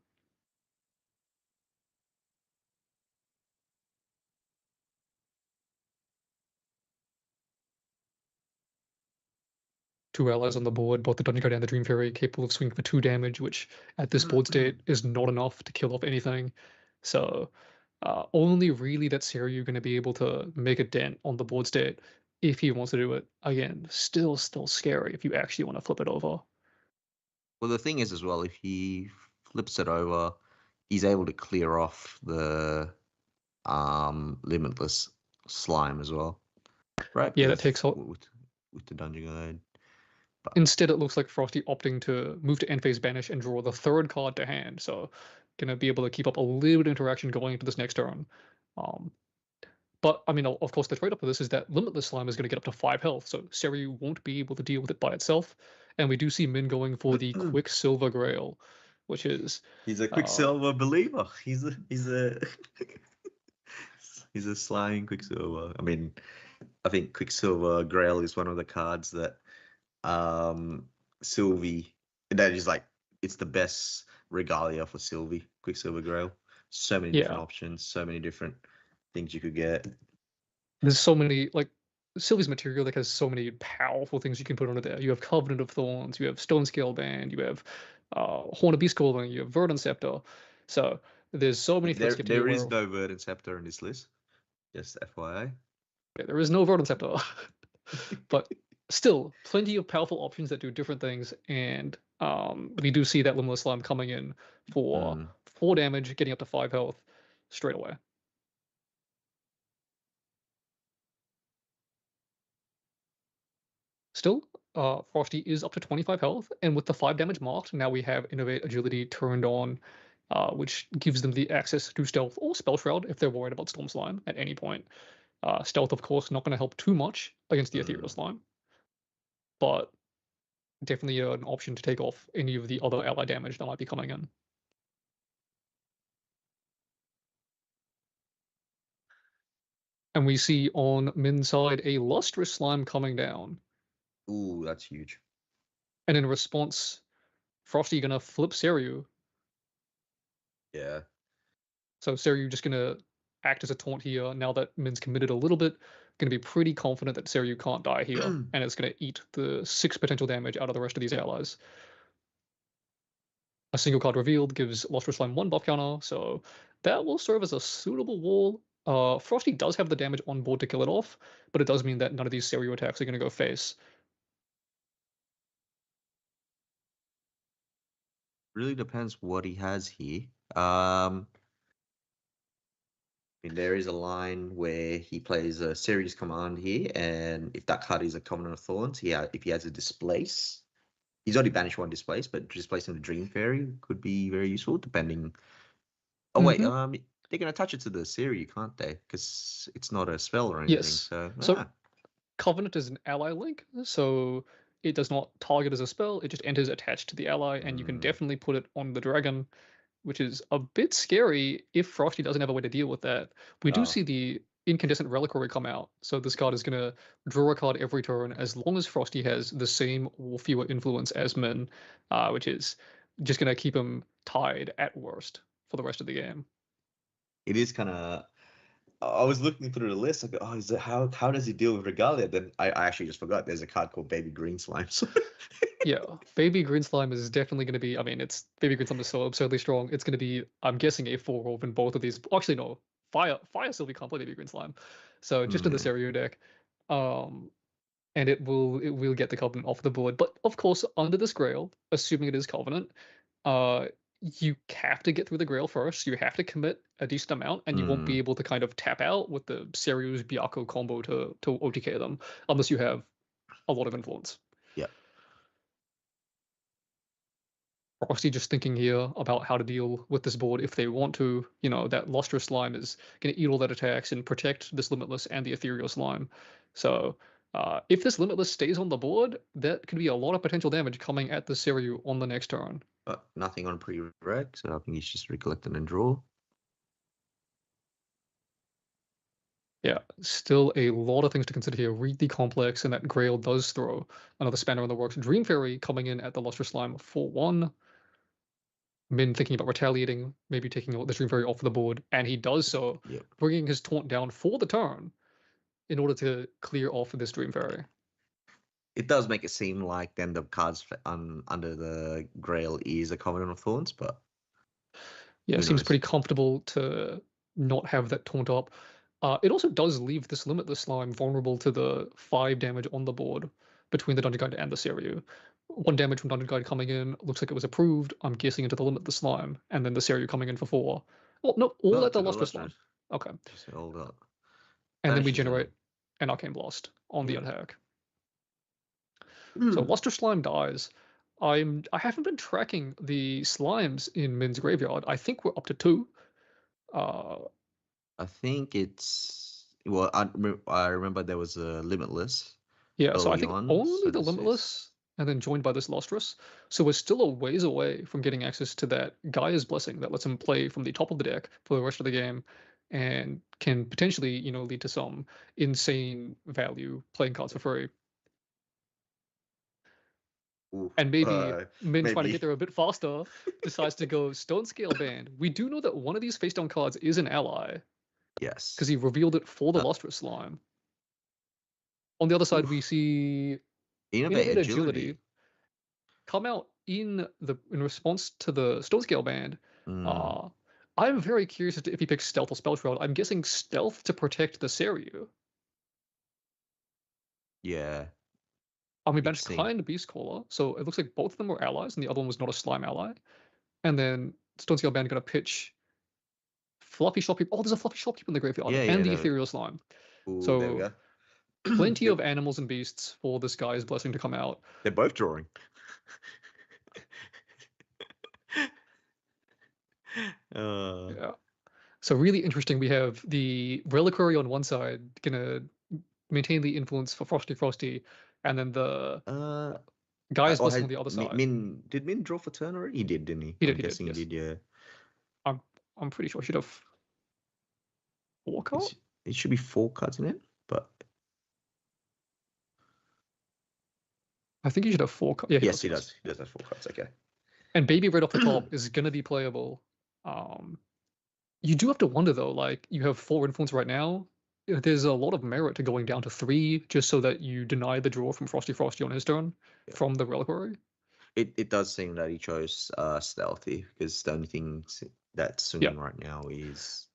Two allies on the board, both the Dungeon Guide and the Dream Fairy, capable of swinging for 2 damage, which at this board state is not enough to kill off anything. So only really that Seiryu going to be able to make a dent on the board state if he wants to do it. Again, still scary if you actually want to flip it over. Well, the thing is as well, if he flips it over, he's able to clear off the limitless slime as well, right? Yeah, that takes off with the Dungeon Guide. But instead, it looks like Frosty opting to move to end phase banish and draw the 3rd card to hand. So gonna be able to keep up a little bit of interaction going into this next turn. But I mean, of course, the trade-off for this is that Limitless Slime is going to get up to 5 health, so Seiryu won't be able to deal with it by itself. And we do see Min going for the Quicksilver Grail, which is he's a Quicksilver believer. He's a he's a slime Quicksilver. I mean, I think Quicksilver Grail is one of the cards that Sylvie, that is like, it's the best regalia for Sylvie. Quicksilver Grail, so many different options, so many different things you could get. There's so many, like, Sylvie's material deck has so many powerful things you can put under there. You have Covenant of Thorns, you have Stone Scale Band, you have Horn of Beast Calling, you have Verdant Scepter. So there's so many things. There is no Verdant Scepter in this list, just FYI. Yeah, there is no Verdant Scepter, but still plenty of powerful options that do different things. And we do see that Limitless Slime coming in for 4 damage, getting up to 5 health straight away. Still, Frosty is up to 25 health, and with the 5 damage marked, now we have Innovate Agility turned on, which gives them the access to Stealth or Spell Shroud if they're worried about Storm Slime at any point. Stealth, of course, not going to help too much against the Ethereal Slime, but definitely an option to take off any of the other ally damage that might be coming in. And we see on Min's side a Lustrous Slime coming down. Ooh, that's huge. And in response, Frosty gonna flip Seiryu. Yeah. So Seiryu just gonna act as a taunt here. Now that Min's committed a little bit, gonna be pretty confident that Seiryu can't die here, and it's gonna eat the 6 potential damage out of the rest of these allies. A single card revealed gives Lustrous Slime 1 buff counter, so That will serve as a suitable wall. Frosty does have the damage on board to kill it off, but it does mean that none of these Serio attacks are going to go face. Really depends what he has here. I mean, there is a line where he plays a series command here, and if that card is a Covenant of Thorns, if he has a displace, he's already banished one displace, but displacing the Dream Fairy could be very useful, depending. Oh wait, they're gonna attach it to the series, can't they? Because it's not a spell or anything. Yes. So Covenant is an ally link, so it does not target as a spell. It just enters attached to the ally, and you can definitely put it on the dragon, which is a bit scary if Frosty doesn't have a way to deal with that. We do see the Incandescent Reliquary come out, so this card is going to draw a card every turn as long as Frosty has the same or fewer influence as Min, which is just going to keep him tied at worst for the rest of the game. it is kind of. I was looking through the list. I go, how does he deal with Regalia? Then I actually just forgot. There's a card called Baby Green Slime. So yeah, Baby Green Slime is definitely going to be. I mean, it's Baby Green Slime is so absurdly strong. It's going to be. I'm guessing a 4 in both of these. Actually, no. Fire Sylvie can't play Baby Green Slime, so just in the Serio deck. And it will get the Covenant off the board. But of course, under this Grail, assuming it is Covenant, you have to get through the Grail first. You have to commit a decent amount, and you won't be able to kind of tap out with the Serio's Byakko combo to OTK them unless you have a lot of influence. Yeah. Frosty just thinking here about how to deal with this board if they want to. You know, that Lustrous Slime is going to eat all that attacks and protect this Limitless and the Ethereal Slime. So if this Limitless stays on the board, that could be a lot of potential damage coming at the Serio on the next turn. But nothing on pre-reg, so I think he's just recollecting and draw. Yeah, still a lot of things to consider here. Read the complex, and that Grail does throw another spanner in the works. Dream Fairy coming in at the Lustrous Slime for 1. Min thinking about retaliating, maybe taking the Dream Fairy off the board, and he does so, bringing his taunt down for the turn in order to clear off this Dream Fairy. It does make it seem like then the cards under the Grail is a Covenant of Thorns, but yeah, it seems pretty comfortable to not have that taunt up. It also does leave this Limitless Slime vulnerable to the 5 damage on the board between the Dungeon Guide and the Serio. 1 damage from Dungeon Guide coming in, looks like it was approved, I'm guessing into the Limitless Slime, and then the Serio coming in for 4. Oh, no, all at the Lustrous Slime. Okay. Hold up. And then we generate an Arcane Blast on the attack. So Lustrous Slime dies. I haven't been tracking the slimes in Min's graveyard. I think we're up to 2. I think it's I remember there was a Limitless. Yeah, so I think only the Limitless, and then joined by this Lustrous. So we're still a ways away from getting access to that Gaia's Blessing that lets him play from the top of the deck for the rest of the game, and can potentially, lead to some insane value playing cards for free. And maybe Min trying to get there a bit faster decides to go Stone Scale Band. We do know that one of these face down cards is an ally. Yes. Because he revealed it for the Lustrous Slime. On the other side, we see Innovate Agility come out in response to the Stone Scale Band. I'm very curious as to if he picks Stealth or Spell Shroud. I'm guessing Stealth to protect the Serio. Yeah. We banished Kind Beast Caller, so it looks like both of them were allies, and the other one was not a slime ally. And then Stone Scale Band going to pitch Fluffy Shopkeeper. Oh, there's a Fluffy Shopkeeper in the graveyard, and the Ethereal Slime. Ooh, so there we go. Plenty of animals and beasts for this guy's blessing to come out. They're both drawing. Yeah. So really interesting. We have the Reliquary on one side, gonna maintain the influence for Frosty, and then the Gaia's Blessing on the other side. Did Min draw for turn already? He did, didn't he? He I'm guessing he did, yeah. I'm pretty sure he should have 4 cards. It should be 4 cards in it, but I think he should have 4 cards. Yeah, yes, he does. He does have 4 cards. Okay. And Baby Red off the top is gonna be playable. You do have to wonder though, like you have 4 influence right now. There's a lot of merit to going down to 3 just so that you deny the draw from Frosty on his turn from the Reliquary. It does seem that he chose Stealthy because the only thing that's swinging right now is.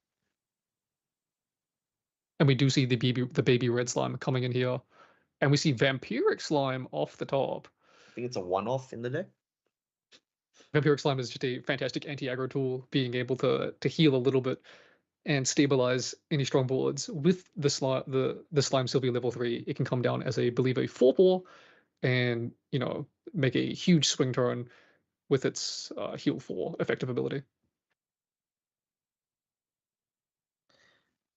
And we do see the baby red slime coming in here, and we see vampiric slime off the top. I think it's a one-off in the deck. Vampiric slime is just a fantastic anti-aggro tool, being able to heal a little bit and stabilize any strong boards. With the slime Sylvia level 3, it can come down as I believe a 4/4, and make a huge swing turn with its heal 4 effective ability.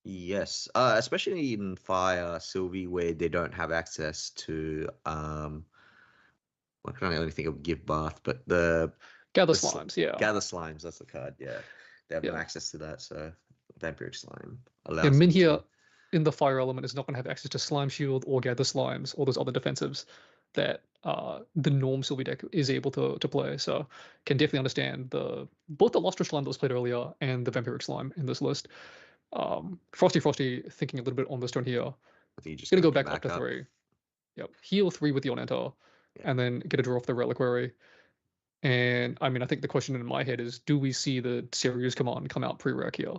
Yes, especially in Fire Sylvie, where they don't have access to I can only think of Give Bath, but Gather the slimes, yeah. Gather Slimes, that's the card. Yeah, they have no Yeah. access to that, so Vampiric Slime Yeah, allows them Minhia to. in the fire element is not going to have access to Slime Shield or Gather Slimes, all those other defensives that the norm Sylvie deck is able to play. So can definitely understand both the Lustrous Slime that was played earlier and the Vampiric Slime in this list. Frosty thinking a little bit on this turn here. I think you just Gonna go get back up to 3. Yep, heal 3 with the on-enter, and then get a draw off the Reliquary. And I mean, I think the question in my head is, do we see the Serious command come out pre-rec here?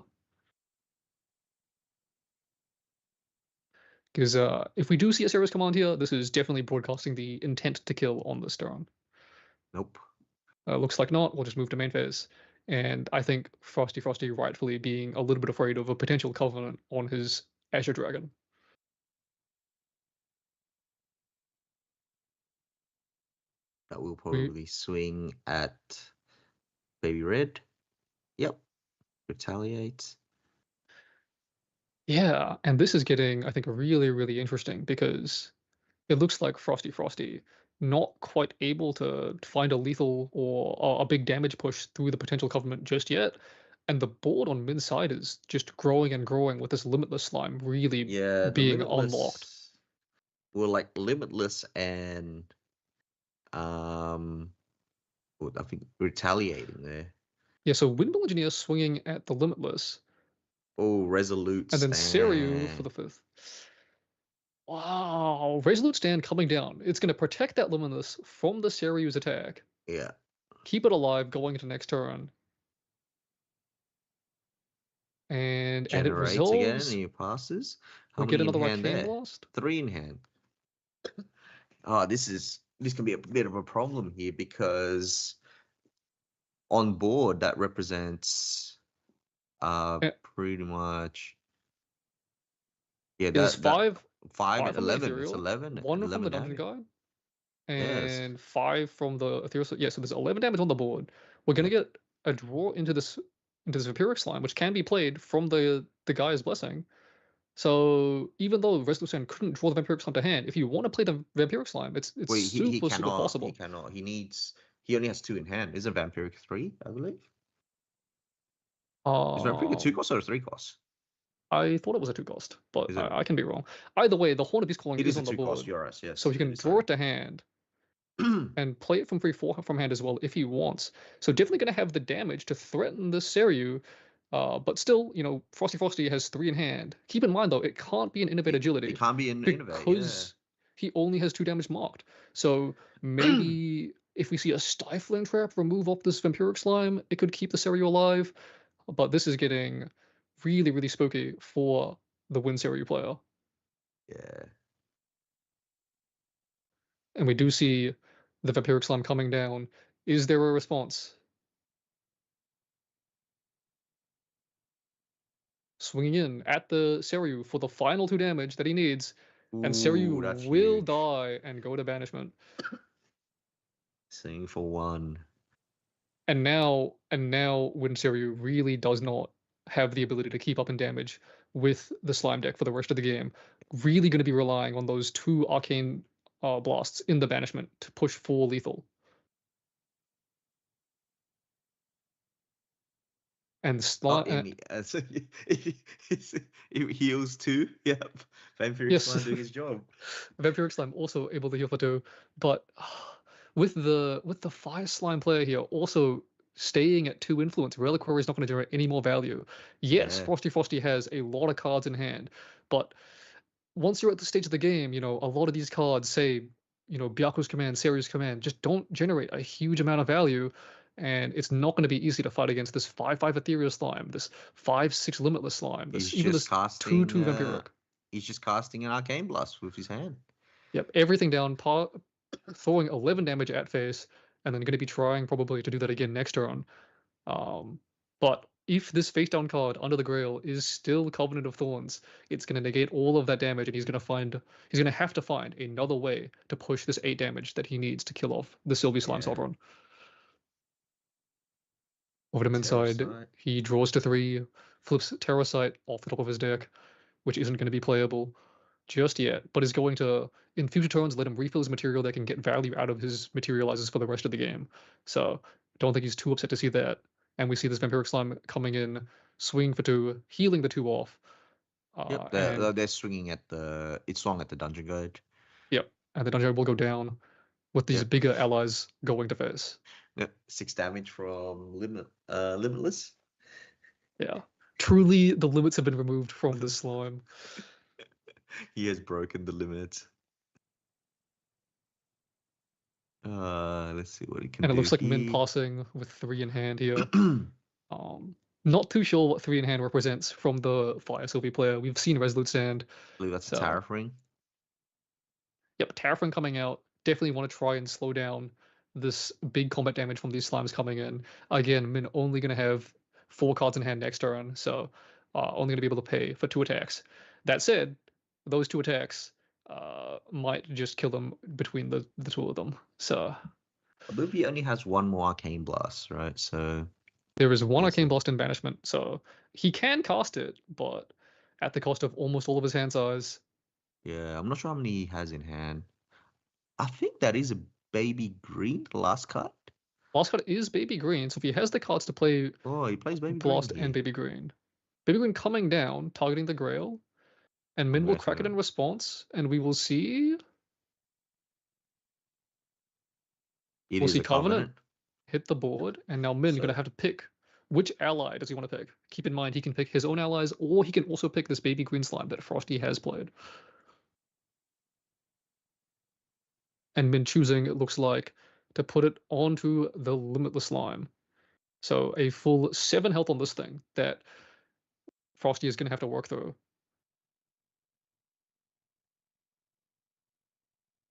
Because if we do see a Serious command here, this is definitely broadcasting the intent to kill on this turn. Nope. Looks like not. We'll just move to main phase. And I think Frosty rightfully being a little bit afraid of a potential Covenant on his Azure Dragon. That will probably swing at Baby Red. Yep. Retaliate. Yeah, and this is getting, I think, really interesting, because it looks like Frosty not quite able to find a lethal or a big damage push through the potential Covenant just yet. And the board on Min's side is just growing and growing with this Limitless slime really being unlocked. Well, like Limitless and I think retaliating there. Yeah, so Windmill Engineer swinging at the Limitless. Oh, Resolute and then Stand. Seiryu for the 5th. Wow, Resolute Stand coming down. It's going to protect that Limitless from the Seiryu's attack. Yeah. Keep it alive going into next turn. And it resolves. Again, and he passes. We get another Arcane Blast. 3 in hand. Oh, this can be a bit of a problem here, because on board that represents pretty much. Yeah, there's 5 and 11. It's 11. 1 from the Dungeon Guide. And 5 from the Ethereal. Yeah, so there's 11 damage on the board. We're gonna get a draw into this Vampiric Slime, which can be played from the Gaia's Blessing. So even though Resolute Stand couldn't draw the Vampiric Slime to hand, if you want to play the Vampiric Slime, it's super possible. He cannot. He only has 2 in hand. Is a Vampiric 3, I believe? Is Vampiric a 2 cost or a 3 cost? I thought it was a 2 cost, but I can be wrong. Either way, the Horn of Beast Calling is on the board. Cost, you're right, yes. So he can draw it to hand and play it from from hand as well if he wants. So definitely going to have the damage to threaten the Seiryu, but still, Frosty has 3 in hand. Keep in mind though, it can't be an Innovate Agility. It can't be an Innovate because he only has 2 damage marked. So maybe if we see a Stifling Trap remove off this Vampiric Slime, it could keep the Seiryu alive. But this is getting really spooky for the Wind Seiryu player. Yeah. And we do see the Vampiric Slime coming down. Is there a response? Swinging in at the Seiryu for the final 2 damage that he needs. And Seiryu will die and go to banishment. Swing for 1. And now Wind Seiryu really does not have the ability to keep up in damage with the Slime deck for the rest of the game. Really going to be relying on those 2 Arcane blasts in the banishment to push for lethal. And he heals 2. Yep. Vampiric Slime doing his job. Vampiric Slime also able to heal for 2, but with the Fire Slime player here also staying at 2 influence, Reliquary is not going to generate any more value. Yes, Frosty has a lot of cards in hand, but once you're at the stage of the game, a lot of these cards say, Byaku's Command, Seiryu's Command, just don't generate a huge amount of value. and it's not going to be easy to fight against this 5/5 Ethereal Slime, this 5/6 Limitless Slime, He's even just this casting. 2/2 Vampiric. He's just casting an Arcane Blast with his hand. Yep, everything down, throwing 11 damage at face, and then going to be trying probably to do that again next turn. But if this face down card under the Grail is still Covenant of Thorns, it's going to negate all of that damage, and he's going to have to find another way to push this 8 damage that he needs to kill off the Sylvie Slime Sovereign. Over to Min's side, he draws to 3, flips Terrasite off the top of his deck, which isn't going to be playable just yet, but is going to, in future turns, let him refill his material that can get value out of his materializers for the rest of the game. So don't think he's too upset to see that. And we see this Vampiric Slime coming in, swinging for 2, healing the 2 off. Yep, they're swinging at it's swung at the Dungeon Guard. Yep, and the Dungeon Guard will go down with these bigger allies going to face. Yep, 6 damage from Limitless. Yeah, truly the limits have been removed from this slime. He has broken the limit. Let's see what he can do. And it looks like Min passing with 3 in hand here. Not too sure what 3 in hand represents from the Fire Sylvie player. We've seen Resolute Stand. I believe that's a Tariff Ring. Yep, Tariff Ring coming out. Definitely want to try and slow down this big combat damage from these slimes coming in. Again, Min only going to have 4 cards in hand next turn, so only going to be able to pay for 2 attacks. That said, those 2 attacks might just kill them between the 2 of them. So I believe he only has 1 more Arcane Blast, right? So there is 1 Arcane Blast in Banishment, so he can cast it, but at the cost of almost all of his hand size. Yeah, I'm not sure how many he has in hand. I think that is a Baby Green, the last card. Last card is Baby Green, so if he has the cards to play he plays Baby Blast Green and Baby Green. Baby Green coming down, targeting the Grail, and Min will crack it in response, and we will see... We'll see Covenant hit the board, and now Min's going to have to pick which ally does he want to pick. Keep in mind, he can pick his own allies, or he can also pick this Baby Green Slime that Frosty has played. And Min choosing, it looks like, to put it onto the Limitless Slime. So a full 7 health on this thing that Frosty is going to have to work through.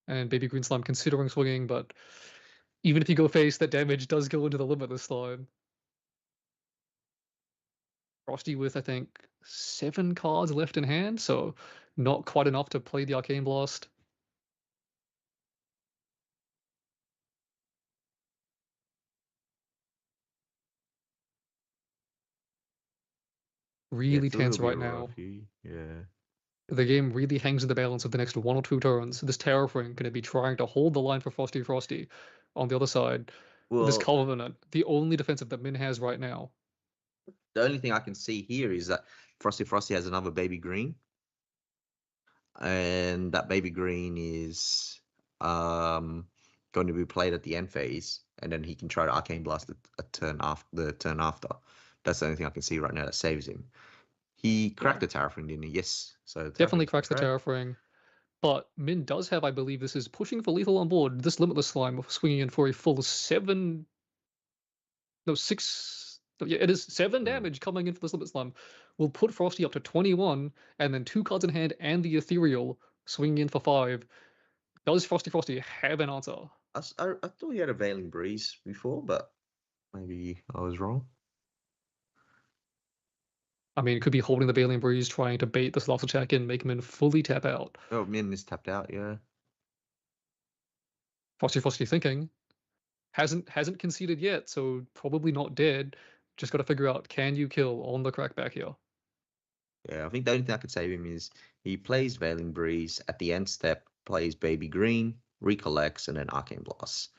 And Baby Green Slime considering swinging, but even if you go face, that damage does go into the Limitless Slime. Frosty with, I think, 7 cards left in hand, so not quite enough to play the Arcane Blast. Really tense right now. Yeah. The game really hangs in the balance of the next 1 or 2 turns. This Tariff Ring going to be trying to hold the line for Frosty. On the other side, this Covenant, the only defensive that Min has right now. The only thing I can see here is that Frosty has another Baby Green. And that Baby Green is going to be played at the end phase. And then he can try to Arcane Blast the turn after. That's the only thing I can see right now that saves him. He cracked the Tariff Ring, didn't he? Yes. So definitely cracks the Tariff Ring. But Min does have, I believe, this is pushing for lethal on board. This Limitless Slime swinging in for a full 7... No, 6... Yeah, it is 7 damage coming in for this Limitless Slime. Will put Frosty up to 21, and then 2 cards in hand and the Ethereal swinging in for 5. Does Frosty have an answer? I thought he had a Veiling Breeze before, but maybe I was wrong. I mean, it could be holding the Veiling Breeze, trying to bait this last attack and make Min fully tap out. Oh, Min is tapped out, yeah. Frosty thinking. Hasn't conceded yet, so probably not dead. Just got to figure out, can you kill on the crackback here? Yeah, I think the only thing I could save him is he plays Veiling Breeze, at the end step, plays Baby Green, recollects, and then Arcane Blast.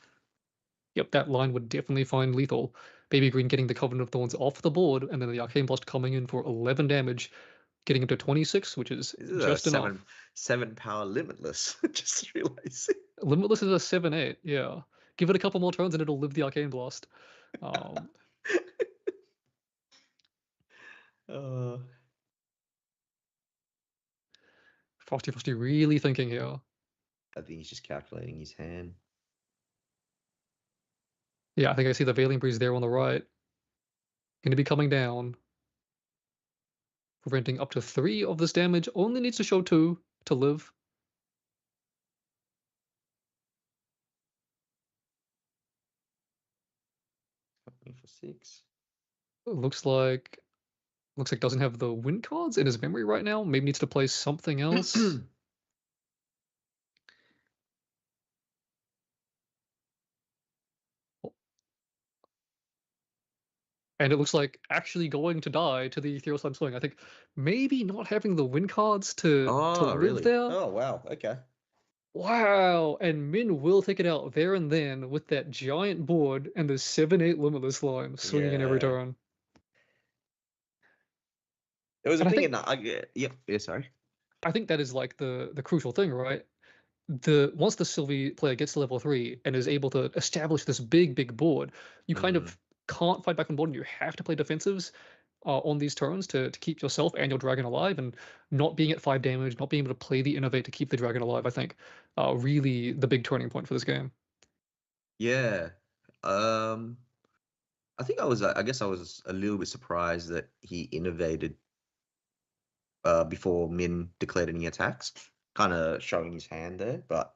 Yep, that line would definitely find lethal. Baby Green getting the Covenant of Thorns off the board, and then the Arcane Blast coming in for 11 damage, getting him to 26, which is just enough. 7 power Limitless, just realizing. Limitless is a 7/8, yeah. Give it a couple more turns and it'll live the Arcane Blast. Frosty really thinking here. I think he's just calculating his hand. Yeah, I think I see the Veiling Breeze there on the right. Going to be coming down, preventing up to 3 of this damage. Only needs to show 2 to live. Coming for 6. Looks like doesn't have the win cards in his memory right now. Maybe needs to play something else. And it looks like actually going to die to the Ethereal Slime Swing. I think maybe not having the win cards to Oh, live really? there. Oh, wow. Okay. Wow! And Min will take it out there and then with that giant board and the 7/8 Limitless Slime swinging in every Yeah. turn. There was a And I thing think in that. Yeah, sorry. I think that is like the crucial thing, right? Once the Sylvie player gets to level 3 and is able to establish this big board, you kind Mm, of can't fight back on board and you have to play defensives on these turns to keep yourself and your dragon alive, and not being at 5 damage, not being able to play the innovate to keep the dragon alive, I think really the big turning point for this game. yeah. Um, I think I guess I was a little bit surprised that he innovated before Min declared any attacks, kind of showing his hand there. But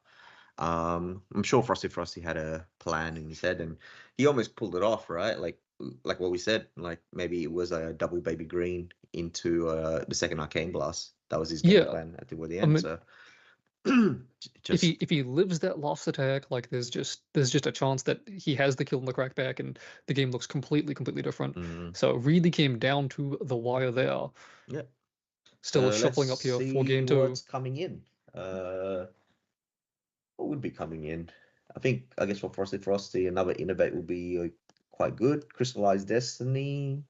I'm sure Frosty had a plan in his head, and he almost pulled it off, right? Like what we said, like maybe it was a double baby green into the second arcane blast. That was his game Yeah, plan at the I end. mean, So if he just if he lives that last attack, like there's just a chance that he has the kill in the crackback, and the game looks completely different. mm, So it really came down to the wire there. yeah. Still Let's shuffling up here for see game 2. what's coming in. What would be coming in? I guess for Frosty, another innovate will be quite good. Crystallized Destiny,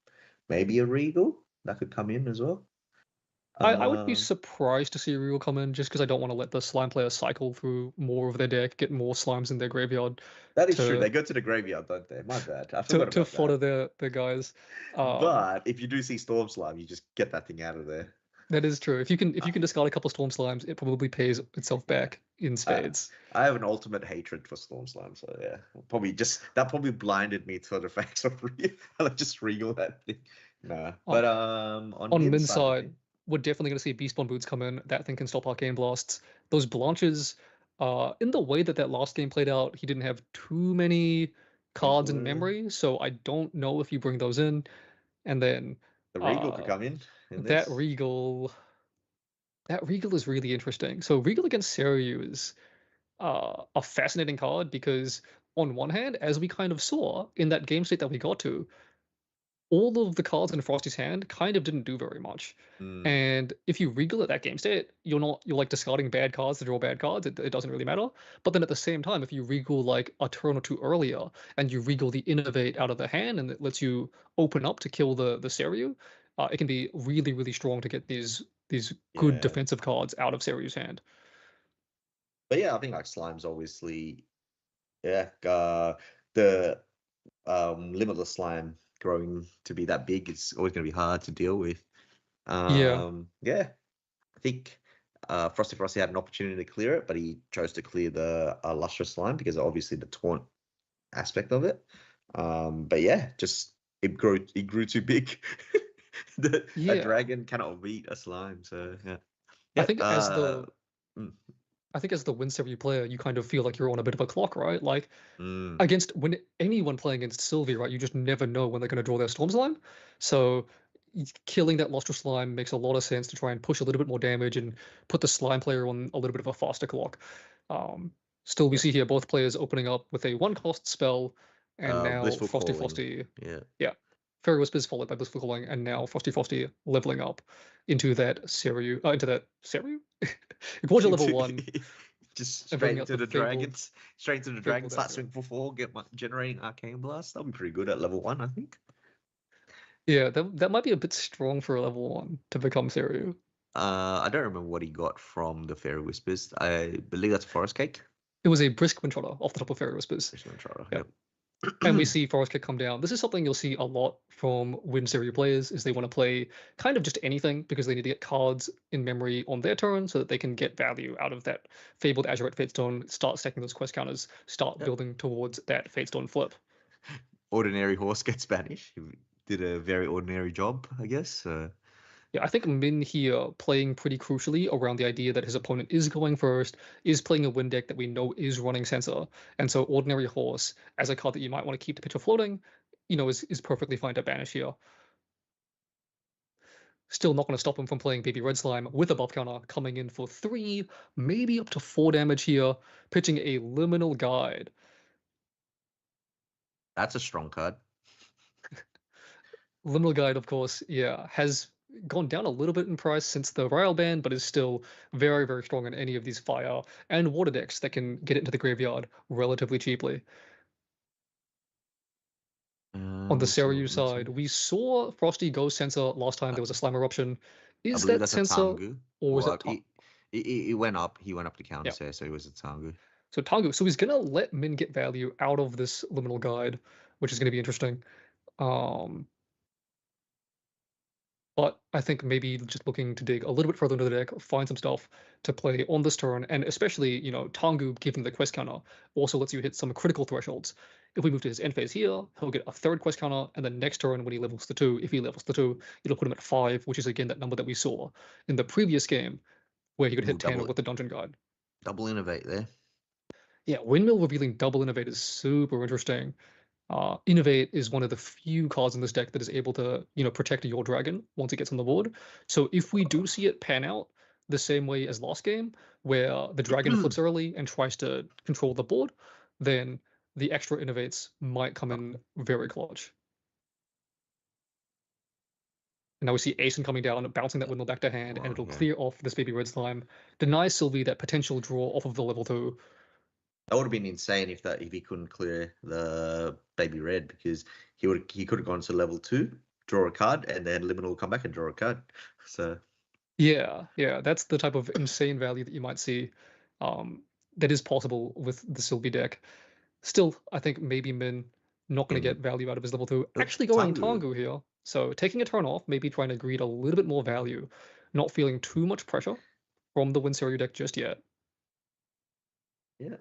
maybe a Regal that could come in as well. I would be Um, surprised to see a real come in, just because I don't want to let the slime player cycle through more of their deck, get more slimes in their graveyard that is true. to They go to the graveyard, don't they? My bad. I to forgot to about fodder that. their guys. But if you do see Storm Slime, you just get that thing out of there. That is true. If you can discard a couple storm slimes, it probably pays itself back in I, spades. I have an ultimate hatred for Storm Slime, so yeah, probably blinded me to the facts of I just Regal that thing. Nah, On but on on Min's Min's side of side, things. we're definitely going to see Beast Bomb Boots come in. That thing can stop Arcane Blasts. Those Blanches, in the way that last game played out, he didn't have too many These cards in were memory, so I don't know if you bring those in. And then the Regal could uh, come in that this. Regal, that Regal is really interesting. So Regal against Seiryu is a fascinating card because on one hand, as we kind of saw in that game state that we got to, all of the cards in Frosty's hand kind of didn't do very much. Mm, And if you regal at that game state, you're like discarding bad cards to draw bad cards. It doesn't really matter. But then at the same time, if you regal like a turn or two earlier and you regal the innovate out of the hand and it lets you open up to kill the Seiryu, it can be really strong to get these good yeah, defensive cards out of Seiryu's hand. but yeah, I think like Slime's obviously yeah. The Limitless Slime growing to be that big is always going to be hard to deal with. Yeah, Yeah, I think Frosty had an opportunity to clear it, but he chose to clear the Lustrous Slime because of obviously the taunt aspect of it. But yeah, just it grew too big. A yeah. dragon cannot beat a slime, so yeah. I Yeah. think as the Mm, I think as the win Seiryu player, you kind of feel like you're on a bit of a clock, right? Like mm, against when anyone playing against Sylvie, right? You just never know when they're going to draw their Storm Slime. So killing that Lustrous Slime makes a lot of sense to try and push a little bit more damage and put the Slime player on a little bit of a faster clock. Um, Still, we yeah. see here both players opening up with a 1-cost spell, and now Blissful Frosty calling. Frosty, Yeah. yeah, Fairy Whispers followed by Blissful Calling, and now Frosty Frosty leveling up into that Seiryu? Equator level 1 Just and straight bringing out into the the dragons. Straight into the dragons. Fabled Start Dagger. swing for 4. Generating arcane blast. That'll be pretty good at level 1, I think. Yeah, that might be a bit strong for a level 1 to become Seiryu. I don't remember what he got from the Fairy Whispers. I believe that's Forest Cake. It was a brisk Wind Trotter off the top of Fairy Whispers. Yeah. Yep. And we see Forest Kick come down. This is something you'll see a lot from Wind Series players, is they want to play kind of just anything because they need to get cards in memory on their turn so that they can get value out of that Fabled Azurite Fatestone, start stacking those quest counters, start Yep. building towards that Fatestone flip. ordinary horse gets banished. He did a very ordinary job, I guess. Yeah, I think Min here playing pretty crucially around the idea that his opponent is going first, is playing a win deck that we know is running Sensor, and so Ordinary Horse, as a card that you might want to keep the picture floating, is perfectly fine to banish here. Still not going to stop him from playing Baby Red Slime with a buff counter, coming in for 3, maybe up to 4 damage here, pitching a Liminal Guide. That's a strong card. Liminal Guide, of course, yeah, has gone down a little bit in price since the Rail ban, but is still very, very strong in any of these fire and water decks that can get it into the graveyard relatively cheaply. On the Seiryu side, we saw Frosty go Sensor last time there was a Slime Eruption. I Is believe that that's a Sensor, Tengu. or was Well, it it went up. He went up to counter Yeah. so it was a Tengu. So Tengu, so he's going to let Min get value out of this Liminal Guide, which is going to be interesting. But I think maybe just looking to dig a little bit further into the deck, find some stuff to play on this turn, and especially, Tengu, given the quest counter, also lets you hit some critical thresholds. If we move to his end phase here, he'll get a 3rd quest counter, and then next turn when he levels to 2, if he levels to 2, it'll put him at 5, which is again that number that we saw in the previous game, where he could hit 10 with the Dungeon Guide. Double Innovate there. Yeah, Windmill revealing double Innovate is super interesting. Innovate is one of the few cards in this deck that is able to, protect your dragon once it gets on the board. So if we do see it pan out the same way as last game, where the dragon flips early and tries to control the board, then the extra Innovates might come in very clutch. And now we see Aeson coming down, bouncing that Windmill back to hand, and it'll clear off this Baby Red Slime, deny Sylvie that potential draw off of the level 2. That would have been insane if he couldn't clear the Baby Red, because he could have gone to level 2, draw a card, and then Liminal will come back and draw a card. So yeah, that's the type of insane value that you might see. That is possible with the Sylvie deck. Still, I think maybe Min not going to get value out of his level 2. Actually going Tengu here. So taking a turn off, maybe trying to greed a little bit more value, not feeling too much pressure from the Winserio deck just yet. Yeah.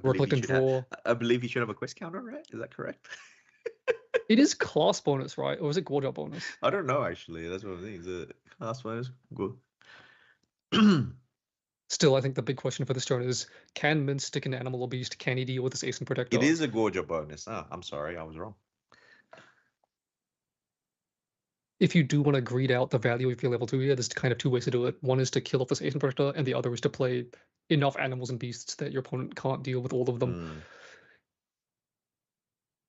Reflect and draw. I believe he should have a quest counter, right? Is that correct? It is class bonus, right? Or is it Gorge bonus? I don't know, actually. That's what I'm thinking. Is it class bonus? Good. Still, I think the big question for this turn is, can Min stick an Animal or Beast? Can he deal with this Ace and Protector? It is a Gorge bonus. Oh, I'm sorry. I was wrong. If you do want to greed out the value of your level 2 here, there's kind of 2 ways to do it. One is to kill off this Ace and Protector, and the other is to play enough Animals and Beasts that your opponent can't deal with all of them.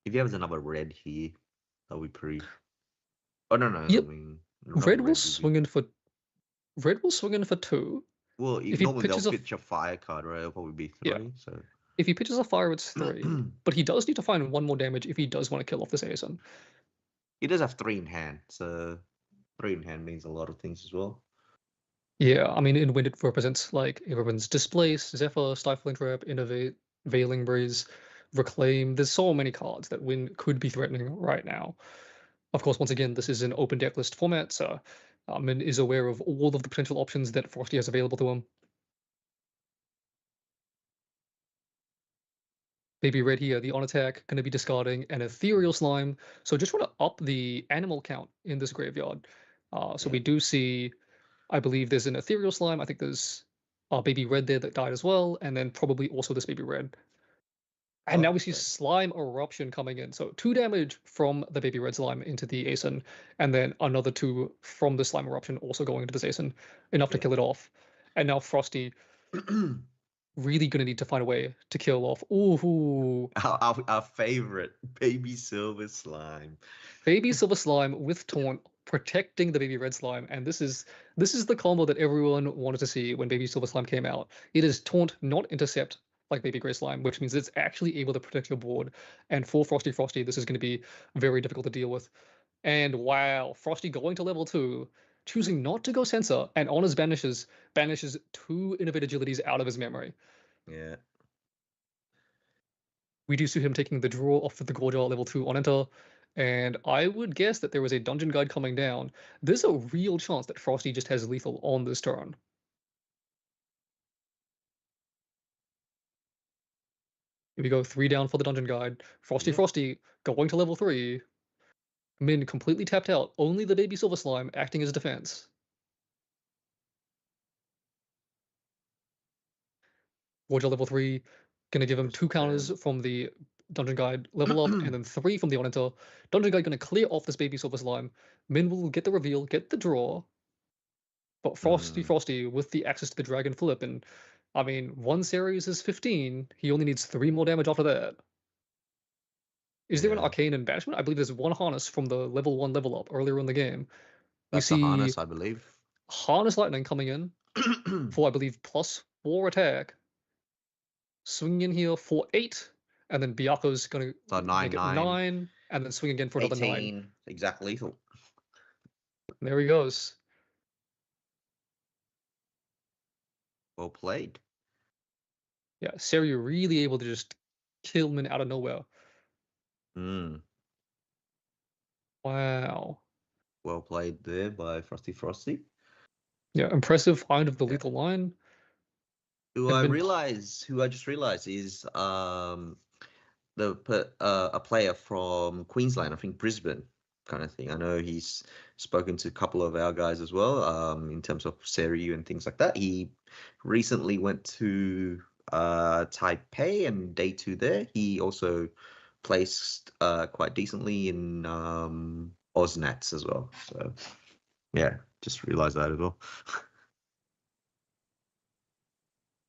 If you have another red here, that would be pretty. Oh no! Yep. I mean, red will swing in for 2. Well, if normally pitches they'll pitch a fire card, right? It'll probably be 3. Yeah. So if he pitches a fire, it's 3. But he does need to find 1 more damage if he does want to kill off this Aeson. He does have 3 in hand, so 3 in hand means a lot of things as well. Yeah, I mean, in Wind it represents like everyone's Displace, Zephyr, Stifling Trap, Innovate, Veiling Breeze, Reclaim. There's so many cards that Wind could be threatening right now. Of course, once again, this is an open deck list format, so Min is aware of all of the potential options that Frosty has available to him. Baby Red here, the on attack, going to be discarding an Ethereal Slime. So just want to up the animal count in this graveyard. So we do see, I believe there's an Ethereal Slime. I think there's Baby Red there that died as well. And then probably also this Baby Red. And now we see Slime Eruption coming in. So 2 damage from the Baby Red Slime into the Aeson. And then another 2 from the Slime Eruption also going into this Aeson. Enough to kill it off. And now Frosty really going to need to find a way to kill off. Ooh. Our favorite, Baby Silver Slime. Baby Silver Slime with Taunt protecting the Baby Red Slime. And this is the combo that everyone wanted to see when Baby Silver Slime came out. It is Taunt, not Intercept, like Baby Grey Slime, which means it's actually able to protect your board. And for Frosty, this is going to be very difficult to deal with. And wow, Frosty going to level 2, choosing not to go Censor, and Honors banishes 2 Innovate Agilities out of his memory. Yeah. We do see him taking the draw off of the Gorgia level 2 on enter, and I would guess that there was a Dungeon Guide coming down. There's a real chance that Frosty just has lethal on this turn. Here we go, 3 down for the Dungeon Guide. Frosty Yep. Frosty going to level 3. Min completely tapped out, only the baby Silver Slime acting as defense. Roger level 3, gonna give him 2 counters from the Dungeon Guide level up, and then 3 from the On-Enter. Dungeon Guide gonna clear off this baby Silver Slime. Min will get the reveal, get the draw. But Frosty Frosty with the access to the Dragon Flip, and I mean, 1 series is 15. He only needs 3 more damage after that. Is there an Yeah. Arcane and Banishment? I believe there's 1 Harness from the level 1 level up earlier in the game. That's we the see harness, I believe. Harness Lightning coming in for, I believe, +4 attack. Swinging in here for 8, and then Byaku's gonna So make it 9, 9, and then swing again for another 9. 18, exact lethal. There he goes. Well played. Yeah, Seiryu really able to just kill Min out of nowhere. Wow. Well played there by Frosty Frosty. Yeah, impressive find of the lethal line. Who And I Min just realized is a player from Queensland, I think Brisbane kind of thing. I know he's spoken to a couple of our guys as well, in terms of Seiryu and things like that. He recently went to Taipei and day 2 there. He also placed quite decently in Osnats as well. So yeah, just realized that as well.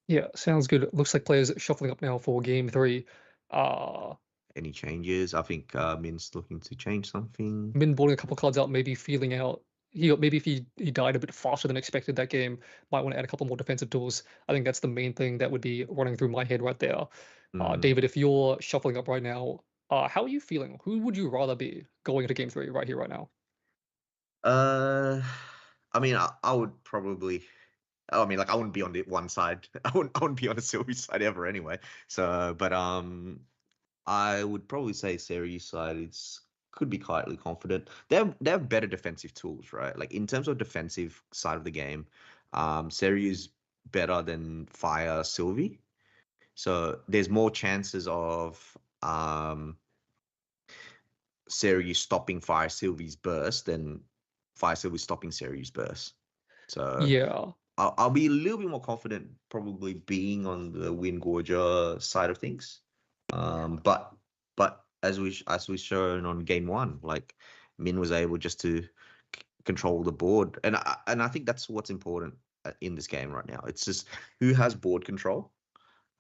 Yeah, sounds good. It looks like players shuffling up now for game 3. Any changes? I think Min's looking to change something. Min boarding a couple cards out, maybe feeling out. Maybe if he died a bit faster than expected that game, might want to add a couple more defensive tools. I think that's the main thing that would be running through my head right there. David, if you're shuffling up right now, how are you feeling? Who would you rather be going into game 3 right here, right now? I mean, I would probably. I mean, like I wouldn't be on the one side. I wouldn't be on the Sylvie side ever anyway. So, but I would probably say Seiri's side could be quietly confident. They have better defensive tools, right? Like in terms of defensive side of the game, Seiri's better than Fire Sylvie. So there's more chances of Seiryu stopping Fire Sylvie's burst than Fire Sylvie stopping Seiri's burst. So yeah, I'll be a little bit more confident probably being on the Windgorger side of things. But as we shown on game 1, like Min was able just to control the board, and I think that's what's important in this game right now. It's just who has board control.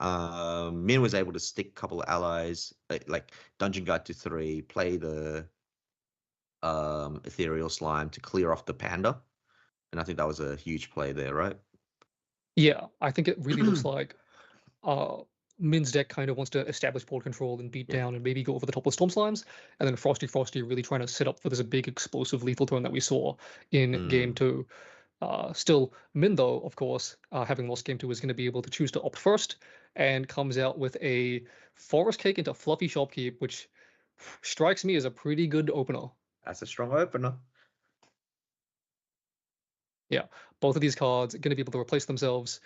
Min was able to stick a couple of allies, like Dungeon Guide to 3, play the Ethereal Slime to clear off the Panda. And I think that was a huge play there, right? Yeah, I think it really looks like Min's deck kind of wants to establish board control and beat down and maybe go over the top with Storm Slimes, and then Frosty Frosty really trying to set up for this big explosive lethal turn that we saw in game 2. Still, Min, though, of course, having lost game 2, is going to be able to choose to opt first and comes out with a Forest Cake into Fluffy Shopkeep, which strikes me as a pretty good opener. That's a strong opener. Yeah, both of these cards are going to be able to replace themselves,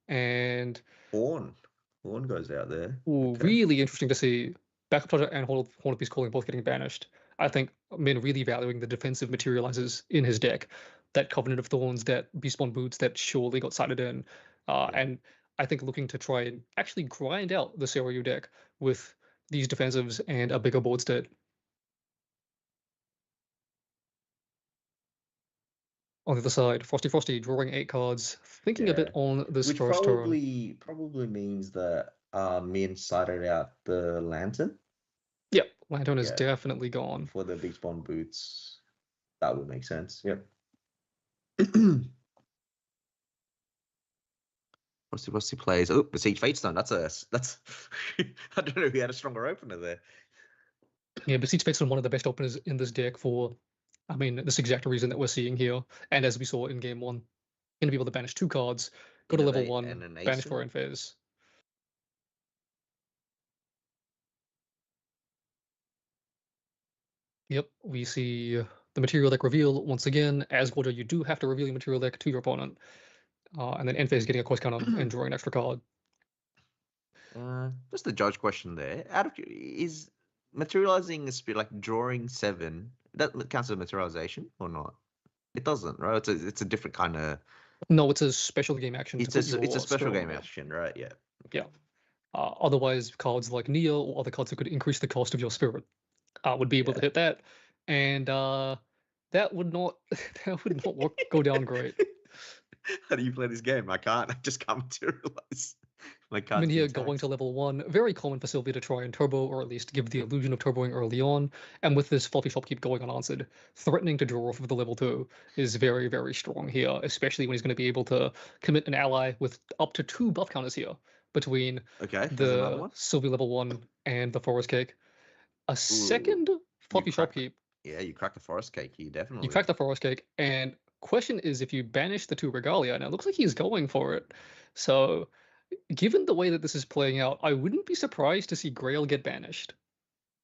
and Horn goes out there. Ooh, really interesting to see Backup Charger and Horn of Peace Calling both getting banished. I think Min really valuing the defensive materializers in his deck, that Covenant of Thorns, that Beastborn Boots that surely got sided in, and I think looking to try and actually grind out the Seiryu deck with these defensives and a bigger board state. On the other side, Frosty Frosty drawing 8 cards, thinking a bit on this Which first turn. probably means that Min sided out the Lantern. Yep, Lantern is definitely gone. For the Beastborn Boots. That would make sense. Yep. Frosty plays. Oh, Besiege Fatestone. That's I don't know who had a stronger opener there. Yeah, Besiege Fatestone, one of the best openers in this deck for, I mean, this exact reason that we're seeing here. And as we saw in game 1, going to be able to banish 2 cards, go to level 1, banish for in phase. Yep, we see the material deck reveal once again. As Water, you do have to reveal your material deck to your opponent. And then end phase getting a quest counter and drawing an extra card. Just a judge question there. Is materializing a spirit like drawing 7? That counts as materialization or not? It doesn't, right? It's a different kind of. No, it's a special game action to It's put a your special spirit on game the board. action, right? Yeah. Yeah. Otherwise, cards like Neo or other cards that could increase the cost of your spirit would be able to hit that, and that would not go down great. How do you play this game? I can't. I just can't materialize. My I cards mean, here being going to taxed. level 1, very common for Sylvia to try and turbo, or at least give the illusion of turboing early on. And with this floppy shopkeep going unanswered, threatening to draw off of the level 2 is very, very strong here, especially when he's going to be able to commit an ally with up to 2 buff counters here between Okay, there's another the one. Sylvia level 1 and the Forest Cake. A second floppy shopkeep. Yeah, you cracked the Forest Cake here, definitely. You crack the Forest Cake, and question is if you banish the 2 Regalia, and it looks like he's going for it. So given the way that this is playing out, I wouldn't be surprised to see Grail get banished.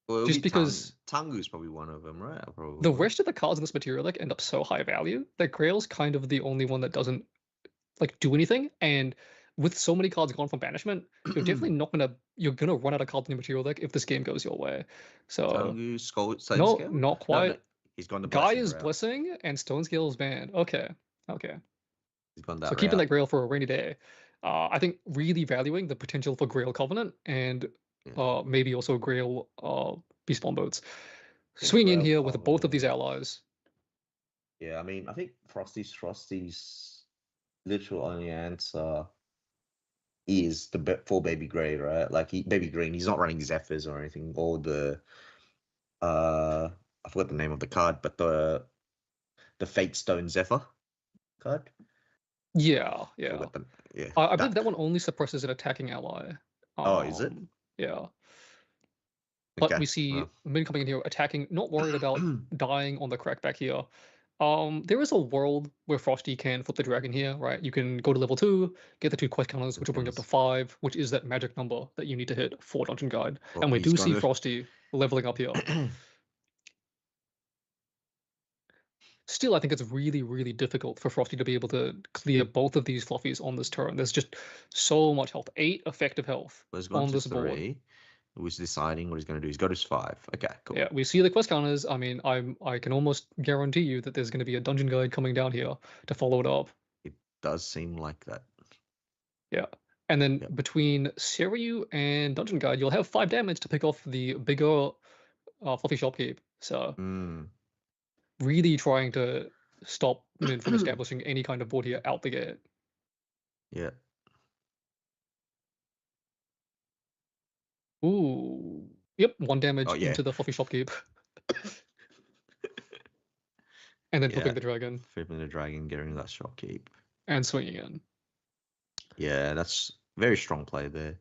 Well, it'll Just be because Tangu's probably one of them, right? Probably. the rest of the cards in this material deck end up so high value that Grail's kind of the only one that doesn't like do anything. And with so many cards gone from banishment, you're definitely not you're gonna run out of cards in the material deck if this game goes your way. So Tangu, Stone no, Scale? not quite. No, he's gone the Guy blessing is route. blessing and Stone Scale is banned. Okay. He's gone that So keeping route. that Grail for a rainy day. I think really valuing the potential for Grail Covenant and maybe also Grail Beast Bomb Boats. Swing in here with both of these allies. Yeah, I mean, I think Frosty's literal only answer is the 4 Baby Grey, right? Like Baby Green, he's not running Zephyrs or anything, or the I forgot the name of the card, but the Fate Stone Zephyr card. Yeah. I believe that one only suppresses an attacking ally. Oh, is it? Yeah. But Okay, we see Min coming in here attacking, not worried about dying on the crackback here. There is a world where Frosty can flip the dragon here, right? You can go to level 2, get the 2 quest counters, which will bring you up to 5, which is that magic number that you need to hit for Dungeon Guide. And we do see Frosty leveling up here. Still, I think it's really, really difficult for Frosty to be able to clear both of these fluffies on this turn. There's just so much health. 8 effective health on this board. Who's deciding what he's going to do? He's got his 5. Okay, cool. Yeah, we see the quest counters. I mean, I can almost guarantee you that there's going to be a Dungeon Guide coming down here to follow it up. It does seem like that. Yeah. And then between Seiryu and Dungeon Guide, you'll have 5 damage to pick off the bigger fluffy shopkeep. So really trying to stop Min from establishing any kind of board here out the gate. Yeah. Ooh. Yep, 1 damage into the fluffy shopkeep. And then flipping the dragon. Flipping the dragon, getting that shopkeep. And swinging in. Yeah, that's very strong play there.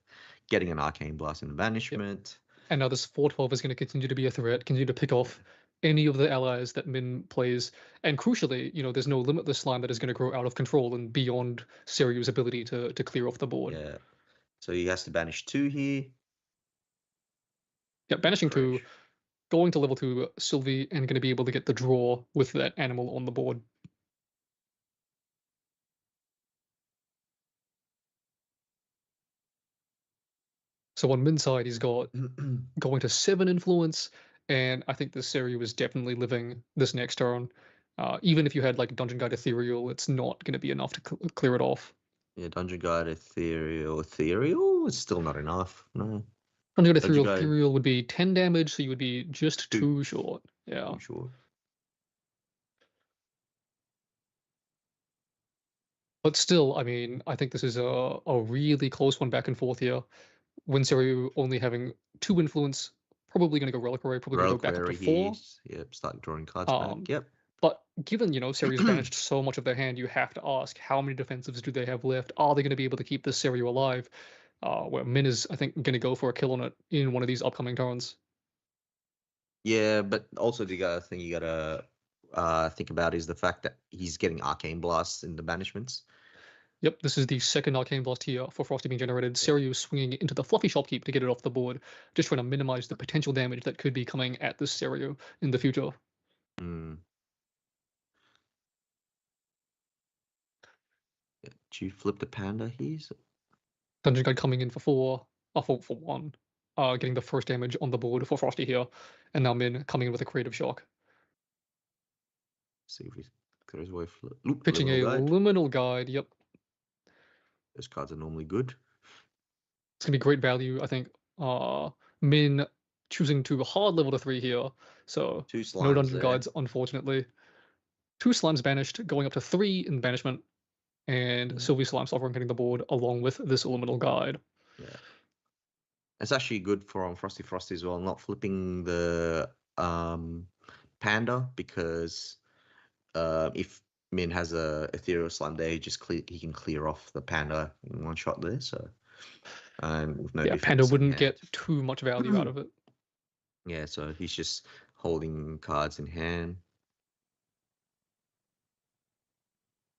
Getting an Arcane Blast in the banishment. And now this 4/12 is going to continue to be a threat, continue to pick off any of the allies that Min plays. And crucially, there's no limitless slime that is going to grow out of control and beyond Seiryu's ability to clear off the board. Yeah. So he has to banish 2 here. Yeah, banishing 2, going to level 2 Sylvie, and going to be able to get the draw with that animal on the board. So on Min's side, he's got going to 7 influence, and I think this Seiryu is definitely living this next turn. Even if you had like Dungeon Guide Ethereal, it's not going to be enough to clear it off. Yeah, Dungeon Guide Ethereal is still not enough. No. Dungeon Guide Ethereal would be 10 damage, so you would be just 2 short. Yeah. 2 short. But still, I mean, I think this is a really close one back and forth here. When Seiryu only having 2 influence, probably going to go Reliquary, probably going to go back up to 4. Yep, start drawing cards back. Yep. But given, Seiryu's banished so much of their hand, you have to ask, how many defensives do they have left? Are they going to be able to keep this Seiryu alive? Where Min is, I think, going to go for a kill on it in one of these upcoming turns. Yeah, but also the other thing you got to think about is the fact that he's getting Arcane Blasts in the banishments. Yep, this is the second Arcane Blast here for Frosty being generated. Seiryu swinging into the fluffy shopkeep to get it off the board, just trying to minimize the potential damage that could be coming at this Seiryu in the future. Do you flip the panda here? Dungeon Guide coming in for 4. for one, getting the first damage on the board for Frosty here, and now Min coming in with a creative shock. See if he clears away. Pitching a liminal guide. Yep. Those cards are normally good. It's gonna be great value, I think. Min choosing to hard level to 3 here, so Two slimes no dungeon there. guides, unfortunately. 2 slimes banished, going up to 3 in banishment, and Sylvie Slime Sovereign getting the board along with this liminal guide. Yeah. It's actually good for Frosty as well, not flipping the panda, because if Min has a ethereal slime there, he can clear off the panda in one shot there. So with no Panda wouldn't get too much value out of it. Yeah, so he's just holding cards in hand.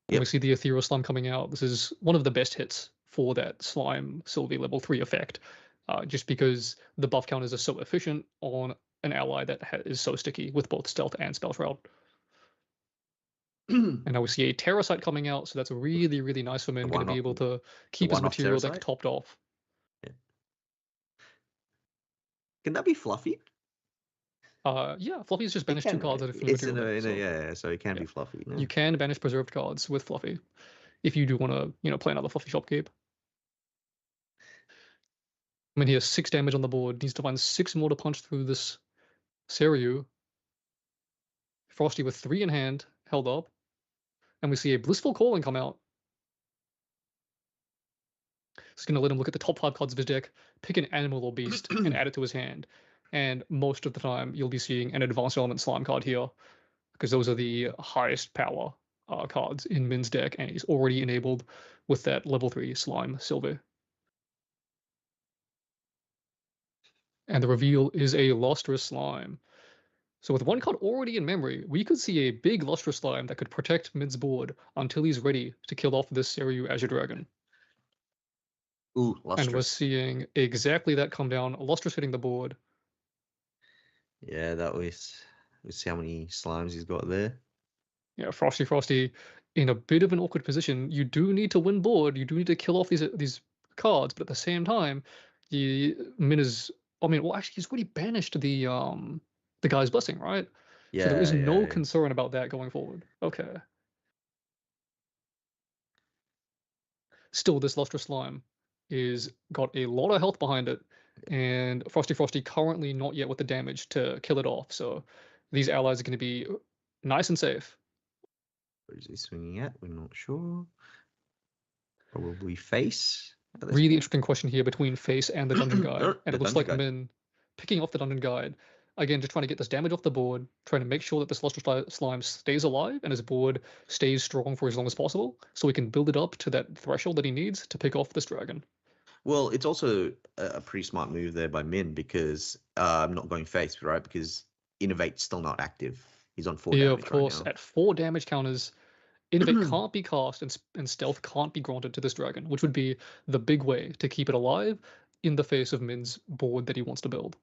Yep. We see the ethereal slime coming out. This is one of the best hits for that slime Sylvie level 3 effect, just because the buff counters are so efficient on an ally that is so sticky with both stealth and spell shroud. And now we see a Terrasite coming out, so that's really, really nice for Min, going to be able to keep his material deck topped off. Yeah. Can that be Fluffy? Yeah, Fluffy is just banished 2 cards out of it's so it can be Fluffy. Yeah. You can banish preserved cards with Fluffy if you do want to, play another Fluffy Shopkeep. I mean, he has 6 damage on the board. Needs to find 6 more to punch through this Seiryu. Frosty with 3 in hand, held up. And we see a Blissful Calling come out. It's going to let him look at the top 5 cards of his deck, pick an animal or beast, and add it to his hand. And most of the time, you'll be seeing an Advanced Element Slime card here, because those are the highest power cards in Min's deck, and he's already enabled with that level 3 Slime Sylvie. And the reveal is a Lustrous Slime. So with 1 card already in memory, we could see a big Lustrous Slime that could protect Min's board until he's ready to kill off this Seiryu Azure Dragon. Ooh, Lustrous. And we're seeing exactly that come down, Lustrous hitting the board. Yeah, that was... Let's see how many slimes he's got there. Yeah, Frosty in a bit of an awkward position. You do need to win board. You do need to kill off these cards, but at the same time, Min is... I mean, well, actually, he's already banished the Guy's Blessing, right? Yeah. So there is no concern about that going forward. Okay. Still, this Lustrous Slime is got a lot of health behind it, and Frosty currently not yet with the damage to kill it off. So these allies are going to be nice and safe. Where is he swinging at? We're not sure. Probably face. Really interesting question here between face and the dungeon guide. And it looks like Min picking off the dungeon guide. Again, just trying to get this damage off the board, trying to make sure that this Lustrous Slime stays alive and his board stays strong for as long as possible, so he can build it up to that threshold that he needs to pick off this dragon. Well, it's also a pretty smart move there by Min, because I'm not going face, right? Because Innovate's still not active. He's on 4 damage. Yeah, of course. At 4 damage counters, Innovate can't be cast and Stealth can't be granted to this dragon, which would be the big way to keep it alive in the face of Min's board that he wants to build.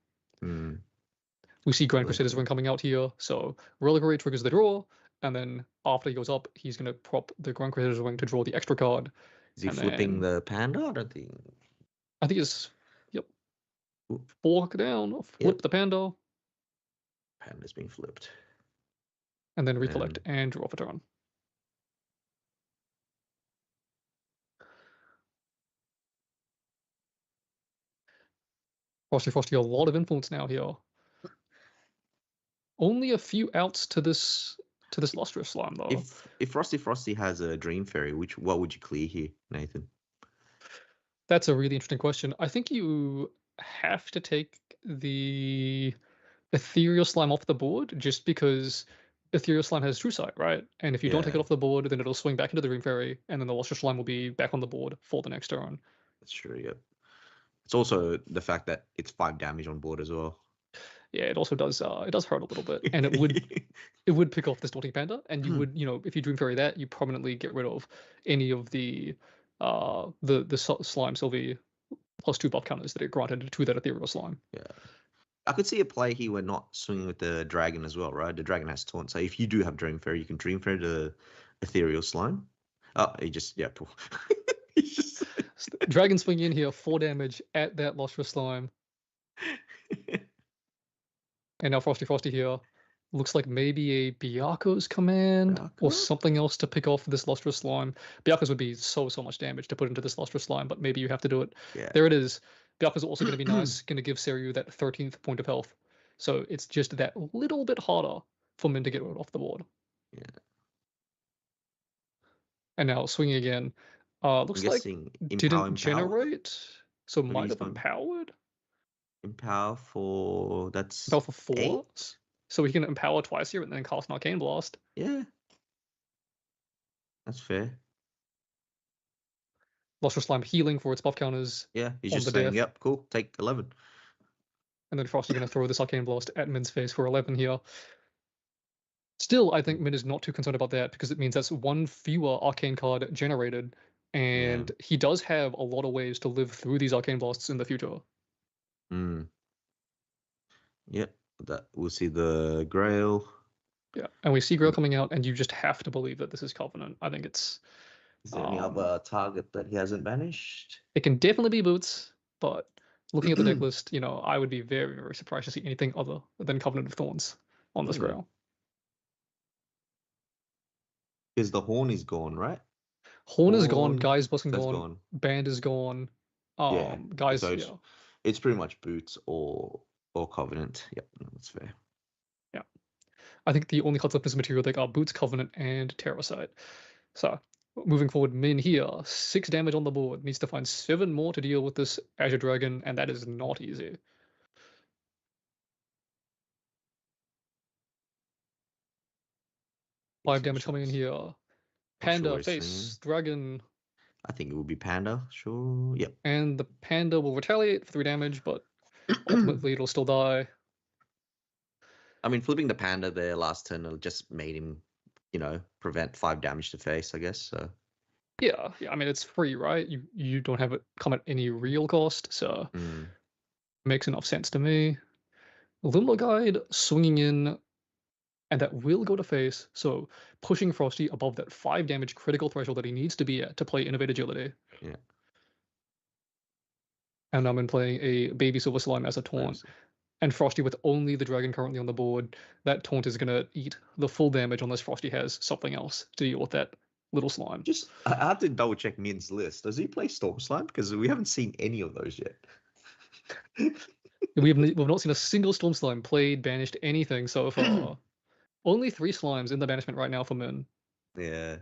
We see Grand Crusader's Ring coming out here, so Reliquary triggers the draw, and then after he goes up, he's going to prop the Grand Crusader's Ring to draw the extra card. Is he flipping the panda? I don't think. I think it's, yep. Fork down, flip the panda. Panda's being flipped. And then recollect and draw for turn. Frosty, a lot of influence now here. Only a few outs to this Lustrous Slime, though. If Frosty has a Dream Fairy, what would you clear here, Nathan? That's a really interesting question. I think you have to take the Ethereal Slime off the board, just because Ethereal Slime has True Sight, right? And if you don't take it off the board, then it'll swing back into the Dream Fairy, and then the Lustrous Slime will be back on the board for the next turn. That's true, yeah. It's also the fact that it's 5 damage on board as well. Yeah, it also does. It does hurt a little bit, and it would pick off this Daunting Panda, and you would, if you Dream Fairy that, you permanently get rid of any of the Slime Sylvie +2 buff counters that are granted to that Ethereal Slime. Yeah, I could see a play here where not swinging with the dragon as well, right? The dragon has taunt, so if you do have Dream Fairy, you can Dream Fairy the Ethereal Slime. Oh, he just Dragon swing in here, 4 damage at that Lustrous Slime. And now Frosty here. Looks like maybe a Byaku's command or Byaku? something else to pick off this Lustrous Slime. Byaku's would be so much damage to put into this Lustrous Slime, but maybe you have to do it. Yeah. There it is. Byaku's also going to be nice, going to give Seryu that 13th point of health. So it's just that little bit harder for Min to get rid off the board. Yeah. And now swinging again. Looks like didn't generate, so might have empowered. Empower for that's Empower for 4. 8? So he can empower twice here and then cast an Arcane Blast. Yeah. That's fair. Lustrous Slime healing for its buff counters. Yeah, he's just saying, yep, cool, take 11. And then Frosty's going to throw this Arcane Blast at Min's face for 11 here. Still, I think Min is not too concerned about that because it means that's 1 fewer Arcane card generated. And he does have a lot of ways to live through these Arcane Blasts in the future. Yep, that we'll see the Grail. Yeah, and we see Grail coming out, and you just have to believe that this is Covenant. I think it's... Is there any other target that he hasn't banished? It can definitely be Boots, but looking at the deck list, I would be very, very surprised to see anything other than Covenant of Thorns on this Grail. Because the Horn is gone, right? Horn is gone, Guy's Blessing gone, Band is gone. Guys, so it's pretty much Boots or Covenant. Yep, that's fair. Yeah. I think the only cards left in this material deck are Boots, Covenant, and Terracite. So, moving forward, Min here, 6 damage on the board. Needs to find 7 more to deal with this Azure Dragon, and that is not easy. Five damage coming in here. Panda, face, Dragon. I think it will be Panda, sure. Yep. And the Panda will retaliate for 3 damage, but ultimately it'll still die. I mean, flipping the Panda there last turn just made him, prevent 5 damage to face, I guess. So. Yeah. I mean, it's free, right? You don't have it come at any real cost, so makes enough sense to me. Liminal Guide swinging in, and that will go to face, so pushing Frosty above that 5 damage critical threshold that he needs to be at to play Innovate Agility. Yeah. And I'm in playing a Baby Silver Slime as a taunt. And Frosty with only the Dragon currently on the board, that taunt is going to eat the full damage unless Frosty has something else to deal with that little slime. I have to double check Min's list. Does he play Storm Slime? Because we haven't seen any of those yet. We've not seen a single Storm Slime played, banished, anything so far. Only 3 slimes in the banishment right now for Min. Yeah.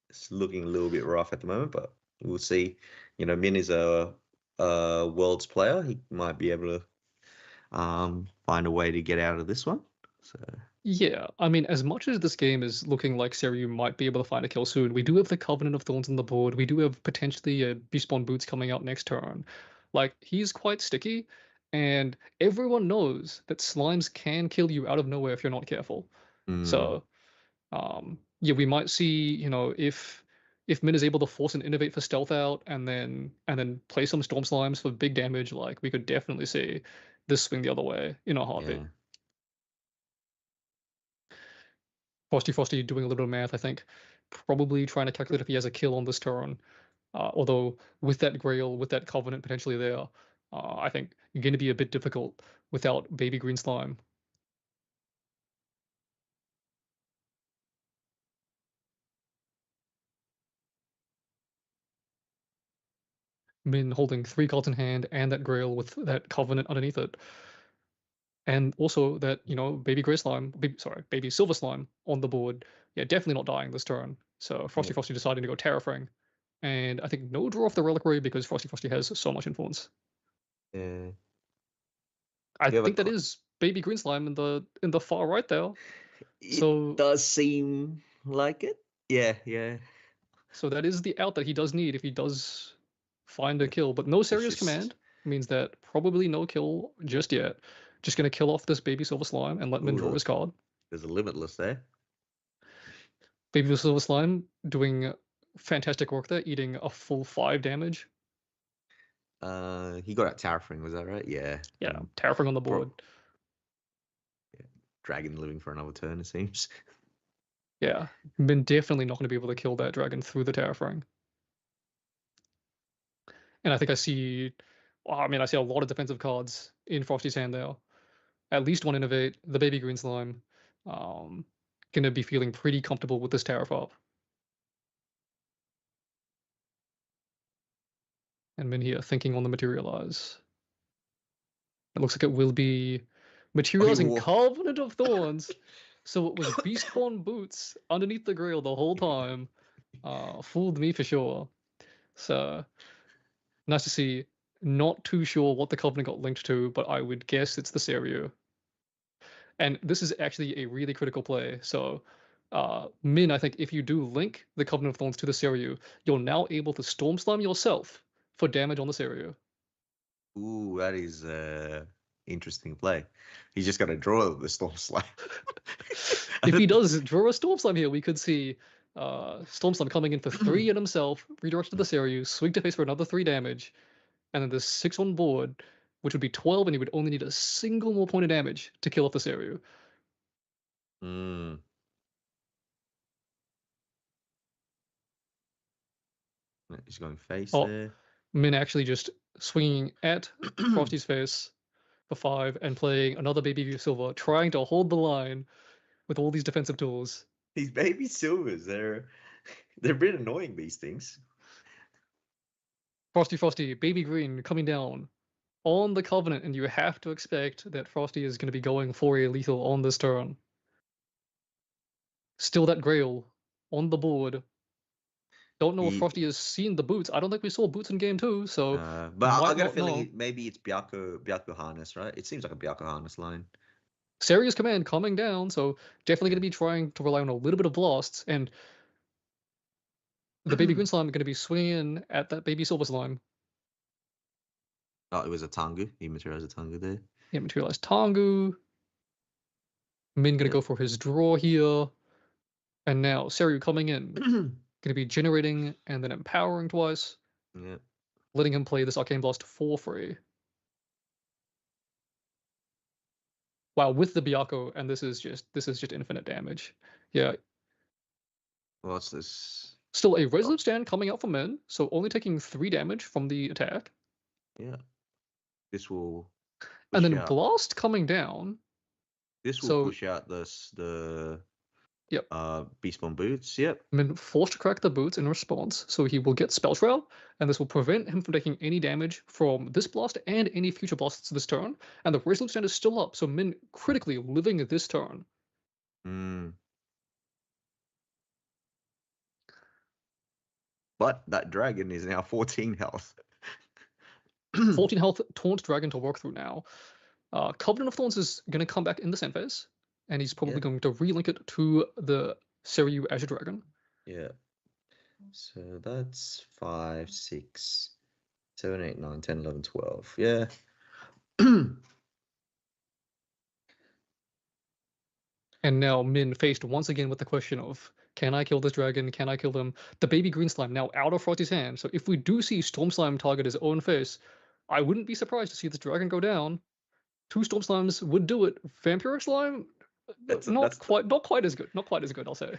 It's looking a little bit rough at the moment, but we'll see. Min is a Worlds player. He might be able to find a way to get out of this one. So. Yeah, I mean, as much as this game is looking like Seryu might be able to find a kill soon, we do have the Covenant of Thorns on the board. We do have potentially a Beastborn Boots coming out next turn. Like, he's quite sticky. And everyone knows that slimes can kill you out of nowhere if you're not careful. So, yeah, we might see, if Min is able to force an Innovate for stealth out and then play some Storm Slimes for big damage, like we could definitely see this swing the other way in a heartbeat. Yeah. Frosty doing a little bit of math, I think, probably trying to calculate if he has a kill on this turn. Although with that Grail, with that Covenant potentially there, I think you're going to be a bit difficult without Baby Green Slime. Min holding 3 cards in hand and that Grail with that Covenant underneath it. And also that, Baby Grey Slime, Baby Silver Slime on the board. Yeah, definitely not dying this turn. So Frosty deciding to go Terrafring. And I think no draw off the Reliquary because Frosty has so much influence. Yeah. I think that is Baby Green Slime in the far right there. It does seem like it. Yeah. So that is the out that he does need if he does find a kill. But no serious command means that probably no kill just yet. Just going to kill off this Baby Silver Slime and let Min draw his card. There's a Limitless there. Baby Silver Slime doing fantastic work there, eating a full 5 damage. He got out Terrafring, was that right? Yeah. Yeah, Terrafring on the board. Yeah. Dragon living for another turn, it seems. Yeah, Min definitely not going to be able to kill that dragon through the Terrafang. And I think I see, well, I mean, I see a lot of defensive cards in Frosty's hand there. At least one Innovate, the Baby Green Slime. Going to be feeling pretty comfortable with this Terrafop. And Min here thinking on the Materialize. It looks like it will be Materializing Covenant of Thorns. So it was Beastborn Boots underneath the Grail the whole time. Fooled me for sure. So nice to see. Not too sure what the Covenant got linked to, but I would guess it's the Seiryu. And this is actually a really critical play. So Min, I think if you do link the Covenant of Thorns to the Seiryu, you're now able to Storm Slime yourself for damage on the Seiryu. Ooh, that is interesting play. He's just gonna draw the Storm Slime. If he does draw a Storm Slime here, we could see Storm Slime coming in for 3 at himself, redirected to the Seiryu, swing to face for another 3 damage, and then there's 6 on board, which would be 12, and he would only need a single more point of damage to kill off the Seiryu. He's going face there. Min actually just swinging at Frosty's face for 5 and playing another Baby Silver, trying to hold the line with all these defensive tools. These Baby Silvers, they're a bit annoying, these things. Frosty, Baby Green coming down on the Covenant, and you have to expect that Frosty is going to be going for a lethal on this turn. Still that Grail on the board. Don't know if Frosty has seen the boots. I don't think we saw boots in game 2, so. But I get a feeling maybe it's Byaku Harness, right? It seems like a Byaku Harness line. Seiryu's command coming down, so definitely going to be trying to rely on a little bit of blasts, and the Baby Green Slime going to be swinging in at that Baby Silver Slime. Oh, it was a Tengu. He materialized a Tengu there. Yeah, materialized Tengu. Min going to go for his draw here. And now Seiryu coming in. Going to be generating and then empowering twice. Yeah. Letting him play this Arcane Blast for free. Wow, with the Byaku, and this is just infinite damage. Yeah. What's this? Still a Resolute Stand coming out from Min, so only taking 3 damage from the attack. Yeah. This will and then Blast coming down. This will push out the Beastborn Boots. Yep. Min forced to crack the boots in response, so he will get Spell Shroud, and this will prevent him from taking any damage from this blast and any future blasts this turn. And the Resolute Stand is still up, so Min critically living this turn. But that dragon is now 14 health. 14 health Taunt Dragon to work through now. Covenant of Thorns is going to come back in the sand phase, and he's probably going to relink it to the Seiryu Azure Dragon. Yeah. So that's 5, 6, 7, 8, 9, 10, 11, 12. Yeah. And now Min faced once again with the question of, can I kill this dragon? Can I kill him? The Baby Green Slime now out of Frosty's hand. So if we do see Storm Slime target his own face, I wouldn't be surprised to see this dragon go down. 2 Storm Slimes would do it. Vampiric Slime, not quite as good. Not quite as good, I'll say.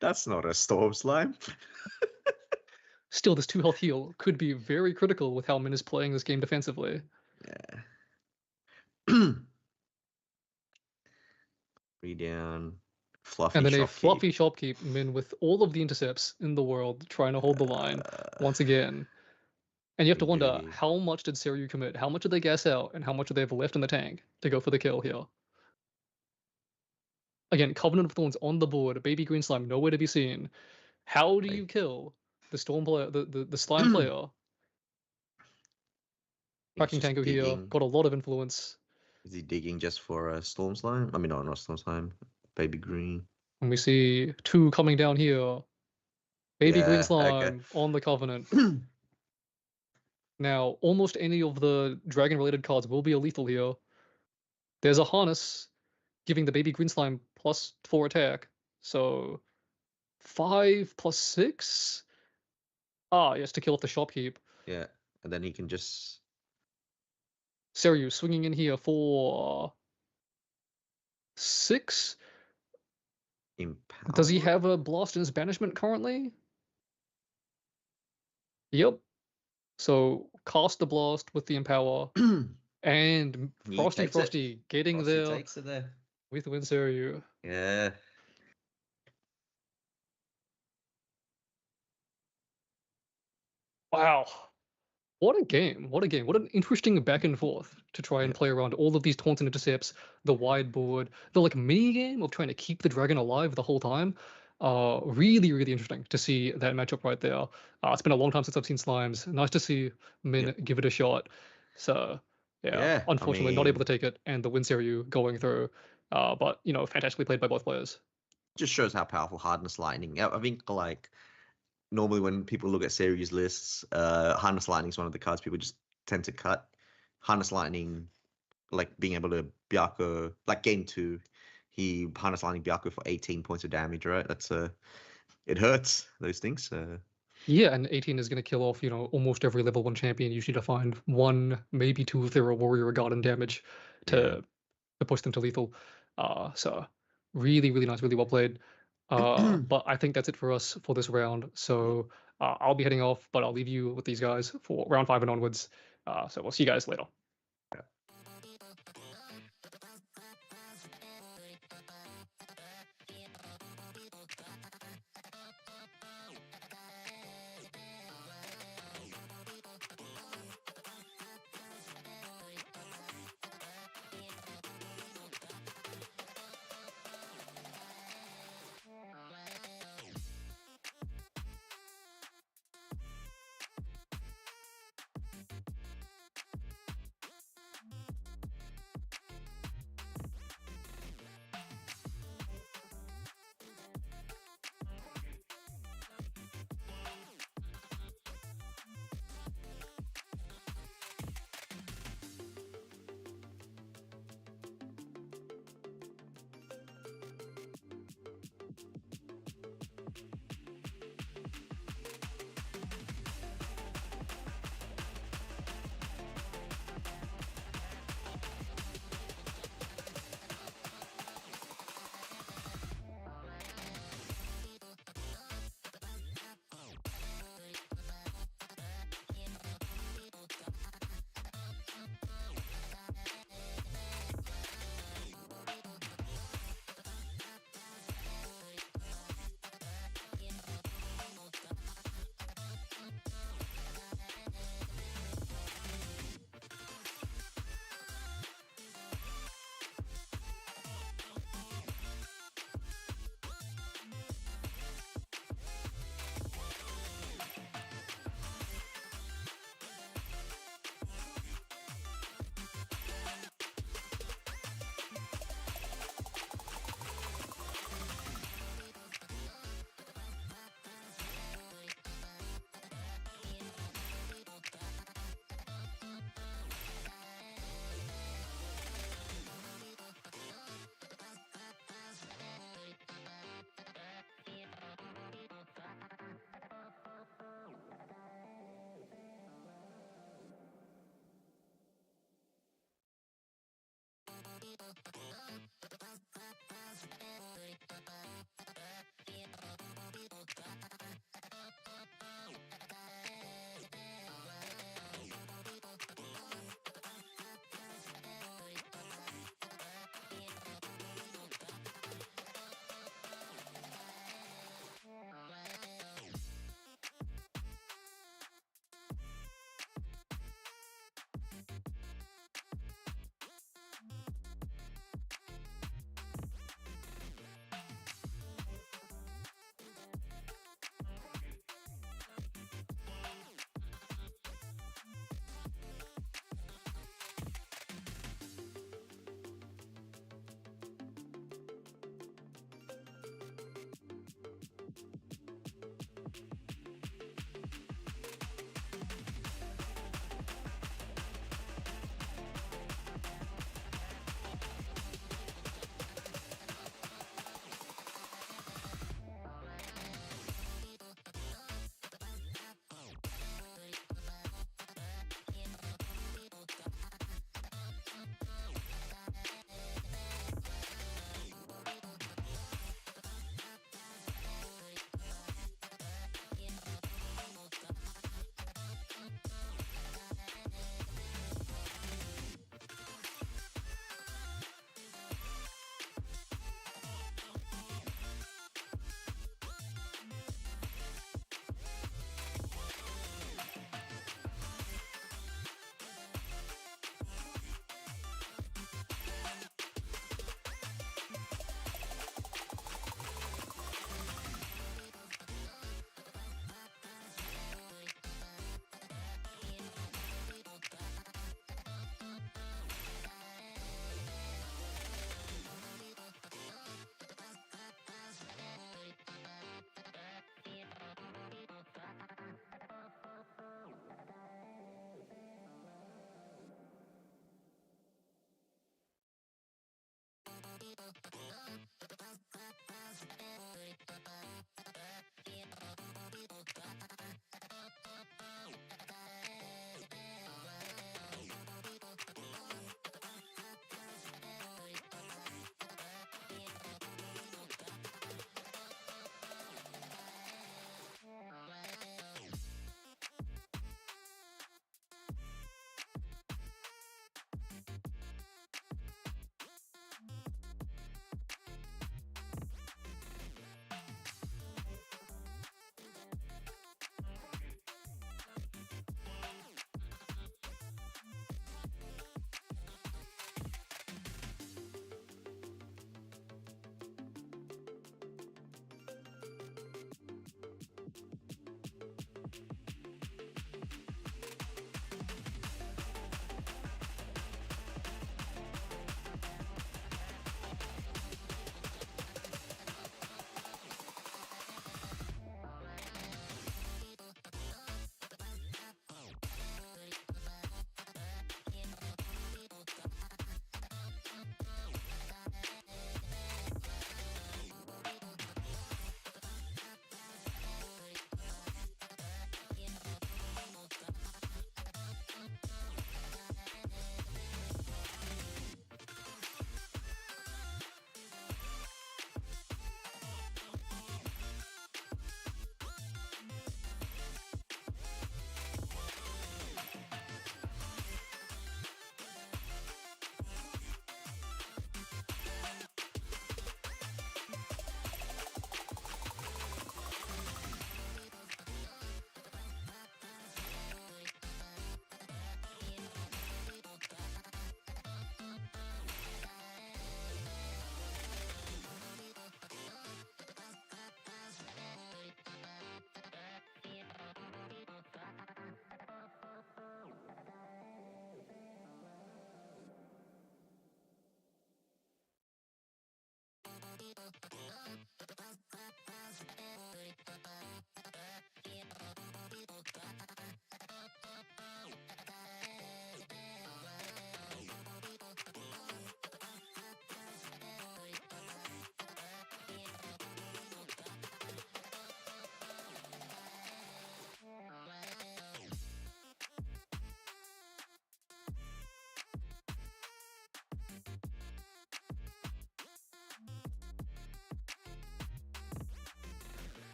That's not a Storm Slime. Still, this 2 health heal could be very critical with how Min is playing this game defensively. Yeah. 3 down. Fluffy and then shopkeep. A fluffy shopkeep, Min with all of the intercepts in the world trying to hold the line once again. And you have to wonder, how much did Seiryu commit? How much did they gas out? And how much do they have left in the tank to go for the kill here? Again, Covenant of Thorns on the board, Baby Green Slime nowhere to be seen. How do you kill the Storm player, the Slime player? Cracking Tango here, got a lot of influence. Is he digging just for a Storm Slime? I mean, no, not Storm Slime. Baby Green. And we see 2 coming down here. Baby Green Slime on the Covenant. Now, almost any of the dragon-related cards will be a lethal here. There's a Harness giving the Baby Green Slime +4 attack. So 5 + 6? Yes, to kill off the shopkeep. Yeah, and then he can just... Seiryu swinging in here for 6. Empower? Does he have a blast in his banishment currently? Yep. So cast the blast with the empower, and He Frosty takes it. Frosty getting Frosty there takes it there. with Winseryu. Yeah. Wow. What a game. What a game. What an interesting back and forth to try and Yeah. play around all of these taunts and intercepts, the wide board, the like mini game of trying to keep the dragon alive the whole time. Really, really interesting to see that matchup right there. It's been a long time since I've seen Slimes. Nice to see Min Yep. give it a shot. So, yeah, Yeah, I unfortunately not able to mean, take it, and the Winseryu going through. But, you know, fantastically played by both players. just shows how powerful Hardness Lightning. I think like normally when people look at series lists, Harness Lightning is one of the cards people just tend to cut. Harness Lightning, like being able to Byakko, like game 2, he Harness Lightning Byakko for 18 points of damage, right? That's it hurts, those things. Yeah, and 18 is going to kill off, you know, almost every level 1 champion. You just need to find 1, maybe 2 if they're a warrior or garden damage Yeah. to push them to lethal. So really, really nice, really well played. But I think that's it for us for this round. So I'll be heading off, but I'll leave you with these guys for round 5 and onwards. So we'll see you guys later.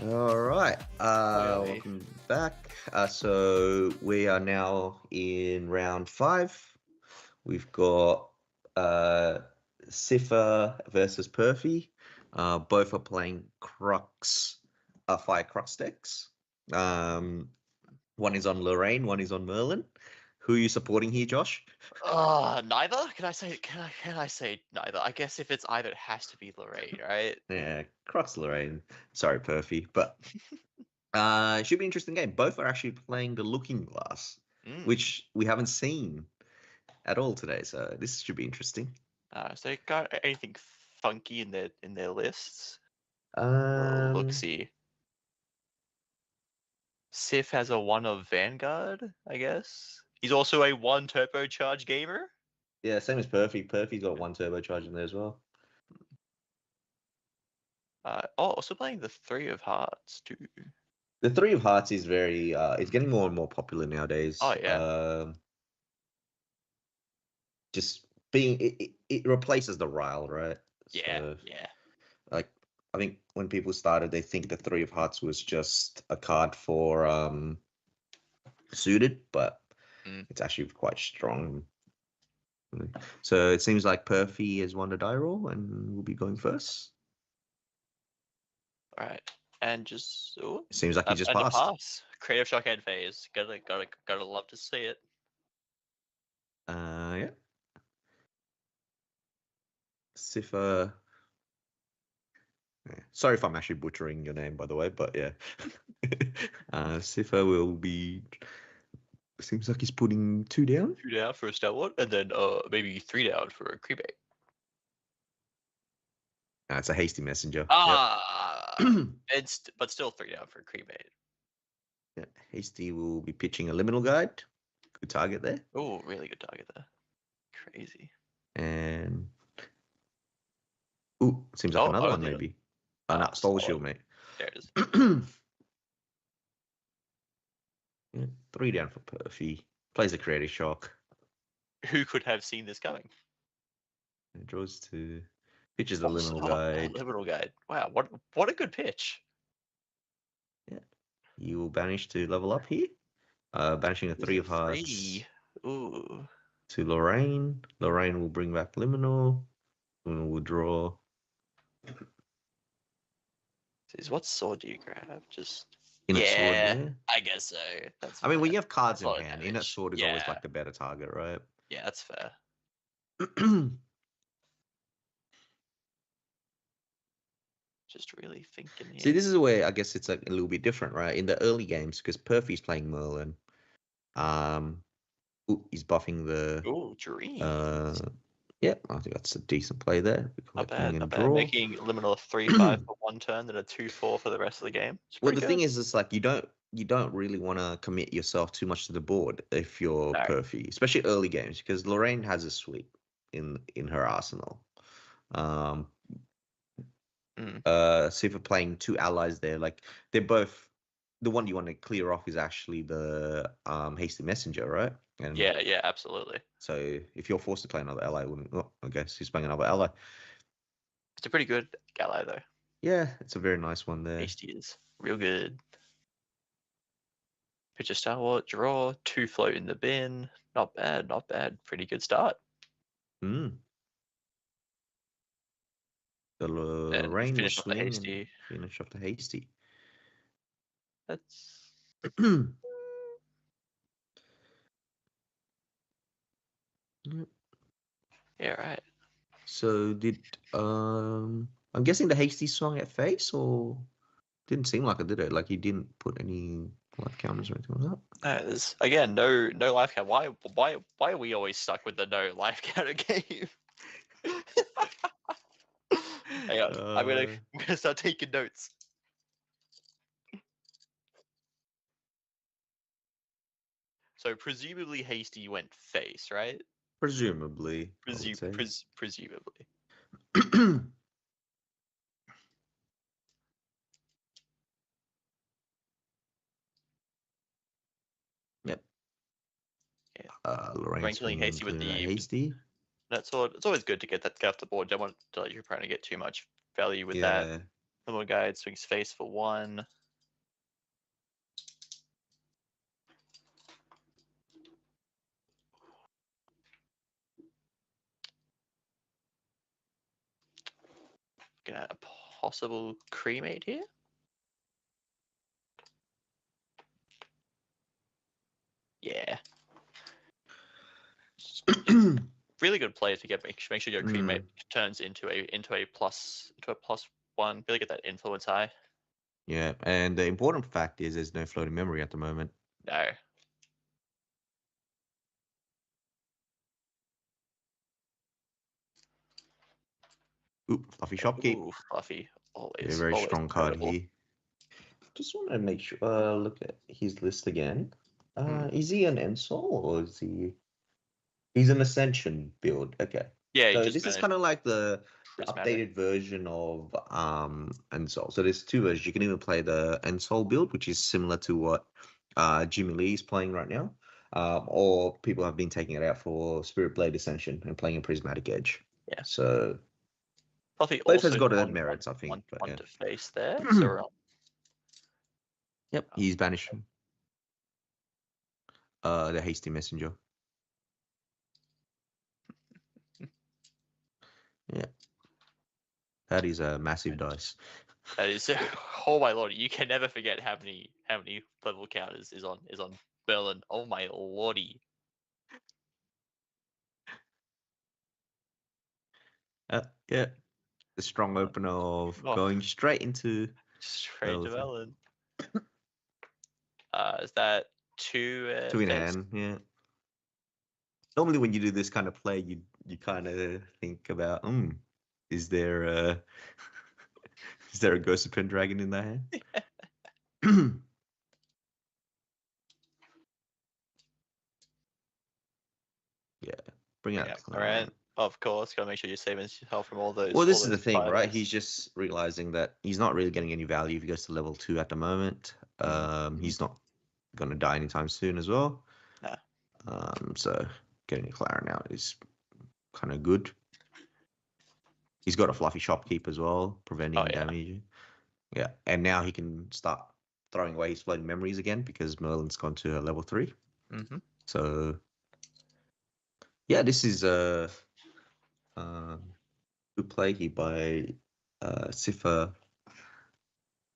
All right. are we? Welcome back. So we are now in round 5. We've got Siffa versus Perfy. Both are playing Crux, Fire Crux decks. One is on Lorraine, one is on Merlin. Who are you supporting here, Josh? Neither. Can I say neither? I guess if it's either, it has to be Lorraine, right? Yeah, Crux Lorraine. Sorry, Perfy, but it should be an interesting game. Both are actually playing the Looking Glass, which we haven't seen at all today. So this should be interesting. So you got anything funky in their lists? Um, See. Sif has a 1 of Vanguard, I guess. He's also a 1 turbocharge gamer. yeah, same as Perfy. Perfy's got 1 turbocharge in there as well. Also playing the 3 of Hearts too. The 3 of Hearts is very it's getting more and more popular nowadays. Oh yeah. Just being it replaces the Ryle, right? Yeah, So, yeah. like I think when people started, they think the 3 of Hearts was just a card for suited, but it's actually quite strong. So it seems like Perfy has won the die roll and will be going first. All right, and just It seems like he just and passed. a pass. Creative shock end phase. Gotta love to see it. Yeah. Siffa. Yeah. Sorry if I'm actually butchering your name, by the way, but yeah. Siffa will be. Seems like he's putting 2 down. 2 down for a Stalwart, and then maybe 3 down for a Cremate. It's a hasty messenger. But still 3 down for a Cremate. Yeah, hasty will be pitching a liminal guide. Good target there. Oh, really good target there. Crazy. And seems like another one maybe. No, stole shield, mate. There it is. Yeah, 3 down for Perfy. Plays a creative shock. Who could have seen this coming? It draws to pitches the liminal guide. Liminal guide. Wow, what a good pitch. Yeah. You will banish to level up here. Banishing a 3 of Hearts. 3. Ooh. To Lorraine. Lorraine will bring back liminal. And we'll draw. What sword do you grab? Just Sword there. I guess so. That's I mean, when you have cards in hand, damage. Inner Sword is always like the better target, right? Yeah, that's fair. Just really thinking here. See, this is where I guess it's a little bit different, right? In the early games, because Perfy's playing Merlin. He's buffing the. Dreams. Yeah, I think that's a decent play there. Not bad. Making liminal a 3/5 for 1 turn, then a 2/4 for the rest of the game. Well, the thing is, it's like you don't really want to commit yourself too much to the board if you're Perfy, especially early games, because Lorraine has a sweep in her arsenal. Siffa playing 2 allies there, like they're both. The one you want to clear off is actually the hasty messenger, right? And yeah, absolutely. So if you're forced to play another ally, I guess he's playing another ally. It's a pretty good ally though. Yeah, it's a very nice one there. Hasty is real good. Pitch a Stalwart, draw, 2 float in the bin. Not bad. Pretty good start. The Lorraine finish will off the swing hasty. and finish off the hasty. That's yeah, right. So did I'm guessing the hasty swung at face, or didn't seem like it, did it? Like he didn't put any life counters or anything like that. No, there's again no life count. Why are we always stuck with the no life counter game? Hang on, I'm gonna start taking notes. So presumably hasty went face, right? Presumably. Presumably. Yep. Yeah. Lorraine's killing hasty with the hasty. That's all. It's always good to get that off the board. Don't want to let your opponent get too much value with that. Limo Guide swings face for 1. Looking at a possible cremate here. Yeah. Really good play to make sure your cremate turns into a plus +1. Really get that influence high. Yeah, and the important fact is there's no floating memory at the moment. No. Ooh, Fluffy Shopkeep. Ooh, Fluffy. Always. Yeah, very always strong card incredible. here. Just want to make sure. Look at his list again. Hmm. Is he an Ensol or is he? He's an Ascension build. Okay. Yeah, So just this is managed kind of like the prismatic. updated version of Ensol. So there's two versions. You can even play the Ensol build, which is similar to what Jimmy Lee is playing right now. Or people have been taking it out for Spirit Blade Ascension and playing a Prismatic Edge. Yeah. So Fluffy both also has got one, merits, I think. one, But one yeah. to face there. So we're on. Yep, he's banished. The Hasty Messenger. Yeah. That is a massive dice. That is, oh my lord! You can never forget how many level counters is on Berlin. Oh my lordy! Yeah. The strong opener of Oh, going straight into straight to level Berlin. Is that 2 two in face? hand. Yeah. Normally, when you do this kind of play, you kind of think about, is there a is there a Ghost of Pendragon in that hand? Yeah. Bring out Right. Of course, gotta make sure you're saving yourself from all those. Well, this all is the those thing, right? spiders. He's just realizing that he's not really getting any value if he goes to level 2 at the moment. He's not going to die anytime soon as well. Nah. So getting a Clarin out is kind of good. He's got a Fluffy Shopkeep as well, preventing Oh, yeah. damage. Yeah, and now he can start throwing away his floating memories again because Merlin's gone to a level 3. Mm-hmm. So yeah, this is a good play here by Siffer,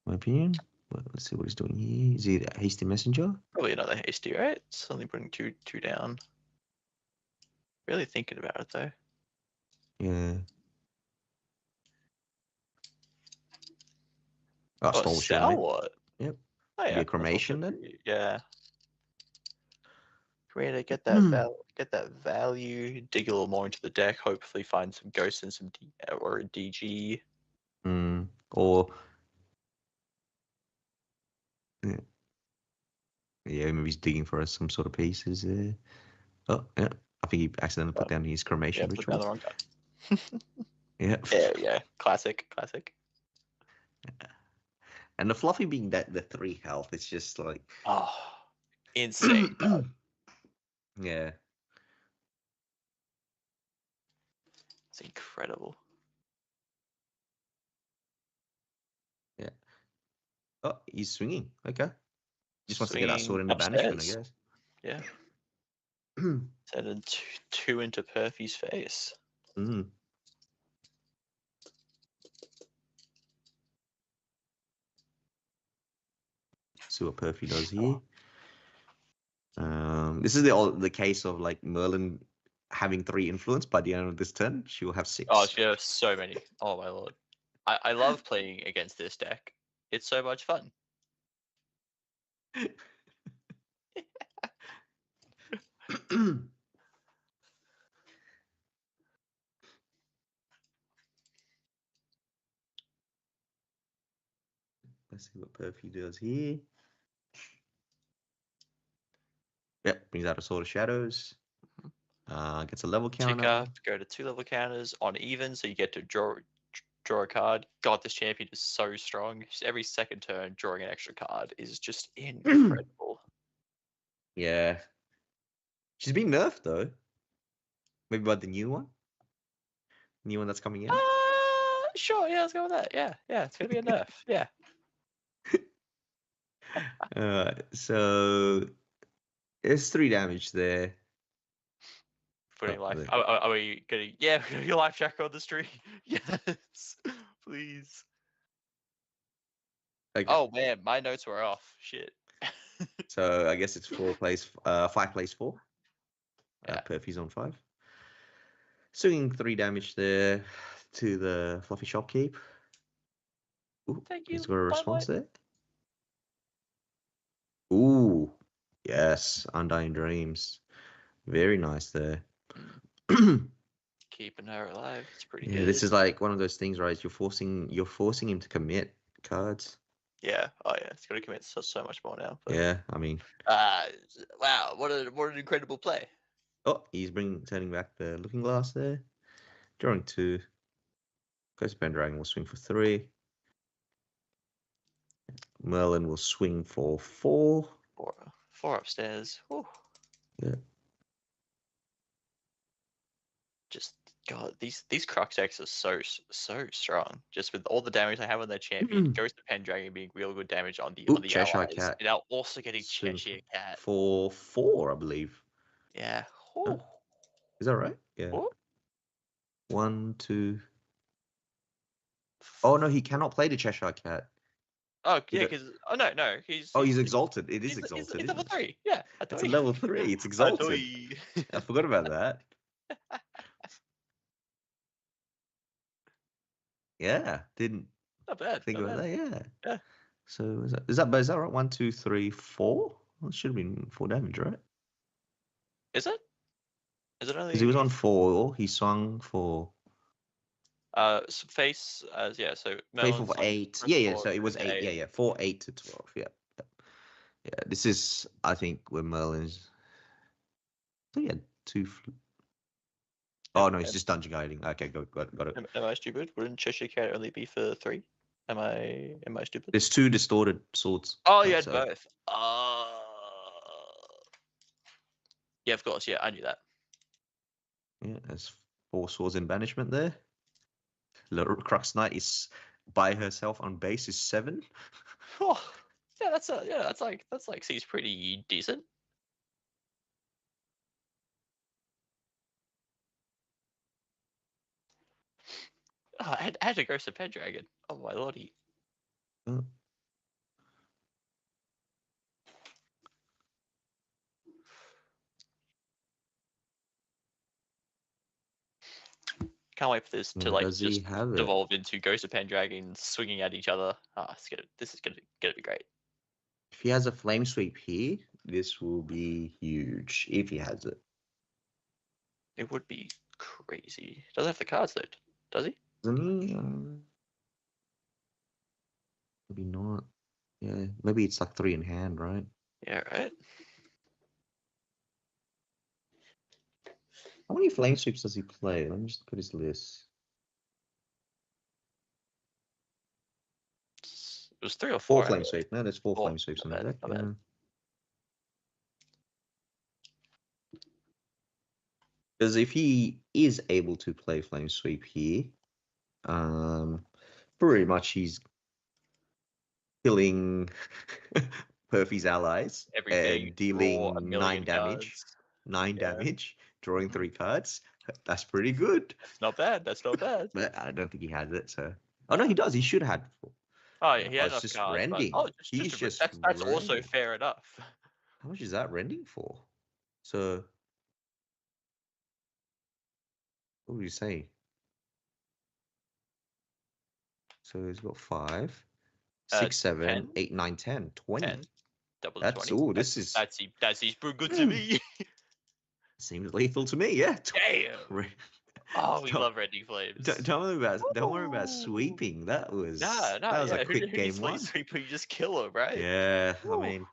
my opinion. Well, let's see what he's doing here. Is he a Hasty Messenger? Probably another hasty, right? It's only putting two down. Really thinking about it though. Yeah. Oh, Oh, Stole sell Shellmate. what? Yep. Oh yeah, Be a that's also cremation then? pretty- yeah. Create get that value. Dig a little more into the deck. Hopefully, find some ghosts and some or a DG. Or yeah, maybe he's digging for us some sort of pieces there. Oh, yeah. I think he accidentally put down his cremation Yeah, put down ritual. the wrong card. Yeah. Yeah. Classic. And the Fluffy being the 3 health, it's just like Oh, insane. yeah. It's incredible. Yeah. Oh, he's swinging. Okay. Just wants to get that Swinging sword into banishment, I upstairs. guess. Yeah. Sending two into Perfy's face. See what Perfy does here. This is the case of like Merlin having 3 influence by the end of this turn. She will have 6. Oh, she has so many. Oh my lord. I love playing against this deck. It's so much fun. Let's see what Perfy does here. Yep, brings out a Sword of Shadows. Gets a level counter. Tick up, go to 2 level counters on even, so you get to draw a card. God, this champion is so strong. Just every second turn, drawing an extra card is just incredible. Yeah. She's being nerfed though. Maybe by the new one? New one that's coming out? Sure, yeah, let's go with that. Yeah, it's gonna be a nerf. Yeah. So it's 3 damage there. Putting Oh, life. there. Are we getting? Yeah, we're gonna get life tracker on the stream. Yes, please. Okay. Oh man, my notes were off. Shit. So I guess it's 5 plays 4. Yeah. Perfy's on 5. Swinging 3 damage there to the fluffy shopkeep. Ooh, Thank you. he's got a response Limelight. there. Ooh, yes, Undying Dreams. Very nice there. Keeping her alive. It's pretty Yeah, good. this is like one of those things, right? You're forcing him to commit cards. Yeah. Oh yeah. It's gonna commit so much more now. But, Yeah, I mean, wow. What an incredible play. oh, he's turning back the Looking Glass there. Drawing 2. Ghost Pendragon will swing for 3. Merlin will swing for 4. Four upstairs. Whew. Yeah. Just God, these Crux decks are so strong. Just with all the damage I have on their champion, Ghost of Pendragon being real good damage on the Cheshire allies, Cat. and now also getting Swing Cheshire Cat. for 4, I believe. Yeah. Huh? Is that right? Yeah. Ooh. 1, 2. Oh no, he cannot play the Cheshire Cat. Oh yeah, because no, he's exalted. It is he's exalted. level 3. Yeah, It's a level 3. It's exalted. I forgot about that. Yeah, didn't Not bad. think Not about bad. that. Yeah. Yeah. So is that right? 1, 2, 3, 4. Well, it should have been 4 damage, right? Is it? Is it only? Because he was on 4. He swung for. Face yeah. So Faithful Melon's for on 8. first Yeah. four So it was to 8. Yeah. 4, 8 to 12. Yeah. This is, I think, where Merlin's. I think he had 2. Oh no, he's just dungeon guiding. Okay, got it. Am I stupid? Wouldn't Cheshire Cat only be for 3? Am I stupid? There's 2 distorted swords. Oh, you had so. both. Yeah, of course. Yeah, I knew that. Yeah, there's 4 swords in banishment there. Little Crux Knight is by herself on base is 7. Oh, yeah, that's like seems pretty decent. Oh, I had to Ghost of Pendragon. Oh my lordy. Oh. Can't wait for this to like Does he just have it? devolve into Ghost of Pendragon swinging at each other. This is gonna be great. If he has a flame sweep here, this will be huge. If he has it. It would be crazy. Doesn't have the cards though, does he? Doesn't he? Maybe not. Yeah, maybe it's like 3 in hand, right? Yeah, right. How many flame sweeps does he play? Let me just look at his list. It was 3 or 4 4. flame sweep. No, there's 4 4. flame sweeps on Not the deck. bad, not bad. Because if he is able to play flame sweep here, pretty much he's killing Perfy's allies and dealing 9 damage. Cards. 9 damage, drawing 3 cards. That's pretty good. That's not bad. That's not bad. But I don't think he has it. So, oh no, he does. He should have before. Oh yeah, he had it's enough just cards. rending. But, He's just that's also rending. fair enough. How much is that rending for? So, what would you say? So he's got 5, 6, 7, 10? 8, 9, 10, 20. 10. Double That's 20. all. This is That seems pretty good to me. seems lethal to me. Yeah. Damn. Oh, we love Rending Flames. Don't worry about sweeping. That was a quick game one. Sweep, you just kill him, right? Yeah, Ooh. I mean,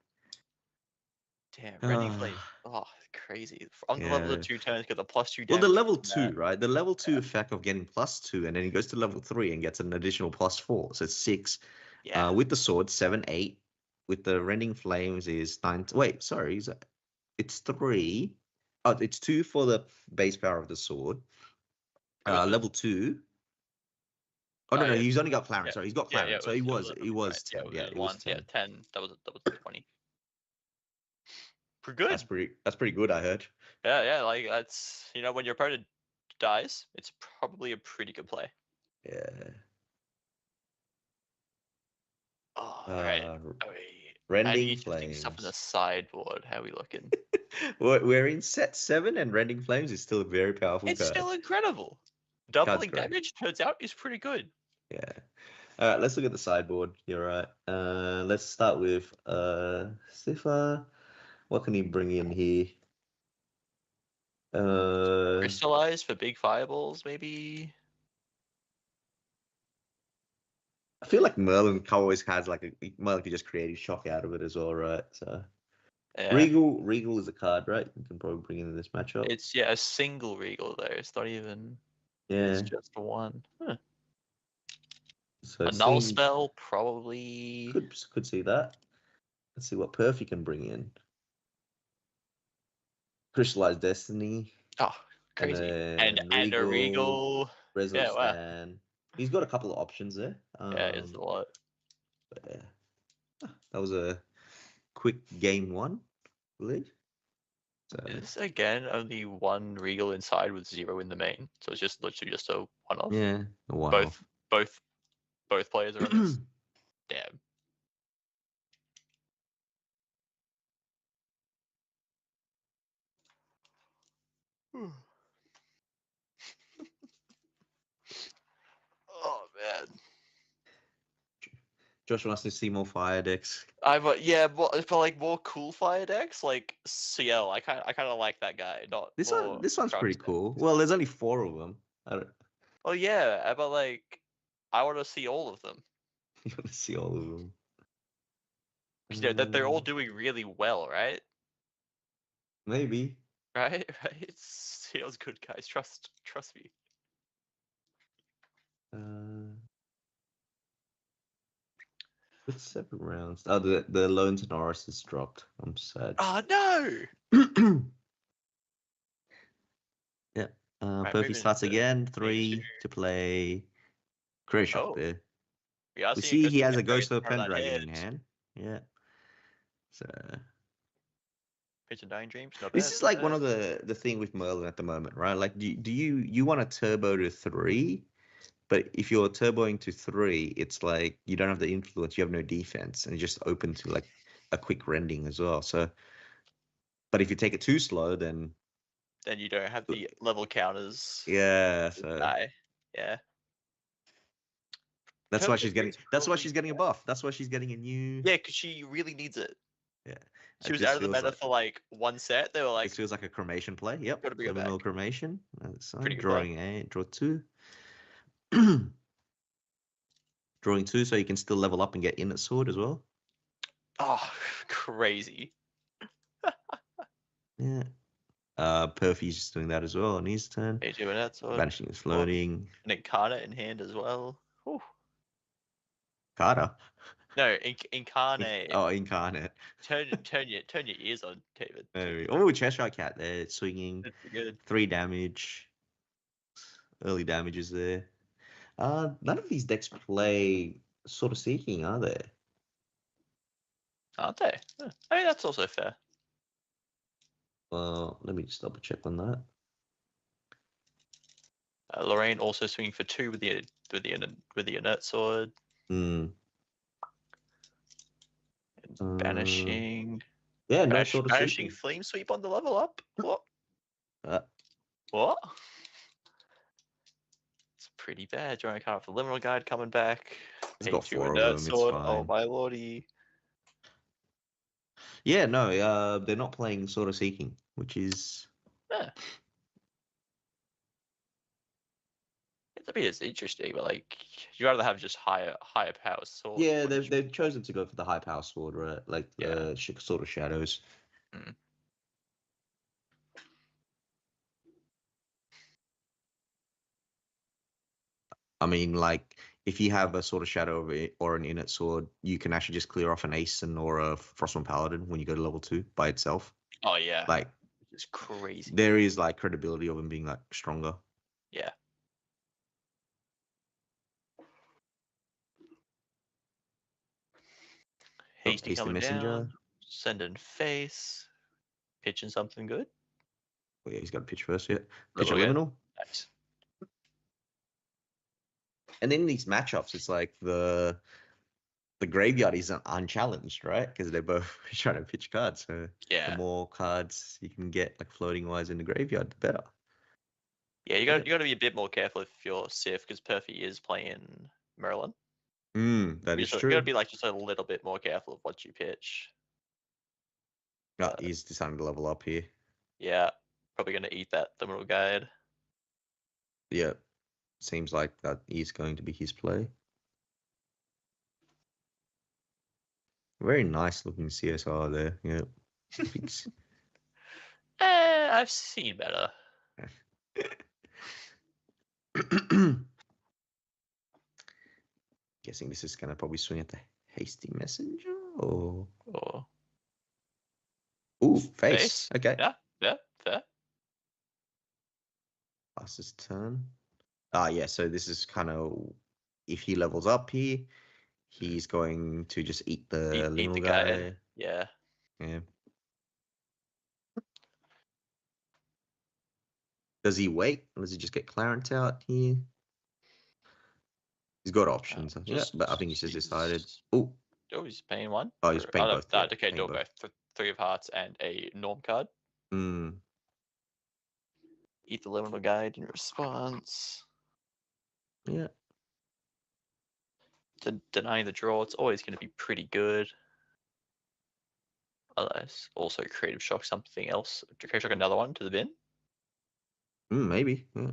damn, Rending Flames. Oh, crazy. On the level of 2 turns, get the +2 damage. Well, the level 2, right? The level 2 effect of getting +2, and then he goes to level 3 and gets an additional +4, so it's 6. Yeah. With the sword, 7, 8. With the Rending Flames is 9. Wait, sorry, it's 3. Oh, it's 2 for the base power of the sword. Level 2. Oh no, Oh, no, yeah. he's only got Clarence. Yeah. Sorry, he's got Yeah, Clarence. yeah, So he it was right. 10. Yeah, Yeah, it was 10. 10. That was 20. Pretty good. That's pretty good, I heard. Yeah, like that's when your opponent dies, it's probably a pretty good play. Yeah. Oh, right. Rending interesting stuff in the Flames. sideboard. How are we looking? We're in set 7, and Rending Flames is still a very powerful It's card. still incredible. Card's Doubling great. damage turns out is pretty good. Yeah. All right, let's look at the sideboard. You're right. Let's start with Sifa. What can he bring in here? Crystallize for big fireballs, maybe. I feel like Merlin always has Merlin can just create his shock out of it as well, right? So Yeah. Regal is a card, right? You can probably bring in this matchup. It's a single Regal though. It's not even. Yeah. It's just one. Huh. So A null spell probably. Could see that. Let's see what Perf he can bring in. Crystallized Destiny. Oh, crazy! And a Regal. Resonance Stand. He's got a couple of options there. Yeah, it's a lot. But yeah. That was a quick game 1, I believe. So is again only one Regal inside with 0 in the main, so it's just literally just a one-off. Yeah, a one-off. Both players are on this. Damn. Oh man. Josh wants to see more fire decks. But like more cool fire decks, like CL. I kind of like that guy. Not This one's pretty decks. cool. Well, there's only 4 of them. I don't. Oh yeah, but like, I want to see all of them. You want to see all of them. That they're all doing really well, right? Maybe. Right. CL's good, guys. Trust me. It's 7 rounds. Oh, the Lone Tenoris has dropped. I'm sad. Oh no. Yeah. Perfy starts again. 3 to play. Create Shock there. We see he has a Ghost of Pendragon in hand. Yeah. So. Pigeon Dying Dreams. Not This bad, is like one of the thing with Merlin at the moment, right? Like, do you want to turbo to 3? But if you're turboing to 3, it's like you don't have the influence, you have no defense, and you're just open to like a quick rending as well. So, but if you take it too slow, then you don't have the level counters. Yeah. So die. Yeah. That's why she's getting. That's why she's getting a buff. That's why she's getting a new. Yeah, because she really needs it. Yeah. She was out of the meta for like one set. They were like. This feels like a cremation play. Yep. Gotta bring it back. Cremation. That's pretty good. Drawing a draw 2. Drawing 2, so you can still level up and get in at sword as well. Oh, crazy. Yeah. Perfy's just doing that as well on his turn. Vanishing is floating. An Incarnate in hand as well. Ooh. Carter. No, Incarnate. Incarnate. Turn your ears on, David. Oh, Cheshire Cat there. It's swinging. That's good. 3 damage. Early damages there. None of these decks play Sort of Seeking, are they? Aren't they? I mean, that's also fair. Well, let me just double check on that. Lorraine also swinging for 2 with the inert sword. Banishing. Yeah, no Sort of Banishing Seeking. Flame Sweep on the level up. What? What? It's pretty bad. Drawing a card for Liminal Guide coming back. It's got 4 of them. Sword. It's fine. Oh my lordy. Yeah, no, they're not playing Sort of Seeking, which is. Yeah. I mean, it's interesting, but like, you'd rather have just higher power sword. Yeah, they've chosen to go for the high power sword, right? Like the Sword of Shadows. I mean, like, if you have a Sword of Shadow or an Inert Sword, you can actually just clear off an Aeson or a Frostborn Paladin when you go to level 2 by itself. Oh yeah, like it's crazy. There is like credibility of him being like stronger. Yeah. Hasty Hasty coming Messenger. down. Sending face. Pitching something good. Oh, yeah, he's got to pitch first, yeah. Pitch Liminal, yeah. Liminal. Nice. And then these matchups, it's like the graveyard is unchallenged, right? Because they're both trying to pitch cards. So Yeah. the more cards you can get, like floating wise, in the graveyard, the better. Yeah, you got to be a bit more careful if you're Sif, because Perfy is playing Merlin. That is You true. got to be like just a little bit more careful of what you pitch. Oh, he's deciding to level up here. Yeah, probably going to eat that Liminal Guide. Yeah, seems like that is going to be his play. Very nice looking CSR there. Yeah. I've seen better. Guessing this is gonna probably swing at the Hasty Messenger or ooh, face. Okay. Yeah, fair. Fastest turn. Yeah, so this is kind of if he levels up here, he's going to just eat the Eat Liminal the guy. guide. Yeah. Yeah. Does he wait? Or does he just get Clarence out here? He's got options. Yeah, but I think he's just decided. Oh, he's paying one. Oh, he's paying both. Yeah, okay, do both. 3 of Hearts and a Norm card. Eat the Liminal Guide in response. Yeah. Denying the draw, it's always going to be pretty good. Otherwise, also Creative Shock something else. Creative Shock another one to the bin? Maybe. Yeah.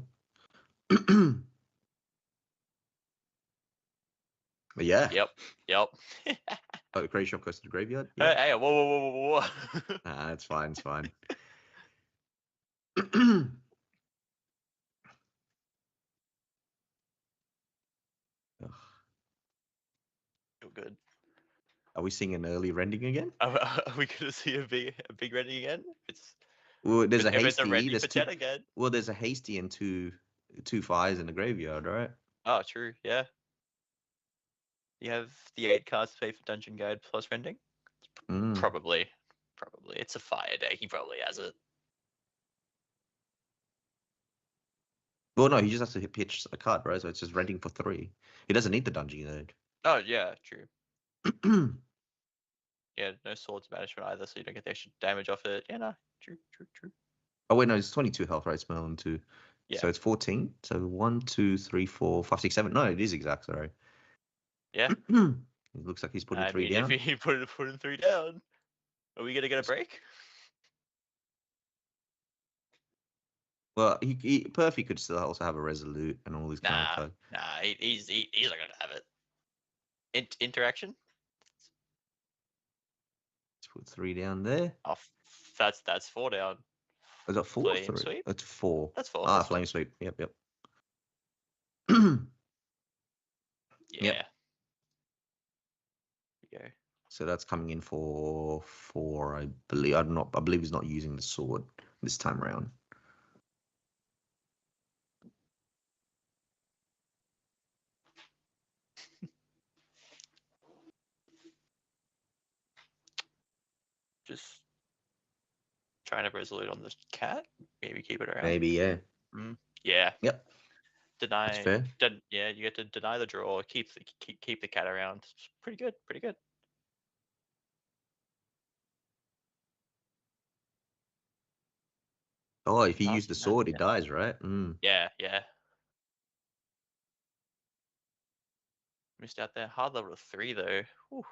But yeah. Yep. Oh, the Creative Shock goes to the graveyard? Yeah. Hey, whoa. Nah, it's fine, it's fine. Feel good. Are we seeing an early rending again? Are we going to see a big rending again? Well, there's a hasty. It's a rending for 10 again. Well, there's a hasty and two fires in the graveyard, right? Oh, true. Yeah. You have the 8 cards to pay for Dungeon Guide plus rending. Probably. It's a fire deck. He probably has it. Well, no, he just has to pitch a card, right? So it's just rending for 3. He doesn't need the Dungeon Guide. Oh yeah, true. Yeah, no swords management either, so you don't get the extra damage off it. Yeah, no, true. Oh wait, no, it's 22 health, right? Merlin 2. Yeah. So it's 14. So 1, 2, 3, 4, 5, 6, 7. No, it is exact. Sorry. Yeah. It looks like he's putting 3 down. If he putting 3 down, are we gonna get a break? Well, Perfy could still also have a Resolute and all these kind of cards. Nah, he's not gonna have it. Interaction. Let's put 3 down there. Oh, that's 4 down. Is that 4 or 3? Sweep? That's 4. That's 4. Ah, Flame Sweep. Yep. Yeah. Yep. There you go. So that's coming in for 4, I believe. I believe he's not using the sword this time around. Just trying to Resolute on the cat. Maybe keep it around. Maybe, yeah. Yeah. Yep. Deny. That's fair. Yeah, you get to deny the draw. Keep the cat around. It's pretty good. Oh, if you use the sword, it dies, right? Yeah. Missed out there. Hard level 3 though. Whew.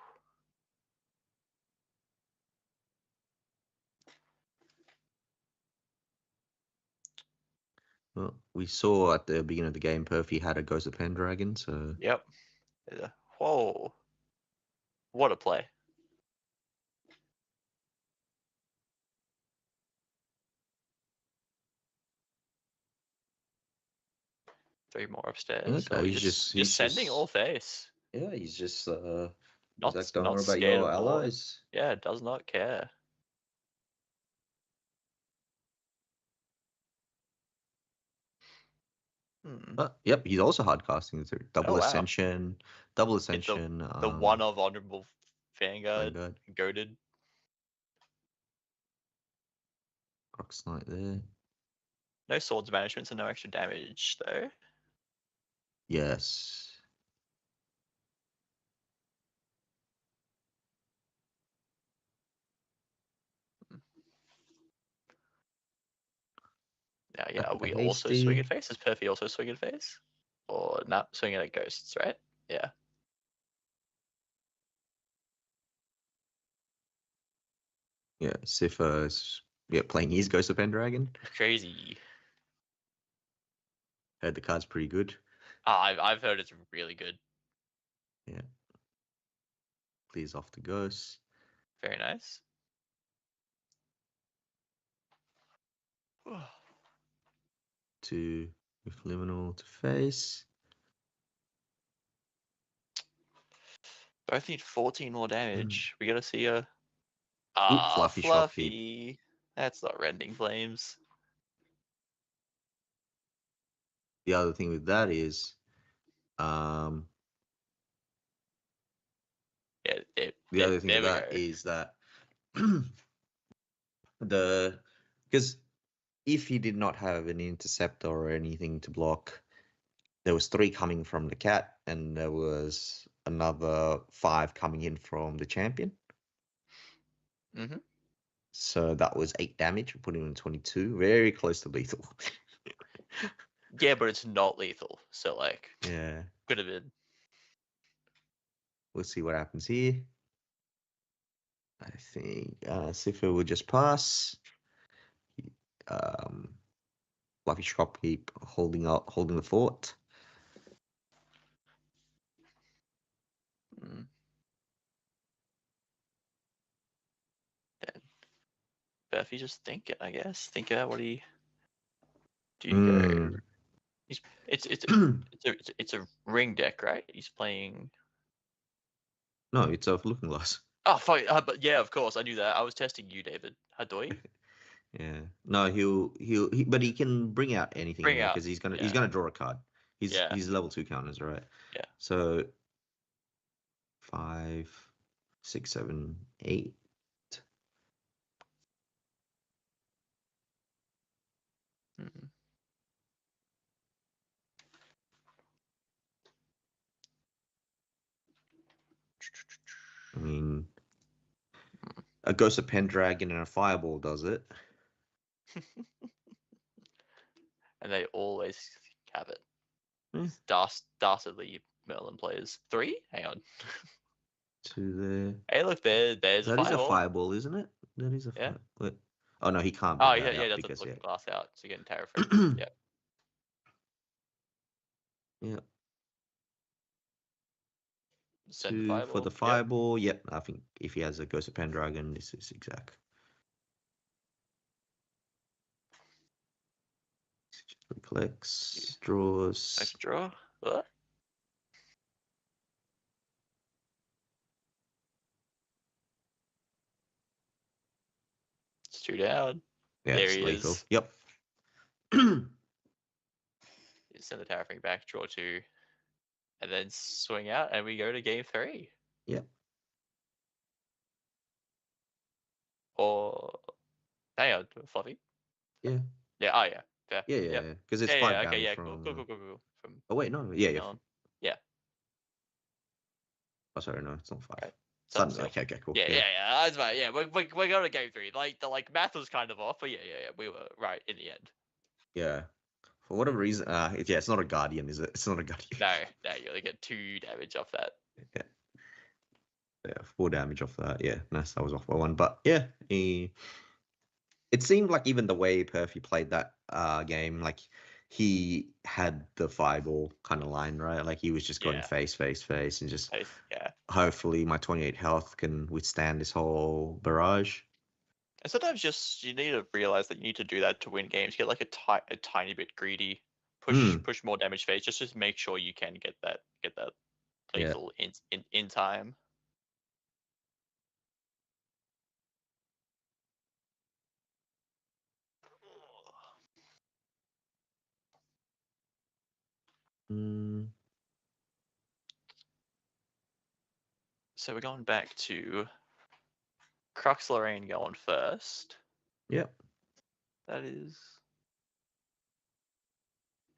Well, we saw at the beginning of the game, Perfy had a Ghost of Pendragon, so... Yep. Whoa. What a play. Three more upstairs. Okay, So he's sending all face. Yeah, he's just... Not don't worry about your allies. Yeah, does not care. Yep, he's also hard casting through double wow. ascension, The one of honorable Vanguard. Goaded. Crocs Knight there. No swords management, so no extra damage though. Yes. Now, yeah, are we Hasty. also swinging face? Is Perfy also swinging face? Or not swinging at ghosts, right? Yeah. Yeah, Sif's playing his Ghost of Pendragon. Crazy. Heard the card's pretty good. I've heard it's really good. Yeah. Clears off the ghosts. Very nice. 2 with Liminal to face. Both need 14 more damage. We gotta see a Fluffy Shock Heap. Fluffy. That's not Rending Flames. The other thing with that is, The other thing with that is that because if he did not have an interceptor or anything to block, there was 3 coming from the cat, and there was another 5 coming in from the champion. Mm-hmm. So that was 8 damage, putting him in 22, very close to lethal. Yeah, but it's not lethal, so like, Yeah, could have been. we'll see what happens here. I think Sifa will just pass. Fluffy Shock Heap holding the fort. Then Buffy just thinking, I guess. Think about what he do. You go. It's a ring deck, right? He's playing. No, it's a Looking Glass. Oh, fuck. But yeah, of course, I knew that. I was testing you, David. Hadoi. Yeah. No, but he can bring out anything because he's gonna draw a card. He's level 2 counters, right? Yeah. So 5, 6, 7, 8. Mm-hmm. I mean, a Ghost of Pendragon and a Fireball does it. And they always have it. Yeah. Dastardly Merlin players. 3? Hang on. 2 there. Hey, look, there's That a is fireball. a Fireball, isn't it? That is a Yeah. Fireball. Oh no, he can't. Oh, bring that yeah, out that's because, looking glass out. So you're getting Terra Free. Yeah. Yeah. Send 2 fireball. for the Fireball. Yep. I think if he has a Ghost of Pendragon, this is exact. Collects, draws. Next draw. What? It's 2 down. Yeah, There it's he lethal. is. Yep. Send the Terra Free back, draw 2. And then swing out, and we go to game 3. Yep. Or hang on, Fluffy. Yeah. Yeah. Oh yeah. Fair. Yeah. Because it's 5 damage Okay. Yeah. from. Cool. From. Oh wait, no. Yeah. Yeah. Oh, sorry, no, it's not 5. Right. Suddenly, okay, cool. Yeah. That's right. Yeah, we're going to game 3. Like the math was kind of off, but yeah. We were right in the end. Yeah. For whatever reason, it's not a Guardian, is it? It's not a Guardian. No, you only get 2 damage off that. Yeah, 4 damage off that. Yeah, nice. That was off by 1, but yeah, it seemed like even the way Perfy played that game, like he had the Fireball kind of line, right? Like he was just going face, and just hopefully my 28 health can withstand this whole barrage. And sometimes you need to realize that you need to do that to win games. Get like a tiny bit greedy, push more damage phase, just to make sure you can get that lethal in time. So we're going back to Crux Lorraine going first. Yep. That is.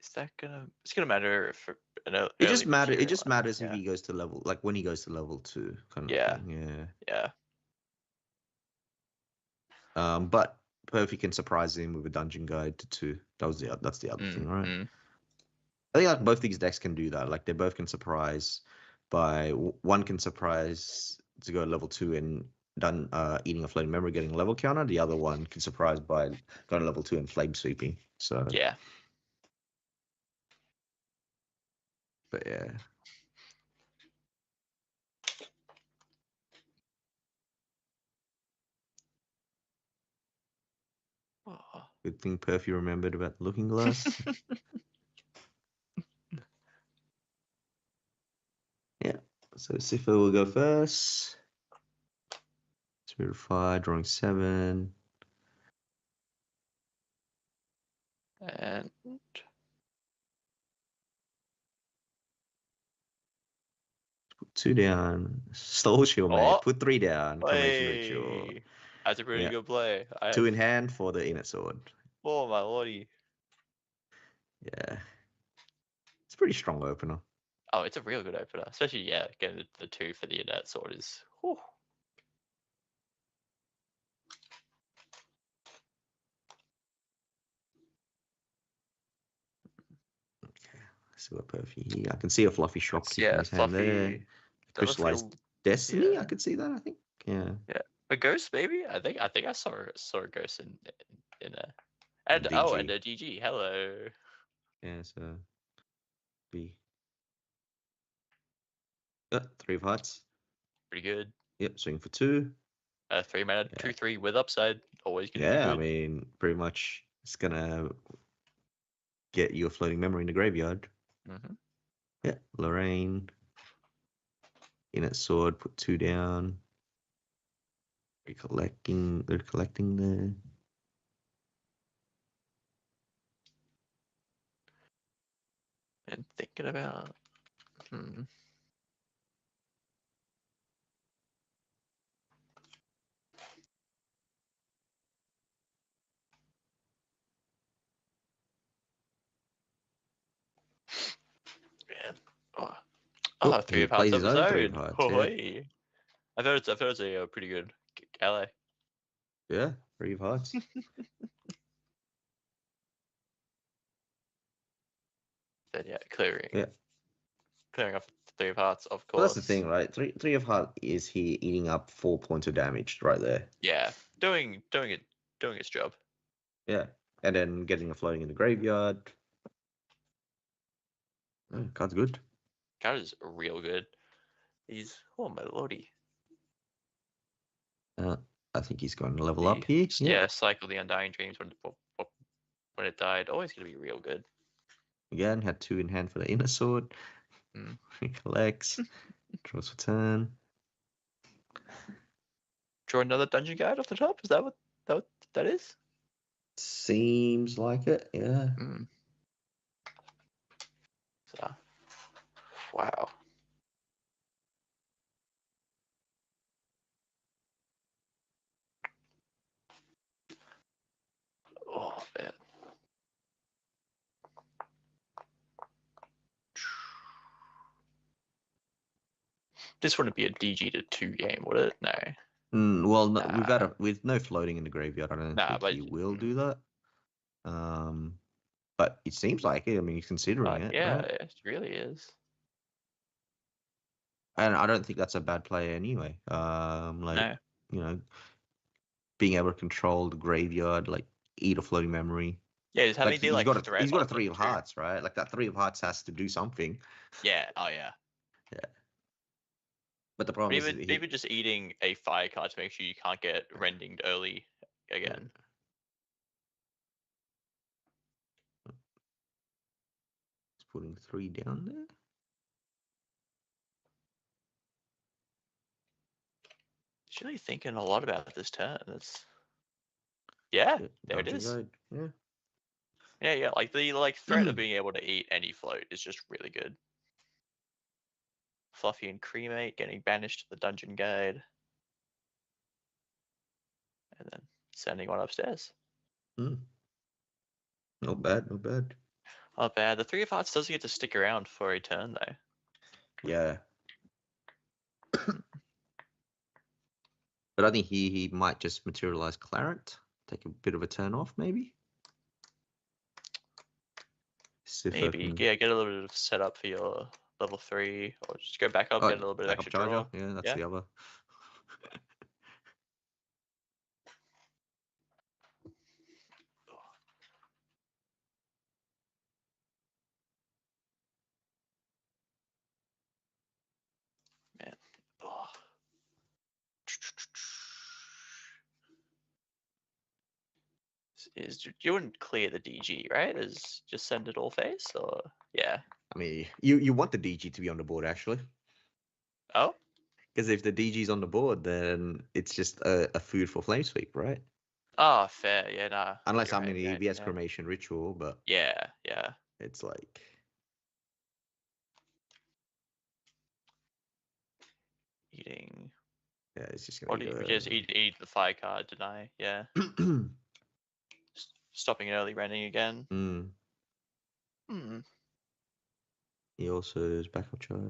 Is that gonna? It's gonna matter if It just matters. It material just matters if yeah. he goes to level, like when he goes to level 2, kind of Yeah. thing. Yeah. But Perfy can surprise him with a dungeon guide to 2. That's the other thing, right? I think like both these decks can do that. Like they both can surprise by one can surprise to go level 2 and done eating a floating memory, getting a level counter. The other one can surprise by going to level 2 and flame sweeping. So Yeah. But yeah. Oh. Good thing Perfy remembered about the looking glass. Yeah. So Sifa will go first. Spirit of Fire, drawing 7. And Put 2 down. Stole Shield, mate. Oh. Put 3 down. Coronation Ritual. Hey, that's a pretty Yeah. good play. 2 in hand for the Inner Sword. Oh my lordy. Yeah. It's a pretty strong opener. Oh, it's a real good opener, especially getting the 2 for the Inert Sword is. Whew. Okay. Let's see what Perfy. I can see a fluffy shopkeep in Yeah, his hand there. fluffy. That looks like Crystallized Destiny. yeah. I could see that. I think. Yeah. Yeah, a ghost maybe. I think I saw a ghost in a and DG. and a DG. Hello. Yeah. So B. 3 of Hearts. Pretty good. Yep. Swing for 2. 3 mana, Yeah. 2/3 with upside. Always gonna Yeah, be I good. mean, pretty much it's gonna get you a floating memory in the graveyard. Mm-hmm. Yeah, Lorraine. Inner Sword, put 2 down. They're collecting there. And thinking about. Man. Oh, 3 He of Hearts plays his own 3 of episode. Hearts. Oh, Yeah. hey. I thought it's a pretty good ally. Yeah, 3 of Hearts. Then clearing. Yeah. Clearing off 3 of Hearts, of course. Well, that's the thing, right? Three of Hearts is here eating up 4 points of damage right there. Yeah, doing its job. Yeah, and then getting a floating in the graveyard. Oh, card's good. Card is real good. He's my lordy. I think he's going to level up here. Yeah, Cycle the Undying Dreams when it died. Always gonna be real good. Again, had 2 in hand for the Inner Sword. Collects. Draws for turn. Draw another dungeon guide off the top. Is that what that is? Seems like it, yeah. So, wow. Oh man. This wouldn't be a DG to 2 game, would it? No. Well, no, with no floating in the graveyard, I don't think but he will do that. But it seems like it. I mean, he's considering it. Yeah, right? it really is. And I don't think that's a bad play anyway. No. You know, being able to control the graveyard, like eat a floating memory. Yeah, just having Like, to do he's got a 3 of Hearts, right? Like that 3 of Hearts has to do something. Yeah. Oh yeah. Yeah. But the problem is even just eating a fire card to make sure you can't get rendinged early again. He's putting 3 down there. He's really thinking a lot about this turn. There it is. Guide. Yeah. Yeah. Like the threat of being able to eat any float is just really good. Fluffy and Cremate getting banished to the dungeon guide. And then sending one upstairs. Not bad, not bad. Not bad. The Three of Hearts doesn't get to stick around for a turn, though. Yeah. But I think he might just materialize Claret. Take a bit of a turn off, maybe? Maybe, yeah, get a little bit of setup for your level 3, or just go back up, get a little bit of extra draw. Yeah, that's the other. Man. Oh. You wouldn't clear the DG, right? Is just send it all face, or yeah. I mean, you want the DG to be on the board, actually. Oh? Because if the DG's on the board, then it's just a food for Flame Sweep, right? Oh, fair. Yeah, nah. Unless I'm right, in the yeah, EBS yeah. Cremation Ritual, but Yeah. it's like... Eating. Yeah, it's just Or going do to you just eat the fire card, deny? Yeah. Stopping an early running again. He also is backup charge.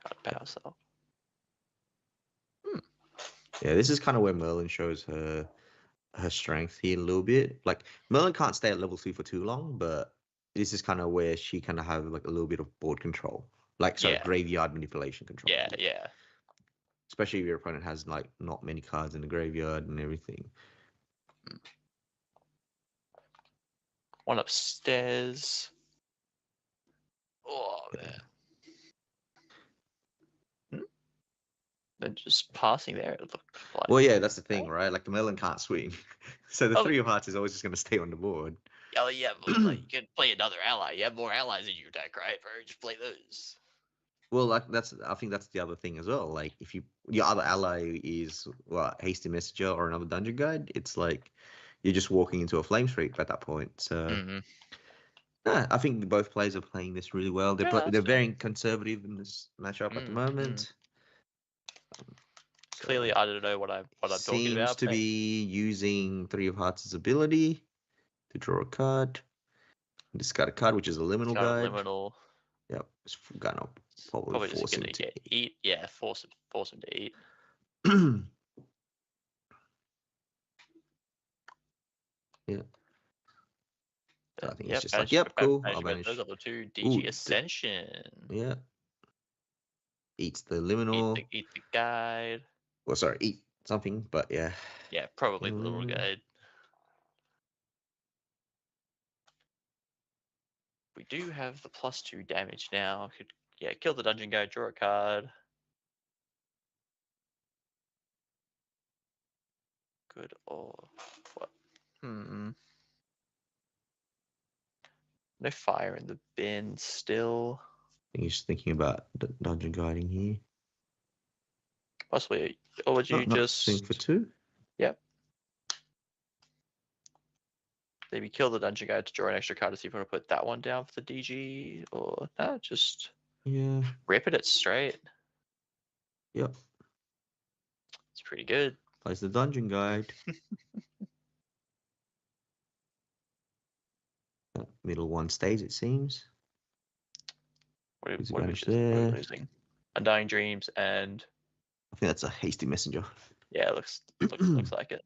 Got power cell. Yeah, this is kind of where Merlin shows her strength here a little bit. Like, Merlin can't stay at level 2 for too long, but this is kind of where she kind of have like a little bit of board control. Like, sorry, graveyard manipulation control. Yeah. Especially if your opponent has like not many cards in the graveyard and everything. One upstairs. Oh, man. And just passing there, it looked like. Well, yeah, that's the thing, right? Like, the Merlin can't swing. So the Three of Hearts is always just going to stay on the board. Oh, yeah, but like, you can play another ally. You have more allies in your deck, right, bro? Just play those. Well, like I think that's the other thing as well. Like, if your other ally is Hasty Messenger or another dungeon guide, it's like you're just walking into a flame sweep at that point. So I think both players are playing this really well. They're very conservative in this matchup at the moment. Clearly, I don't know what I'm talking about. Seems to be using Three of Hearts' ability to draw a card, discard a card, which is a liminal guide. Yep, it's gonna probably force him to eat. Yeah, force him to eat. Yeah. So I think it's just banish, like, yep, cool. I'll banish. banish. Level 2 DG Ascension. Yeah. Eats the liminal. Eat the guide. Well, sorry, eat something, but yeah. Yeah, probably the little guide. We do have the +2 damage now. Could kill the dungeon guide, draw a card. Good or what? No fire in the bin still. I think he's thinking about the dungeon guiding here. Possibly. Or would you just swing for 2? Yep. Maybe kill the dungeon guide to draw an extra card to see if you want to put that one down for the DG, or just rip it straight. Yep. It's pretty good. Plays the dungeon guide. Middle one stays, it seems. What are we losing? Undying Dreams and I think that's a Hasty Messenger. Yeah, it looks like it.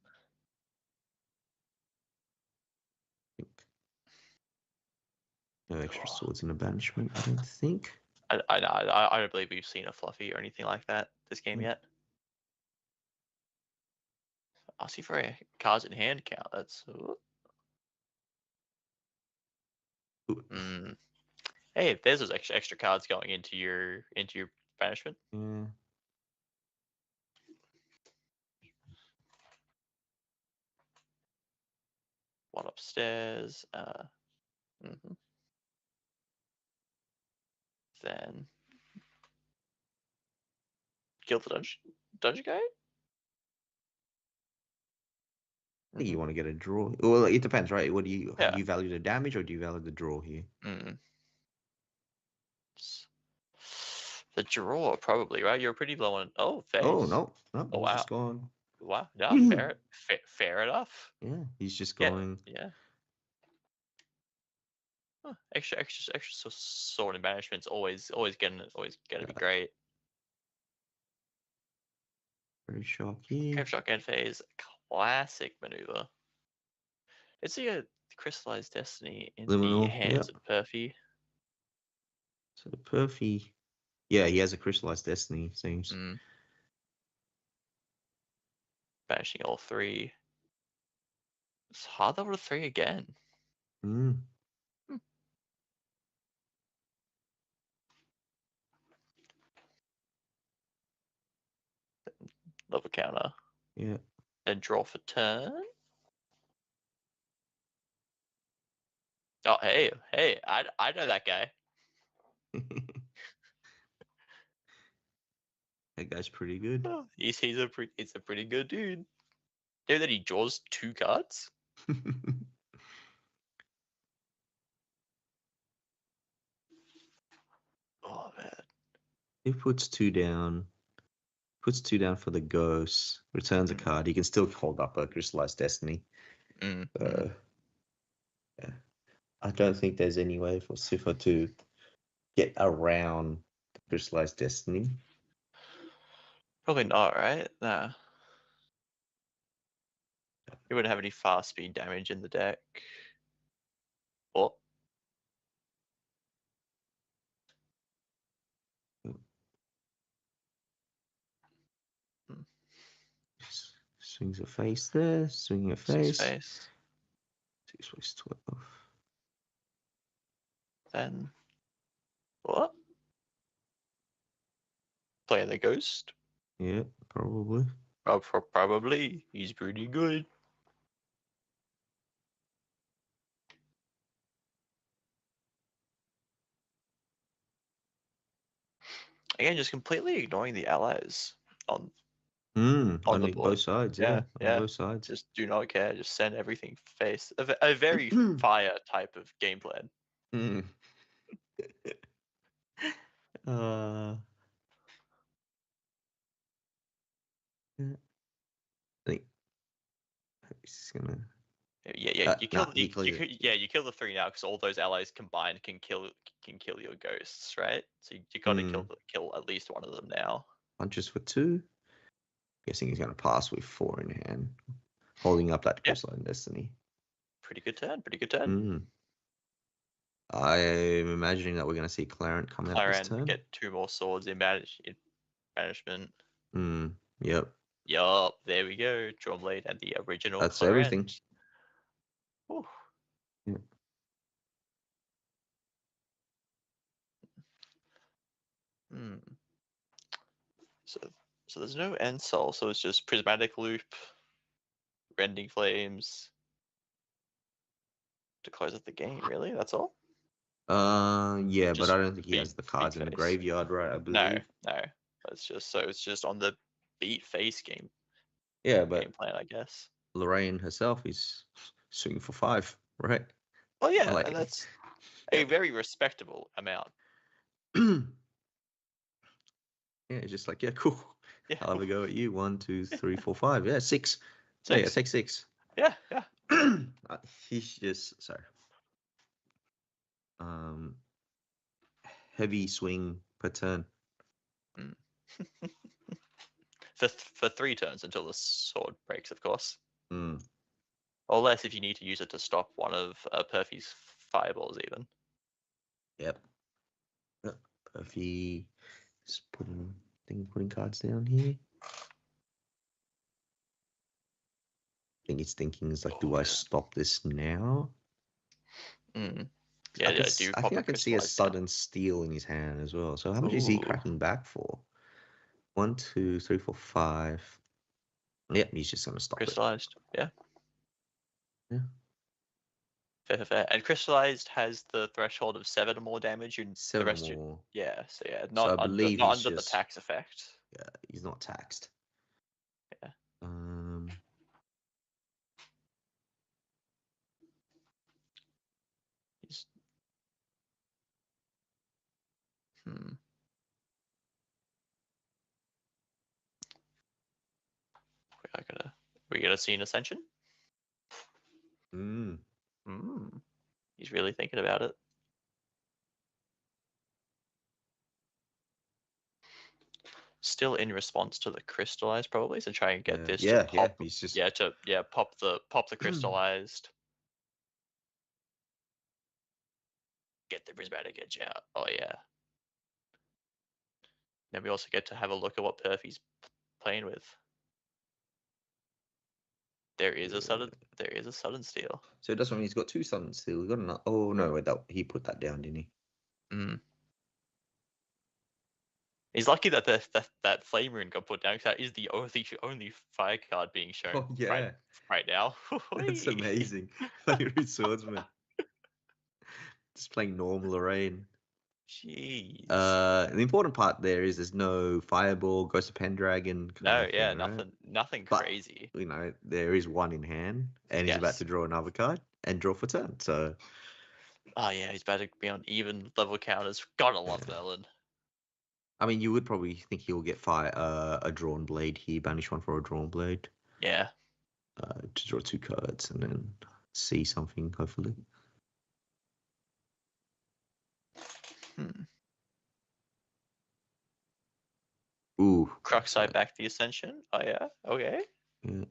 No extra swords in a banishment, I don't think. I don't believe we've seen a Fluffy or anything like that this game yet. I'll see for a cards in hand count. That's Hey, there's those extra cards going into your banishment. Yeah. One upstairs. Then kill the dungeon guy. I think you want to get a draw. Well, it depends, right? What do you value the damage or do you value the draw here? The draw, probably, right? You're pretty low on. Oh, face. Oh no, Oh, he's wow. just gone. Wow. No, fair enough. Yeah, he's just Yeah, going. yeah. Huh. Extra sword and banishment's always gonna be great. Very shocky. Grave shock end phase, classic maneuver. It's a crystallized destiny in Liminal, the hands yep. of Perfy. So the Perfy, yeah, he has a crystallized destiny. Seems. Banishing all 3. It's hard level to 3 again. Level counter. Yeah. Then draw for turn. Oh, hey, I know that guy. That guy's pretty good. Oh, he's a pretty good dude. You know that he draws 2 cards? Oh man. He puts 2 down. Puts 2 down for the ghost. Returns a card. He can still hold up a crystallized destiny. Yeah. I don't think there's any way for Sifa to get around the crystallized destiny. Probably not, right? Nah. He wouldn't have any fast speed damage in the deck. Or Swings a face there. Swinging a face. 6 6 12. Then what? Playing the ghost? Yeah, probably. Probably. He's pretty good. Again, just completely ignoring the allies on On the both board. sides, Yeah, on both sides. Just do not care. Just send everything face. A very fire type of game plan. I think he's gonna. Yeah. You kill. Nah, you kill the 3 now because all those allies combined can kill your ghosts, right? So you got to kill at least one of them now. Punches for 2. Guessing he's gonna pass with 4 in hand, holding up that crystalline destiny. Pretty good turn. I'm imagining that we're gonna see Clarent come out this turn. Get 2 more swords in banishment. Yep. Yup, there we go. Drumblade and the original. That's Clarent. everything. Ooh. Yep. So there's no end soul, so it's just prismatic loop, rending flames to close out the game. Really, that's all. Yeah, Just but I don't think he has the cards in the graveyard, right? I believe. No. It's just on the beat face game. Yeah, but game plan, I guess. Lorraine herself is swinging for 5, right? Well, yeah, and that's a very respectable amount. Yeah, it's just like, yeah, cool. Yeah. I'll have a go at you. 1, 2, 3, 4, 5. Yeah, 6. So yeah, take 6. Yeah. He's just sorry. Heavy swing per turn. For 3 turns until the sword breaks, of course. Or less if you need to use it to stop one of Perfy's fireballs, even. Yep. Perfy is putting cards down here. I think it's thinking is like, do I stop this now? Yeah, I think I can see a sudden steal in his hand as well. So how much is he cracking back for? 1, 2, 3, 4, 5. Yep, he's just gonna stop crystallized. it. Yeah. Fair. And crystallized has the threshold of 7 or more damage, and 7 the rest or more. Not under the tax effect. Yeah, he's not taxed. Yeah. seen Ascension? Mm. He's really thinking about it. Still in response to the crystallized, probably, to try and get this to pop. He's just pop the crystallized. Get the prismatic edge out. Oh yeah. Then we also get to have a look at what Perfy's playing with. There is a sudden steal. So that's when he's got 2 sudden steal. He got another. Oh no, wait, he put that down, didn't he? He's lucky that that flame rune got put down, because that is the only fire card being shown. Oh yeah, right now. That's amazing. Flame rune swordsman. Just playing normal Lorraine. Jeez. The important part there is there's no fireball, Ghost of Pendragon. No, thing, yeah, right? nothing But, crazy. You know, there is 1 in hand, and he's about to draw another card and draw for turn. So. Oh yeah, he's about to be on even level counters. Gotta love Merlin. I mean, you would probably think he'll get a drawn blade here, banish 1 for a drawn blade. Yeah. To draw 2 cards and then see something, hopefully. Ooh. Cruxite back the Ascension. Oh yeah. Okay. Yeah.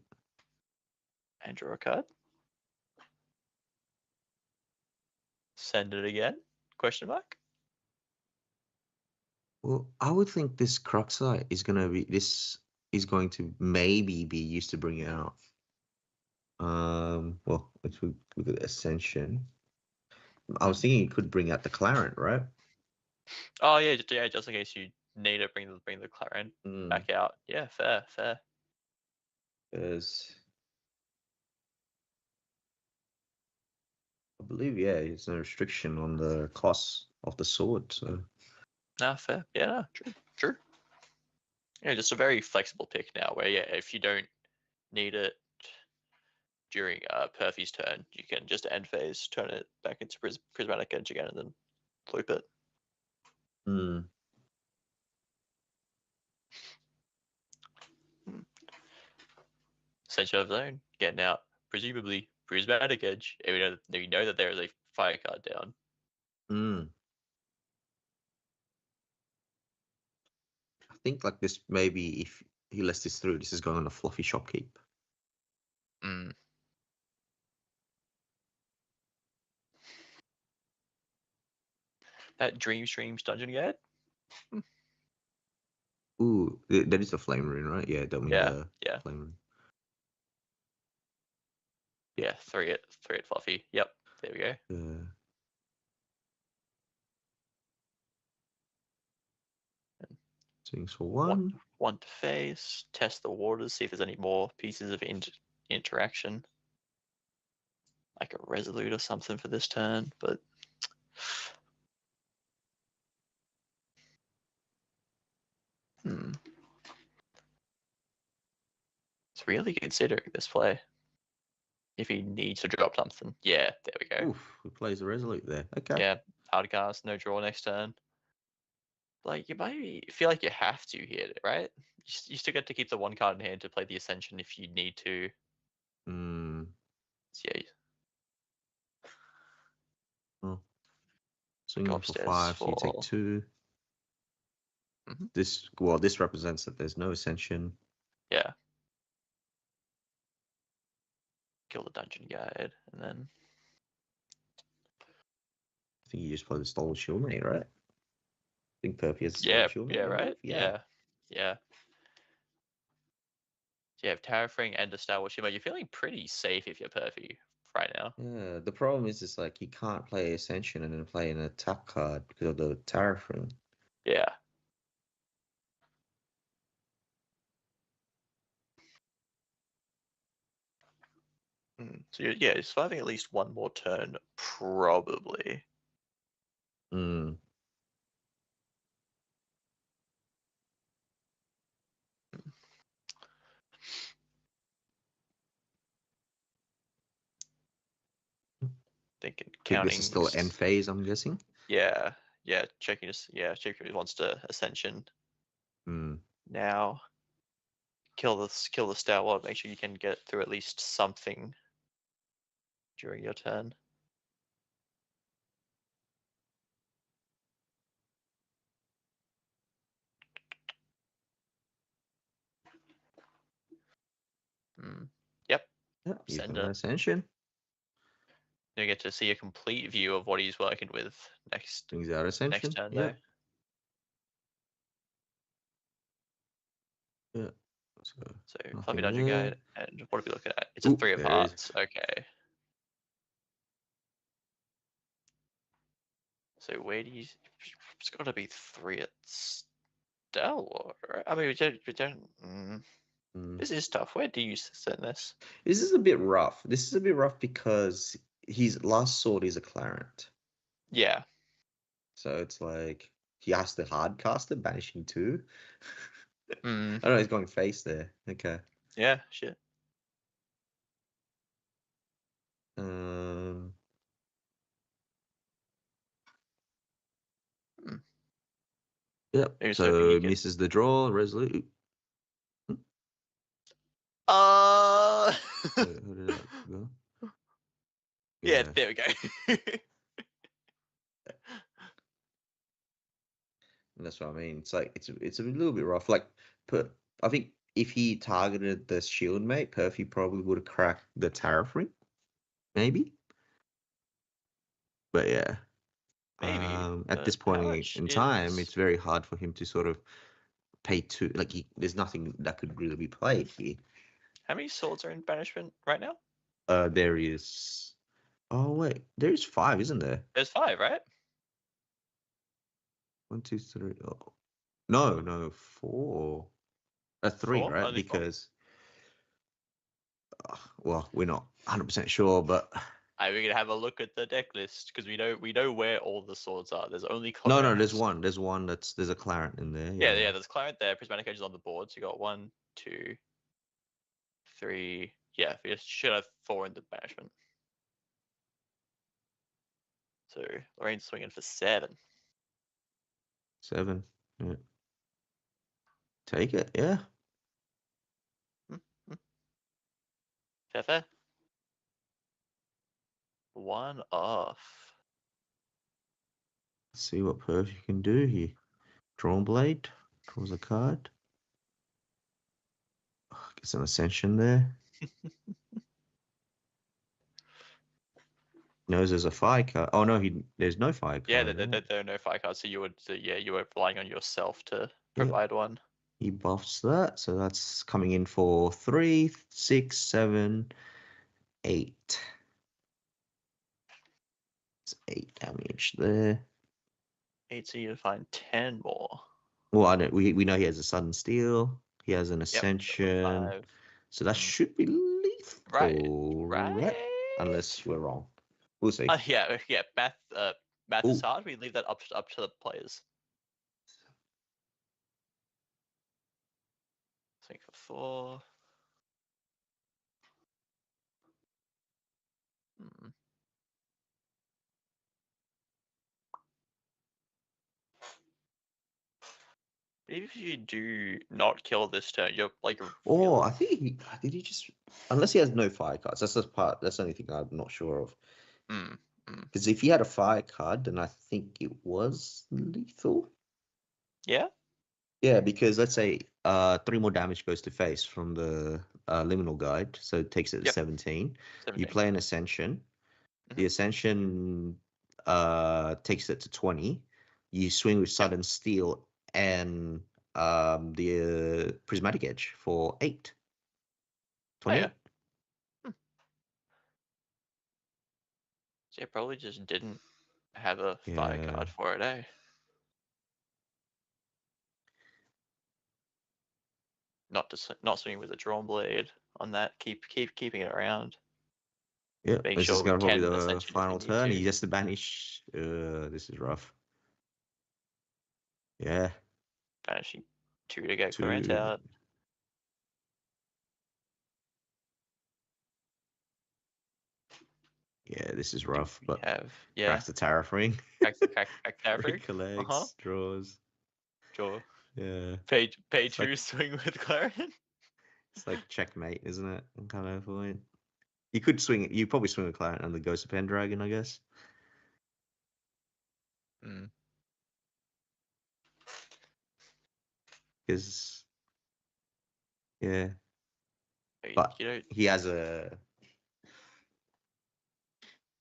And draw a card. Send it again? Question mark. Well, I would think this Cruxite is going to maybe be used to bring out. Well, let's look at Ascension. I was thinking it could bring out the Clarent, right? Oh yeah, just in case you need it, bring the Clarent back out. Yeah, fair. Because I believe, there's no restriction on the cost of the sword, so. Nah, fair. Yeah, true. Yeah, just a very flexible pick now, where if you don't need it during Perfy's turn, you can just end phase, turn it back into prismatic edge again, and then loop it. Essential of zone, getting out presumably prismatic edge. Even though you know that there is a fire card down. I think like this, maybe if he lets this through, this is going on a fluffy shopkeep. That Dream Streams dungeon guide. Ooh, that is a flame rune, right? Yeah, don't mean the flame rune. Yeah, 3-it fluffy. Yep, there we go. Swings for 1. One to face. Test the waters. See if there's any more pieces of interaction, like a Resolute or something for this turn. But it's really considering this play. If he needs to drop something. Yeah, there we go. Oof, who plays a Resolute there? Okay. Yeah, hard cast, no draw next turn. Like, you might feel like you have to hit it, right? You still get to keep the 1 card in hand to play the Ascension if you need to. Yeah. Oh. Swinging for 5, so you take 2. This represents that there's no Ascension. Yeah. Kill the dungeon guide, and then I think you just play the Stolen Shieldmate, right? I think Perfy has Stolen Shieldmate. Yeah, right? Yeah. So you have Terrafring and a Star Wars Shieldmate. You're feeling pretty safe if you're Perfy right now. Yeah, the problem is like you can't play Ascension and then play an attack card because of the Terrafring. Yeah. So you're surviving at least 1 more turn, probably. Thinking counting. This is still end phase, I'm guessing. Yeah. Checking if he wants to Ascension. Now, kill the Star Wars. Make sure you can get through at least something during your turn. Yep. Yeah, you Send got it. Ascension. You get to see a complete view of what he's working with next Brings out Ascension. turn, Yeah. though. Yeah. So nothing Fluffy Dungeon there. Guide, and what are we looking at? It's a Ooh, 3 of there it is. hearts. Okay. So where do you? It's got to be 3 at Stellar. Right? I mean, we don't. This is tough. Where do you send this? This is a bit rough. This is a bit rough because his last sword is a Clarent. Yeah. So it's like he has to hard cast it, banishing 2. Mm. I know he's going face there. Okay. Yeah. Shit. Yep. Maybe So misses the draw. Resolute. Uh. Where did that go? Yeah. There we go. And that's what I mean. It's like it's a little bit rough. Like, I think if he targeted the shield mate, Perfy probably would have cracked the tariff ring, maybe. But yeah, Maybe. at this point in time, it's very hard for him to sort of pay 2. Like, there's nothing that could really be played here. How many swords are in banishment right now? There is. Oh wait, there is 5, isn't there? There's 5, right? 1, 2, 3. Oh. No, 4. 3, 4? right? Only 4? Because, well, we're not 100% sure, but We're gonna have a look at the deck list because we know where all the swords are. There's only no, Clarence. there's one. There's one there's a Clarent in there. Yeah. There's Clarent there. Prismatic Edge is on the board. So you got 1, 2, 3. Yeah, we should have 4 in the banishment. So Lorraine's swinging for 7. 7. Yeah. Take it. Yeah. Fair. 1 off. Let's see what Perf you can do here. Drawn Blade. Draws a card. Gets an Ascension there. Knows there's a fire card. Oh no, there's no fire card. Yeah, there are no fire cards. So you were relying on yourself to provide one. He buffs that, so that's coming in for 3, 6, 7, 8. It's 8 damage there. 8, so you find 10 more. Well, I don't. We know he has a sudden steal. He has an Ascension. Yep, so that should be lethal, right? Unless we're wrong. We'll see. Yeah. Math is hard. We leave that up to the players. Swing for 4. If you do not kill this turn, you're like. Oh, I think did he just? Unless he has no fire cards, that's the part. That's the only thing I'm not sure of. Because if he had a fire card, then I think it was lethal. Yeah. Yeah, because let's say 3 more damage goes to face from the liminal guide, so it takes it to 17. You play an Ascension. The Ascension takes it to 20. You swing with Sudden Steel and the Prismatic Edge for 8. 28. So you probably just didn't have a fire card for it, eh? Not swinging with a drawn blade on that. Keeping it around. Yeah, Make this sure is going to we probably can the Ascension if we final need turn. to. He has to banish. This is rough. Yeah. Banishing 2 to get 2. Clarent out. Yeah, this is rough, but cracks the tariff ring. Cracks tariff ring. Collects, draws. Draw. Yeah. Pay 2, swing with Clarent. It's like checkmate, isn't it? Kind of point. You could swing it. You probably swing a client on the Ghost of Pendragon, I guess. Mm. Because yeah, Hey, but you know, he has a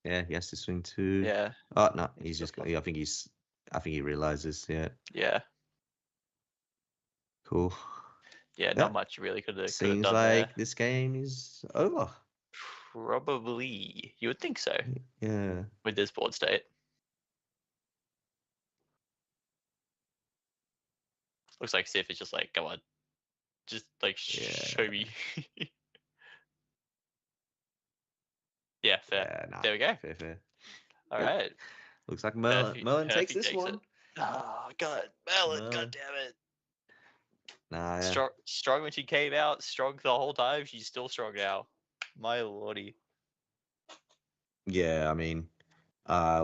he has to swing two. yeah, Oh no, it's he's just. just I think he realizes. Yeah, yeah, cool. yeah. Yeah, Not much you really could have seems done there. like this game is over. Probably, you would think so Yeah. with this board state. Looks like Sif is just like, come on, just like show me. Yeah, fair. Yeah, nah, There we go. fair. All Yep. right. Looks like Merlin takes this one. It. Oh god, Merlin, Merlin. god damn it. Nah, yeah. Strong when she came out, strong the whole time. She's still strong now. My lordy. Yeah, I mean,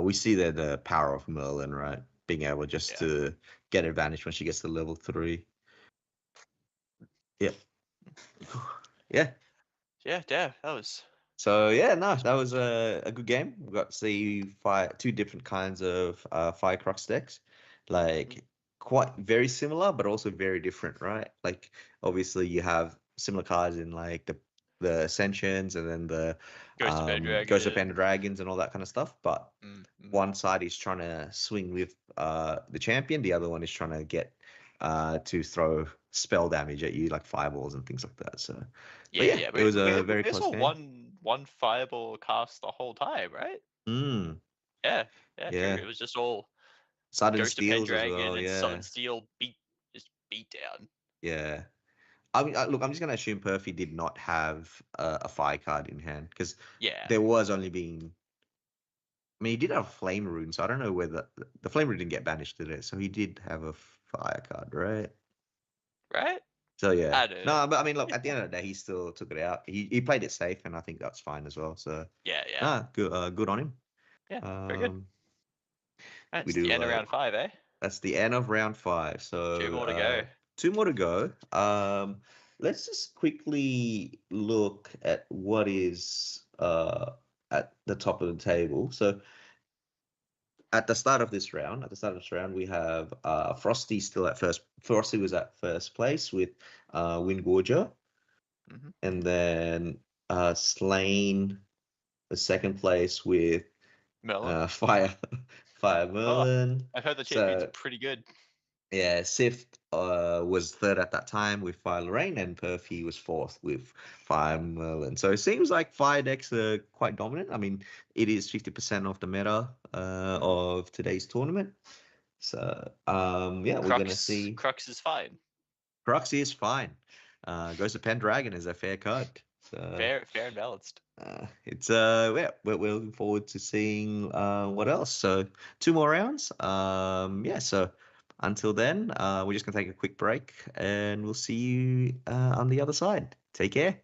we see there the power of Merlin, right? Being able just to get advantage when she gets to level 3. Yep. Yeah. Yeah, damn, that was. So yeah, no, that was a good game. We got to see two different kinds of Fire Crux decks, like quite very similar, but also very different, right? Like obviously you have similar cards in like the Ascensions and then the Ghost of Pendragon. Ghost of Pendragons and all that kind of stuff. But one side is trying to swing with the champion, the other one is trying to get to throw spell damage at you, like fireballs and things like that. So Yeah. it was a very we close saw game. one fireball cast the whole time, right? Mm, Yeah, yeah. true. It was just all Sudden Ghost of steals as Pendragon well. and Yeah, Sudden Steel just beat down. yeah. I mean, look, I'm just gonna assume Perfy did not have a fire card in hand because Yeah. there was only being. I mean, he did have a flame rune, so I don't know whether the flame rune didn't get banished, did it? So he did have a fire card, right? Right? So yeah, I don't know. no, but I mean, look, at the end of the day, he still took it out. He played it safe, and I think that's fine as well. So Yeah. good on him. Yeah, very good. We That's do. the end of round 5, eh? That's the end of round 5. So 2 more to go. 2 more to go. Let's just quickly look at what is at the top of the table. So at the start of this round, we have Frosty still at first. Frosty was at first place with Windgorger, and then Slane the second place with Merlin. Fire Merlin. I heard the champions are pretty good. Yeah, Sif was third at that time with Fire Lorraine, and Perfy was fourth with Fire Merlin. So it seems like Fire decks are quite dominant. I mean, it is 50% of the meta of today's tournament. So we're gonna see. Crux is fine. Crux is fine. Ghost of Pendragon is a fair card. So, Fair and balanced. It's we're looking forward to seeing what else. So 2 more rounds. So until then, we're just gonna take a quick break, and we'll see you on the other side. Take care.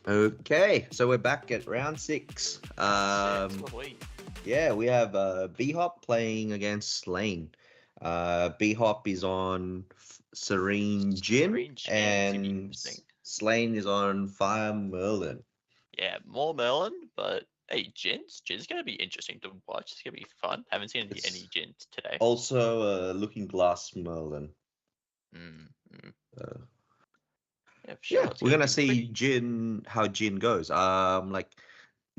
Okay, so we're back at round 6. Yeah, we have B-Hop playing against Slane. B-Hop is on Serene Gin, Serene Gin, it's gonna be and interesting. Slane is on Fire Merlin. Yeah, more Merlin, but hey, Gin's gonna be interesting to watch. It's gonna be fun. Haven't seen any It's Gins today. Also, Looking Glass Merlin. Mm, mm. Uh, Yeah, for sure. yeah, It's we're gonna gonna be see pretty. how Jin goes. Like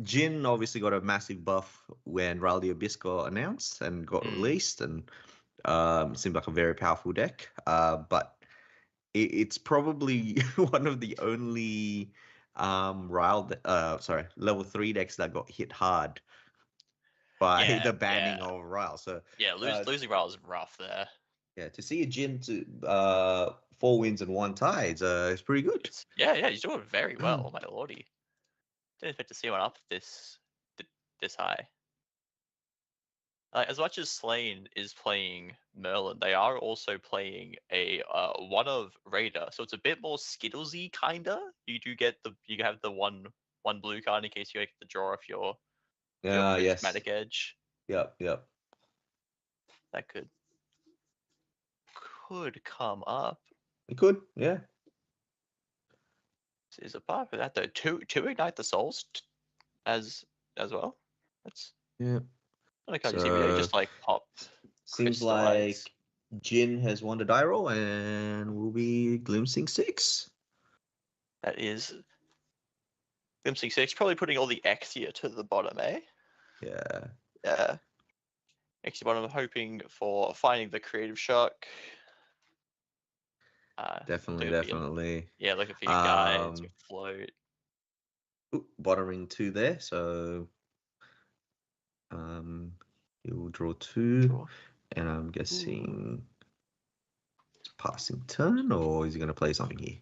Jin obviously got a massive buff when Ral the Abyss got announced and got released, and it seemed like a very powerful deck. But it's probably one of the only level 3 decks that got hit hard by Yeah, the banning yeah, of Ral. So yeah. Losing Rail is rough there. yeah, to see a Jin to 4 wins and 1 tie, it's pretty good. Yeah, he's doing very well, my lordy. Didn't expect to see one up this high. As much as Slane is playing Merlin, they are also playing a one of Raider, so it's a bit more Skittlesy kinda. You have the one blue card in case you get the draw off your Yes. prismatic edge. Yep. That could come up. It could, yeah. Is apart from that though, two ignite the souls as well. That's Yeah. I can't see video just like pop. Seems Crystallize. like Jin has won the die roll and will be glimpsing 6. That is Glimpsing 6, probably putting all the Exia to the bottom, eh? Yeah. Yeah. Exia bottom, hoping for finding the creative shock. Definitely. Yeah, looking for your guides, your float. Bottoming 2 there, so he will draw 2, and I'm guessing it's passing turn, or is he going to play something here?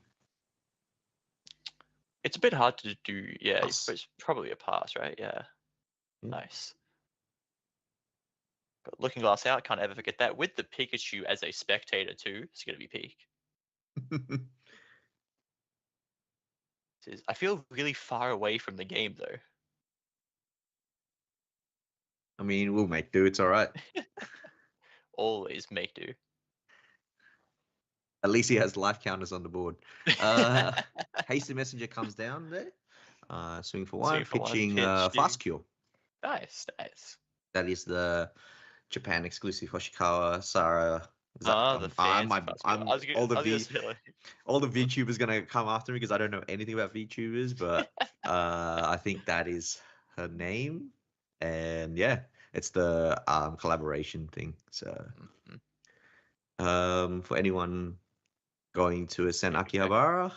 It's a bit hard to do. Yeah, Pass. it's probably a pass, right? Yeah. Nice. But Looking Glass out, can't ever forget that. With the Pikachu as a spectator too, it's going to be peak. I feel really far away from the game though. I mean, we'll make do. It's all right. Always make do. At least he has life counters on the board. Hasty Messenger comes down there. Swing for 1, pitching Fast Cure. Nice. That is the Japan exclusive Hoshikawa Sara. All the VTubers gonna come after me because I don't know anything about VTubers, but I think that is her name, and yeah, it's the collaboration thing. So for anyone going to Ascent Akihabara,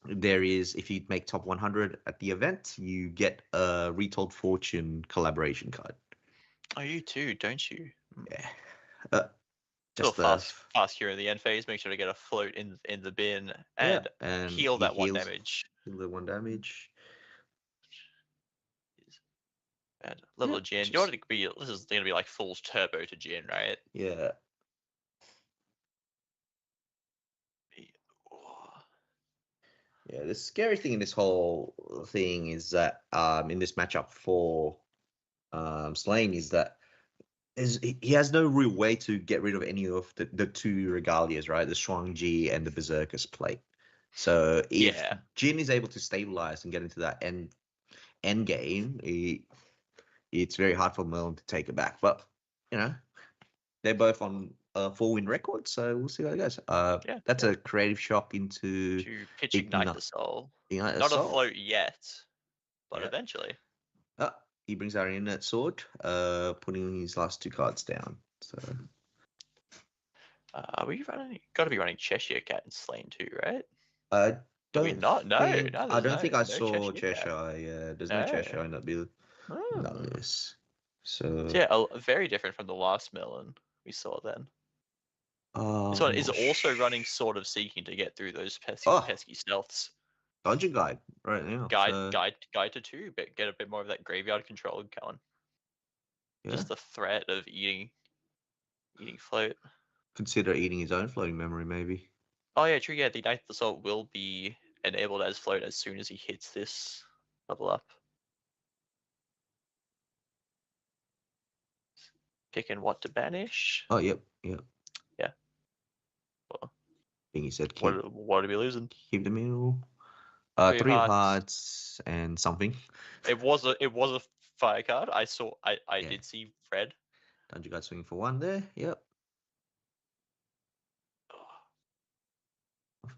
there is, if you make top 100 at the event, you get a Retold Fortune collaboration card. Oh, you too, don't you? Yeah. Just fast here in the end phase. Make sure to get a float in the bin and heal that 1 damage. Heal the 1 damage. Bad. Level of Jin. This is gonna be like full turbo to Jin, right? Yeah. Yeah, the scary thing in this whole thing is that in this matchup for Slane is that he has no real way to get rid of any of the 2 Regalias, right? The Shuangji and the Berserker's plate. So if Jin is able to stabilize and get into that end game, it's very hard for Merlin to take it back. But they're both on a 4-win record, so we'll see how it goes. That's a creative shock into to pitch Ignite the Soul. Not a float yet, but eventually. He brings out an Inert Sword, putting his last 2 cards down. So got to be running Cheshire Cat and Slane too, right? I don't think I saw Cheshire. Yeah, there's no Cheshire in that build. Yes. So yeah, very different from the last Merlin we saw then. This one is also running Sword of Seeking to get through those pesky stealths. Dungeon Guide right now. Guide to 2, but get a bit more of that graveyard control going. Just the threat of eating float. Consider eating his own floating memory, maybe. Oh yeah, true. Yeah, the Ignite the Soul will be enabled as float as soon as he hits this level up. Picking what to banish. Oh, yep. Yeah. Well, I think he said keep, what are we losing? keep the middle. Three Three hearts. hearts and something. It was a fire card. I Yeah. did see red. Dungeon Guard swinging for 1 there. Yep.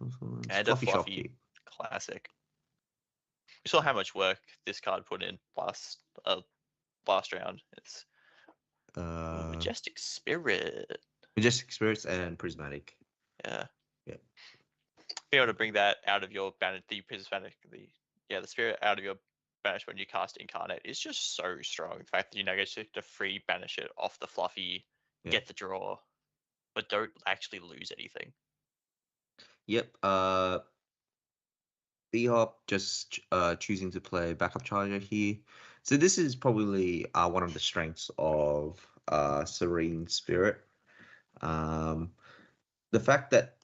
And Fluffy a fluffy Shocky. classic. We saw how much work this card put in last round. It's Majestic Spirit. Majestic Spirits and Prismatic. Yeah. Yeah. Be able to bring that out of your the prismatic, the spirit out of your banish when you cast Incarnate is just so strong. The fact that you now get to free banish it off the fluffy, get the draw, but don't actually lose anything. Yep. B-Hop just choosing to play backup charger here. So this is probably one of the strengths of Serene Spirit. The fact that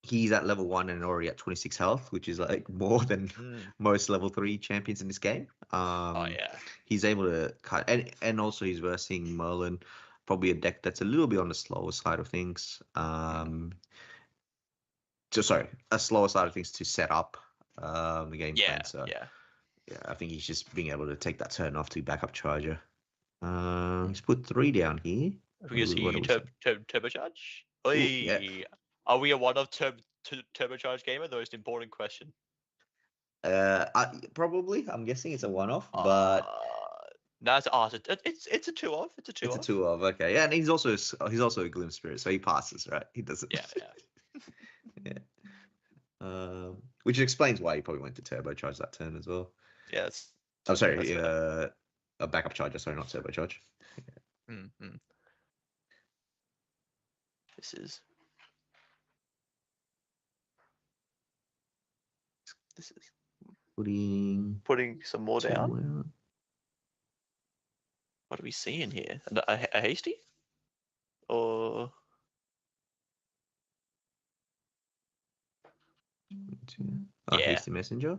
he's at level 1 and already at 26 health, which is like more than most level 3 champions in this game. Oh yeah. He's able to cut, and also he's versing Merlin, probably a deck that's a little bit on the slower side of things. A slower side of things to set up the game plan. So yeah, I think he's just being able to take that turn off to backup charger. He's put 3 down here. Because he turbocharge. Ooh, yeah. Are we a one-off turbocharge gamer? The most important question. Probably. I'm guessing it's a one-off, but no, it's a 2-off. It's a 2-off. It's a 2-off. Okay, yeah, and he's also a Gloom Spirit, so he passes, right? He doesn't. Yeah. Yeah. Which explains why he probably went to turbocharge that turn as well. Yeah. I'm sorry. A backup charger. Sorry, not turbocharge. Yeah. This is putting some more down. What are we seeing here? A hasty? Or hasty messenger.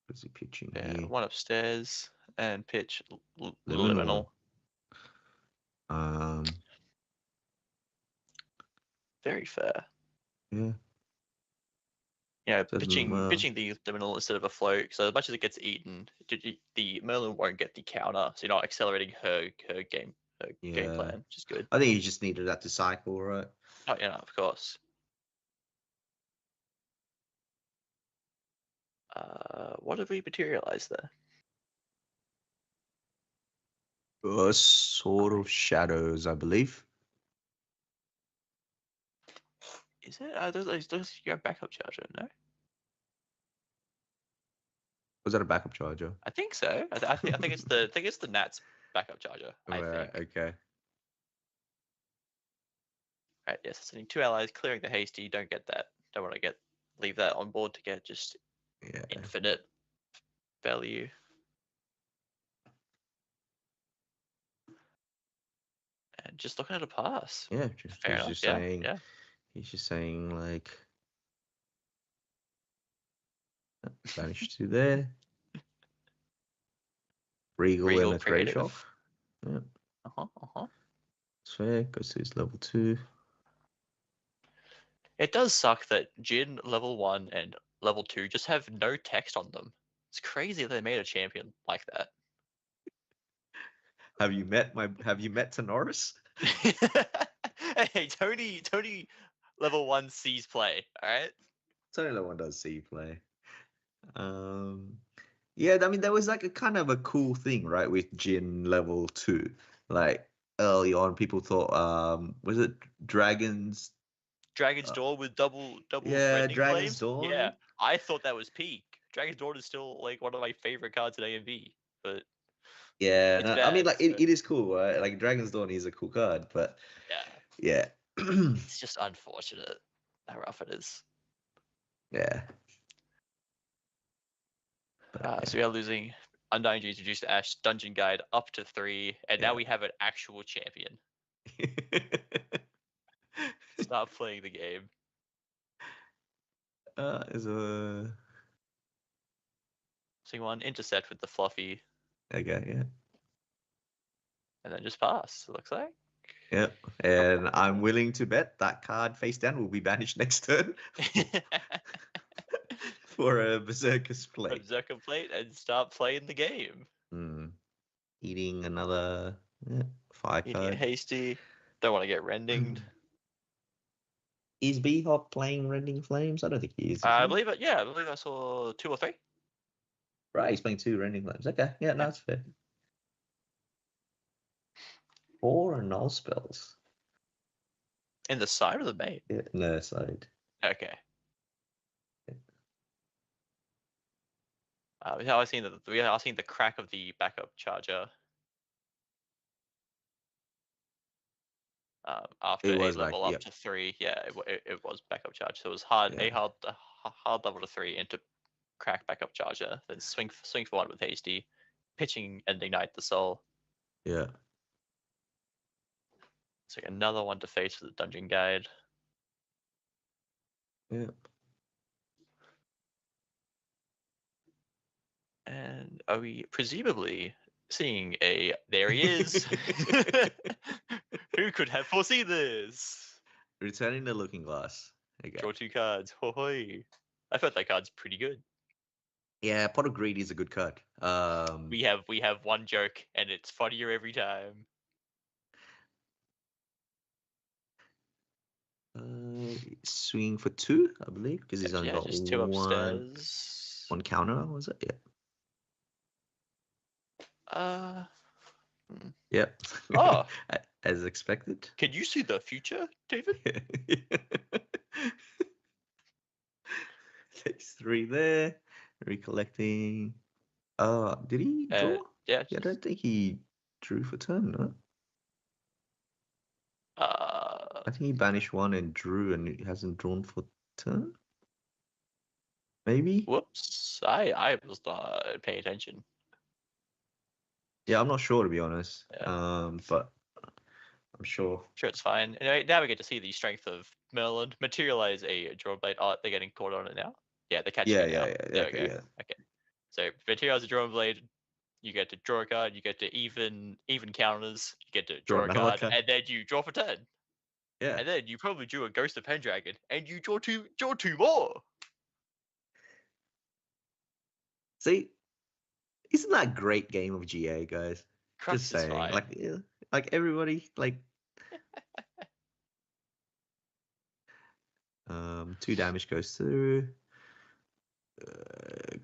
What's he pitching here? One upstairs and pitch liminal. Very fair. Yeah. Yeah, pitching the liminal instead of a float, so as much as it gets eaten, the Merlin won't get the counter, so you're not accelerating her game plan, which is good. I think you just needed that to cycle, right? Oh yeah, of course. What have we materialized there? Sword of Shadows, I believe. Is it? Those your backup charger, no? Was that a backup charger? I think so. I think it's the Nats backup charger. Right, okay. Right, yes, sending 2 allies, clearing the hasty. Don't get that. Don't want to leave that on board to get just infinite value. And just looking at a pass. Yeah, fair enough. Just saying. Yeah. He's just saying like banish to there. Regal and a Grey Shock. Yeah. It's fair. Goes to his level 2. It does suck that Jin level 1 and level 2 just have no text on them. It's crazy that they made a champion like that. Have you met Tenoris? Hey, Tony level 1 sees play, alright? Tony level 1 does see play. Yeah, I mean, there was like a kind of a cool thing, right, with Jin level 2. Like early on, people thought, was it Dragon's Dawn with double Dragon's flames? Dawn? Yeah, I thought that was peak. Dragon's Dawn is still like one of my favorite cards in AMV, but yeah, bad, I mean, like it is cool, right? Like Dragon's Dawn is a cool card, but yeah, it's just unfortunate how rough it is. Yeah. So we are losing Undying Dreams introduced Ash Dungeon Guide up to 3, and now we have an actual champion. Stop playing the game. Is a Swing 1, intercept with the fluffy, okay, yeah. and then just pass, it looks like. Yep. And I'm willing to bet that card face down will be banished next turn for a Berserker's plate. Berserker plate and start playing the game. Eating another fire Eating a card. hasty. Don't want to get rendinged. Is B-Hop playing Rending Flames? I don't think he is. I he? believe it. Yeah, I believe I saw 2 or 3. Right, he's playing 2 Rending Flames. Okay, yeah, no, that's fair. 4 null spells. In the side of the main. Yeah, no side. Okay. We are seeing the crack of the backup charger. After It a was level like, up to 3, yeah, it was backup charge. So it was hard, Yeah. hard level to 3 into crack backup charger, then swing for 1 with hasty, pitching and ignite the soul. Yeah. So another one to face for the dungeon guide. Yeah. And are we presumably seeing a... There he is! Who could have foreseen this? Returning the Looking Glass. Okay. Draw 2 cards. Hohoi. I thought that card's pretty good. Yeah, Pot of Greed is a good card. We have one joke, and it's funnier every time. Swing for 2, I believe, because he's only got just 2 one upstairs. counter, was it? Yeah. Yep. Oh. As expected. Can you see the future, David? Takes 3 there. Recollecting. Did he draw? Yeah. I don't think he drew for turn, no? I think he banished 1 and drew, and he hasn't drawn for turn. Maybe. Whoops! I was not paying attention. Yeah, I'm not sure, to be honest. Yeah. But I'm sure. Sure, it's fine. Anyway, now we get to see the strength of Merlin materialize a draw blade. Oh, they're getting caught on it now. Yeah, they're catching it now. There we go. Yeah. Okay. So materialize a draw blade. You get to draw a card. You get to even counters. You get to draw a card, and then you draw for turn. Yeah. And then you probably drew a Ghost of Pendragon, and you draw two more. See, isn't that a great game of GA, guys? Crux Just saying, fine. like everybody, like 2 damage goes through.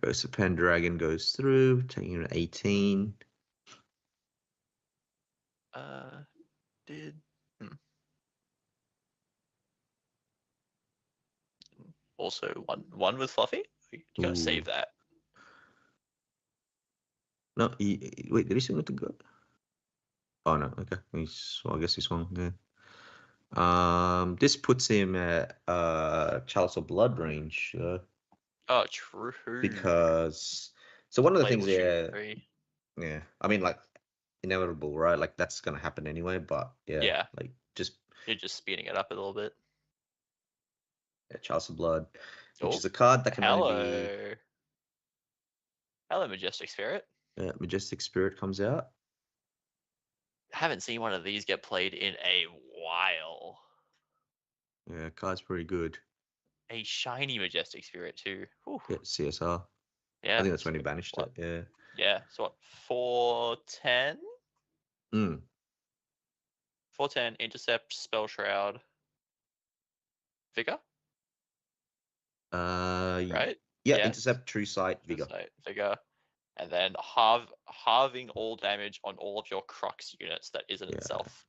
Ghost of Pendragon goes through, taking an 18. Also one with Fluffy. You gotta Ooh. save that. No, wait, did he swing with the go? Oh no, okay. I guess he swung. Yeah. This puts him at Chalice of Blood range. Oh, true. Because one of the things, Playable yeah. I mean, like inevitable, right? Like that's gonna happen anyway. But yeah. Like you're just speeding it up a little bit. Yeah, Chalice of Blood, which is a card that can only be. Hello, Majestic Spirit. Majestic Spirit comes out. I haven't seen one of these get played in a while. Yeah, card's pretty good. A shiny Majestic Spirit too. Whew. Yeah, CSR. Yeah. I think that's when he banished it. Yeah. Yeah. So what? 410. 410 intercept, spell shroud, vigor. Right. Yeah. Intercept, true sight, vigor. Vigor. And then halving all damage on all of your Crux units. That isn't itself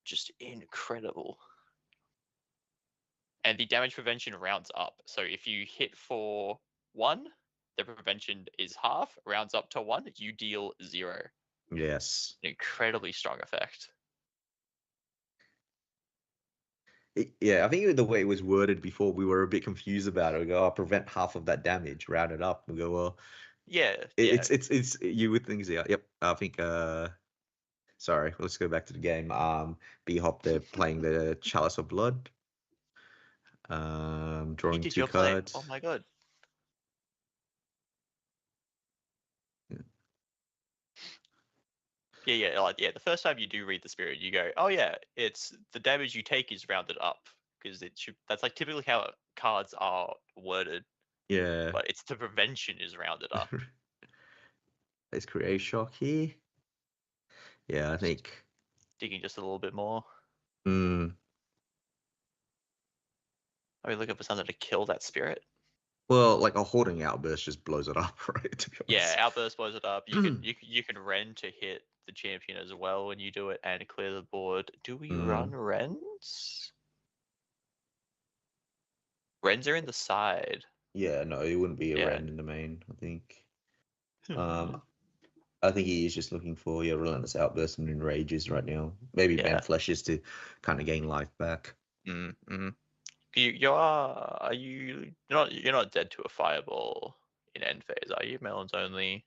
just incredible. And the damage prevention rounds up. So if you hit for 1, the prevention is half. Rounds up to 1, you deal 0. Yes. An incredibly strong effect. Yeah, I think the way it was worded before, we were a bit confused about it. We go, prevent half of that damage, round it up. We go, well. Yeah. It's you would think, yep. I think. Sorry, let's go back to the game. B-Hop, they're playing the Chalice of Blood. Drawing did 2 your play. cards. Oh my god. Yeah. The first time you do read the spirit, you go, oh yeah, it's the damage you take is rounded up because it should. That's like typically how cards are worded, Yeah. but it's the prevention is rounded up. Let's create shock here. Yeah, I think. Digging just a little bit more. Mm, Are we looking for something to kill that spirit? well, like a hoarding outburst just blows it up, right? To be honest. Yeah, outburst blows it up. You can rend to hit the champion as well when you do it and clear the board. Do we run rends? Rends are in the side. Yeah, no, it wouldn't be a Yeah. rend in the main, I think. I think he is just looking for relentless outbursts and enrages right now. Maybe band fleshes to kind of gain life back. You're not dead to a fireball in end phase, are you? Melon's only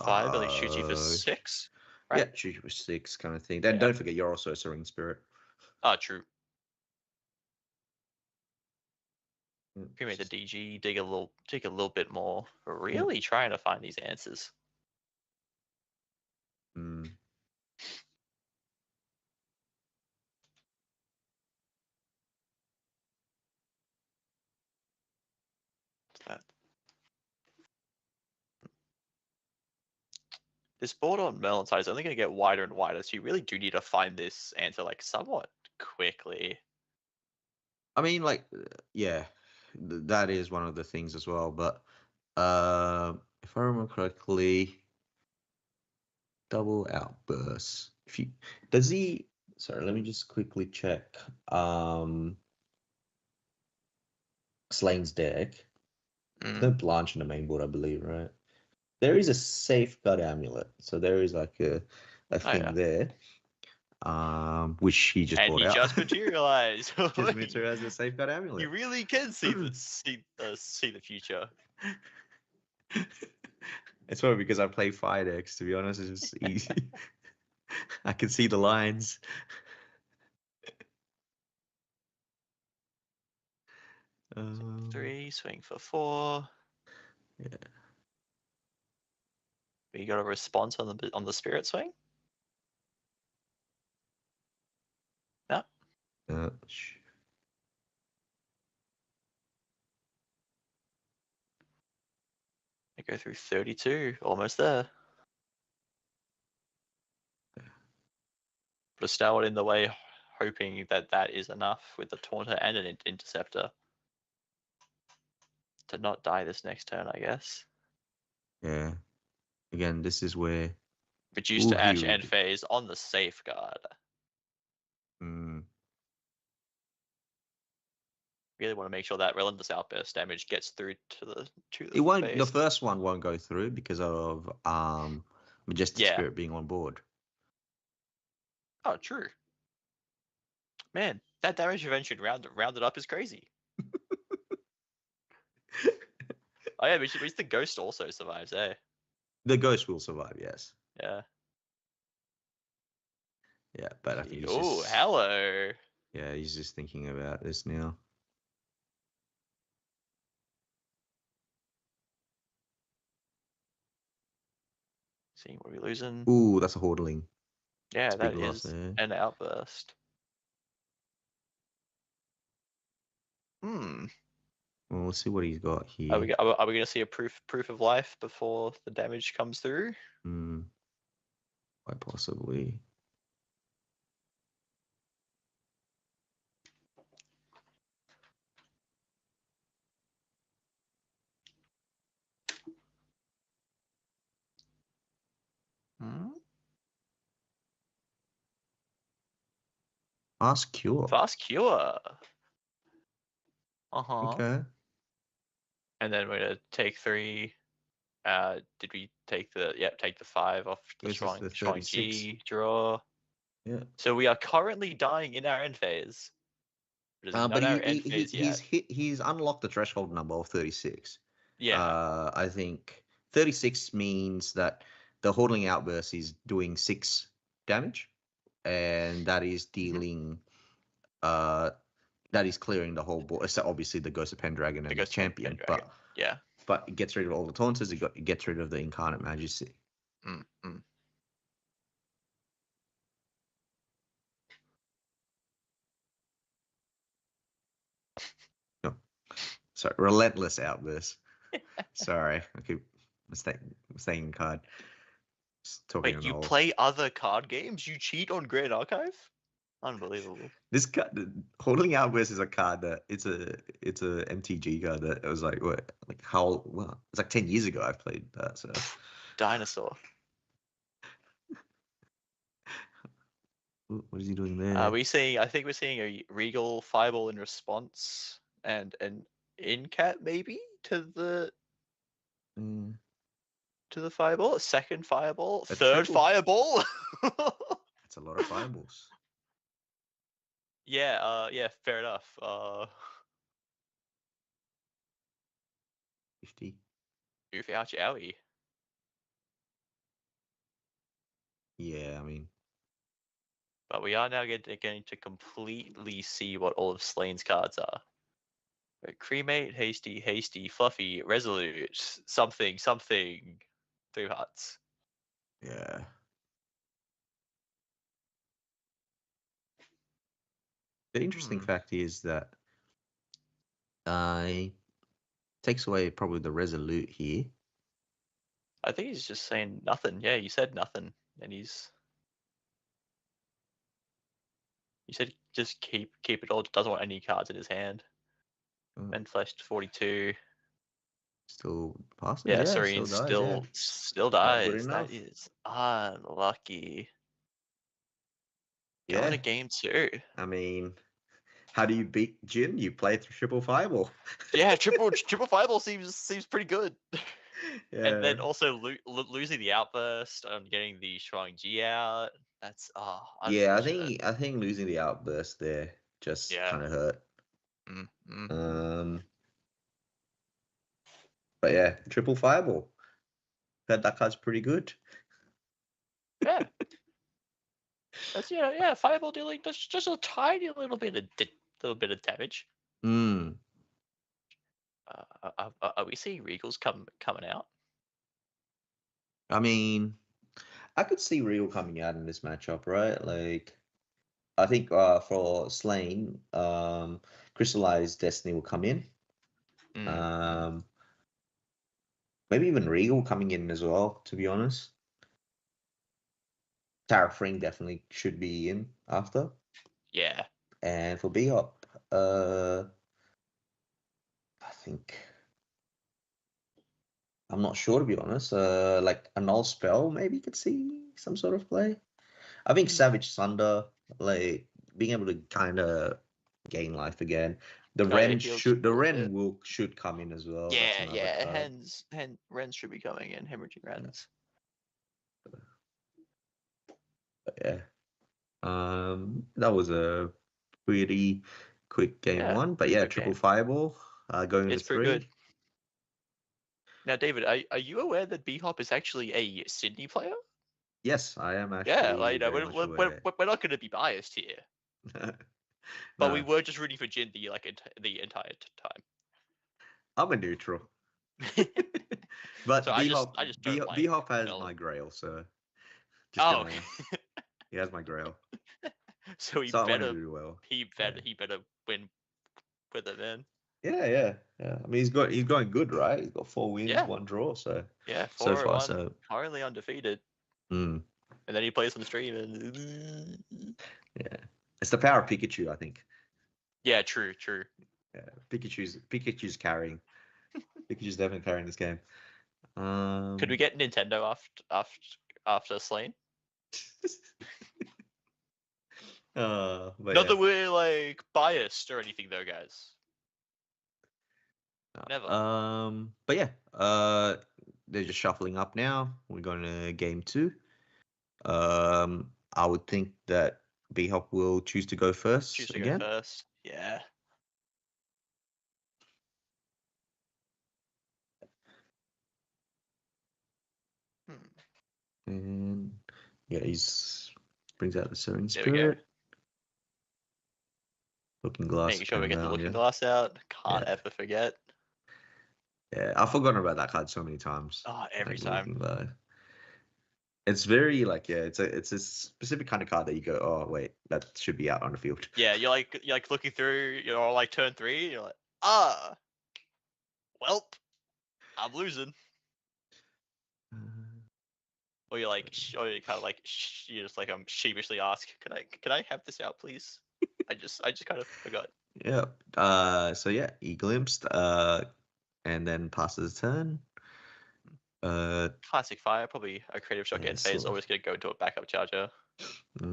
5, but he shoots you for 6, right? Yeah, shoots you for 6 kind of thing. Then don't forget you're also a Serene Spirit. Oh, true. Cremate the DG, dig a little bit more. Really trying to find these answers. What's that? This board on Melon's side is only going to get wider and wider, so you really do need to find this answer like somewhat quickly. I mean, like, yeah, that is one of the things as well. But if I remember correctly, double outbursts. Sorry, let me just quickly check. Slane's deck. No Blanche in the main board, I believe, right? There is a safeguard amulet, so there is like a thing there. Which he just brought out. Just materialized. Just materialized the safeguard amulet. You really can see the future. It's probably because I play fire decks. To be honest, it's just easy. I can see the lines. Swing 3, swing for 4. Yeah. You got a response on the spirit swing? No. I go through 32, almost there. Put a stalwart in the way, hoping that is enough with the taunter and an interceptor to not die this next turn, I guess. Yeah. Again, this is where reduce to ash end phase on the safeguard. Really want to make sure that relentless outburst damage gets through to the it won't phase. The first one won't go through because of Majestic Spirit being on board. Oh, true. Man, that damage prevention rounded up is crazy. Oh yeah, which the ghost also survives, eh? The ghost will survive, yes. Yeah. Yeah, but I think he's hello. Yeah, he's just thinking about this now. See, what are we losing? Ooh, that's a Hordling. Yeah, that is an outburst. Well, let's see what he's got here. Are we going to see a proof of life before the damage comes through? Quite possibly. Fast cure. Fast cure. Okay. And then we're gonna take 3. Did we take the take the 5 off the strong G draw? Yeah. So we are currently dying in our end phase. But he's unlocked the threshold number of 36. Yeah. I think 36 means that the Hordling outburst is doing 6 damage, and that is dealing that that is clearing the whole board. So obviously the Ghost of Pendragon and Ghost of Champion, Pendragon. Yeah. but it gets rid of all the taunters. It gets rid of the Incarnate Majesty. Mm. So Relentless Outburst. Sorry, I keep mistaking card. Just talking Wait, you all. play other card games? You cheat on Grand Archive? Unbelievable. This card, Holding Outburst is a card that it's a MTG card that it was like what, like how well, it's like 10 years ago I played that. So Dinosaur. what is he doing there? I think we're seeing a Regal Fireball in response and an Incat maybe to the Fireball, a second Fireball, third Fireball. It's a lot of fireballs. Yeah, fair enough. 50. Ouch, owie. Yeah, I mean, But we are now going to completely see what all of Slane's cards are. Cremate, Hasty, Fluffy, Resolute, something, 3 hearts. yeah. The interesting fact is that takes away probably the Resolute here. I think he's just saying nothing. Yeah, he said nothing, and he said just keep it all. Doesn't want any cards in his hand. And fleshed 42. Still passes. Yeah, Yeah, Serene still dies. That enough. is unlucky. Yeah. Going to game 2. I mean, how do you beat Jin? You play through triple fireball. Yeah, triple fireball seems pretty good. Yeah. And then also losing the outburst and getting the Shrine G out. That's yeah, unfortunate. I think losing the outburst there just kind of hurt. But yeah, triple fireball. That card's pretty good. Yeah. That's fireball dealing just a tiny little bit of damage. Are we seeing Regals coming out? I mean, I could see Regal coming out in this matchup, right? Like, I think for Slane, Crystallized Destiny will come in. Maybe even Regal coming in as well, to be honest. Terrafring definitely should be in after. Yeah. And for B-Hop, I think I'm not sure, to be honest. Like a null spell, maybe you could see some sort of play. I think Savage Thunder, like being able to kind of gain life again. The Ren should come in as well. Yeah. Rens should be coming in. Hemorrhaging Rens. But yeah. That was a pretty quick game 1. But yeah, triple fireball. Going into 3. Pretty good. Now, David, are you aware that B-Hop is actually a Sydney player? Yes, I am actually. Yeah, like we're not going to be biased here. But we were just rooting for Jin the entire time. I'm a neutral. But so B-Hop has my grail, so okay. He has my grail. So he better do well. He better win with it then. Yeah. I mean, he's going good, right? He's got 4 wins, 1 draw, so yeah, 4 so far, so currently undefeated. And then he plays on the stream and yeah, it's the power of Pikachu, I think. Yeah, true. Yeah, Pikachu's carrying. Pikachu's definitely carrying this game. Could we get Nintendo after Slane? But not that we're like biased or anything, though, guys. Never. But yeah, they're just shuffling up now. We're going to game 2. I would think that B-Hop will choose to go first. Go first. Yeah. And yeah, he's brings out the Serene Spirit. Looking Glass. Making sure we get the Paramount, Looking yeah. Glass out. Can't Yeah. ever forget. Yeah, I've forgotten about that card so many times. Oh, every Like, time. Looking Glass. It's very like, yeah, it's a specific kind of card that you go, oh wait, that should be out on the field. Yeah, you're like looking through, like turn 3, you're like, welp, I'm losing. Or you're like, or you kind of like, you just like sheepishly ask, can I have this out, please? I just kind of forgot. Yeah. So yeah, he glimpsed, and then passes his turn. Classic fire, probably a creative shot getting phase, always gonna go into a backup charger.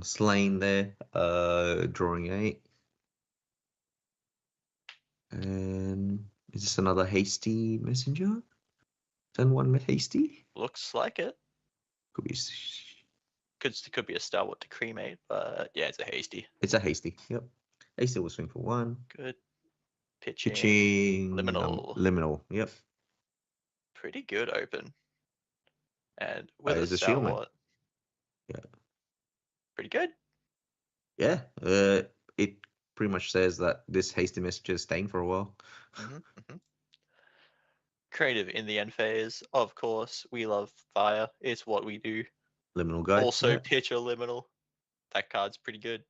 Slain there, drawing 8. And is this another hasty messenger? Turn 1 hasty? Looks like it. Could be. Could be a Starwood to cremate, but yeah, it's a hasty. It's a hasty. Yep. Hasty will swing for 1. Good. Pitching. Liminal. Liminal. Yep. Pretty good open. And with It's a a shield, man. Starwood. Yeah. Pretty good. Yeah. It pretty much says that this hasty messenger is staying for a while. Creative in the end phase, of course. We love fire. It's what we do. Liminal guide. Also, yeah. pitch a liminal. That card's pretty good.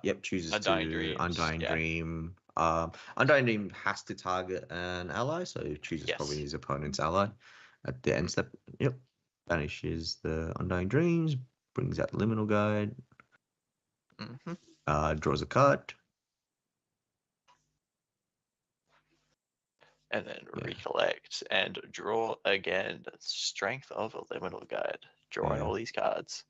Yep. Chooses Undying to Dreams, Undying yeah. Dream. Undying Dream has to target an ally, so it chooses Yes. probably his opponent's ally at the end step. Yep. Banishes the Undying Dreams. Brings out the Liminal guide. Draws a card. And then recollect and draw again. Strength of a liminal guide. Drawing all these cards.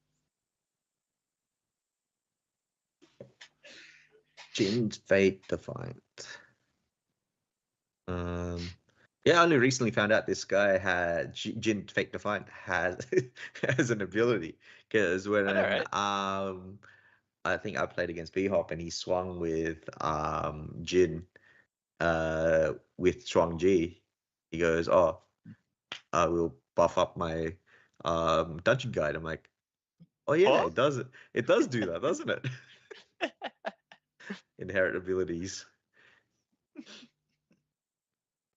Jin's Fate Defiant. Yeah, I only recently found out this guy had Jin Fate Defiant has has an ability, because when I think I played against B-Hop and he swung with Jin with Strong G, he goes, oh, I will buff up my dungeon guide. I'm like, oh yeah, it does do that, doesn't it? Inherent abilities.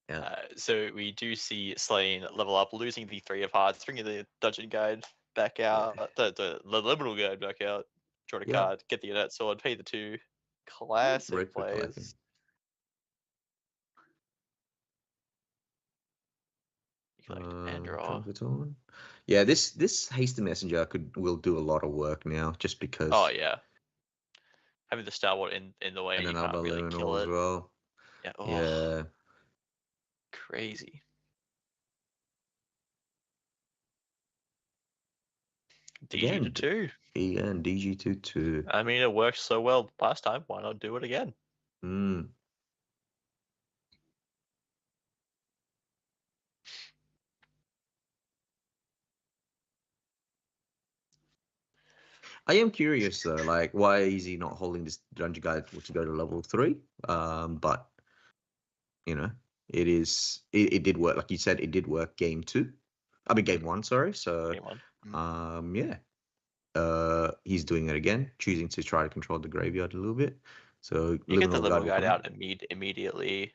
Yeah. So we do see Slain level up, losing the 3 of Hearts, bringing the dungeon guide back out, the liminal guide back out, draw a card, get the Unite Sword, pay the 2. Classic plays. And draw. Yeah, this hasty messenger will do a lot of work now, just because. Oh yeah. Having the Starwood in the way, and you another can't really kill it. As well. Yeah. Oh. Yeah. Crazy. DG to 2. Yeah, and DG to 2. I mean, it worked so well last time. Why not do it again? I am curious though, like, why is he not holding this dungeon guide to go to level 3? But you know, it did work, like you said, it did work game 1, sorry. So Game 1. yeah. He's doing it again, choosing to try to control the graveyard a little bit. So you get the liminal guide out immediately.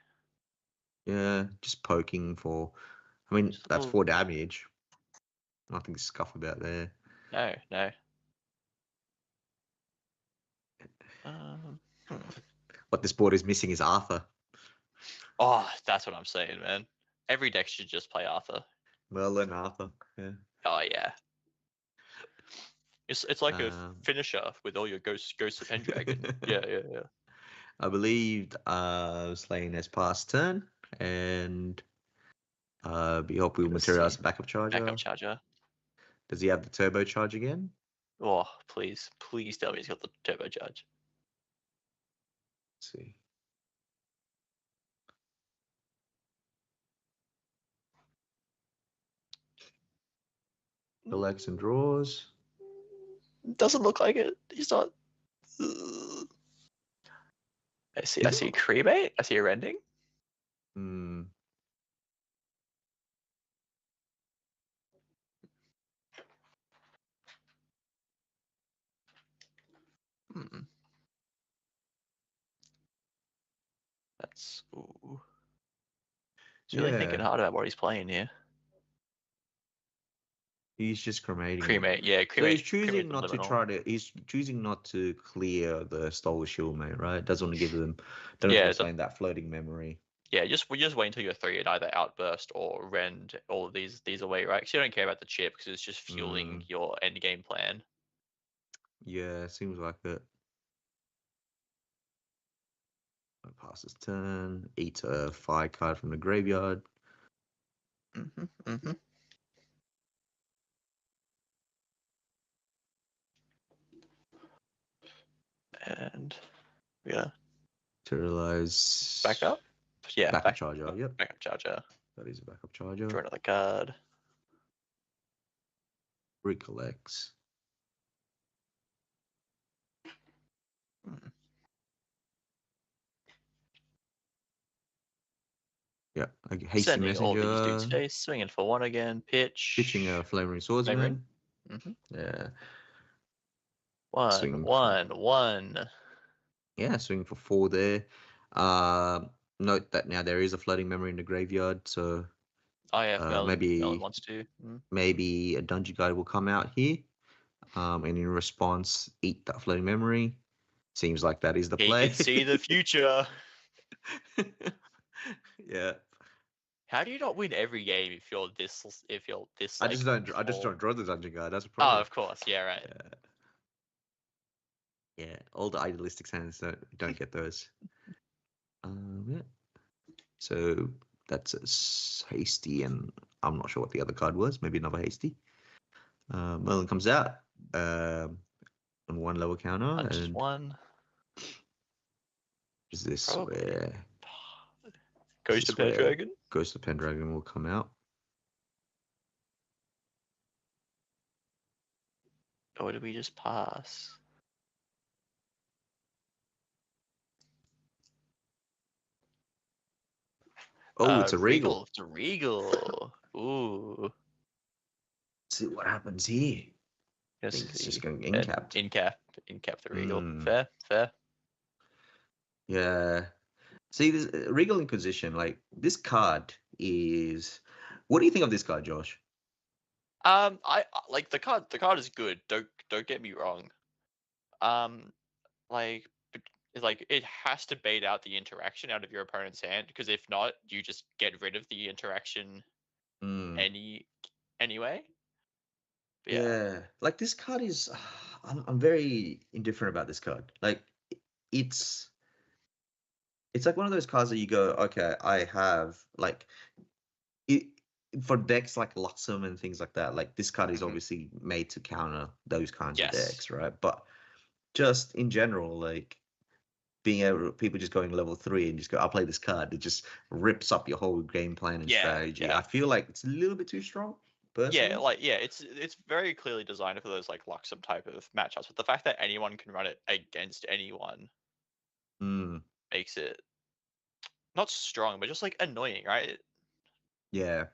Yeah, just poking for. I mean, that's 4 damage. Nothing to scuff about there. No. What this board is missing is Arthur. Oh, that's what I'm saying, man. Every deck should just play Arthur. Merlin, Arthur. Yeah. Oh yeah. It's like a finisher with all your Ghost of Pendragon. yeah. I believe Slain has passed turn, and we hope we'll materialize backup charger. Does he have the turbo charge again? Oh, please tell me he's got the turbo charge. Let's see. Collects and draws. Doesn't look like it. He's not. I see cremate. I see a rending. That's ooh. He's really thinking Yeah. hard about what he's playing here. He's just cremating. Cremate, yeah, So he's cremate. choosing Cremate the not to liminal. try to. He's choosing not to clear the Stalwart Shieldmate, right? Doesn't want to give them. Don't Yeah, explain that floating memory. Yeah, we just wait until you're 3 and either outburst or rend all of these away, right? Because you don't care about the chip because it's just fueling your end game plan. Yeah, seems like it. Pass his turn. Eat a fire card from the graveyard. And yeah, Materialize. backup. Yeah, Backup charger. Yep. Backup charger. That is a backup charger. Draw another card. Recollects. Yeah, hasty Sending all these messenger. dudes face, swinging for 1 again. Pitching a flaming swordsman. Yeah. Swing. 1. Yeah, swinging for 4 there. Note that now there is a floating memory in the graveyard, so Melon wants to. maybe a dungeon guide will come out here. And in response, eat that floating memory. Seems like that is the play. He can see the future. Yeah. How do you not win every game if you're this? I just don't draw the dungeon guide. That's a problem. Oh, of course. Yeah, right. Yeah. All the idealistic hands don't get those. Yeah. So that's a hasty, and I'm not sure what the other card was. Maybe another hasty. Merlin comes out on 1 lower counter. Just 1. Is this Probably. where Ghost of Pendragon? Ghost of Pendragon will come out. Or did we just pass? Oh, it's a Regal. It's a Regal. Ooh. Let's see what happens here. Yes, I think it's just going in-capped. In-cap the Regal. Fair. Yeah. See, this Regal Inquisition, like this card is. What do you think of this card, Josh? I like the card. The card is good. Don't get me wrong. Like it has to bait out the interaction out of your opponent's hand, because if not, you just get rid of the interaction anyway. But yeah, like this card is. I'm very indifferent about this card. Like it's like one of those cards that you go, okay, I have like it for decks like Luxem and things like that. Like this card is obviously made to counter those kinds of decks, right? But just in general, like being able, people just going level 3 and just go, I'll play this card. It just rips up your whole game plan and strategy. Yeah. I feel like it's a little bit too strong. Personally. It's very clearly designed for those like Luxem type of matchups. But the fact that anyone can run it against anyone makes it not strong, but just like annoying, right? Yeah.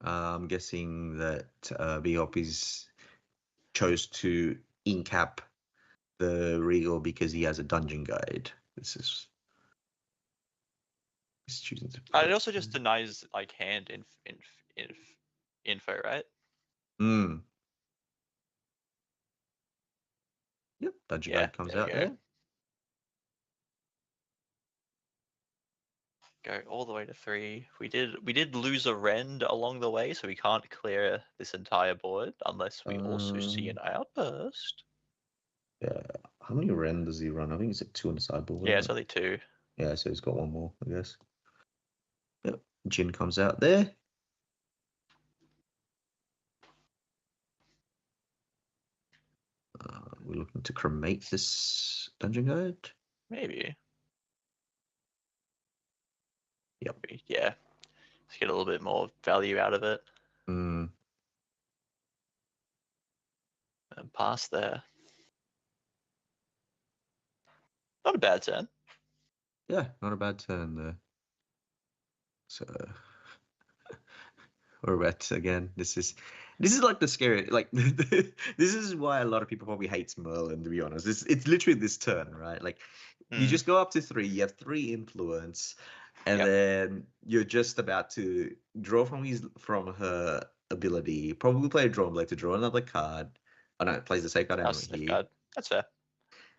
I'm guessing that Bhop chose to in-cap the Regal because he has a dungeon guide. He's choosing to. It also just denies like hand info, right? Yep, dungeon guide comes out there. Go all the way to 3. We did lose a rend along the way, so we can't clear this entire board unless we also see an outburst. Yeah, how many rend does he run? I think he's at 2 on the sideboard. Yeah, it's only 2. Yeah, so he's got 1 more, I guess. Yep, Jin comes out there. We're looking to cremate this dungeon guide. Maybe. Yep. Yeah. Let's get a little bit more value out of it. And pass there. Not a bad turn. Yeah, not a bad turn there. So we're at again. This is like the scary, like this is why a lot of people probably hates Merlin, to be honest. It's literally this turn, right? Like You just go up to 3. You have 3 influence, and Yep. then you're just about to draw from her ability. Probably play a draw blade to draw another card. Oh no, it plays the same card That's anyway the here. card. That's fair.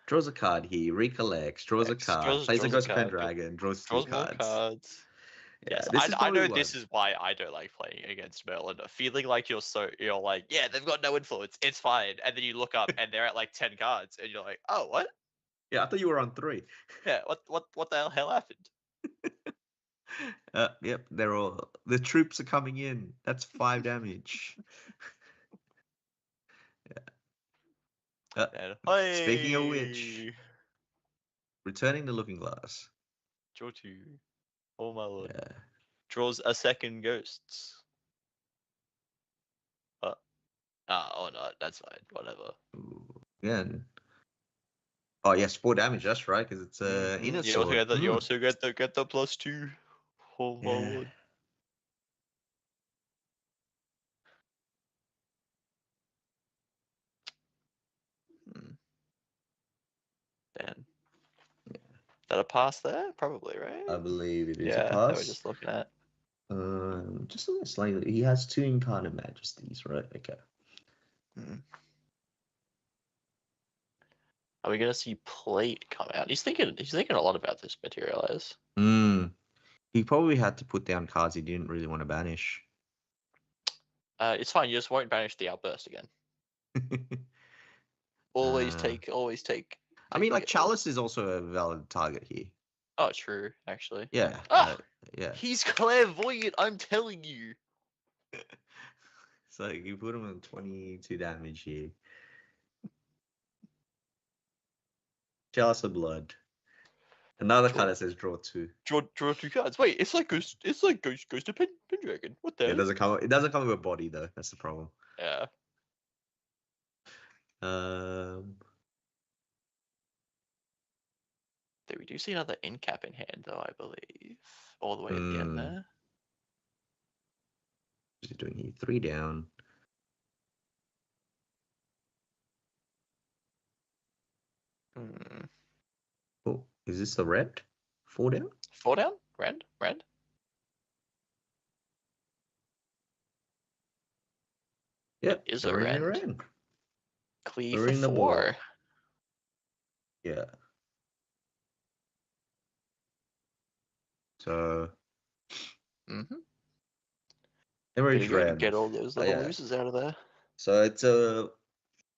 Draws a card here, recollects, draws a Next, card, plays a draws Ghost card, Pendragon, draws 3 draws more cards. cards. Yeah, Yes, this is I probably know one. this is why I don't like playing against Merlin. Feeling like you're like, yeah, they've got no influence, it's fine. And then you look up and they're at like 10 cards, and you're like, oh, what? Yeah, I thought you were on 3. Yeah, what the hell happened? Yep, the troops are coming in. That's 5 damage. And, Speaking of which, returning the Looking Glass. Draw 2. Oh my lord. Yeah. Draws a second ghosts. Oh no, that's fine. Whatever. Ooh, yeah. Oh yes, 4 damage. That's right, because it's inner You sword. also get the +2. Oh my Yeah. lord. Damn. That a pass there? Probably, right? I believe it is Yeah, a that we're pass. just looking at. Just a little slightly. He has 2 Incarnate Majesties, right? Okay. Are we gonna see plate come out? He's thinking a lot about this materialize. He probably had to put down cards he didn't really want to banish. It's fine. You just won't banish the outburst again. Always take. I mean, like Chalice is also a valid target here. Oh, true. Actually. Yeah. Ah! Yeah. He's clairvoyant. I'm telling you. So you put him on 22 damage here. Chalice of Blood. Another card that says draw 2. Draw 2 cards. Wait, it's like Ghost to Pendragon. What the? It doesn't come. It doesn't come with a body though. That's the problem. Yeah. We do see another in cap in hand, though, I believe. All the way at the end there. What's he doing here? 3 down. Oh, is this a red? 4 down? 4 down? Red? Yep. Is a red. Cleave for 4. Yeah. So. Average red. Get all those little losers out of there. So it's a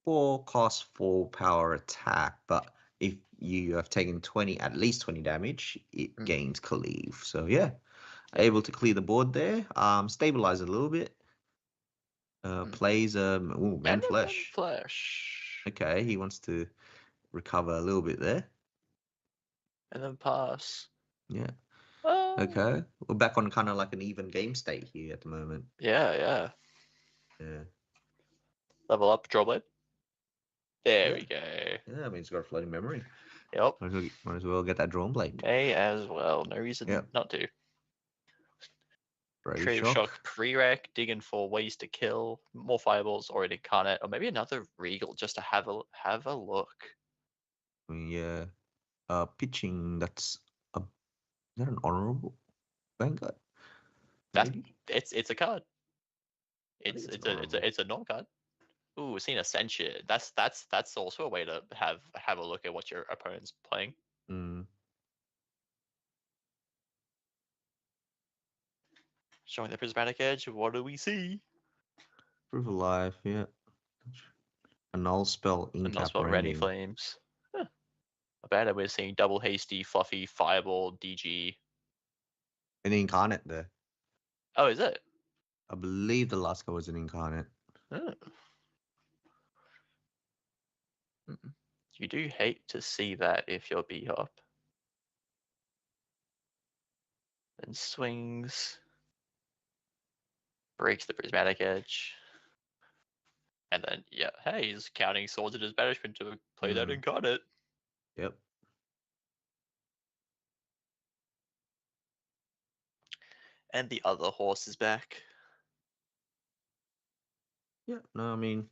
4 cost 4 power attack, but if you have taken at least 20 damage, it gains cleave. So yeah, able to clear the board there. Stabilize a little bit. Plays Man Flesh. Okay, he wants to recover a little bit there. And then pass. Yeah. Okay, we're back on kind of like an even game state here at the moment. Yeah. Level up, draw blade. There we go. Yeah, I mean, it's got a floating memory. Yep. Might as well get that drawn blade. May as well. No reason not to. Creative Shock, pre-rec, digging for ways to kill, more fireballs, or an incarnate, or maybe another regal just to have a look. Yeah. Pitching. Is that an honorable Vanguard? It's a card. It's a non-card. Ooh, seen Ascension. That's also a way to have a look at what your opponent's playing. Showing the prismatic edge. What do we see? Proof of Life, yeah. A null spell, Ready Flames. Not bad. We're seeing double hasty, fluffy, fireball, DG. An incarnate there. Oh, is it? I believe the last guy was an incarnate. Oh. You do hate to see that if you're B-Hop. Then swings. Breaks the prismatic edge. And then, hey, he's counting swords at his banishment to play that incarnate. Yep. And the other horse is back. Yeah, no, I mean,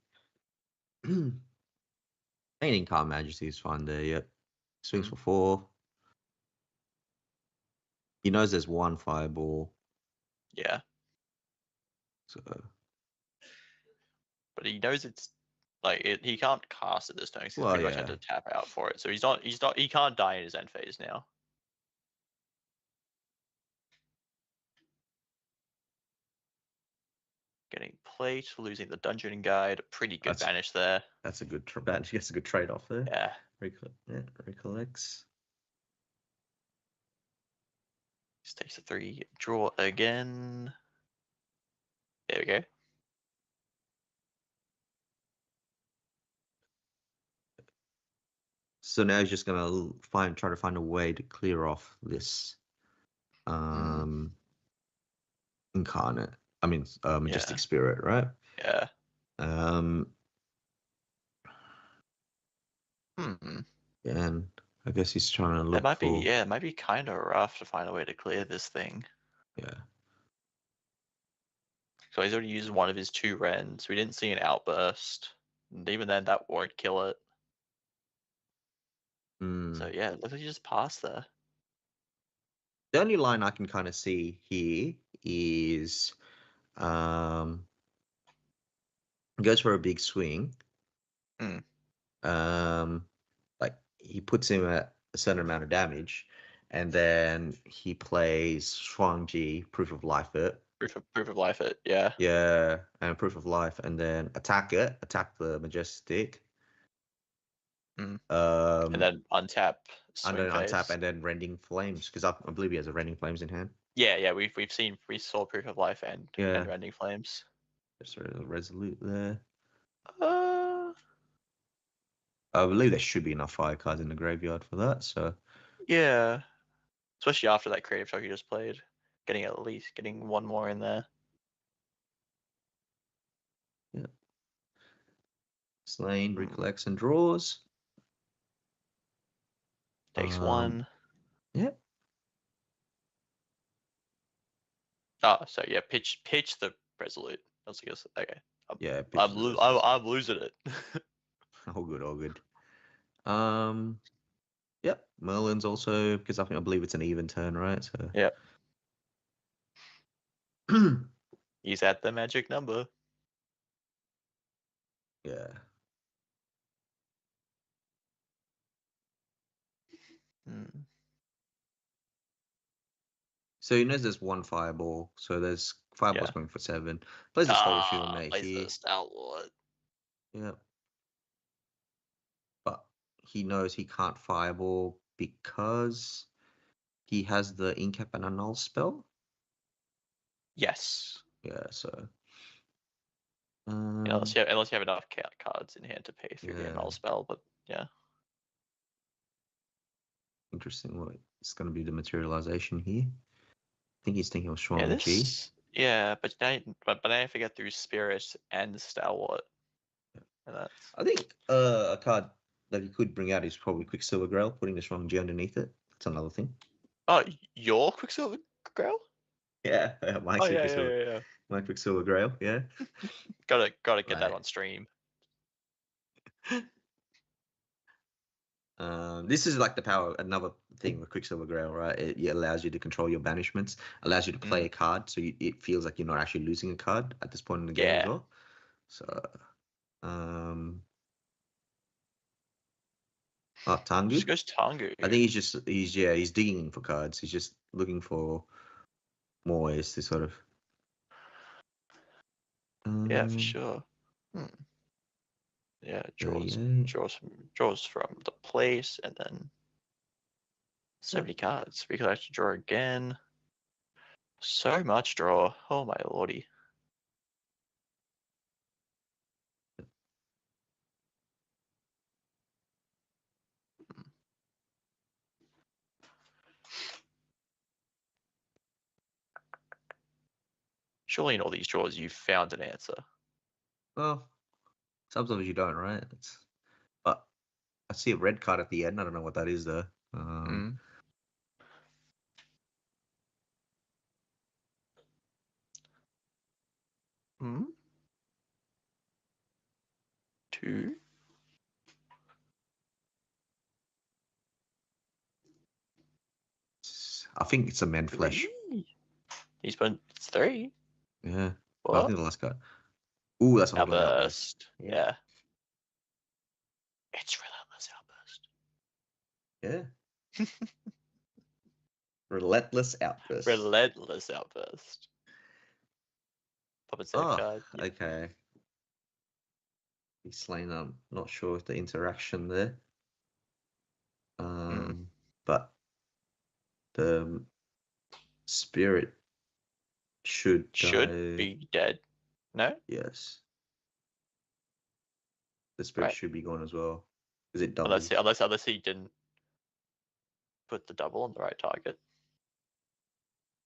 Painting Car Majesty is fine there, yep. Swings for 4. He knows there's one fireball, Yeah, so but he knows it's like he can't cast it this turn. 'Cause he's Well, pretty much had yeah. to tap out for it. So he's not. He can't die in his end phase now. Getting plate, losing the dungeon guide. Pretty good That's- banish there. that's a good that's a good trade off there. Yeah. Recollects. Just takes a 3. Draw again. There we go. So now he's just gonna try to find a way to clear off this incarnate. I mean, majestic spirit, right? Yeah. And I guess he's trying to look It might for. be it might be kind of rough to find a way to clear this thing. Yeah. So he's already used one of his 2 rends. We didn't see an outburst. And even then, that won't kill it. So yeah, it looks like he just passed there. The only line I can kind of see here is goes for a big swing. Like he puts him at a certain amount of damage, and then he plays Shuangji, Proof of Life it. Proof of life it, yeah. Yeah, and Proof of Life, and then attack the majestic. And then untap, and then swing phase. untap, and then Rending Flames, because I believe he has a Rending Flames in hand. Yeah, we saw Proof of Life and Rending Flames. Just sort of resolute there. I believe there should be enough fire cards in the graveyard for that. So yeah, especially after that creative shock you just played, getting one more in there. Yeah. Slain, recollects, and draws. Takes 1. Yeah. Oh, so yeah, pitch the resolute. I was guess okay. I'm losing it. All good. Yep. Merlin's also, because I believe it's an even turn, right? So yeah. He's at the magic number. Yeah. So he knows there's one fireball. So there's fireballs going for 7. Plays the Solar Shield Mate plays here. the Stalwart. Yeah. But he knows he can't fireball because he has the Incap and Annul spell. Yes. Yeah, so unless you have enough cards in hand to pay through the Annul spell, but yeah. Interesting. What it's going to be the materialization here. I think he's thinking of Shuang but now you forget through Spirit and Stalwart. And I think a card that he could bring out is probably Quicksilver Grail, putting the Shuang Ji underneath it. That's another thing. Oh, your Quicksilver Grail? Yeah, my Quicksilver Grail. Yeah. Gotta get that on stream. This is like the power. Another thing with Quicksilver Grail, right? It allows you to control your banishments, allows you to play a card, so it feels like you're not actually losing a card at this point in the game as well. So, Tangu. Just goes Tangu. I think he's digging for cards. He's just looking for more ways to sort of. Yeah, for sure. Yeah, draws from the place, and then 70 cards. We could actually draw again. So much draw. Oh my lordy. Surely in all these draws you've found an answer. Well, sometimes you don't, right? But I see a red card at the end. I don't know what that is though. 2. think it's a man flesh. 3? He's put it's 3. Yeah. I What? think the last card. Ooh, that's a lot of outburst. Outburst. Yeah. It's relentless outburst. Yeah. Relentless outburst. Relentless outburst. Pop and save card. Yep. Okay. He's slain. I'm not sure of the interaction there. But the spirit should die. Be dead. No? Yes. The spirit Right. should be gone as well. Is it double? Unless he didn't put the double on the right target.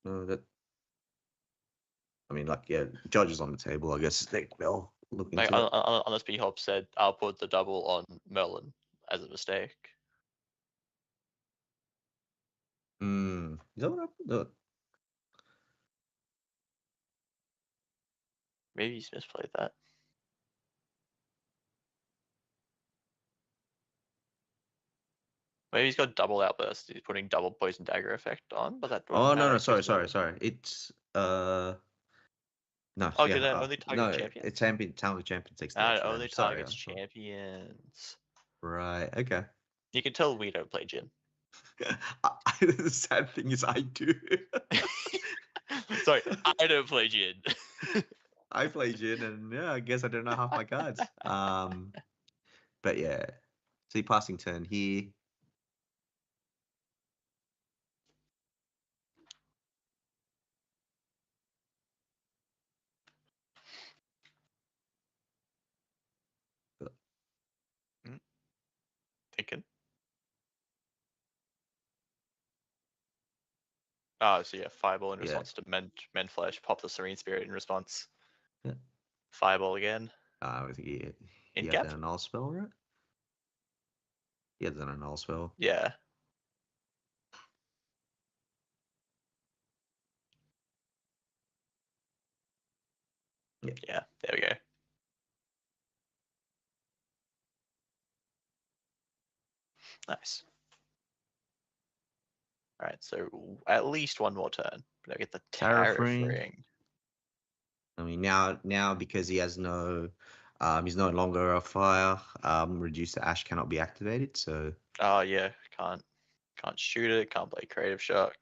No, that. I mean, like, yeah, judges on the table. I guess they'll look into it. Unless B-Hop said, I'll put the double on Merlin as a mistake. Is that what happened? No. Maybe he's misplayed that. Maybe he's got double outburst. He's putting double poison dagger effect on, but that. Oh no, sorry. It's no. Oh, yeah, only target champions. It's champion. Talent champion takes the Only damage. Sorry, targets champions. Right. Okay. You can tell we don't play Jin. The sad thing is, I do. Sorry, I don't play Jin. I play Jin, and yeah, I guess I don't know half my cards. But yeah, see, passing turn here. Thinking. Oh, so yeah, Fireball in response to Men Flesh, pop the Serene Spirit in response. Yeah. Fireball again. I think he In had an annul spell, right? He had an annul spell. Yeah. Yeah, there we go. Nice. All right, so at least one more turn. But I get the Tariff Ring. I mean, now because he has no, he's no longer a fire. Reduce to ash cannot be activated. So. Oh yeah, can't shoot it. Can't play Creative Shock.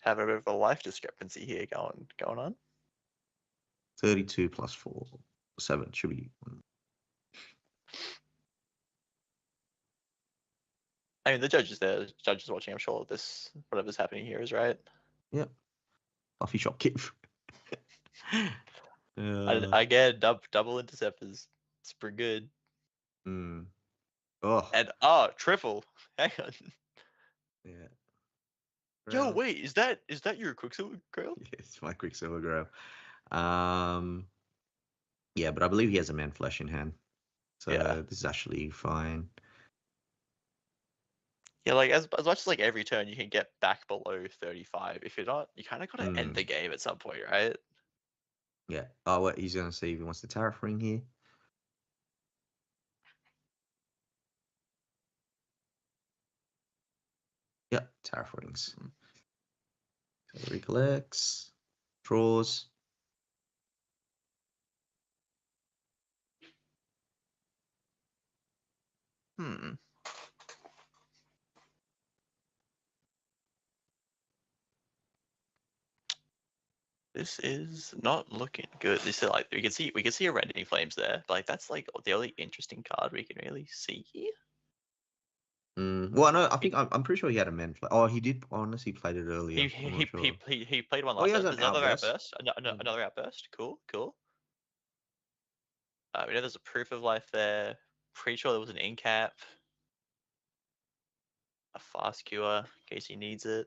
Have a bit of a life discrepancy here going on. 32 plus 4, 7 should be. I mean, the judge is there. The judge is watching. I'm sure this whatever's happening here is right. Yep. Coffee shop kid. I get double interceptors. It's pretty good. Oh. And triple. Hang on. Yeah. Yo, wait, is that your Quicksilver Grail? Yeah, it's my Quicksilver Grail. Yeah, but I believe he has a Man Flesh in hand. So this is actually fine. Yeah, like as much as like every turn you can get back below 35. If you're not, you kind of gotta end the game at some point, right? Yeah. Oh, what he's gonna see if he wants the Tariff Ring here. Yep, Tariff Rings. So recollects, draws. This is not looking good. This is like we can see a Rending Flames there, but like that's like the only interesting card we can really see here. Well, no, I think I'm pretty sure he had a Man Flesh. Oh, he did. Honestly, he played it earlier. He played one last time. There's another outburst. Another outburst. Cool. We know there's a Proof of Life there. Pretty sure there was an Incap. A Fast Cure in case he needs it.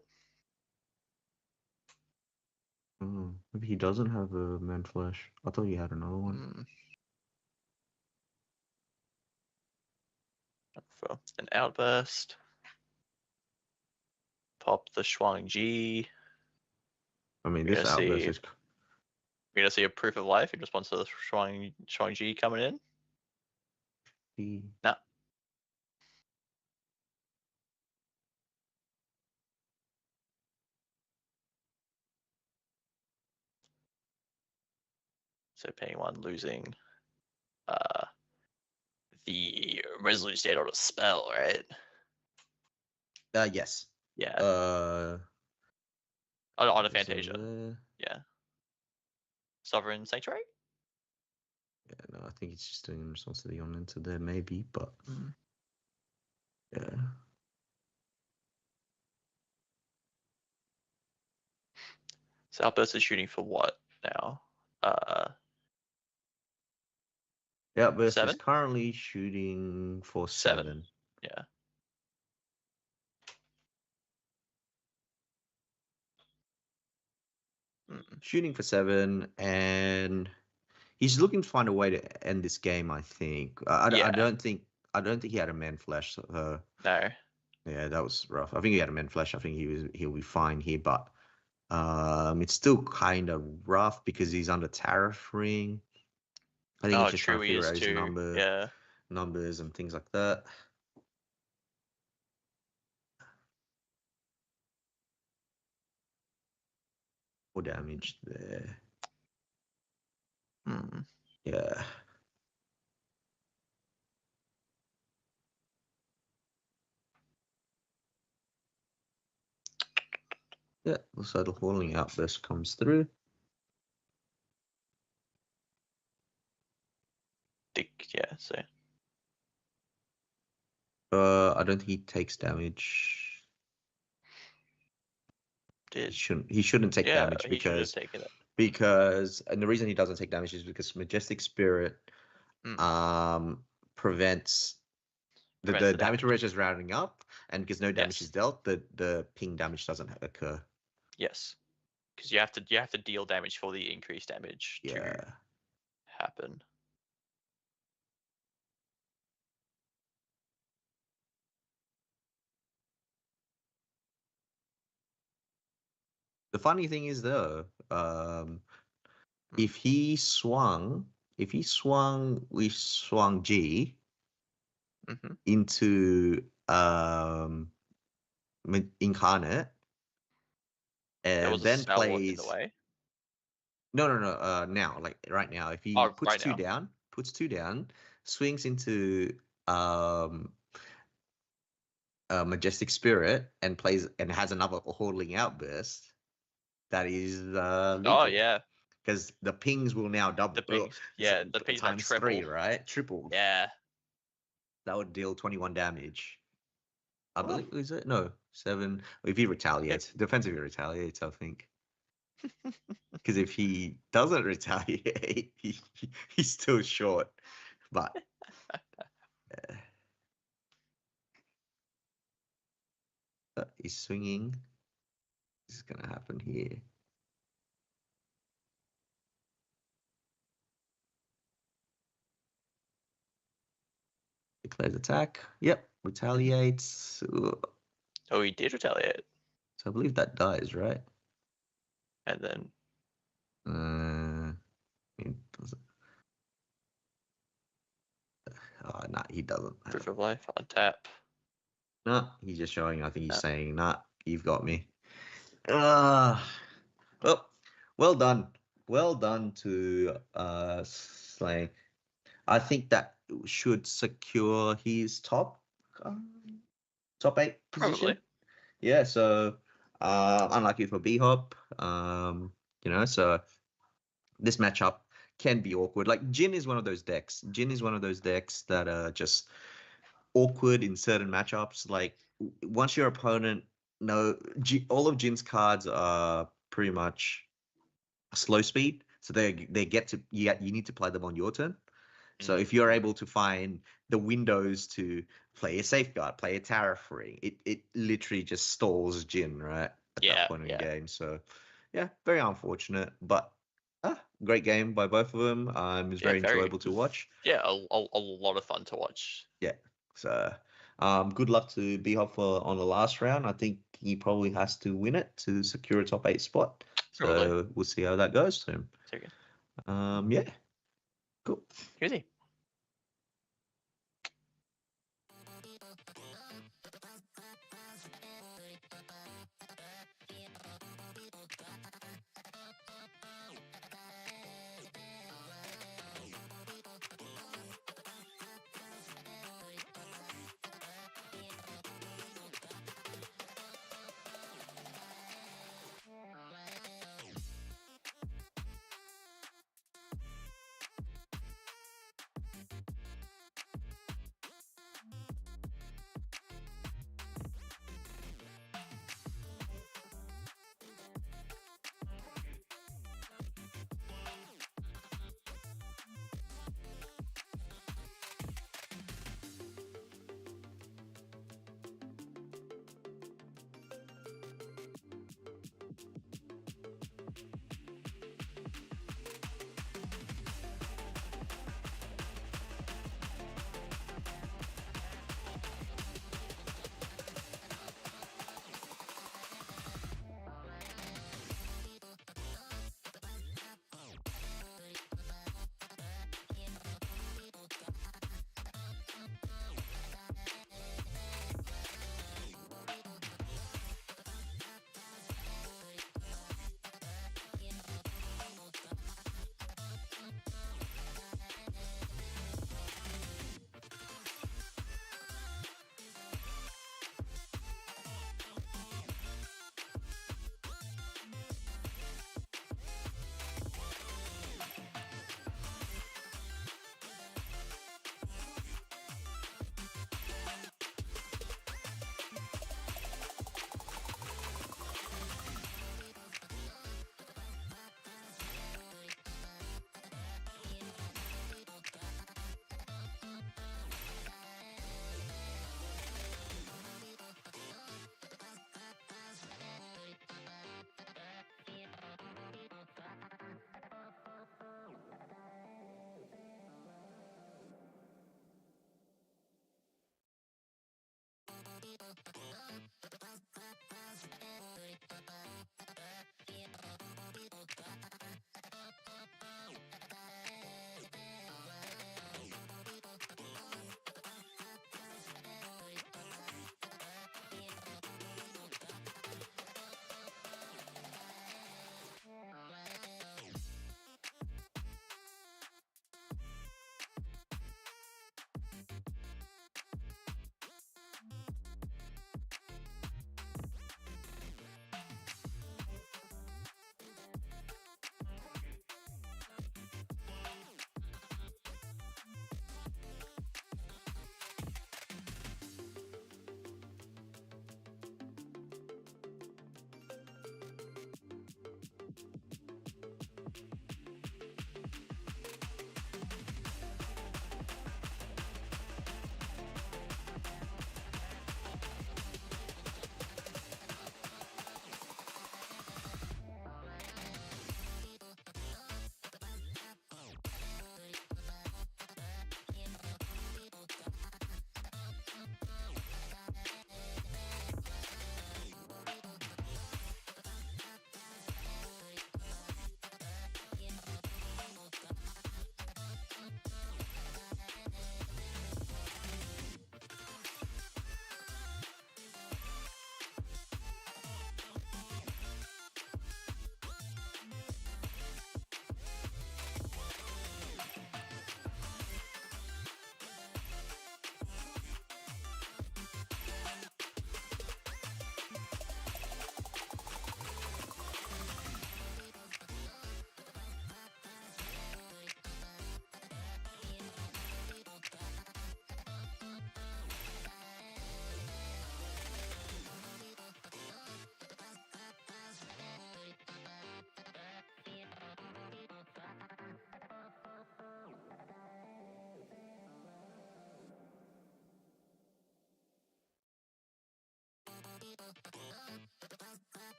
Maybe he doesn't have a Man Flesh. I thought he had another one. for an outburst. Pop the Shuang-Ji. I mean, We're this gonna outburst see- is. We're gonna see a proof of life in response to the Shuang-Ji coming in. No. So paying one, losing the Resolute State on a spell, right? Yes. Yeah. On On a Fantasia. Yeah. Sovereign Sanctuary? Yeah, no, I think it's just doing in response to the on into there, maybe, but yeah. So Outburst is shooting for what now? Yeah, Outburst is 7? currently shooting for 7. Yeah. Shooting for 7, and he's looking to find a way to end this game. I think. I don't think he had a man flash. No. Yeah, that was rough. I think he had a man flash. I think he'll be fine here, but it's still kind of rough because he's under tariff ring. I think he's just trying to figure out his numbers and things like that. More damage there. Yeah. Yeah, so the Hauling Outburst comes through. Yeah, so. I don't think he takes damage. He shouldn't take damage because and the reason he doesn't take damage is because Majestic Spirit prevents the damage is rounding up, and because no damage is dealt, the ping damage doesn't occur. Yes, because you have to deal damage for the increased damage to happen. The funny thing is though, if he swung with Shuang-Ji into Incarnate, and then plays in the way. No. Now, like right now, if he puts two down, swings into Majestic Spirit and plays and has another Hauling Outburst, that is lethal. Oh yeah, because the pings will now double. The pings, the pings times triple. 3, right? Triple. Yeah. That would deal 21 damage. I believe, is it? No, 7. If he retaliates, depends if he retaliates, I think. Because if he doesn't retaliate, he's still short. But he's swinging. This is gonna happen here. Declares attack. Yep, retaliates. Oh, he did retaliate. So I believe that dies, right? And then. He doesn't. Oh, nah, he doesn't. Proof of life on tap. No, he's just showing. I think he's saying, "Nah, you've got me." Well, done. Well done to Slay. I think that should secure his top 8 position. Probably. Yeah. So, unlucky for B-Hop. So this matchup can be awkward. Like Jin is one of those decks. That are just awkward in certain matchups. Like once your opponent all of Jin's cards are pretty much slow speed, so they get to you need to play them on your turn. So if you're able to find the windows to play a Safeguard, play a Tariff Ring, it literally just stalls Jin right at that point in the game. So yeah, very unfortunate, but great game by both of them. It was very enjoyable to watch. Yeah, a lot of fun to watch. Yeah. So Good luck to B-Hop on the last round. I think he probably has to win it to secure a top 8 spot. So Probably. we'll see how that goes to him. So good. Yeah, cool. Who's he?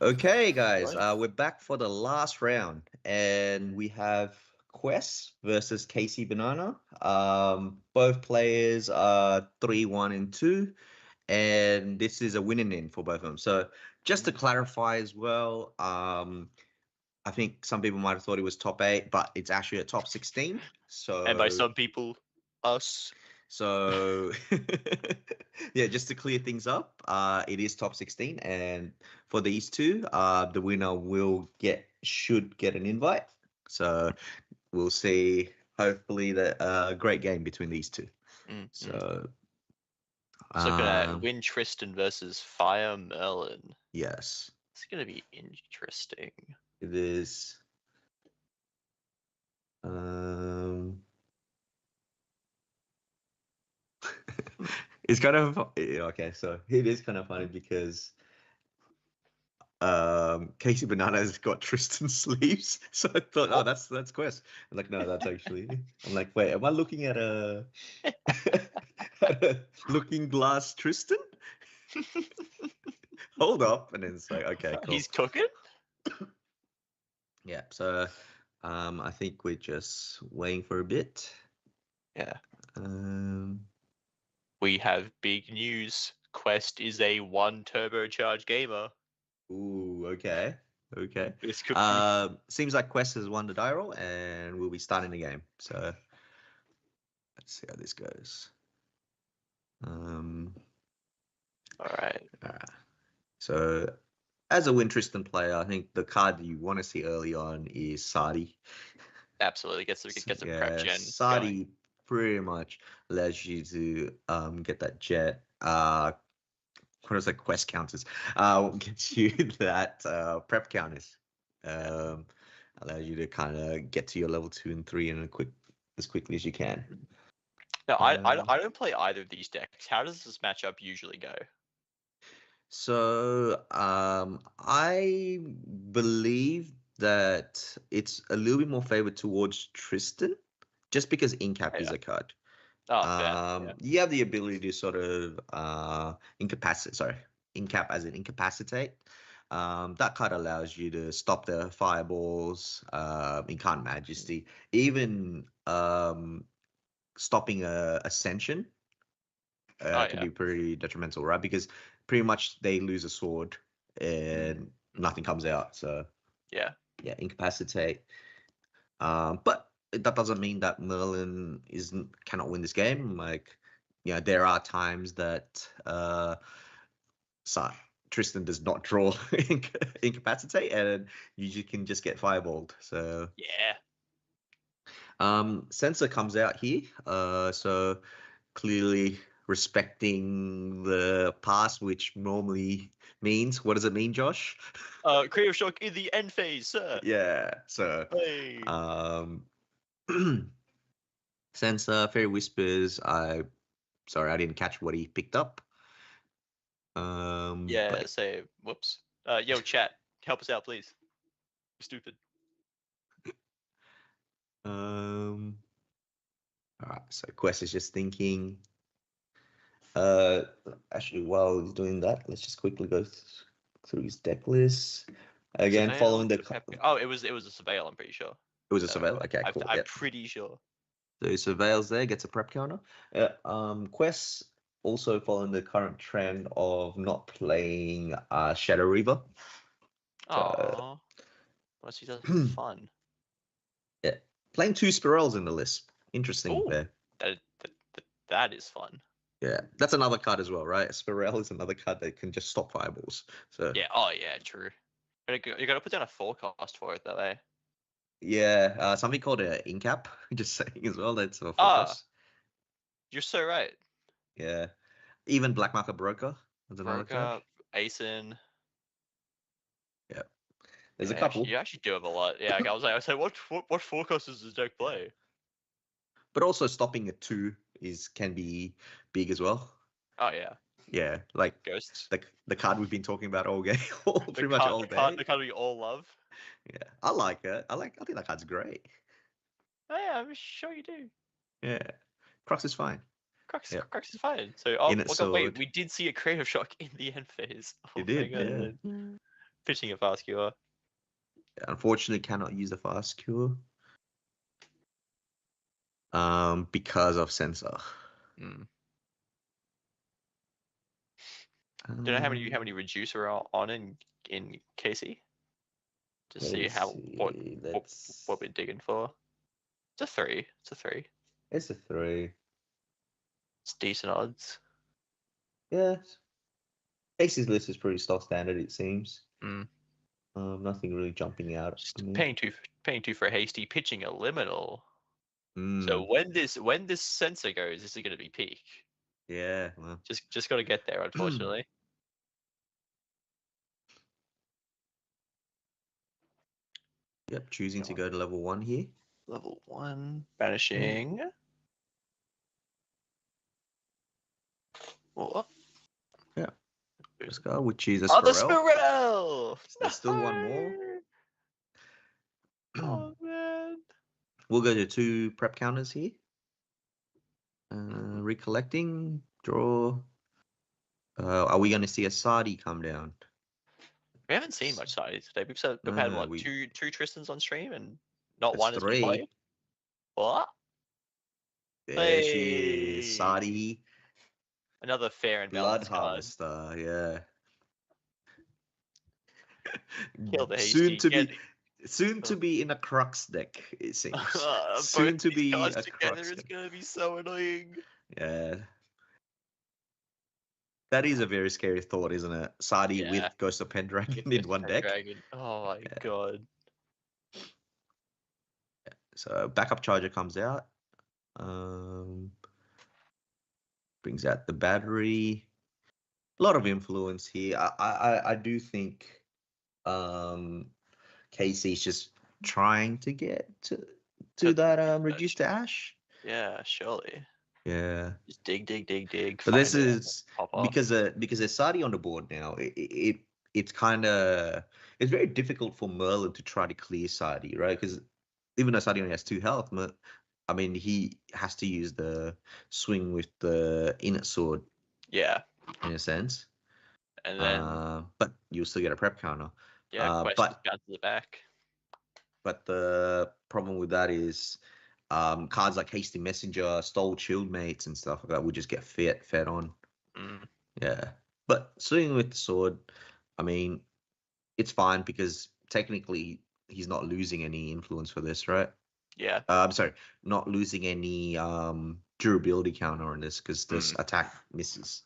Okay, guys, Right. we're back for the last round, and we have Quest versus Casey Banana. Both players are 3, 1, and 2, and this is a winning in for both of them. So, just to clarify as well, I think some people might have thought it was top 8, but it's actually a top 16. And by So, some people, us. so yeah, just to clear things up, it is top 16, and for these two, the winner should get an invite. So we'll see. Hopefully, the great game between these two. Mm-hmm. So, looking at Win Tristan versus Fire Merlin. yes, It's gonna be interesting. it is. It's kind of okay. So it is kind of funny because Casey Banana's got Tristan sleeves. So I thought, oh, that's Quest. I'm like, no, that's actually. I'm like, wait, am I looking at a, at a Looking Glass Tristan? Hold up, and then it's like, okay, cool. He's cooking. Yeah. So, I think we're just waiting for a bit. Yeah. We have big news. Quest is a 1 turbocharged gamer. Ooh, okay. Okay. This could be... Seems like Quest has won the die roll, and we'll be starting the game. So let's see how this goes. All right. So as a Win Tristan player, I think the card that you want to see early on is Sadi. Absolutely, gets a prep gen. Sadi pretty much allows you to get that jet. What is that? Quest counters. Gets you that prep counters. Allows you to kind of get to your level 2 and 3 in as quickly as you can. No, I don't play either of these decks. How does this matchup usually go? So I believe that it's a little bit more favored towards Tristan, just because Incap is a card. You have the ability to sort of Incap as in incapacitate. That card allows you to stop the fireballs, Incarnate Majesty, even stopping a Ascension can be pretty detrimental, right? Because pretty much they lose a sword and nothing comes out. So Yeah. yeah, incapacitate. But that doesn't mean that Merlin cannot win this game. Like, there are times that Tristan does not draw incapacitate, and you can just get fireballed. So Yeah. Sensor comes out here. So clearly respecting the past, which normally means, what does it mean, Josh? Creative shock in the end phase, sir. Yeah. So Hey. Sensor, Fairy Whispers. Sorry, I didn't catch what he picked up. Yeah, but say whoops. Yo, chat, help us out, please. You're stupid. all right, so Quest is just thinking. Actually, while he's doing that, let's just quickly go through his deck list again. Surveil, Following the oh, it was a surveil, I'm pretty sure. it was a surveil. Okay, cool. I'm pretty sure. So he surveils there, gets a prep counter. Quest also following the current trend of not playing Shadow Reaver. Oh, unless he does fun. Yeah, playing 2 Spirels in the list. Interesting Ooh, there. That is fun. Yeah, that's another card as well, right? Spirel is another card that can just stop fireballs. So Yeah. Oh yeah, true. You gotta put down a forecast for it though, eh? yeah, something called an incap. Just saying as well. That's a Ah, focus. you're so right. Yeah, even Black Market Broker. That's another card. Broker, Asen. Yeah, there's Yeah, a couple. You actually do have a lot. Yeah, I was like, what forecast does this deck play? But also stopping at 2 can be big as well. Oh yeah. Yeah, like Ghosts. the card we've been talking about all game, pretty much all day. The card we all love. Yeah, I like it. I think that card's great. Oh yeah, I'm sure you do. Yeah, Crux is fine. Crux is fine. So wait, we did see a creative shock in the end phase. Oh, you did, yeah. Pitching a fast cure. Unfortunately, cannot use the fast cure. Because of sensor. Do you know how many reducer are on in KC? To see what we're digging for. It's a 3. It's a 3. It's a 3. It's decent odds. Yeah. Ace's list is pretty stock standard, it seems. Nothing really jumping out. Just paying two for a hasty, pitching a liminal. Mm. So when this sensor goes, this is going to be peak. Yeah, well. Just got to get there, unfortunately. Yep, choosing to go to level 1 here. Level 1, banishing. What? Yeah. Let's go. We choose a Spirel. Spirel. The Spirel! There's still one more. Oh man. We'll go to 2 prep counters here. Recollecting, draw. Are we going to see a Sadi come down? We haven't seen much Sadi today. We've had what, two Tristans on stream and not one has 3. been played? What? There she is, Sadi. Another fair and Blood balanced Harvester, yeah. Kill the hasty. Soon to be in a Crux deck, it seems. Soon to be a together is gonna be so annoying. Yeah. That is a very scary thought, isn't it? Sadi with Ghost of Pendragon in one deck. Oh my god. Yeah. So backup charger comes out. Brings out the battery. A lot of influence here. I do think Casey's just trying to get to that reduced to ash. Yeah, surely. Yeah. Just dig. But this is because there's Sadi on the board now. It's very difficult for Merlin to try to clear Sadi, right? Because even though Sadi only has 2 health, I mean, he has to use the swing with the inner sword. Yeah. In a sense. And then. But you'll still get a prep counter. Yeah, but down to the back. But the problem with that is, cards like Hasty Messenger, Stole Shield Mates, and stuff like that would just get fed on. Yeah. But swinging with the sword, I mean, it's fine because technically he's not losing any influence for this, right? Yeah. I'm sorry, not losing any durability counter on this because this Mm. attack misses.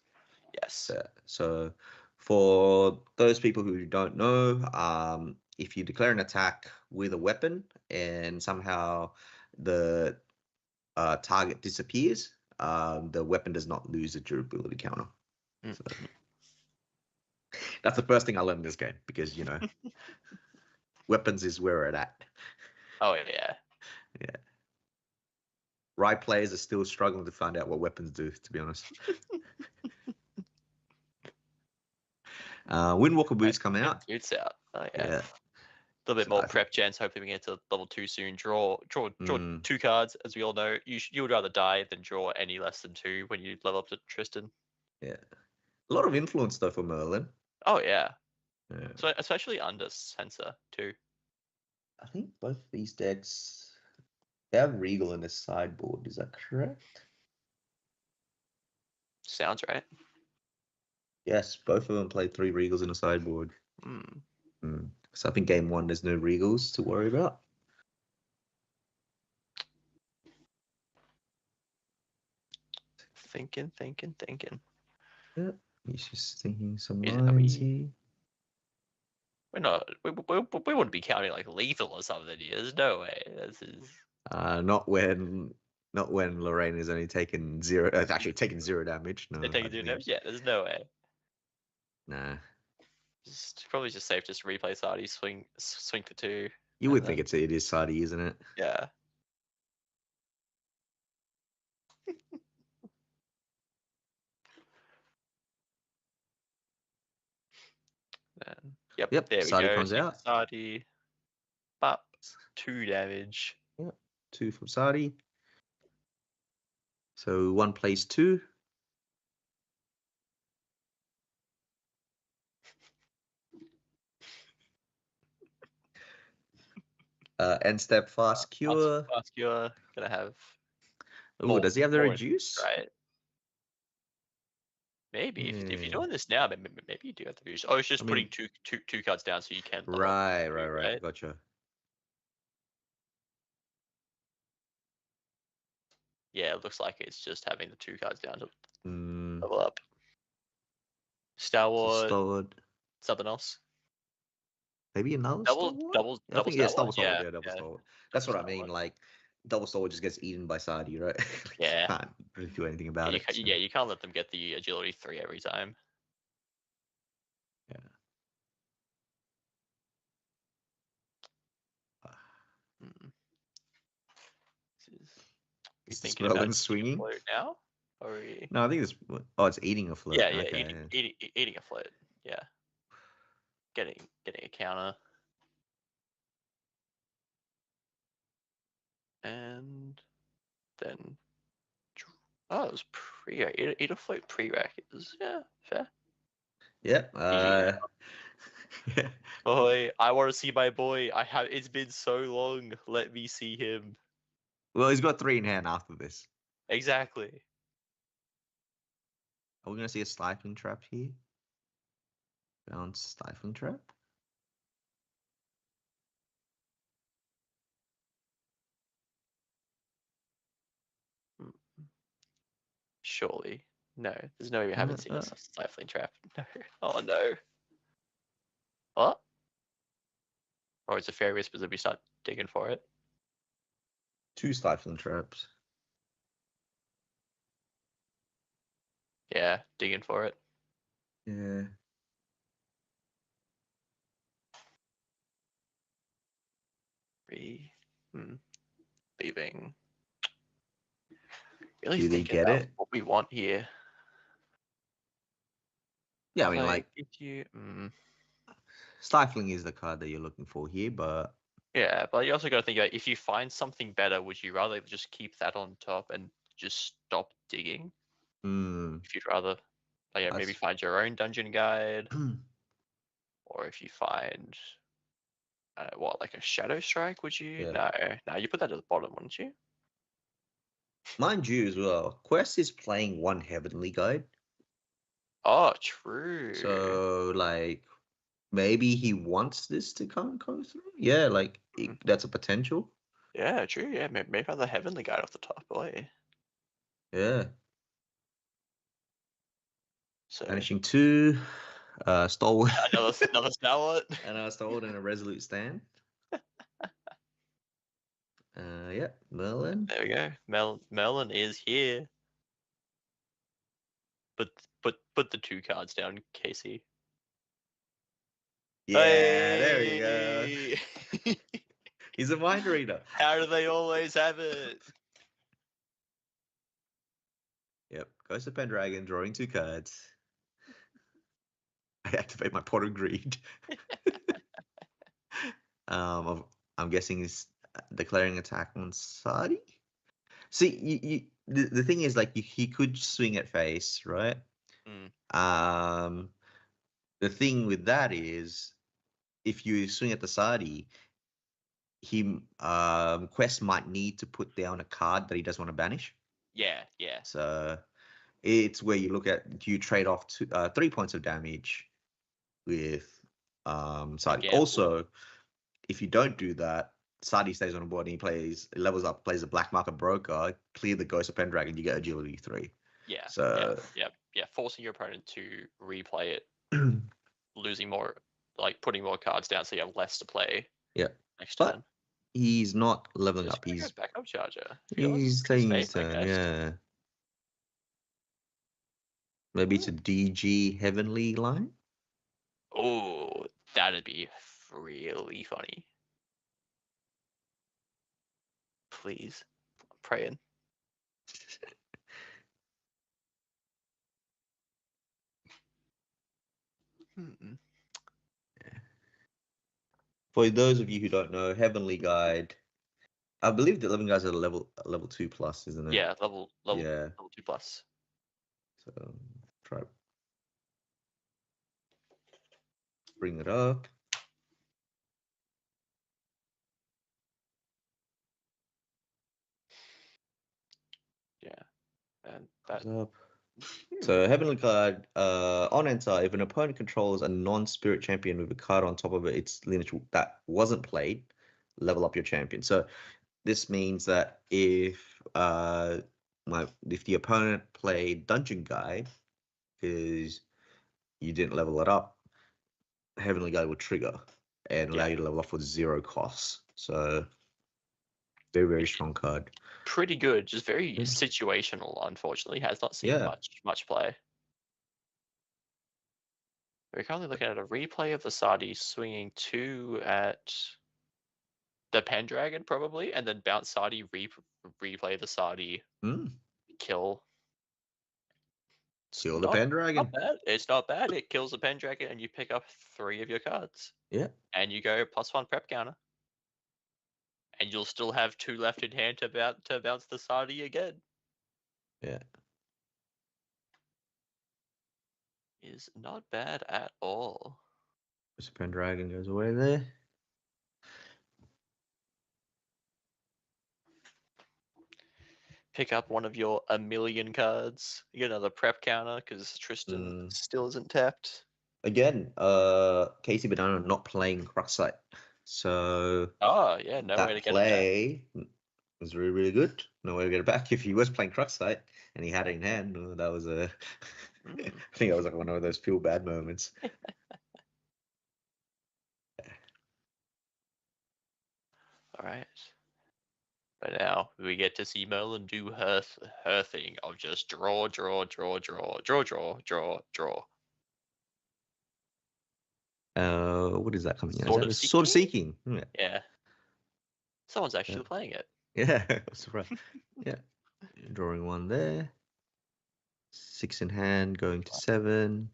Yes. So for those people who don't know, if you declare an attack with a weapon and somehow the target disappears, the weapon does not lose a durability counter. Mm. So that's the first thing I learned in this game because weapons is where it's at. Oh yeah. Yeah. Right players are still struggling to find out what weapons do, to be honest. Windwalker boots come out. Boots out. Oh yeah. Yeah. A little bit So more I think- prep gens. Hopefully we can get to level 2 soon. Draw Mm. 2 cards, as we all know. You would rather die than draw any less than 2 when you level up to Tristan. Yeah. A lot of influence though for Merlin. Oh yeah. Yeah. So especially under Sensor too. I think both these decks they have Regal in the sideboard. Is that correct? Sounds right. Yes, both of them play 3 Regals in the sideboard. Mm. So I think game 1 there's no Regals to worry about. Thinking. Yeah, he's just thinking some Are lines we- here. We're not. We wouldn't be counting like lethal or something here. There's no way. This is. Not when Lorraine is only taking 0. Actually, taking 0 damage. No, They're taking I 2 think- damage. Yeah, there's no way. Nah. Probably just safe. Just replay Sadi, swing for 2. You would and think it is Sadi, isn't it? Yeah. Then, Yep, there we Sadi go. comes Swing out. for Sadi. Bop. 2 damage. 2 from Sadi. So 1 plays 2. End step fast cure. Fast cure. Gonna have. Oh, does he have the more reduce? Right. Maybe if you're Yeah. doing this now, maybe you do have to reduce. Oh, it's just I mean- putting two cards down so you can. level up Right, to 3, right. Gotcha. Yeah, it looks like it's just having the 2 cards down to Mm, level up. Star Wars, Stalwart. something else. Maybe another Double Stalwart? I think, Star Stalwart. Wars? Yeah, Yeah, double yeah. Stalwart. That's what I Star mean. Wars. Like, double Stalwart just gets eaten by Sadi, right? Like, Yeah. You can't really do anything about it. So. Yeah, you can't let them get the agility 3 every time. Yeah. Hmm. Is this Thinking about Merlin it swinging? float now? Or are we... No, I think it's. Oh, it's eating a float. Yeah, Okay. eating a float. Yeah. Getting a counter. And then it was eat a float pre-rack is fair. Yep. Boy, I want to see my boy. It's been so long. Let me see him. Well, he's got 3 in hand after this. Exactly. Are we gonna see a stifling trap here? Bounce stifling trap. Surely. No, there's no way we haven't seen a stifling trap. No. Oh no. What? Or it's a fair risk because we start digging for it. 2 stifling traps. Yeah, digging for it. Yeah. Leaving. Really Do they thinking get about it? what we want here. Yeah, I mean, like, if you, stifling is the card that you're looking for here, but yeah, but you also got to think about if you find something better, would you rather just keep that on top and just stop digging? If you'd rather, maybe That's- find your own dungeon guide, or if you find, like a shadow strike, would you? Yeah. No, you put that at the bottom, wouldn't you? mind you as well, Quest is playing 1 heavenly guide. Oh, true. So, like, maybe he wants this to come through. Yeah, like that's a potential. Yeah, true. Yeah, maybe have the Heavenly Guide off the top. Boy. Yeah. So Banishing 2, Stalwart. another Stalwart. And Stalwart in a Resolute stand. Yeah, Merlin. There we go. Merlin is here. Put the 2 cards down, Casey. Yeah, there we go. Hey! He's a mind reader. How do they always have it? Yep, Ghost of Pendragon, drawing 2 cards. I activate my Pot of Greed. I'm guessing he's declaring attack on Sadi. See, the thing is, like, he could swing at face, right? The thing with that is, if you swing at the Sadi, he Quest might need to put down a card that he doesn't want to banish. Yeah. So it's where you look at, do you trade off 3 points of damage with Sadi? Gamble. Also, if you don't do that, Sadi stays on the board and he levels up, plays a Black Market Broker, clear the Ghost of Pendragon, you get Agility 3. Yeah. So yeah. Forcing your opponent to replay it, losing more, like putting more cards down, so you have less to play. Yeah. Next But turn. He's not leveling up. He's backup charger. He's taking his Space, turn. Yeah. Maybe it's a DG Heavenly line. Oh, that'd be really funny. Please, I'm praying. For those of you who don't know, Heavenly Guide, I believe the 11 guys are level 2+, isn't it? Yeah, level Yeah. level 2+. So try bring it up. Yeah, and that. Up. So Heavenly Guide, on enter, if an opponent controls a non-spirit champion with a card on top of it, its lineage that wasn't played, level up your champion. So this means that if the opponent played Dungeon Guide because you didn't level it up, Heavenly Guide will trigger and allow you to level up for 0 costs. So very strong card. Pretty good, just very situational. Unfortunately, has not seen much play. We're currently looking at a replay of the Sadi swinging 2 at the Pendragon probably, and then bounce Sadi, replay the Sadi, kill. Kill the Pendragon. Not bad. It's not bad. It kills the Pendragon, and you pick up 3 of your cards. Yeah. And you go +1 prep counter. And you'll still have 2 left in hand to bounce the Sadi again. Yeah. Is not bad at all. The Pendragon goes away there. Pick up one of your 1,000,000 cards. You get another prep counter because Tristan still isn't tapped. Again, Casey Banana not playing Cruxite. So no way to get it back. Was really good. No way to get it back. If he was playing Cruxite and he had it in hand, that was I think that was like one of those feel bad moments. All right. But now we get to see Merlin do her thing of just draw. What is that coming out? Sword of Seeking. Yeah. Someone's actually playing it. Yeah, surprise. Yeah. Drawing 1 there. 6 in hand, going to 7.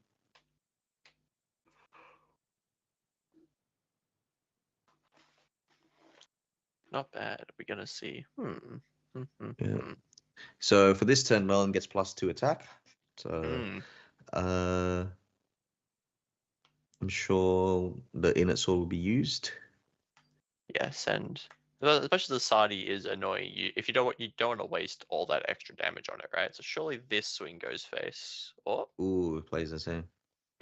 Not bad. We're gonna see. Yeah. So for this turn, Merlin gets +2 attack. So I'm sure the Inert Sword will be used. Yes, and especially the Sadi is annoying. If you don't want to waste all that extra damage on it, right? So surely this swing goes face. Or ooh, it plays the same.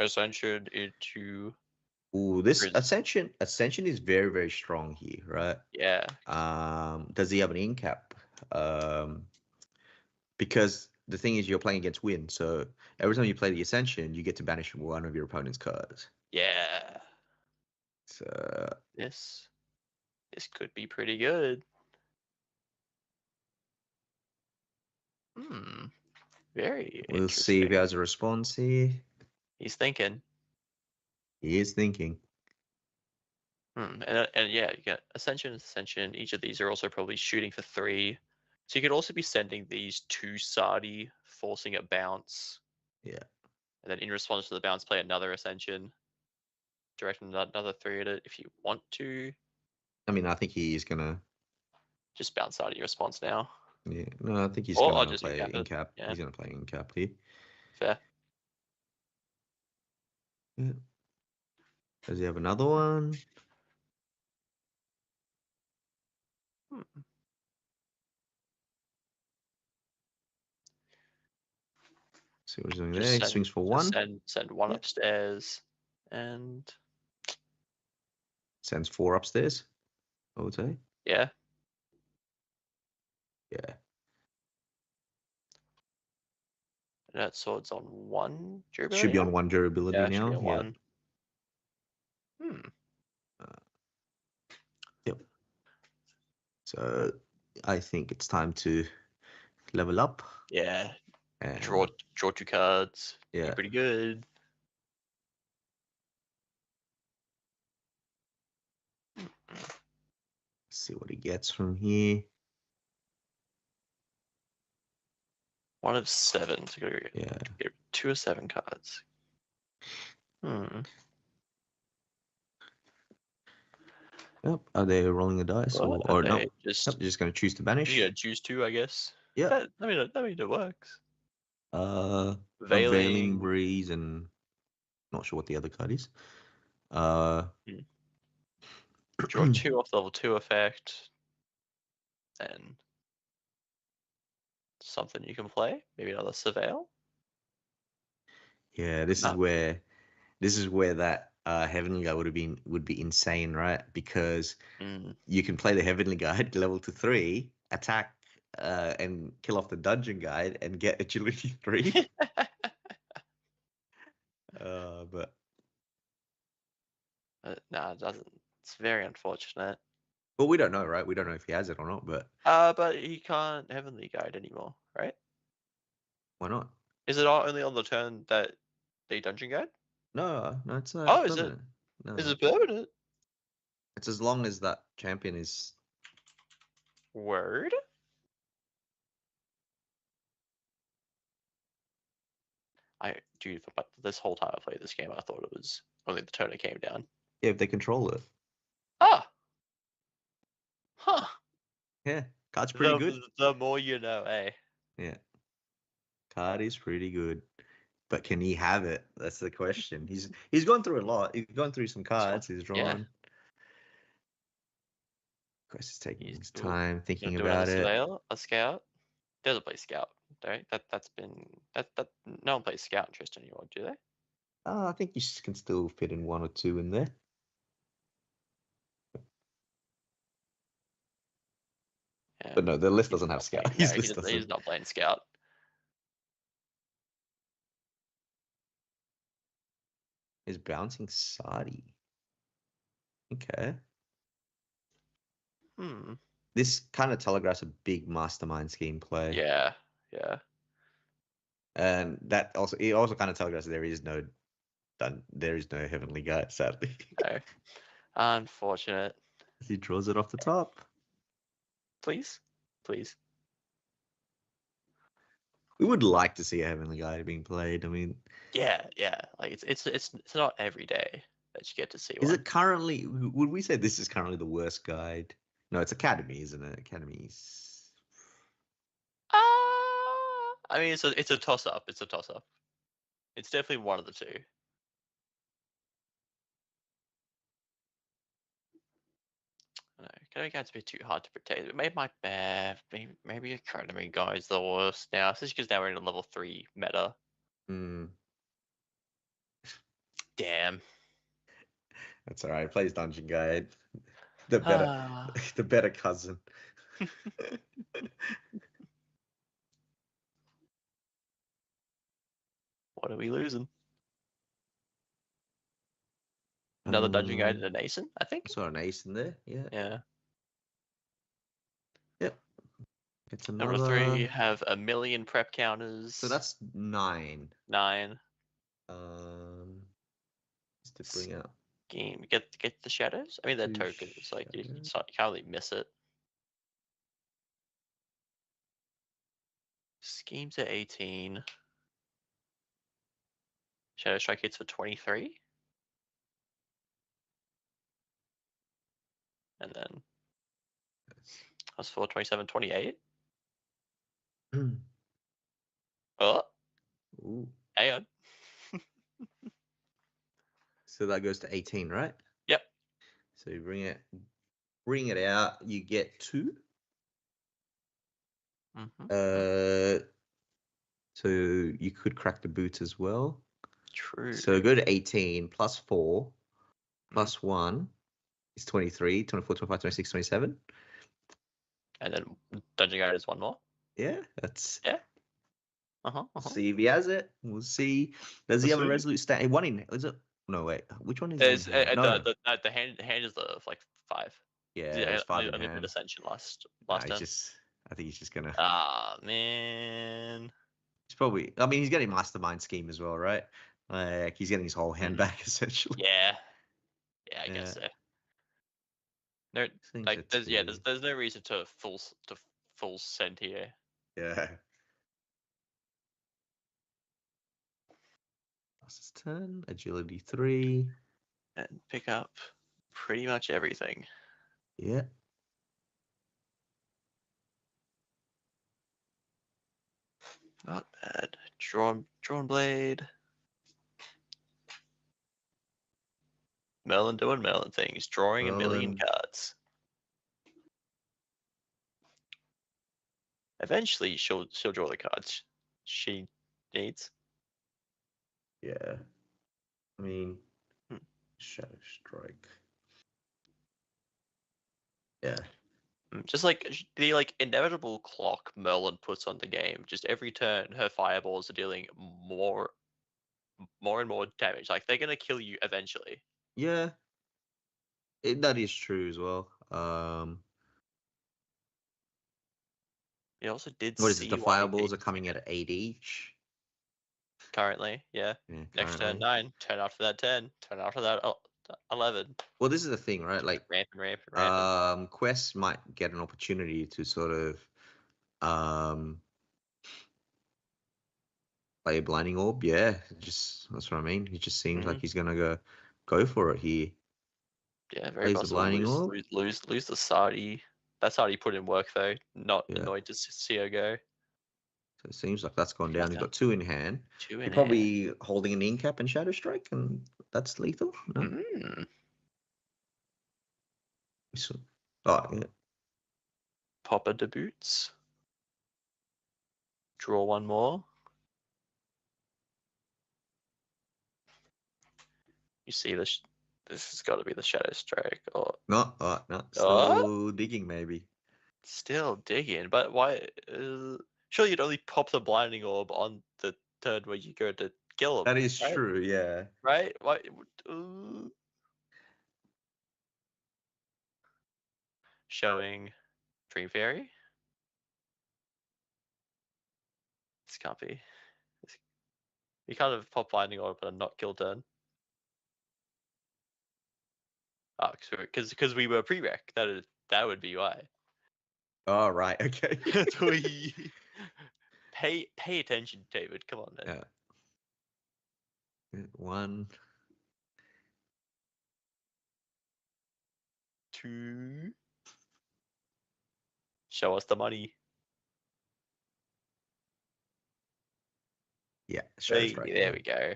Ascension into Ooh, this Grizz. Ascension is very, very strong here, right? Yeah. Does he have an in cap? Because the thing is, you're playing against Win, so every time you play the Ascension, you get to banish one of your opponent's cards. Yeah. So This could be pretty good. Very we'll see if he interesting. has a response here. He's thinking. He is thinking. And yeah, you get Ascension, Ascension. Each of these are also probably shooting for 3. So you could also be sending these to Sardi, forcing a bounce. Yeah. And then in response to the bounce, play another Ascension. Direct another 3 at it if you want to. I mean, I think he is gonna. Just bounce Sardi response now. Yeah. No, I think he's Or I'll gonna just play in-cap it. in cap. Yeah. He's gonna play in cap here. Fair. Yeah. Does he have another one? See what he's doing there. He swings for 1. Send 1 Yeah. upstairs. And Sends 4 upstairs, I would say. yeah. Yeah. And that sword's on 1 durability. Should be on 1 durability yeah, now. Should be on 1. Yep. So I think it's time to level up. Yeah. And Draw 2 cards. Yeah. Be pretty good. See what he gets from here. 1 of 7. So Yeah. get 2 of 7 cards. Yep. Are they rolling the dice or no? Just Yep, just going to choose to banish. Yeah, choose 2, I guess. Yeah. I mean, it works. A Veiling. Veiling Breeze and not sure what the other card is. Draw 2 off level 2 effect. And something you can play. Maybe another Surveil. Yeah, this is where that Heavenly Guide would be insane, right? Because you can play the Heavenly Guide level to 3, attack and kill off the Dungeon Guide and get agility 3. But no, it doesn't. It's very unfortunate. well, we don't know, right? We don't know if he has it or not, but but he can't Heavenly Guide anymore, right? why not? Is it only on the turn that they Dungeon Guide? No, it's not. Oh, is it? No. Is it permanent? It's as long as that champion is. Word? But this whole time I played this game, I thought it was only the turn it came down. Yeah, if they control it. Ah! Huh. Yeah, card's pretty good. The more you know, eh? Yeah. Card is pretty good. But can he have it? That's the question. He's gone through a lot. He's gone through some cards. He's drawn. Yeah. Of course, he's taking his time thinking do about it. A scout. Doesn't play scout, right? That's been that no one plays scout in Tristan anymore, do they? I think you can still fit in 1 or 2 in there. Yeah. But no, the list doesn't have scout. He's not playing scout. He's bouncing Sardi. Okay. This kind of telegraphs a big mastermind scheme play. Yeah. And it also kind of telegraphs there is no Heavenly Guide, sadly. No. Unfortunate. He draws it off the top. Please. We would like to see a Heavenly Guide being played. I mean, yeah. Like it's not every day that you get to see. Is it currently? Would we say this is currently the worst guide? No, it's Academy, isn't it? Academy's. I mean, it's a toss up. It's definitely one of the two. Academy Guide's a bit too hard to protect. It made my maybe Academy Guide's the worst now, especially because now we're in a level 3 meta. Damn. That's all right. Plays Dungeon Guide. The better, Ah. the better cousin. What are we losing? Another Dungeon Guide and an Ace, I think. Saw an ace in there. Yeah. Yeah. Yep. It's Number another. 3 have a million prep counters. So that's 9. 9. Just to bring up. Game get the shadows. I mean, they're 2 tokens. Like you shadows. can't really miss it. Scheme to 18. Shadow Strike hits for 23. And then plus 4, 27, 28. Oh, Ooh. hang on. So that goes to 18, right? Yep. So you bring it out. You get 2. So you could crack the boots as well. True. So go to 18 plus 4 plus 1 is 23, 24, 25, 26, 27. And then Dungeon Guide is 1 more. Yeah, that's. Yeah. See if he has it. We'll see. Does he have a resolute stat? One in. Is it? No, wait. Which one is There's it? No. The hand is the like 5. Yeah, it's 5 in only hand. Ascension last Nah, turn. I think he's just gonna. Ah, man. He's probably. I mean, he's getting Mastermind Scheme as well, right? Like he's getting his whole hand back essentially. Yeah. Yeah, I guess so. No, like there's no reason to full send here. Yeah. That's his turn. Agility 3. And pick up pretty much everything. Yeah. Not bad. Drawn blade. Merlin doing Merlin things, drawing a million cards. Eventually, she'll draw the cards she needs. Yeah. I mean, Shadow Strike. Yeah. Just like the inevitable clock Merlin puts on the game. Just every turn, her fireballs are dealing more and more damage. Like they're gonna kill you eventually. Yeah. That is true as well. He also did. What is it? The fireballs are coming at 8 each. Currently, yeah. Next turn 9. Turn after that 10. Turn after that 11. Well, this is the thing, right? Like ramping. Quest might get an opportunity to sort of play a blinding orb. Yeah, that's what I mean. He just seems like he's gonna go for it here. Yeah, very possible. Lose the Sardi. That Sardi put in work though. Not annoyed to see her go. So it seems like that's gone down. He's got 2 in hand. You're probably holding an Incap and Shadow Strike, and that's lethal. No? Oh yeah. Popper debuts. Draw 1 more. You see this? This has got to be the Shadow Strike, or no. Still digging, maybe. Still digging, but why? Surely you'd only pop the blinding orb on the turn where you go to kill him. That is true, yeah. Right? Why? Showing Dream Fairy. This can't be. You can't have pop blinding orb and not kill turn. Oh, because we were pre-rec. That would be why. Oh right, okay. Pay attention, David. Come on, man. Yeah. 1, 2. Show us the money. Yeah, there we go.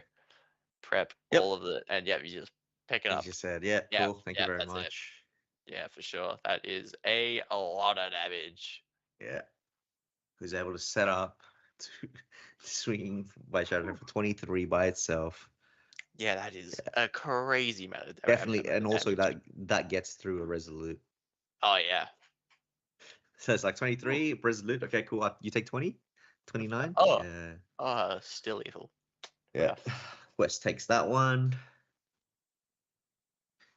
Prep all of it, and yeah, you just pick it up. You just said, cool. Thank you very much. Yeah, for sure. That is a lot of damage. Yeah. Who's able to set up to swing by Shadow for 23 by itself. Yeah, that is a crazy amount of Definitely, and also damage. that gets through a resolute. Oh yeah. So it's like 23 resolute. Okay, cool. You take 20, 29. Oh. Yeah, Still lethal. yeah. West takes that one.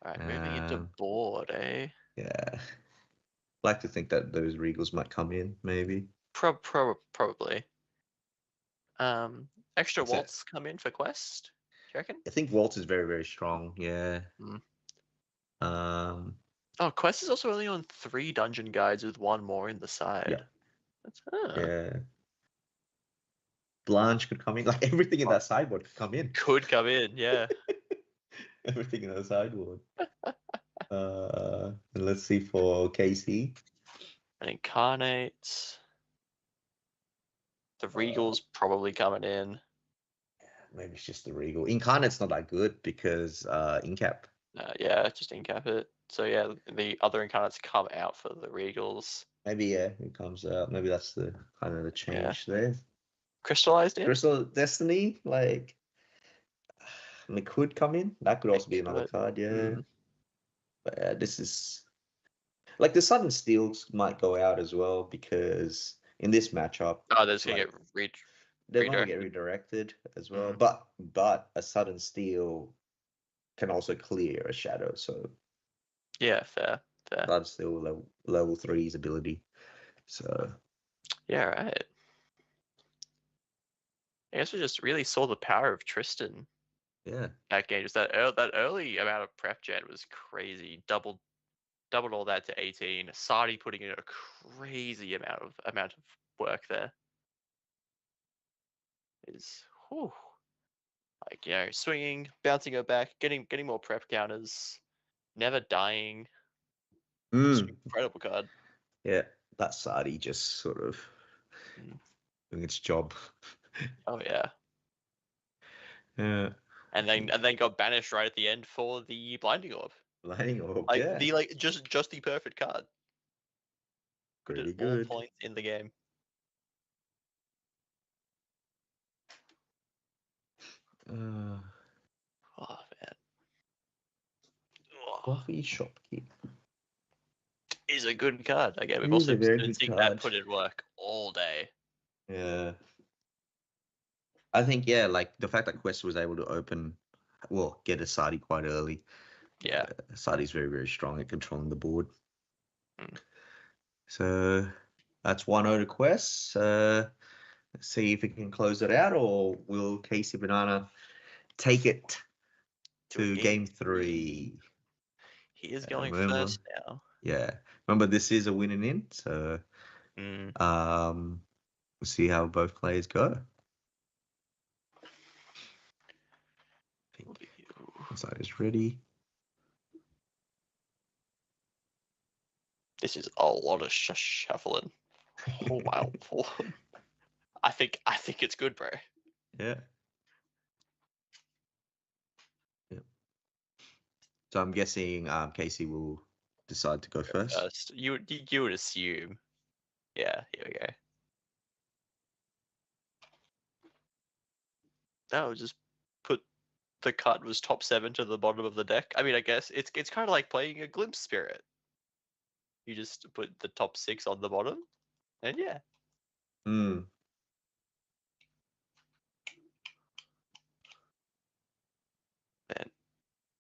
All right, moving into board, eh? Yeah. Like to think that those Regals might come in, maybe. Probably. Extra Except- waltz come in for quest. Do you reckon? I think Waltz is very, very strong. Yeah. Mm. Um. Oh, quest is also only on 3 dungeon guides with 1 more in the side. Yeah. That's Yeah. Blanche could come in. Like everything in that sideboard could come in. could come in, yeah. Everything in that sideboard. And let's see for Casey. And incarnate. The Regal's probably coming in. Maybe it's just the Regal. Incarnate's not that good because Incap. Yeah, just incap it. So yeah, the other incarnates come out for the Regals. Maybe it comes out. Maybe that's the kind of the change there. Crystallized in? Crystal Destiny, like it could come in. That could also be another card, yeah. Mm. But this is like the sudden steals might go out as well because in this matchup, Oh, there's gonna get they're going to get redirected as well. But a sudden steal can also clear a shadow. So yeah, fair. that's still level 3's ability. So yeah, right. I guess we just really saw the power of Tristan. yeah, That game, just that early amount of prep gen was crazy. Doubled all that to 18. Sadi putting in a crazy amount of work there. Is whew. Like, swinging, bouncing her back, getting more prep counters, never dying. Just incredible card. Yeah, that Sadi just sort of doing its job. Oh yeah. Yeah. And then got banished right at the end for the blinding orb. Blinding orb, Like yeah. just the perfect card. Pretty at good. all points in the game. Uh, Oh man. Coffee Shopkeep Is a good card. Again, we've is also a very been good seeing card. that put in work all day. Yeah. I think, yeah, like the fact that Quest was able to get a Sadi quite early. Yeah. Sadi's very, very strong at controlling the board. Mm. So that's 1-0 to Quest. Let's see if it can close it out, or will Casey Banana take it to game 3? He is going first now. Yeah. Remember, this is a winning in, so we'll see how both players go. One side is ready. This is a lot of shuffling. Oh wow. I think it's good, bro. Yeah. Yeah. So I'm guessing Casey will decide to go first. You would assume. Yeah, here we go. No, just put the card was top 7 to the bottom of the deck. I mean, I guess it's kind of like playing a Glimpse Spirit. You just put the top 6 on the bottom, and yeah. Hmm. Man,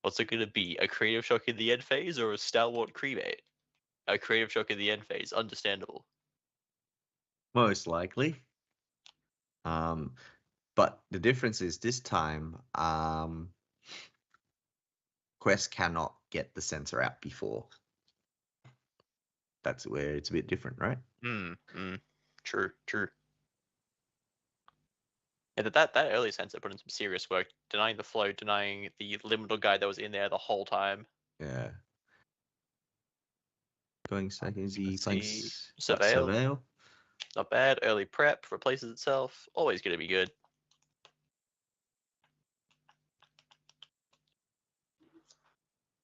what's it gonna be? A Creative Shock in the end phase or a Stalwart Cremate? A Creative Shock in the end phase, understandable. Most likely. But the difference is this time, Quest cannot get the sensor out before. That's where it's a bit different, right? True. Yeah, that early sensor put in some serious work, denying the flow, denying the liminal guy that was in there the whole time. Yeah. Going second, is he playing Surveil? Not bad. Early prep replaces itself. Always going to be good.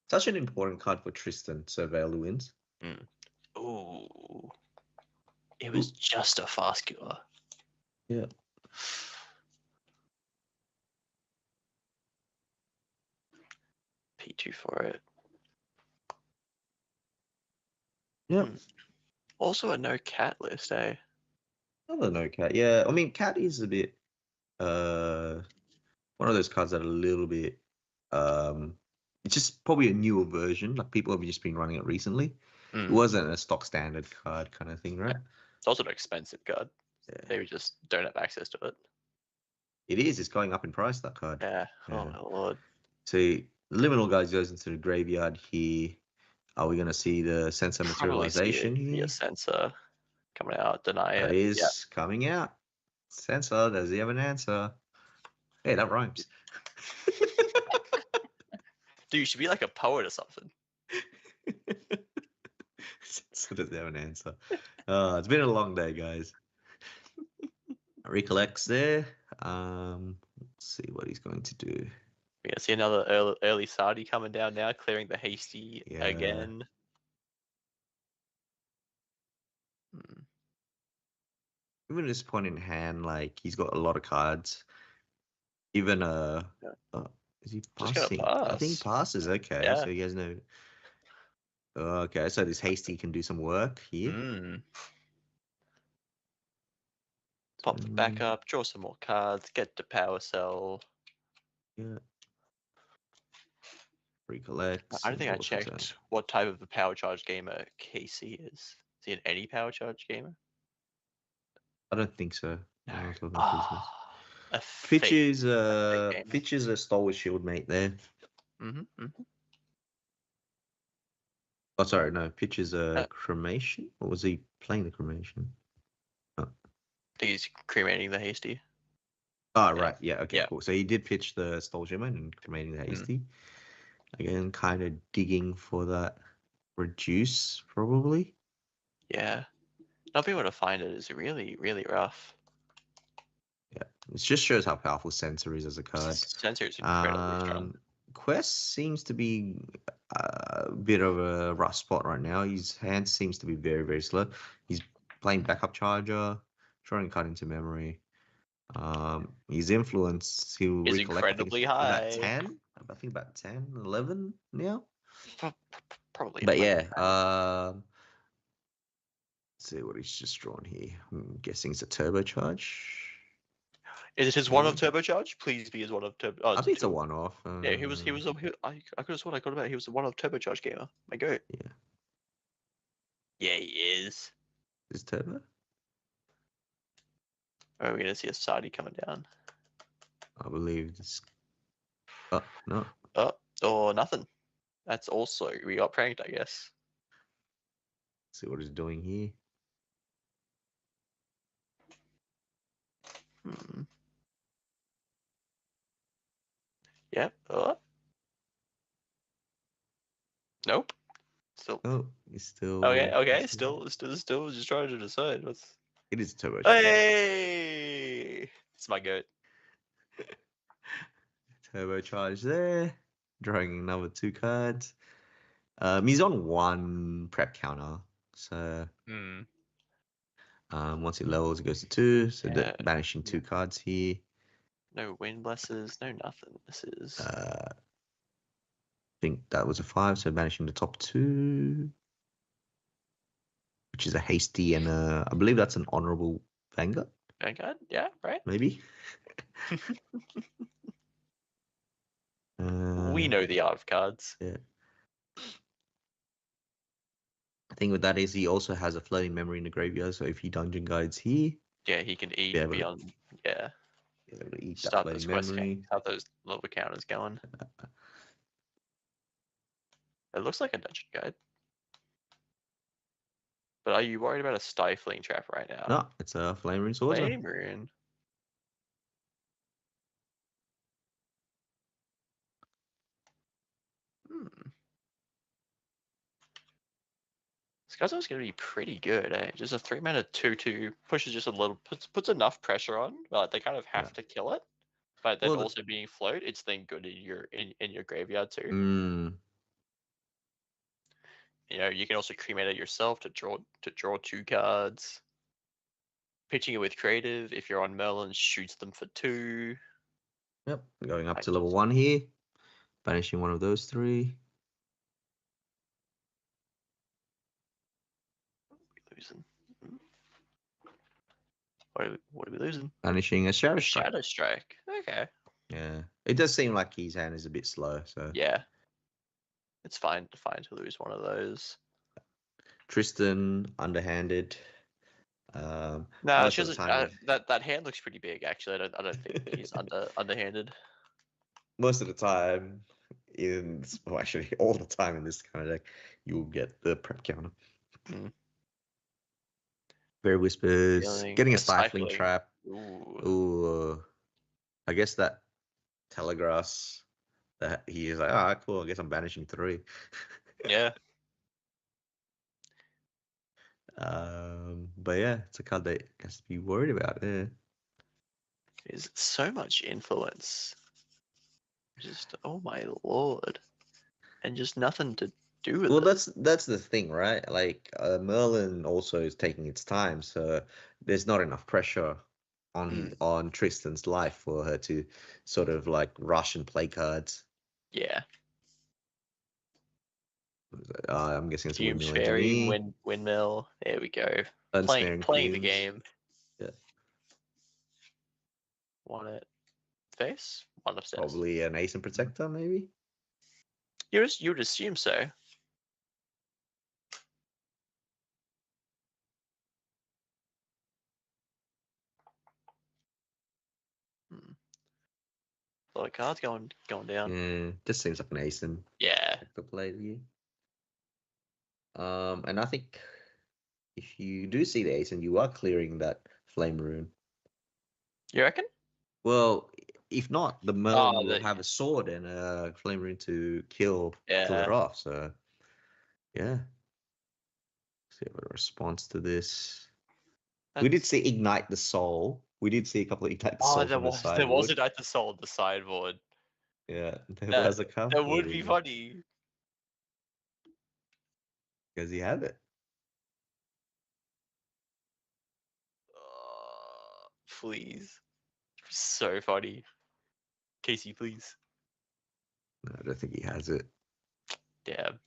Such an important card for Tristan. Surveil wins. Ooh. It was just a fast cure. Yeah. P2 for it. Yep. Also a no cat list, eh? Another no cat. Yeah, I mean, cat is a bit one of those cards that are a little bit it's just probably a newer version. Like people have just been running it recently. It wasn't a stock standard card kind of thing, right? It's also an expensive card. Yeah. They just don't have access to it. It is. It's going up in price, that card. Yeah. Oh my lord. So Liminal Guys goes into the graveyard here. Are we going to see the sensor materialization here? Yeah, sensor coming out. Deny That it. is coming out. Sensor, does he have an answer? Hey, that rhymes. Dude, you should be like a poet or something. Sensor does he have an answer? It's been a long day, guys. Recollects there. Let's see what he's going to do. We're gonna see another early Sardi coming down now, clearing the hasty again. Even at this point in hand, like he's got a lot of cards. Even is he Just gonna passing? pass. I think he passes. Okay, Yeah. so he has no. Okay, so this hasty can do some work here. Pop the back up, draw some more cards, get the power cell. Yeah. Recollect. I don't think I checked what type of a power charge gamer KC is. Is he an any power charge gamer? I don't think so. No. Fitch is a Stalwart Shield mate there. Oh, sorry, no. Pitch is a cremation, or was he playing the cremation? I think he's cremating the hasty. Oh, right. Yeah. Okay. Cool. So he did pitch the Stole Gemma and cremating the hasty. Again, kind of digging for that reduce, probably. Yeah. Not being able to find it is really, really rough. Yeah. It just shows how powerful Sensor is as a card. Sensor is incredibly strong. Quest seems to be a bit of a rough spot right now. His hand seems to be very, very slow. He's playing backup charger, drawing card into memory. His influence, he'll is recollect, incredibly high. About 10, I think about 10, 11 now. Probably. But yeah, let's see what he's just drawn here. I'm guessing it's a turbocharge. Is it his one-off turbocharge? Please be his one-off turbo. Oh, I think it's a one-off. Yeah, he was. I could have sworn I got about. He was a one-off turbocharge gamer. My goat. Yeah. Yeah, he is. Is turbo? Oh, we're gonna see a Sardi coming down. I believe this. Oh no. Oh, nothing. That's also we got pranked, I guess. Let's see what he's doing here. Yep. Nope. Still. Oh, he's still. Okay. Still just trying to decide what's. It is turbo. Hey, it's my goat. Turbocharge there. Drawing another 2 cards. He's on 1 prep counter, so. Once it levels, it goes to 2. So banishing 2 cards here. No wind blesses, no nothing. This is. I think that was a 5, so banishing the top 2, which is a hasty and I believe that's an honorable Vanguard. Vanguard, yeah, right. Maybe. We know the art of cards. Yeah. I think with that is he also has a floating memory in the graveyard, so if he dungeon guides here, yeah, he can eat beyond. Yeah. Eat start those quest games, have those level counters going. It looks like a dungeon guide. But are you worried about a stifling trap right now? No, it's a flame rune sword. Flame rune. This guy's always going to be pretty good, eh? Just a 3-mana 2/2 pushes just a little, puts enough pressure on. Like they kind of have to kill it, but then also being float, it's then good in your graveyard too. You know, you can also cremate it yourself to draw 2 cards. Pitching it with creative, if you're on Merlin, shoots them for 2. Yep, going up to level 1 here. Banishing one of those 3. Losing. What are we losing? Banishing a Shadow Strike. Shadow Strike. Okay. Yeah. It does seem like his hand is a bit slow, so. Yeah. It's fine to lose one of those. Tristan, underhanded. No, most of the time, that hand looks pretty big. Actually, I don't think he's underhanded. most of the time, actually all the time in this kind of deck, you'll get the prep counter. Mm. Very Whispers, getting a Stifling Trap. Ooh. I guess that telegraphs that he is like, cool, I guess I'm banishing 3. Yeah. But yeah, it's a card that has to be worried about. Yeah. There's so much influence. Just oh my lord, and just nothing to do with Well, it. that's the thing, right? Like Merlin also is taking its time, so there's not enough pressure on Tristan's life for her to sort of like rush and play cards. Yeah. I'm guessing it's a Fumes Windmill Fairy, Engineer. Windmill. There we go. Unsparing Playing the Fumes. game. Yeah. One at face, one upstairs. Probably an Ace and Protector, maybe. You'd assume so. A lot of cards going down. Yeah, just seems like an Ace and Yeah. Protector play to you. And I think if you do see the Ace and you are clearing that Flame Rune. You reckon? Well, if not, the Merlin will have a sword and a Flame Rune to kill it off. So, yeah. See what a response to this. We did see Ignite the Soul. We did see a couple of Ignite the Soul from the sideboard. There was Ignite the Soul on the sideboard. Yeah, there was a couple. That would be funny. Because he had it. Please. So funny. Casey, please. No, I don't think he has it. Damn.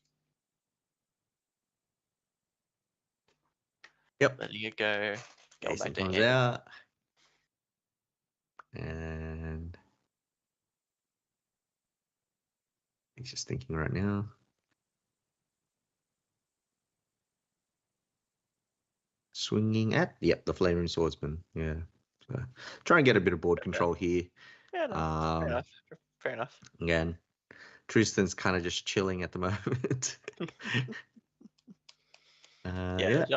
Yep. Letting it go. Going Jason back to comes hand. out. And he's just thinking right now. Swinging at, the Flame Rune Swordsman. Yeah. So, try and get a bit of board control here. Yeah, no, fair enough. Fair enough. Again, Tristan's kind of just chilling at the moment.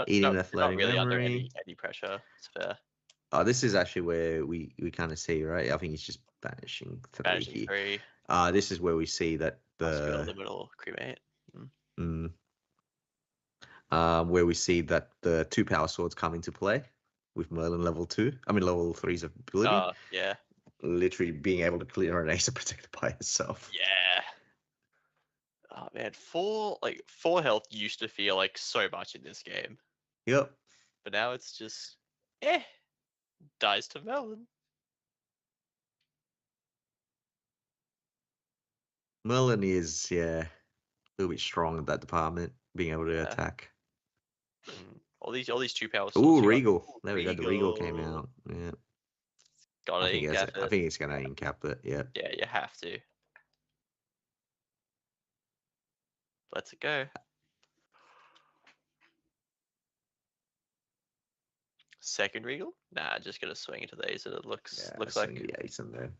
Eating the floating not really under memory. any pressure. It's fair. This is actually where we kind of see, right? I think he's just banishing 3 here. 3. This is where we see that the liminal cremate. Where we see that the 2 power swords come into play with Merlin level 3's ability. Yeah. Literally being able to clear an Ace of Protector by itself. Yeah. Oh man, 4 health used to feel like so much in this game. Yep. But now it's just dies to Merlin. Merlin is a little bit strong at that department, being able to attack. All these 2 power swords. Ooh, Regal. There we go. The Regal came out. Yeah. I think it's gonna incap it. Yeah. Yeah, you have to. Let's go. Second Regal? Nah, just gonna swing into the Ace and it looks like the Ace in there.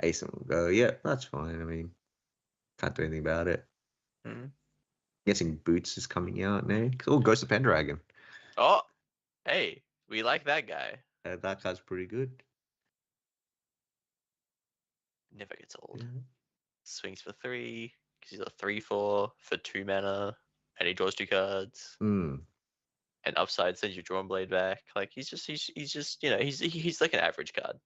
Ace will go, yeah, that's fine. I mean, can't do anything about it. Guessing Boots is coming out now. Oh, Ghost of Pendragon. Oh, hey, we like that guy. That guy's pretty good. Never gets old. Swings for 3, because he's a 3/4 for 2 mana, and he draws 2 cards. And upside sends your Drawn Blade back. Like he's just he's like an average card.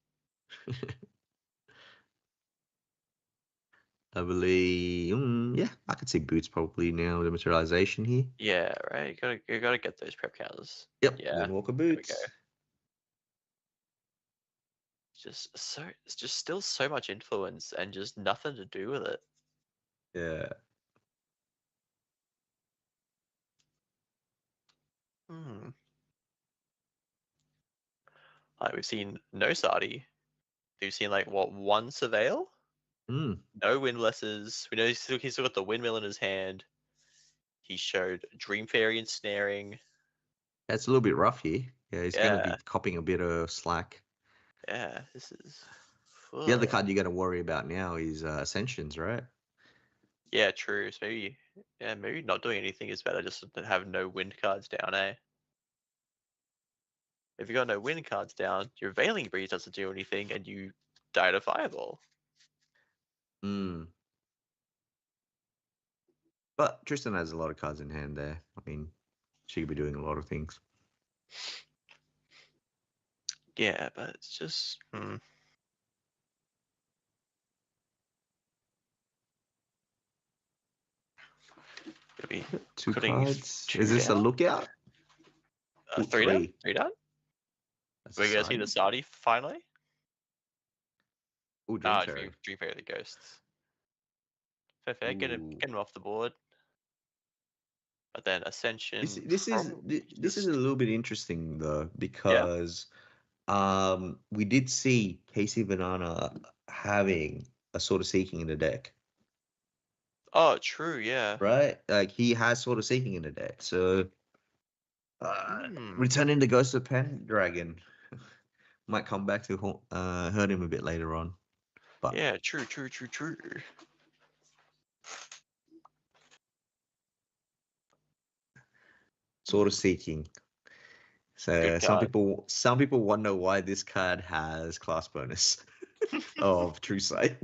I believe, I could see Boots probably now with the materialization here. Yeah, right. You gotta get those prep counters. Yep. Yeah. Walker Boots. It's just still so much influence and just nothing to do with it. Yeah. Hmm. Like we've seen no Sadi. We've seen like what, one Surveil? Mm. No Windblesses. We know he's still got the windmill in his hand. He showed Dream Fairy and snaring. That's a little bit rough here. Yeah, he's going to be Yeah, copying a bit of slack. yeah. This is. The other Ugh. card you got to worry about now is Ascensions, right? Yeah, true. So maybe not doing anything is better. Just to have no wind cards down, eh? If you got no wind cards down, your Veiling Breeze doesn't do anything, and you die to Fireball. Mm. But Tristan has a lot of cards in hand there. I mean, she could be doing a lot of things. Yeah, but it's just. Maybe Two putting cards. two Is this a down. lookout? Ooh, Three down. three. Three down. That's a We're gonna see side. the Sadi finally. Ooh, Dream Fairy. Dream Fairy the Ghosts. Fair. Get Ooh. him off the board. But then Ascension. This is probably this is just- a little bit interesting though, Yeah. because we did see Casey Banana having a Sword of Seeking in the deck, Oh, true. Yeah. right? Like he has Sword of Seeking in the deck. So Hmm. returning the Ghost of Pendragon might come back to hurt him a bit later on. But Yeah. True. Sword of Seeking. So Good some card. people wonder why this card has class bonus of True Sight.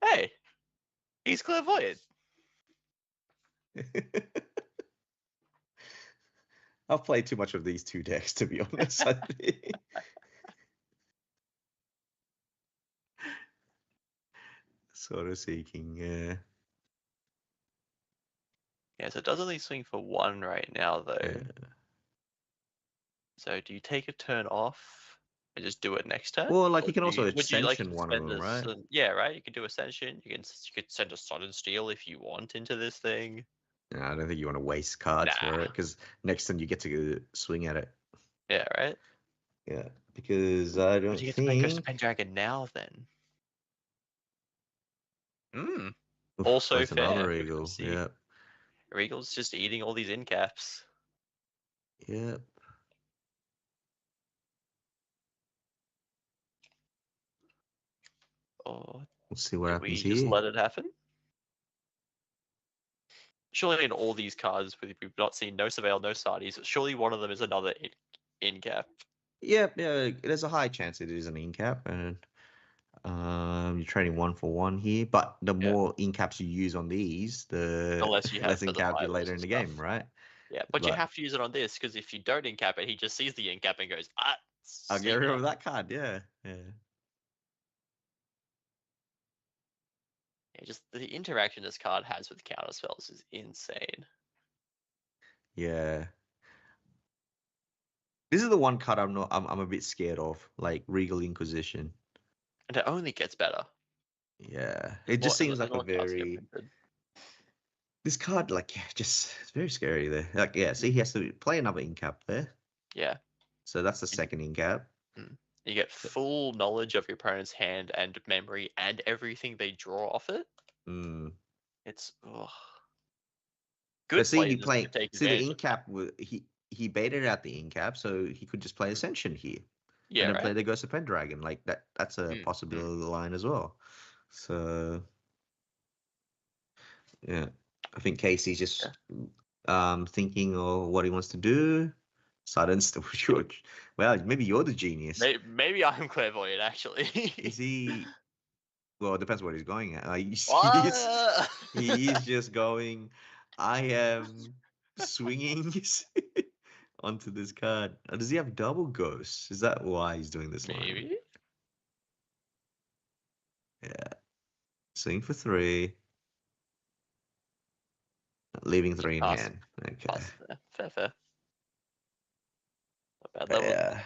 Hey, he's clairvoyant. I've played too much of these two decks, to be honest. I think. Sort of Seeking, yeah. Yeah. So it does only swing for one right now, though. Yeah. So do you take a turn off and just do it next turn? Well, like Or you can also would you like Ascension to one of spend them, this? right? Yeah, right. You can do Ascension. You could send a Sudden Steel if you want into this thing. No, I don't think you want to waste cards Nah. for it, because next time you get to swing at it. Yeah, right. Yeah, because I But don't you get to play Ghost of think. Pendragon now, then. Oof, Also that's another fair. Because Regal. see, Yeah. Regal's just eating all these in caps. Yep. Or We'll see what do happens we just here. let it happen? Surely in all these cards, we've not seen no Surveil, no Sardis. Surely one of them is another in cap. Yep, yeah, there's a high chance it is an in-cap, and you're trading 1 for 1 here. But the Yeah. more in-caps you use on these, the Unless you have less for the in-caps you fireballs later and in the stuff. game, right? Yeah, but you But have to use it on this, because if you don't in-cap it, he just sees the in-cap and goes, I'll get see rid ya. of that card, yeah. Yeah, just the interaction this card has with counter spells is insane. Yeah. This is the one card I'm a bit scared of, like Regal Inquisition. And it only gets better. Yeah. It just As seems like a more cards get very printed. this card, like, just it's very scary there. Like, yeah, see, he has to play another in-cap there. Yeah. So that's the second in-cap. You get full knowledge of your opponent's hand and memory and everything they draw off it. Mm. It's But good see, players can take see the advantage of that. in-cap, he baited out the in-cap, so he could just play Ascension here. Yeah, And then right. play the Ghost of Pendragon. Like that's a possibility line as well. So yeah. I think Casey's just thinking of what he wants to do. Sudden still well, maybe you're the genius. Maybe I'm clairvoyant, actually. Is he well, it depends what he's going at. Like, What? he's just going, I am swinging onto this card. Does he have double ghosts? Is that why he's doing this line? Maybe. Yeah. Swing for 3. Leaving 3 in Pass. hand. Okay. Pass. Fair. Not bad level. Yeah.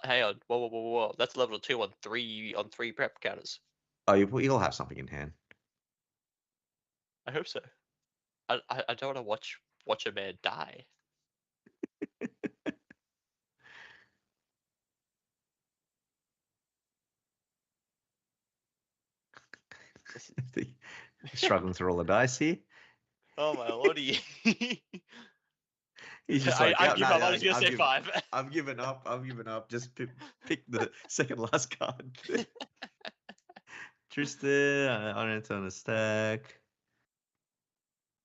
Hang on. Whoa. That's level 2 on 3 prep counters. Oh, he'll have something in hand. I hope so. I don't want to watch a man die. Struggling to roll a dice here. Oh my lordy. He's just I like, yeah, give no, up. I was gonna say 5. I've given up. I've given up. Just pick the second last card. Tristan, I don't on a stack.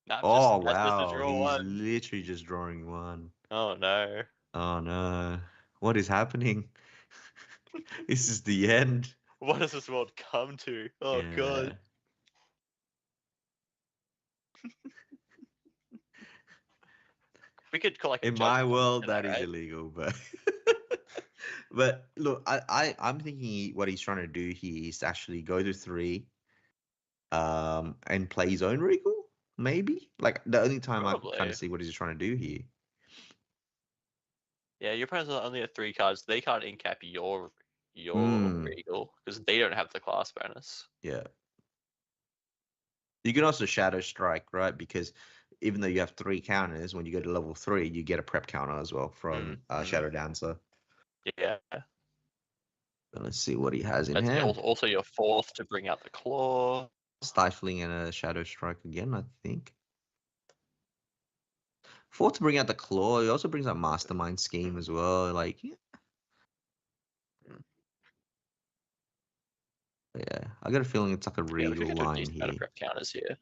Nah, Oh that's just a wow, draw he's one. literally just drawing one. Oh no. Oh no, what is happening? This is the end. What does this world come to? Oh Yeah. god. We could collect In my world, that is illegal, but but look, I'm thinking what he's trying to do here is actually go to 3, and play his own regal. Maybe like the only time I Probably. kind of see what he's trying to do here. Yeah, your opponents are only at 3 cards. They can't incap your Mm. regal because they don't have the class bonus. Yeah. You can also shadow strike, right? Because even though you have 3 counters, when you go to level 3, you get a prep counter as well from Shadow Dancer. Yeah. Let's see what he has in That's hand. also your 4th to bring out the claw. Stifling and a shadow strike again, I think. 4th to bring out the claw. He also brings out Mastermind Scheme as well. Like, yeah. Yeah, I got a feeling it's like a Yeah, we regal could do a line decent amount of here. prep counters here.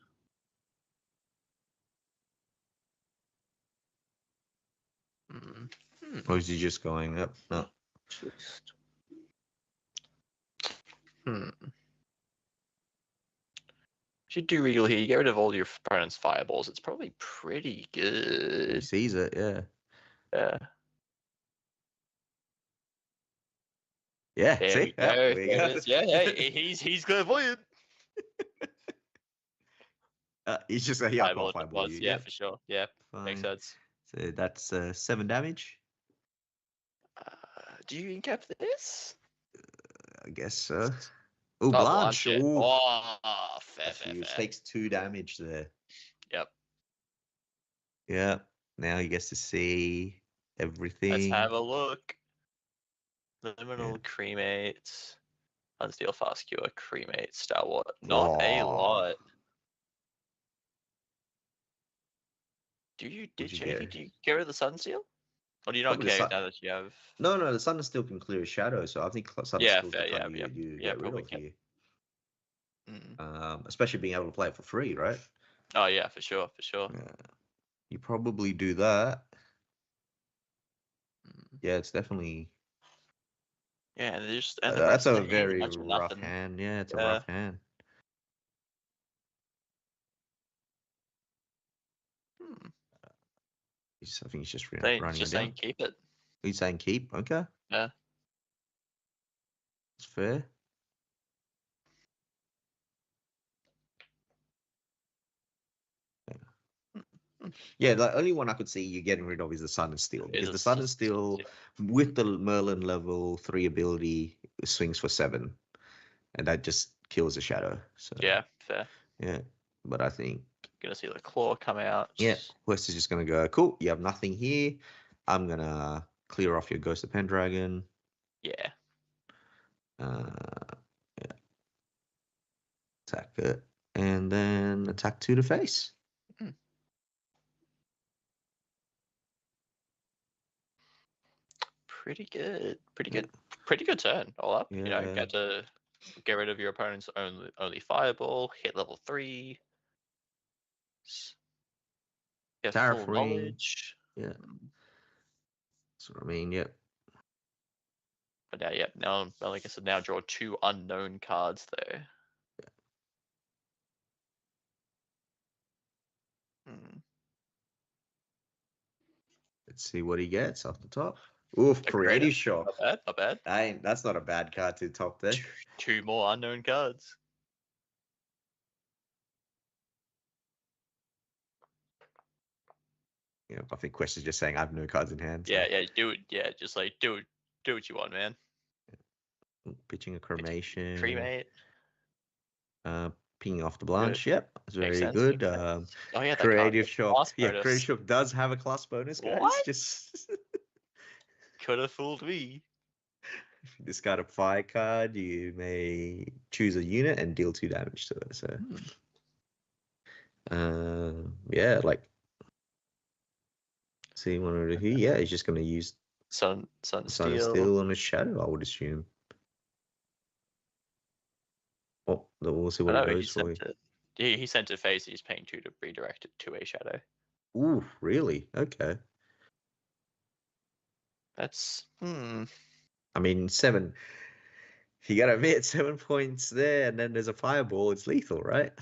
Or is he just going up? No. Just... If you do regal here, you get rid of all your opponent's fireballs. It's probably pretty good. He sees it, yeah. Yeah. Yeah, There see? we go. There we go. Yeah, he's clairvoyant. He's just like, yeah, I'll Fireball fireball you. yeah, for sure. Yeah, makes Fine. sense. So that's 7 damage. Do you incap this? I guess so. Oh, Blanche. Yeah. Ooh. Oh, fair. Takes 2 damage there. Yep. Yeah. Now he gets to see everything. Let's have a look. Liminal cremates. Unsteel fast cure, cremate, stalwart. Not a lot. Do you ditch anything? Do you get rid of the sunsteel? Or do you not care now that you have? No, the sun still can clear a shadow, so I think sun yeah, still fair, can you get rid of here. Especially being able to play it for free, right? Oh yeah, for sure. Yeah. You probably do that. Yeah, it's definitely. Yeah, and there's that's a very rough hand. Yeah, it's a rough hand. I think he's just running it down. Saying keep it. He's saying keep. Okay. Yeah. It's fair. Yeah, the only one I could see you getting rid of is the Sun and Steel. Because the Sun and Steel, with the Merlin level 3 ability, swings for 7. And that just kills the shadow. So yeah, fair. Yeah. But I think gonna see the claw come out. Yeah. West is just gonna go, cool, you have nothing here. I'm gonna clear off your Ghost of Pendragon. Yeah. Yeah. Attack it. And then attack 2 to face. Pretty good. Pretty good turn. All up. Yeah. You know, get to get rid of your opponent's only fireball, hit level 3. Get full knowledge. Yeah. That's what I mean, yep. But now, like I said, now draw 2 unknown cards there. Let's see what he gets off the top. Oof, creative shock. Not bad. That's not a bad card to top there. 2 more unknown cards. Yeah, I think Quest is just saying I have no cards in hand. So. Yeah, do it. Yeah, just like do what you want, man. Pitching a cremation. Cremate. Pinging off the Blanche. Yep, that's Makes very sense, good. makes sense. Oh yeah, that card Creative gets Shock. class Yeah, bonus. Creative Shock does have a class bonus, guys. What? Just Could have fooled me. if you discard a fire card, you may choose a unit and deal 2 damage to it. So, yeah, like, see one over here. Yeah, he's just gonna use Sun Sun and Steel. Steel on his shadow, I would assume. Oh, we'll see what I it know goes for. he sent it phase. He's paying 2 to redirect it to a shadow. Ooh, really? Okay. That's I mean, 7. You gotta admit, 7 points there, and then there's a fireball. It's lethal, right?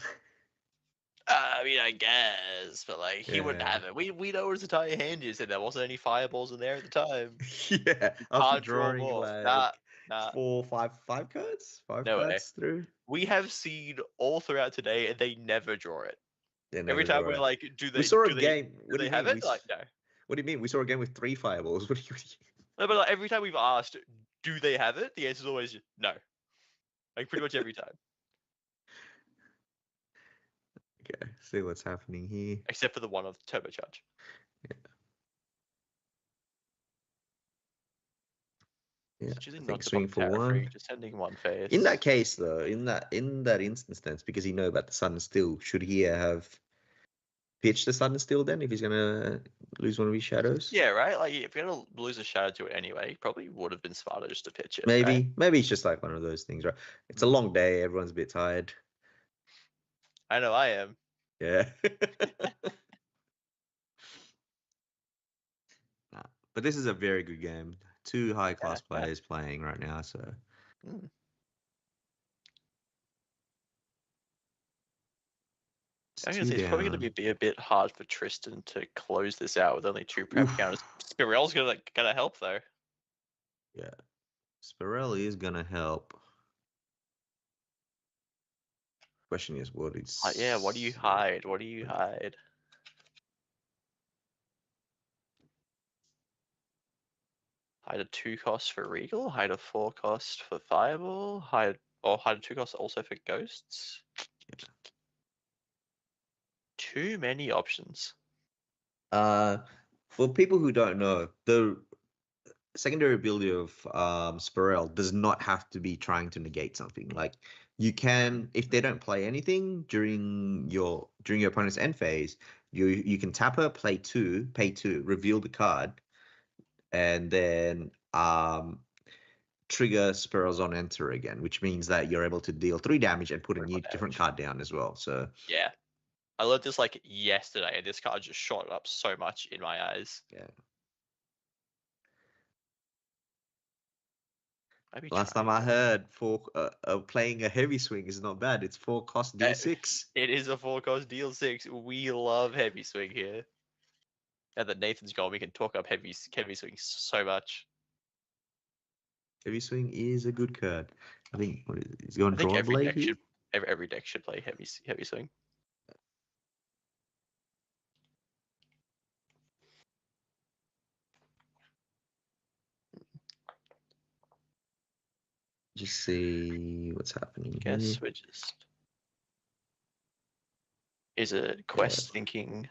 I mean, I guess, but like he wouldn't Yeah. have it. We know what his entire hand is, and there wasn't any fireballs in there at the time. Yeah. You After can't draw drawing more. like Nah. 4, 5 cards, 5 No way. cards through. We have seen all throughout today, and they never draw it. They Every never time draw we're it. like, do they? We saw a do they, game. do What do they you have mean? it? Like, no. What do you mean? We saw a game with 3 fireballs. What do you? No, but like, every time we've asked, do they have it? The answer is always no. Like pretty much every time, Okay, see what's happening here. except for the one of turbocharge. Yeah, It's usually I not think to swing pop for Terra 1. Freak, just sending one face. In that case, though, in that instance, because you know about the Sun and Steel, should he have pitched the Sun and Steel then if he's gonna lose one of his shadows? Yeah, right. Like if you're gonna lose a shadow to it anyway, probably would have been smarter just to pitch it. Maybe, right? maybe it's just like one of those things, right? It's a long day. Everyone's a bit tired. I know I am. Yeah. Nah, but this is a very good game. 2 high-class Yeah. players playing right now, so. Mm. I It's can 2 say it's probably down. going to be a bit hard for Tristan to close this out with only 2 prep Oof. counters. Spirel's gonna help though. Yeah. Spirelli is gonna help. Question is, what is? Yeah, what do you hide? What do you hide? Hide a 2 cost for Regal. Hide a 4 cost for Fireball. Hide a 2 cost also for Ghosts. Yeah. Too many options. For people who don't know, the secondary ability of Spirel does not have to be trying to negate something. Like you can, if they don't play anything during your opponent's end phase, you can tap her, pay 2, reveal the card, and then trigger Spirel's on enter again, which means that you're able to deal 3 damage and put a new different card down as well. So yeah, I learned this like yesterday, and this card just shot up so much in my eyes. yeah. Maybe Last time I heard, playing a heavy swing is not bad. It's 4 cost deal 6. It is a 4 cost deal 6. We love heavy swing here. Now that Nathan's gone, we can talk up heavy swing so much. Heavy swing is a good card. I think he's going I think drawn every blade deck here. every deck should play heavy swing. Just see what's happening. Guess here. we're just. Is it Quest thinking?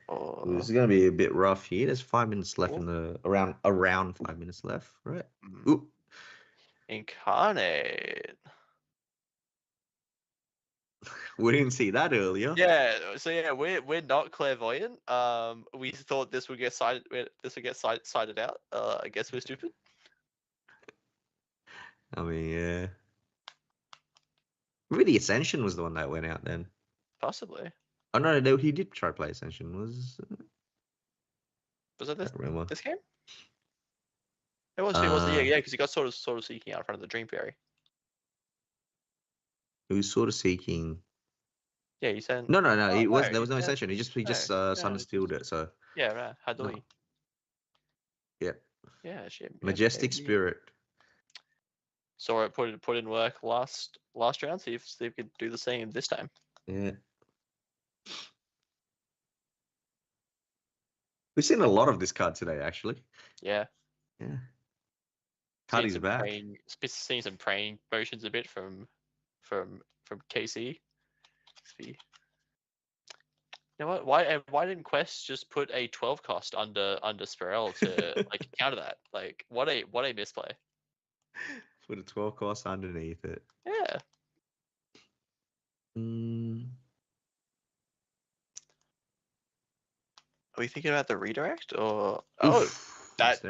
Or This is going to be a bit rough here. There's 5 minutes left in the around 5 minutes left, right? Ooh. Incarnate. We didn't see that earlier. Yeah, so yeah, we're not clairvoyant. We thought this would get sided out. I guess we're stupid. I mean, yeah. Maybe the Ascension was the one that went out then. Possibly. Oh no, he did try to play Ascension. Was that this remember. this game? It was. It was. Yeah, because he got sort of seeking out in front of the Dream Fairy. He was sort of seeking. Yeah, you said. No. Oh, It was no, there was no yeah. Ascension. He just Sun and Steeled it. So yeah, right. Hadouille. yeah. Yeah, shit. Majestic maybe. Spirit. Saw it put in work last round. See if we could do the same this time. Yeah. We've seen a lot of this card today, actually. Yeah. Yeah. Card is back. Seeing some praying motions a bit from KC. 6B. You know what? Why didn't Quest just put a 12 cost under Spirel to like counter that? Like what a misplay. Put a 12 cost underneath it. Yeah. Are we thinking about the redirect or that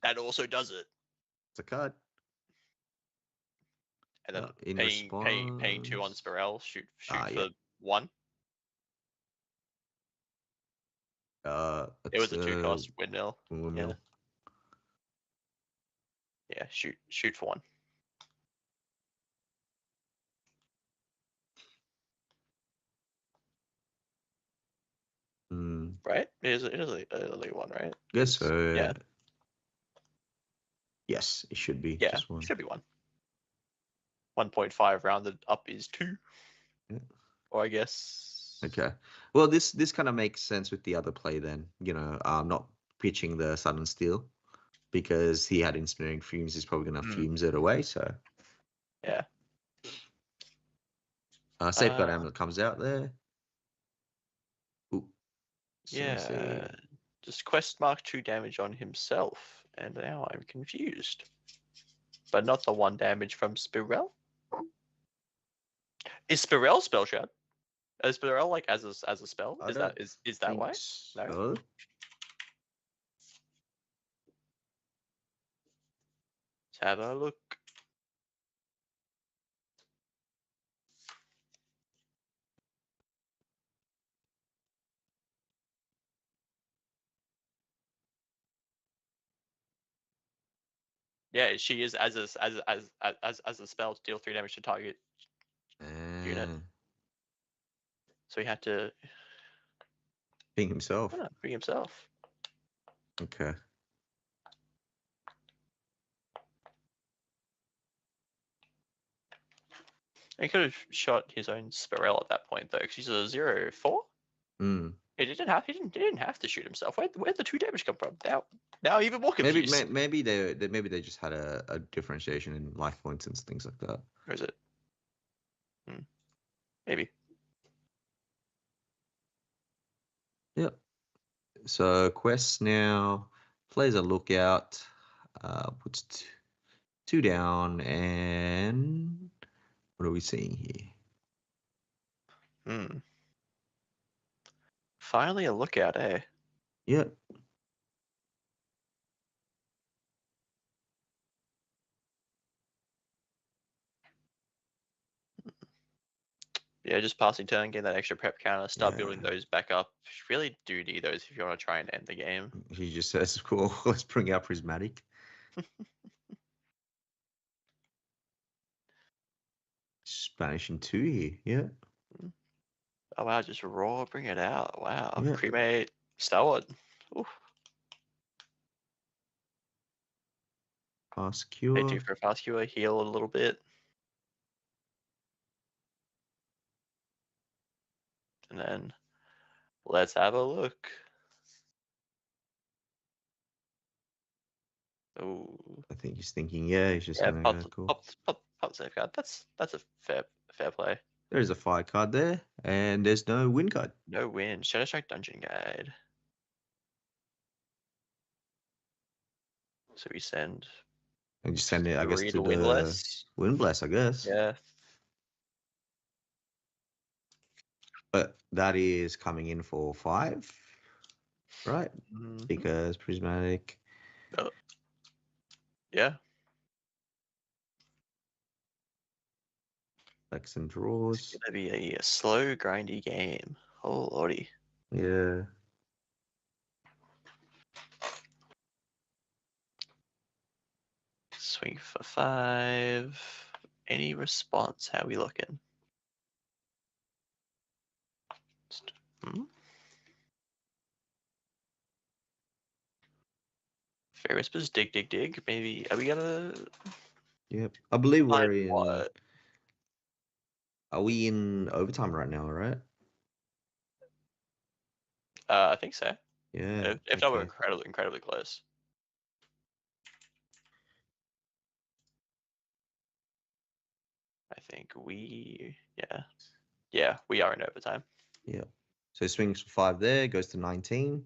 that also does it. It's a card. And then In paying 2 on Spirel, shoot for 1. It was a 2 cost windmill. Yeah, shoot for 1. Right? It is only 1, right? Yes, so yeah. Yes, it should be. Yeah, just 1. It should be 1. 1.5 rounded up is 2. Yeah. Or I guess. Okay. Well, this kind of makes sense with the other play then. You know, not pitching the sudden steal because he had ensnaring fumes. He's probably going to fumes it away. So. Yeah. Safeguard Amulet comes out there. Ooh. Yeah. Just Quest mark 2 damage on himself, and now I'm confused. But not the 1 damage from Spirel. Is Spirel spell shot? Is Spirel like as a spell? Is that why? So. No. Let's have a look. Yeah, she is as a spell to deal 3 damage to target unit. So he had to Being himself. Be himself. Okay. He could have shot his own Spirel at that point though, because he's a 0/4. He didn't have to shoot himself. Where'd the 2 damage come from? Now even more confused. Maybe they just had a differentiation in life points and things like that. Or is it? Maybe. Yep. So Quest now plays a lookout, puts 2 down, and what are we seeing here? Finally a lookout, eh? Yep. Yeah, just passing turn, getting that extra prep counter, start building those back up. You really do need those if you want to try and end the game. He just says, cool, let's bring out Prismatic. Spanish in 2 here, yeah. Oh wow, just raw, bring it out. Wow. Yeah. Cremate, Starwood. Oof. Fast cure. They do for a fast cure, heal a little bit. And then let's have a look. Oh. I think he's thinking, he's just gonna go cool. Pop safeguard. That's a fair play. There's a fire card there, and there's no win card. No win. Shadow Strike Dungeon Guide. So we send. And just send it, I guess, to the Windbless. Windbless, I guess. Yeah. But that is coming in for 5, right? Mm-hmm. Because Prismatic. Oh. Yeah. Flex and draws. It's gonna be a slow, grindy game. Oh lordy. Yeah. Swing for 5. Any response? How we looking? Fair Whispers, dig. Maybe are we gonna? Yep. I believe we're in. What? Are we in overtime right now? Right. I think so. Yeah. If not, we're incredibly close. I think Yeah, we are in overtime. Yeah. So swings for 5 there, goes to 19.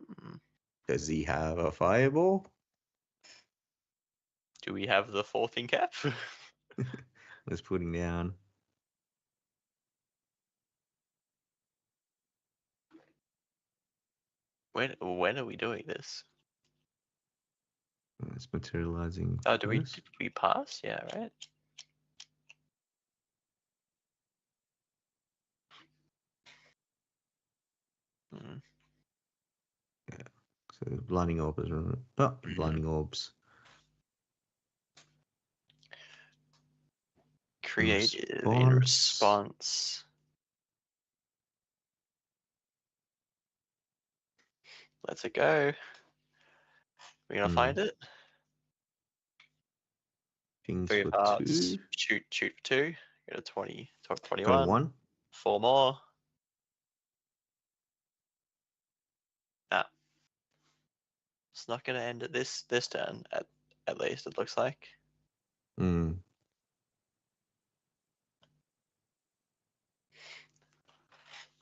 Mm. Does he have a fireball? Do we have the 4th in cap? Let's putting down. When are we doing this? It's materializing. Oh, did first. we pass? Yeah, right. Mm. So blinding orb is blinding orbs. Creative in response. Let's it go. We're gonna find it. Things 3 for of hearts. 2. Shoot for 2. Get a 20, 21. 21. 4 more. Nah. It's not gonna end at this turn. At least it looks like. Mm.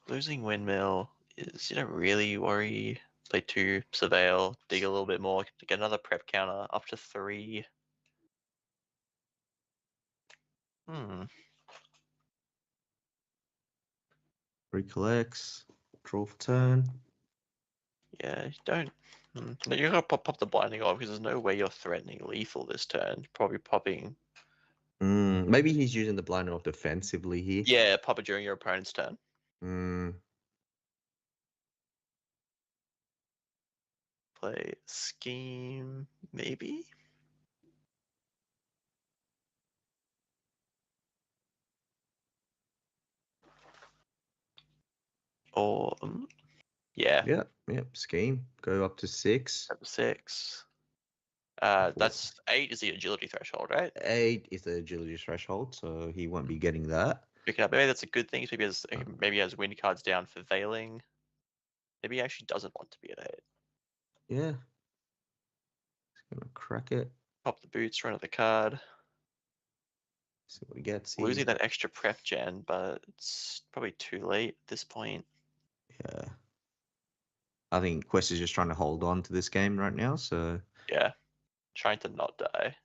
Losing windmill is, you don't really worry. Play 2, surveil, dig a little bit more to get another prep counter up to 3. Recollects. Draw for turn. Yeah, don't. No, you gotta pop the blinding off because there's no way you're threatening lethal this turn. You're probably popping. Maybe he's using the blinding off defensively here. Yeah, pop it during your opponent's turn. Play scheme, maybe. Or yeah. Yep. Scheme. Go up to 6. 6. That's 8 is the agility threshold, right? 8 is the agility threshold, so he won't be getting that. Pick it up. Maybe that's a good thing. Maybe he has wind cards down for veiling. Maybe he actually doesn't want to be at 8. Yeah. He's gonna crack it. Pop the boots, run another card. See what he gets here. Losing that extra prep gen, but it's probably too late at this point. Yeah. I think Quest is just trying to hold on to this game right now, so Yeah. Trying to not die.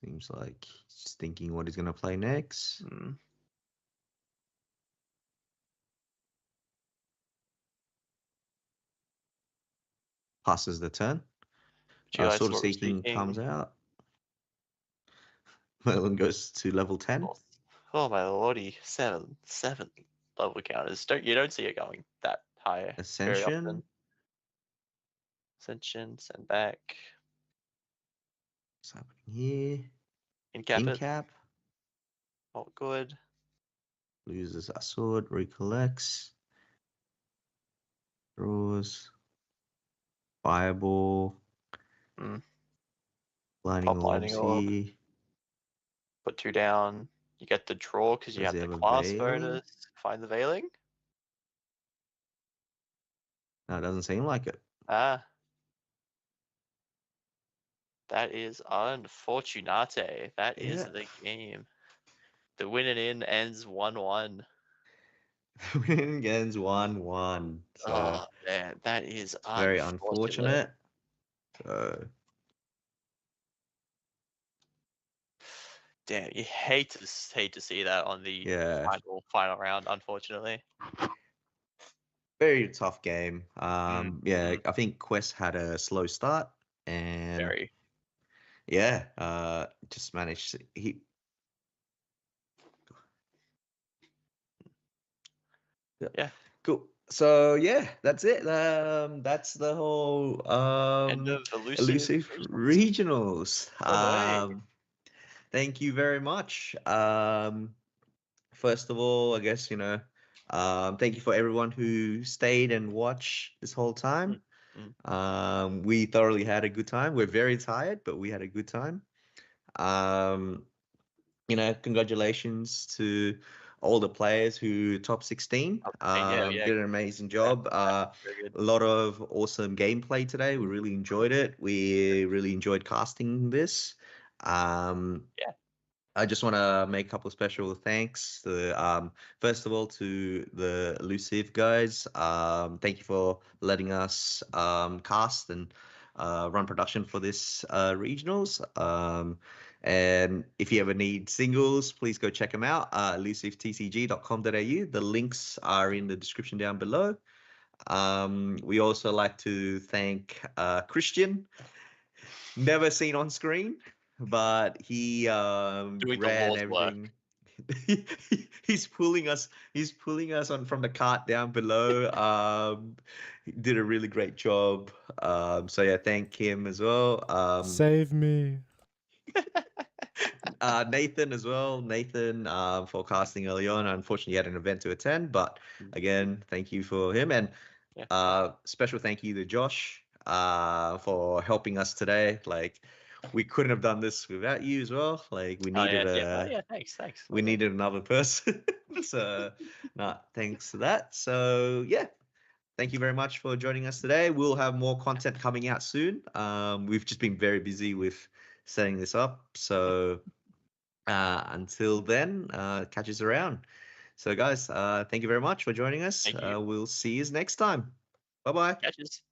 seems like he's thinking what he's gonna play next. Passes the turn. Sword of Seeking comes out. Merlin goes to level 10. Oh my lordy, 7 level counters. You don't see it going that high very often. Ascension, send back. What's happening here? Incap. All good. Loses a sword, recollects. Draws. Fireball. Blinding orbs here. Put 2 down. You get the draw because you have the class bonus. Find the veiling. No, it doesn't seem like it. That is unfortunate. That is the game. The win and in ends 1-1. The win ends 1-1. So oh man, that is very unfortunate. So damn, you hate to see that on the final round, unfortunately. Very tough game. I think Quest had a slow start and just managed cool. So that's it. That's the whole end of Illusive regionals. Thank you very much. First of all, I guess thank you for everyone who stayed and watched this whole time. We thoroughly had a good time. We're very tired, but we had a good time. Congratulations to all the players who top 16. Yeah, Did an amazing job. very good. A lot of awesome gameplay today. We really enjoyed it. We really enjoyed casting this. Yeah. I just want to make a couple of special thanks. First of all, to the Illusive guys. Thank you for letting us cast and run production for this regionals. And if you ever need singles, please go check them out. Illusivetcg.com.au. The links are in the description down below. We also like to thank Christian, never seen on screen, but he Doing the ran Lord's work. everything. He's pulling us on from the cart down below. He did a really great job. So yeah, thank him as well. Save me. Nathan as well. Nathan for casting early on. Unfortunately, he had an event to attend, but again, thank you for him. And Yeah. special thank you to Josh for helping us today. Like, we couldn't have done this without you as well. Like, we needed Thanks. we needed another person. So, thanks for that. So yeah. Thank you very much for joining us today. We'll have more content coming out soon. We've just been very busy with setting this up. So until then, catch us around. So guys, thank you very much for joining us. Thank you. We'll see you next time. Bye-bye. Catches.